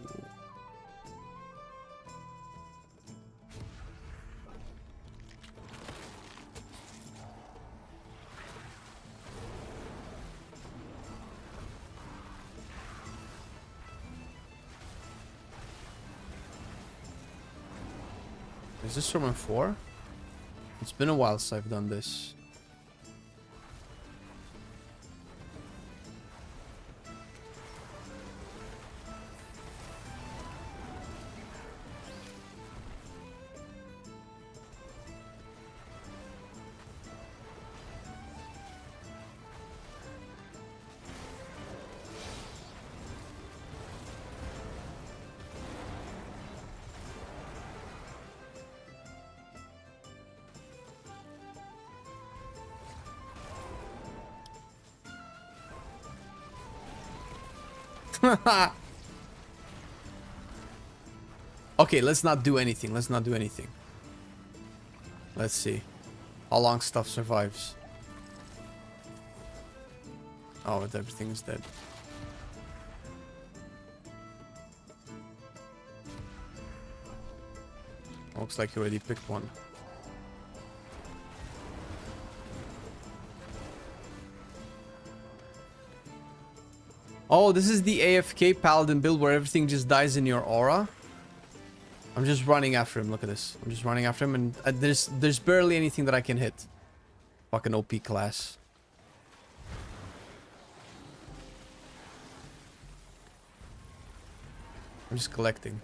Is this from 4? It's been a while since I've done this. Okay, let's not do anything. Let's not do anything. Let's see how long stuff survives. Oh, everything is dead. Looks like you already picked one. Oh, this is the AFK Paladin build where everything just dies in your aura. I'm just running after him. Look at this. I'm just running after him, and there's barely anything that I can hit. Fucking OP class. I'm just collecting.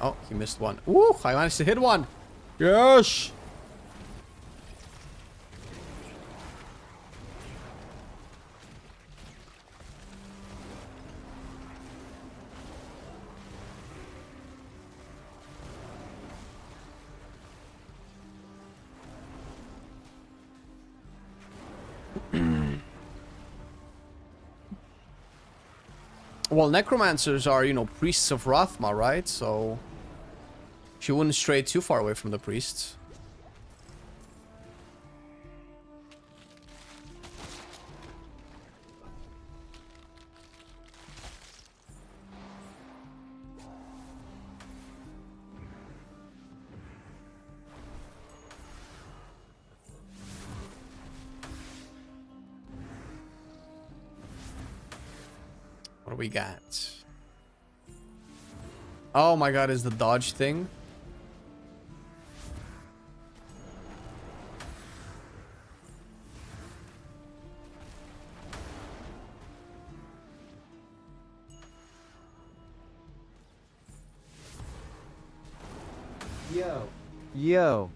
Oh, he missed one. Ooh, I managed to hit one. Yes. Well, necromancers are, you know, priests of Rathma, right? So she wouldn't stray too far away from the priests. What do we got? Oh my god, is the dodge thing? Yo. Yo.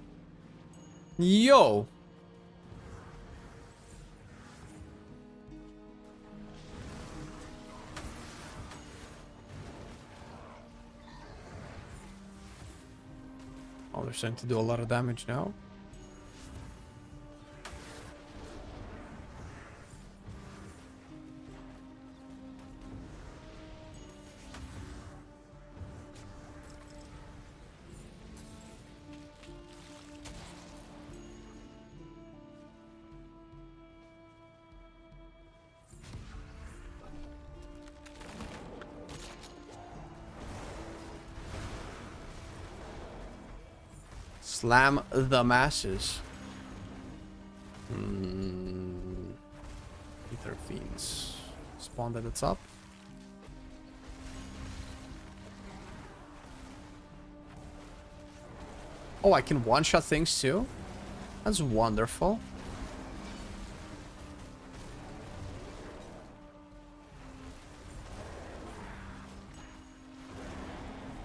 Yo! Oh, they're starting to do a lot of damage now. Slam the masses. Ether fiends spawned at the top. Oh, I can one-shot things too? That's wonderful.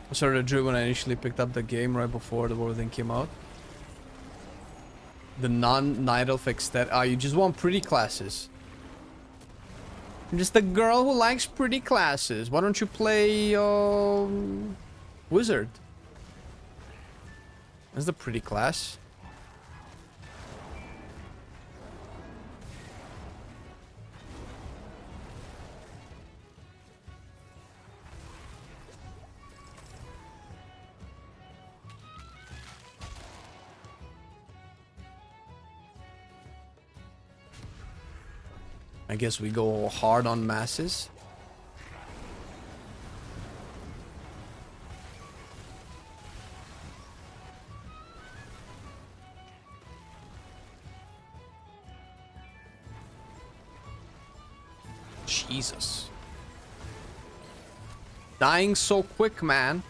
I started a drill when I initially picked up the game right before the war thing came out. The non-night elf extent. Ah, you just want pretty classes. I'm just a girl who likes pretty classes. Why don't you play wizard? That's the pretty class. I guess we go hard on masses. Jesus. Dying so quick, man.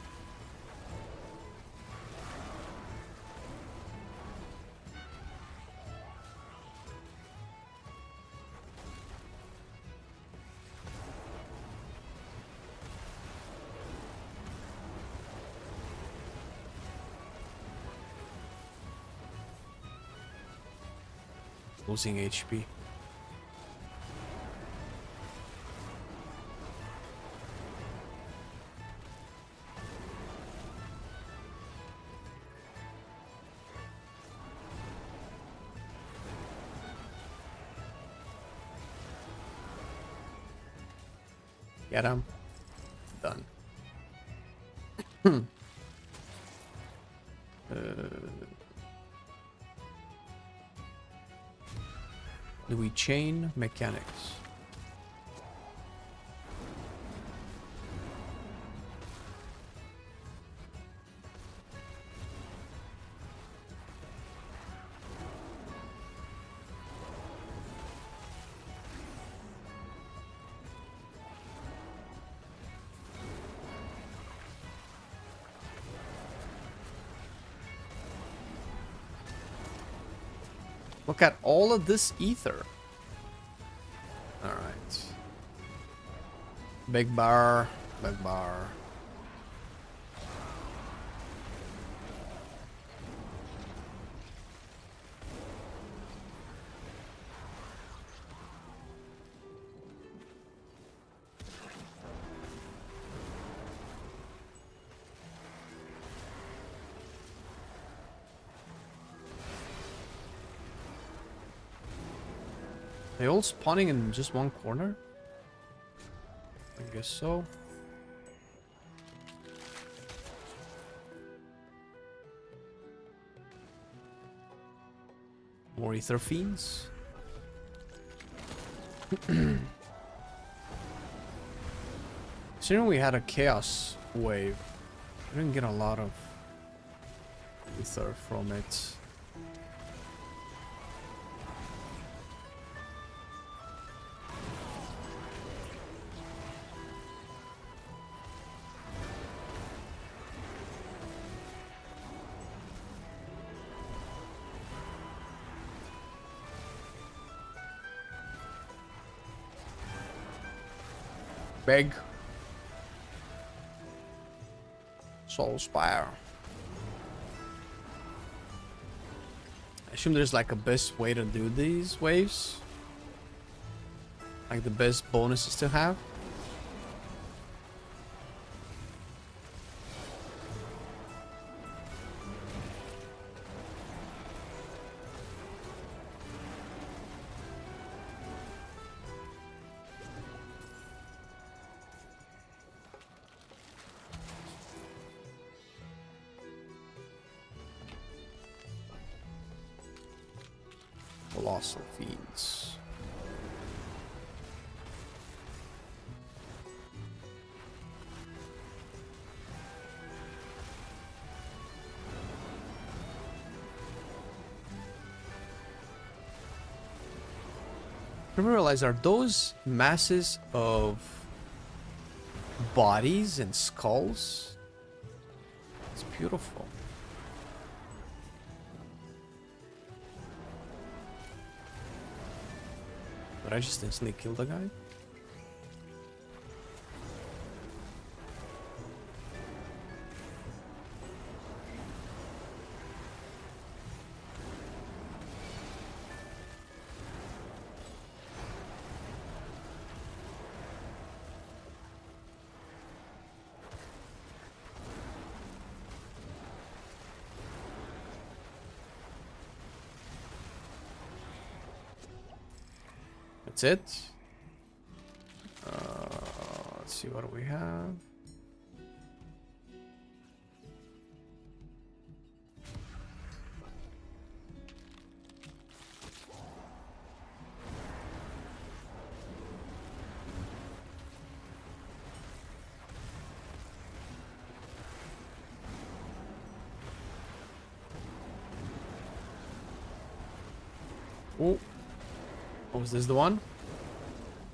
Losing HP. Get him. Done. Do we chain mechanics? Look at all of this ether. All right. Big bar, big bar. They all spawning in just one corner? I guess so. More ether fiends. Considering we had a chaos wave, I didn't get a lot of ether from it. Big Soul Spire. I assume there's like a best way to do these waves. Like the best bonuses to have. Colossal Fiends. I realize, are those masses of bodies and skulls? It's beautiful. Did I just instantly kill the guy? That's it. Let's see what we have. Oh. Oh, is this the one?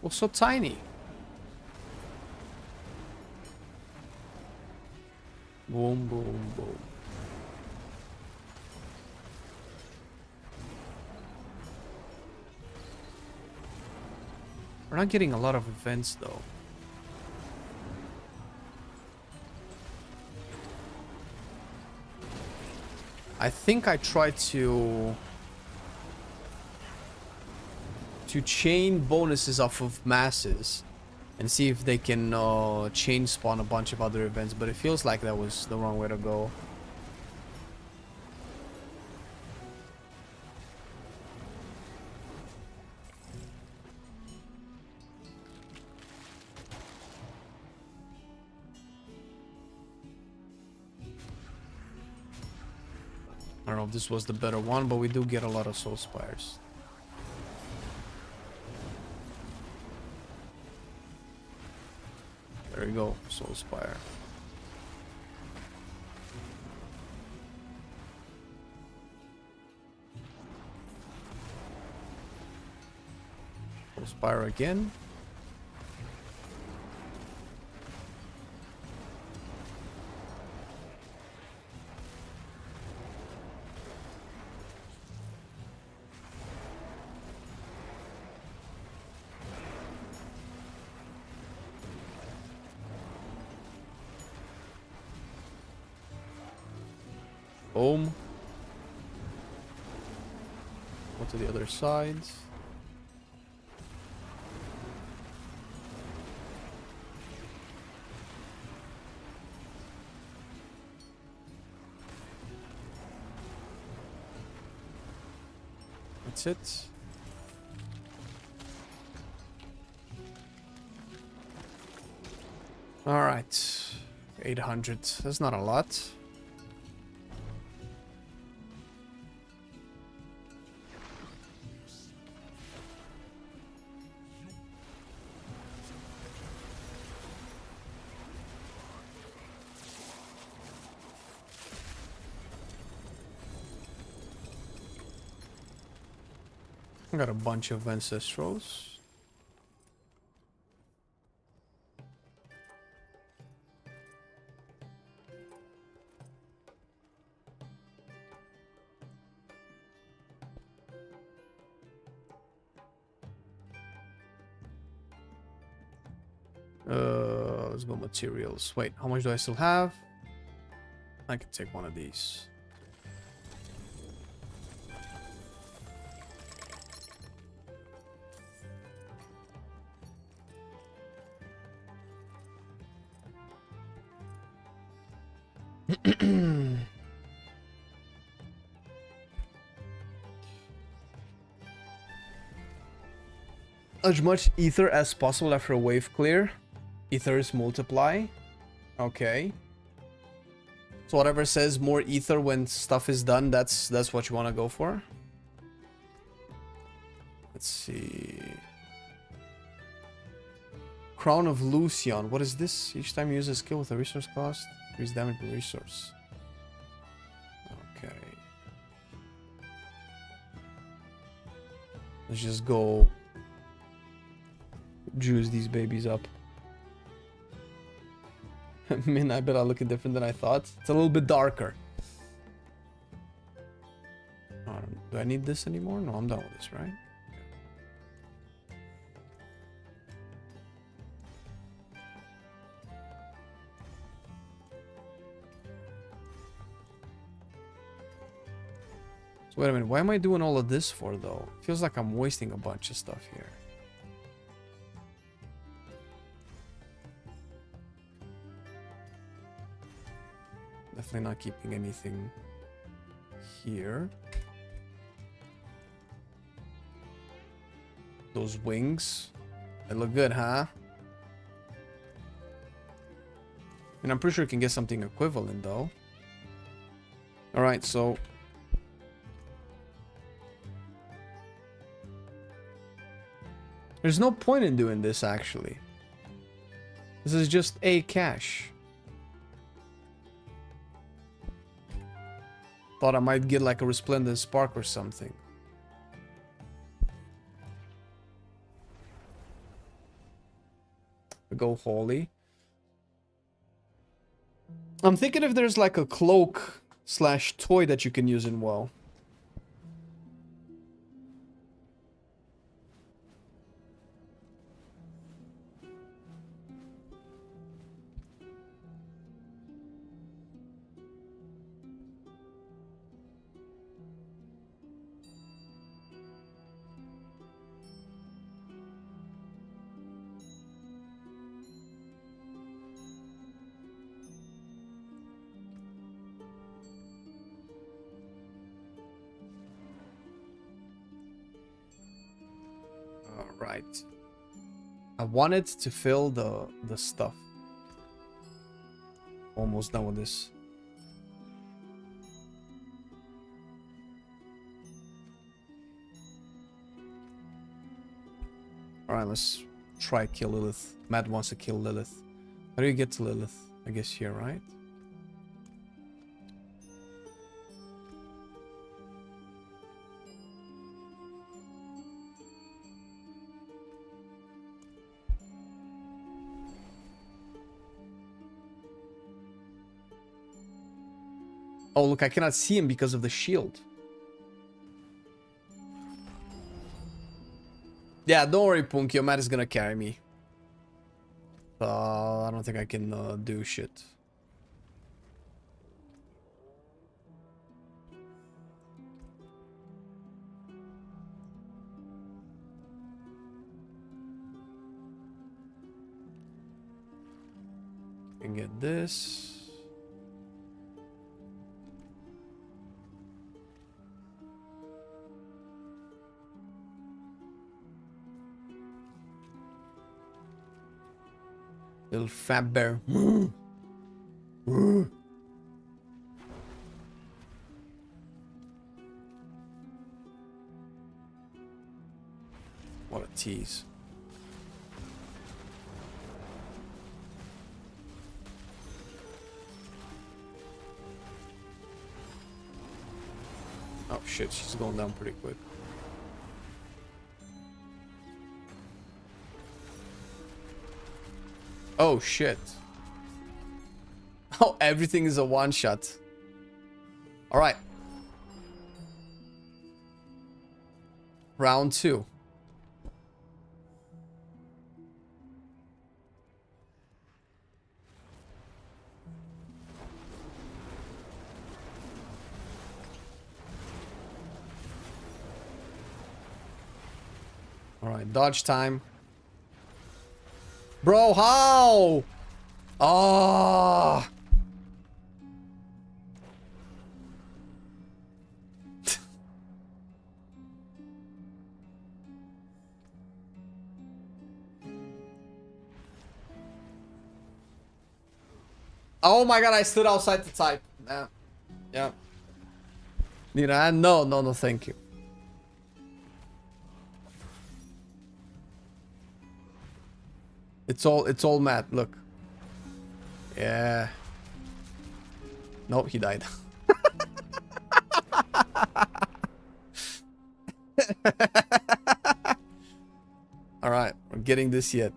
Oh, so tiny. Boom, boom, boom. We're not getting a lot of events, though. I think I tried to chain bonuses off of masses and see if they can chain spawn a bunch of other events, but it feels like that was the wrong way to go. I don't know if this was the better one, but we do get a lot of soul spires. There we go, Soul Spire. Soul Spire again. Boom. Go to the other side. That's it. All right. 800. That's not a lot. I got a bunch of ancestrals. Let's go materials. Wait, how much do I still have? I can take one of these. As much ether as possible after a wave clear. Ethers multiply. Okay. So whatever says more ether when stuff is done, that's what you want to go for. Let's see. Crown of Lucian. What is this? Each time you use a skill with a resource cost, increase damage per resource. Okay. Let's just go juice these babies up. Man, I bet I look different than I thought. It's a little bit darker. Do I need this anymore? No, I'm done with this, right? So wait a minute, why am I doing all of this for though? Feels like I'm wasting a bunch of stuff here. Definitely not keeping anything here. Those wings, they look good, huh? And I'm pretty sure you can get something equivalent though. All right, so there's no point in doing this actually. This is just a cache. Thought I might get like a resplendent spark or something. Go holy. I'm thinking if there's like a cloak slash toy that you can use in WoW. Right. I wanted to fill the stuff. Almost done with this. Alright, let's try kill Lilith. Matt wants to kill Lilith. How do you get to Lilith? I guess here, right? Oh, look, I cannot see him because of the shield. Yeah, don't worry, Punkyo. Matt is gonna carry me. I don't think I can do shit. Can get this. Little fat bear. What a tease. Oh shit, she's going down pretty quick. Oh shit. Oh, everything is a one shot. All right. Round 2. All right, dodge time. Bro, how? Ah. Oh my god, I stood outside to type. Yeah. Yeah. Need a hand? No, no, no, thank you. It's all Matt, look. Yeah. Nope, he died. Alright, we're getting this yet.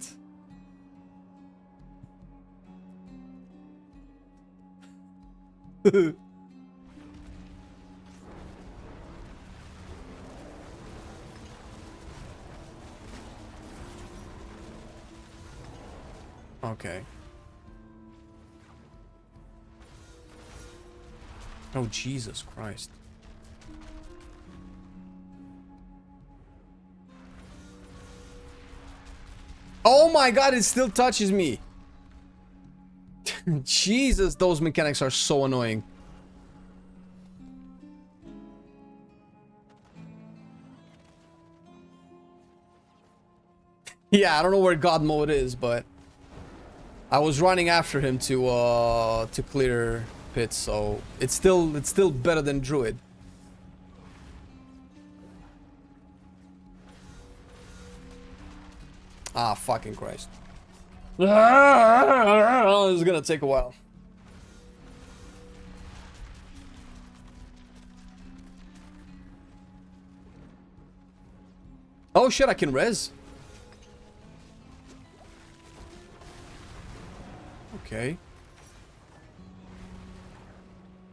Okay. Oh, Jesus Christ. Oh my god, it still touches me. Jesus, those mechanics are so annoying. Yeah, I don't know where God mode is, but I was running after him to clear pits, so it's still better than Druid. Ah, fucking Christ. This is gonna take a while. Oh shit, I can res. Okay.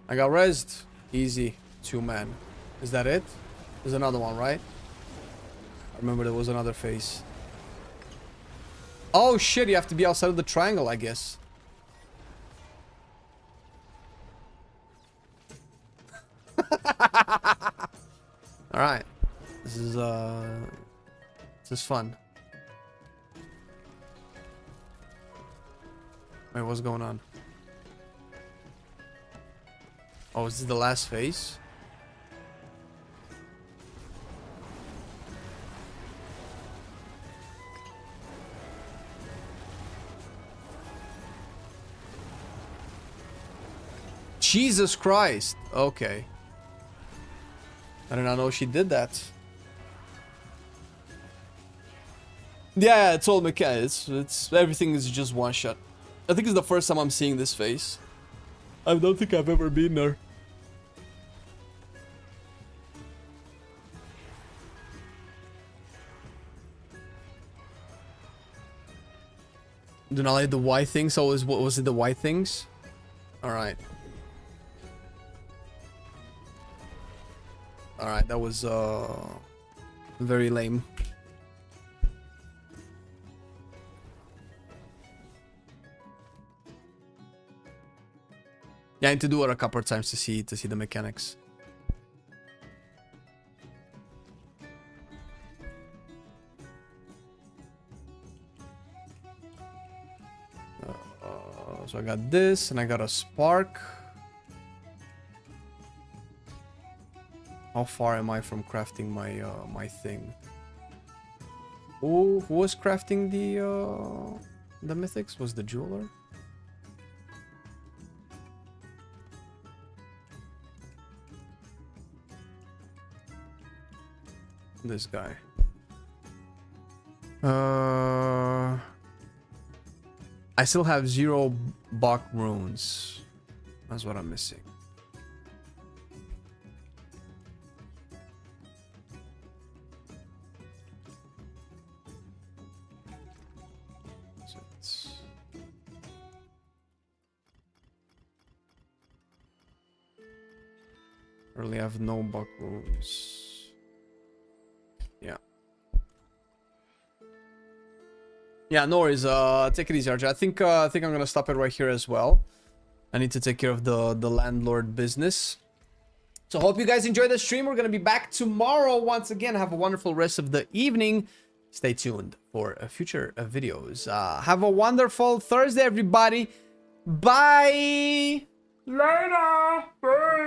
I got rezzed. Easy. 2-man. Is that it? There's another one, right? I remember there was another phase. Oh shit, you have to be outside of the triangle, I guess. Alright. This is fun. Wait, what's going on? Oh, is this the last phase? Jesus Christ. Okay. I did not know she did that. Yeah, it's all mechanics. It's everything is just one shot. I think it's the first time I'm seeing this phase. I don't think I've ever been there. Do not like the white things. So was it the white things? Alright. Alright, that was very lame. Yeah, I need to do it a couple of times to see the mechanics. So I got this, and I got a spark. How far am I from crafting my my thing? Who was crafting the mythics? Was the jeweler? This guy. I still have 0 Bach runes. That's what I'm missing. Really have no Bach runes. Yeah. Yeah, no worries. Take it easy, RJ. I think I'm gonna stop it right here as well. I need to take care of the landlord business. So hope you guys enjoyed the stream. We're gonna be back tomorrow once again. Have a wonderful rest of the evening. Stay tuned for future videos. Have a wonderful Thursday, everybody. Bye. Later.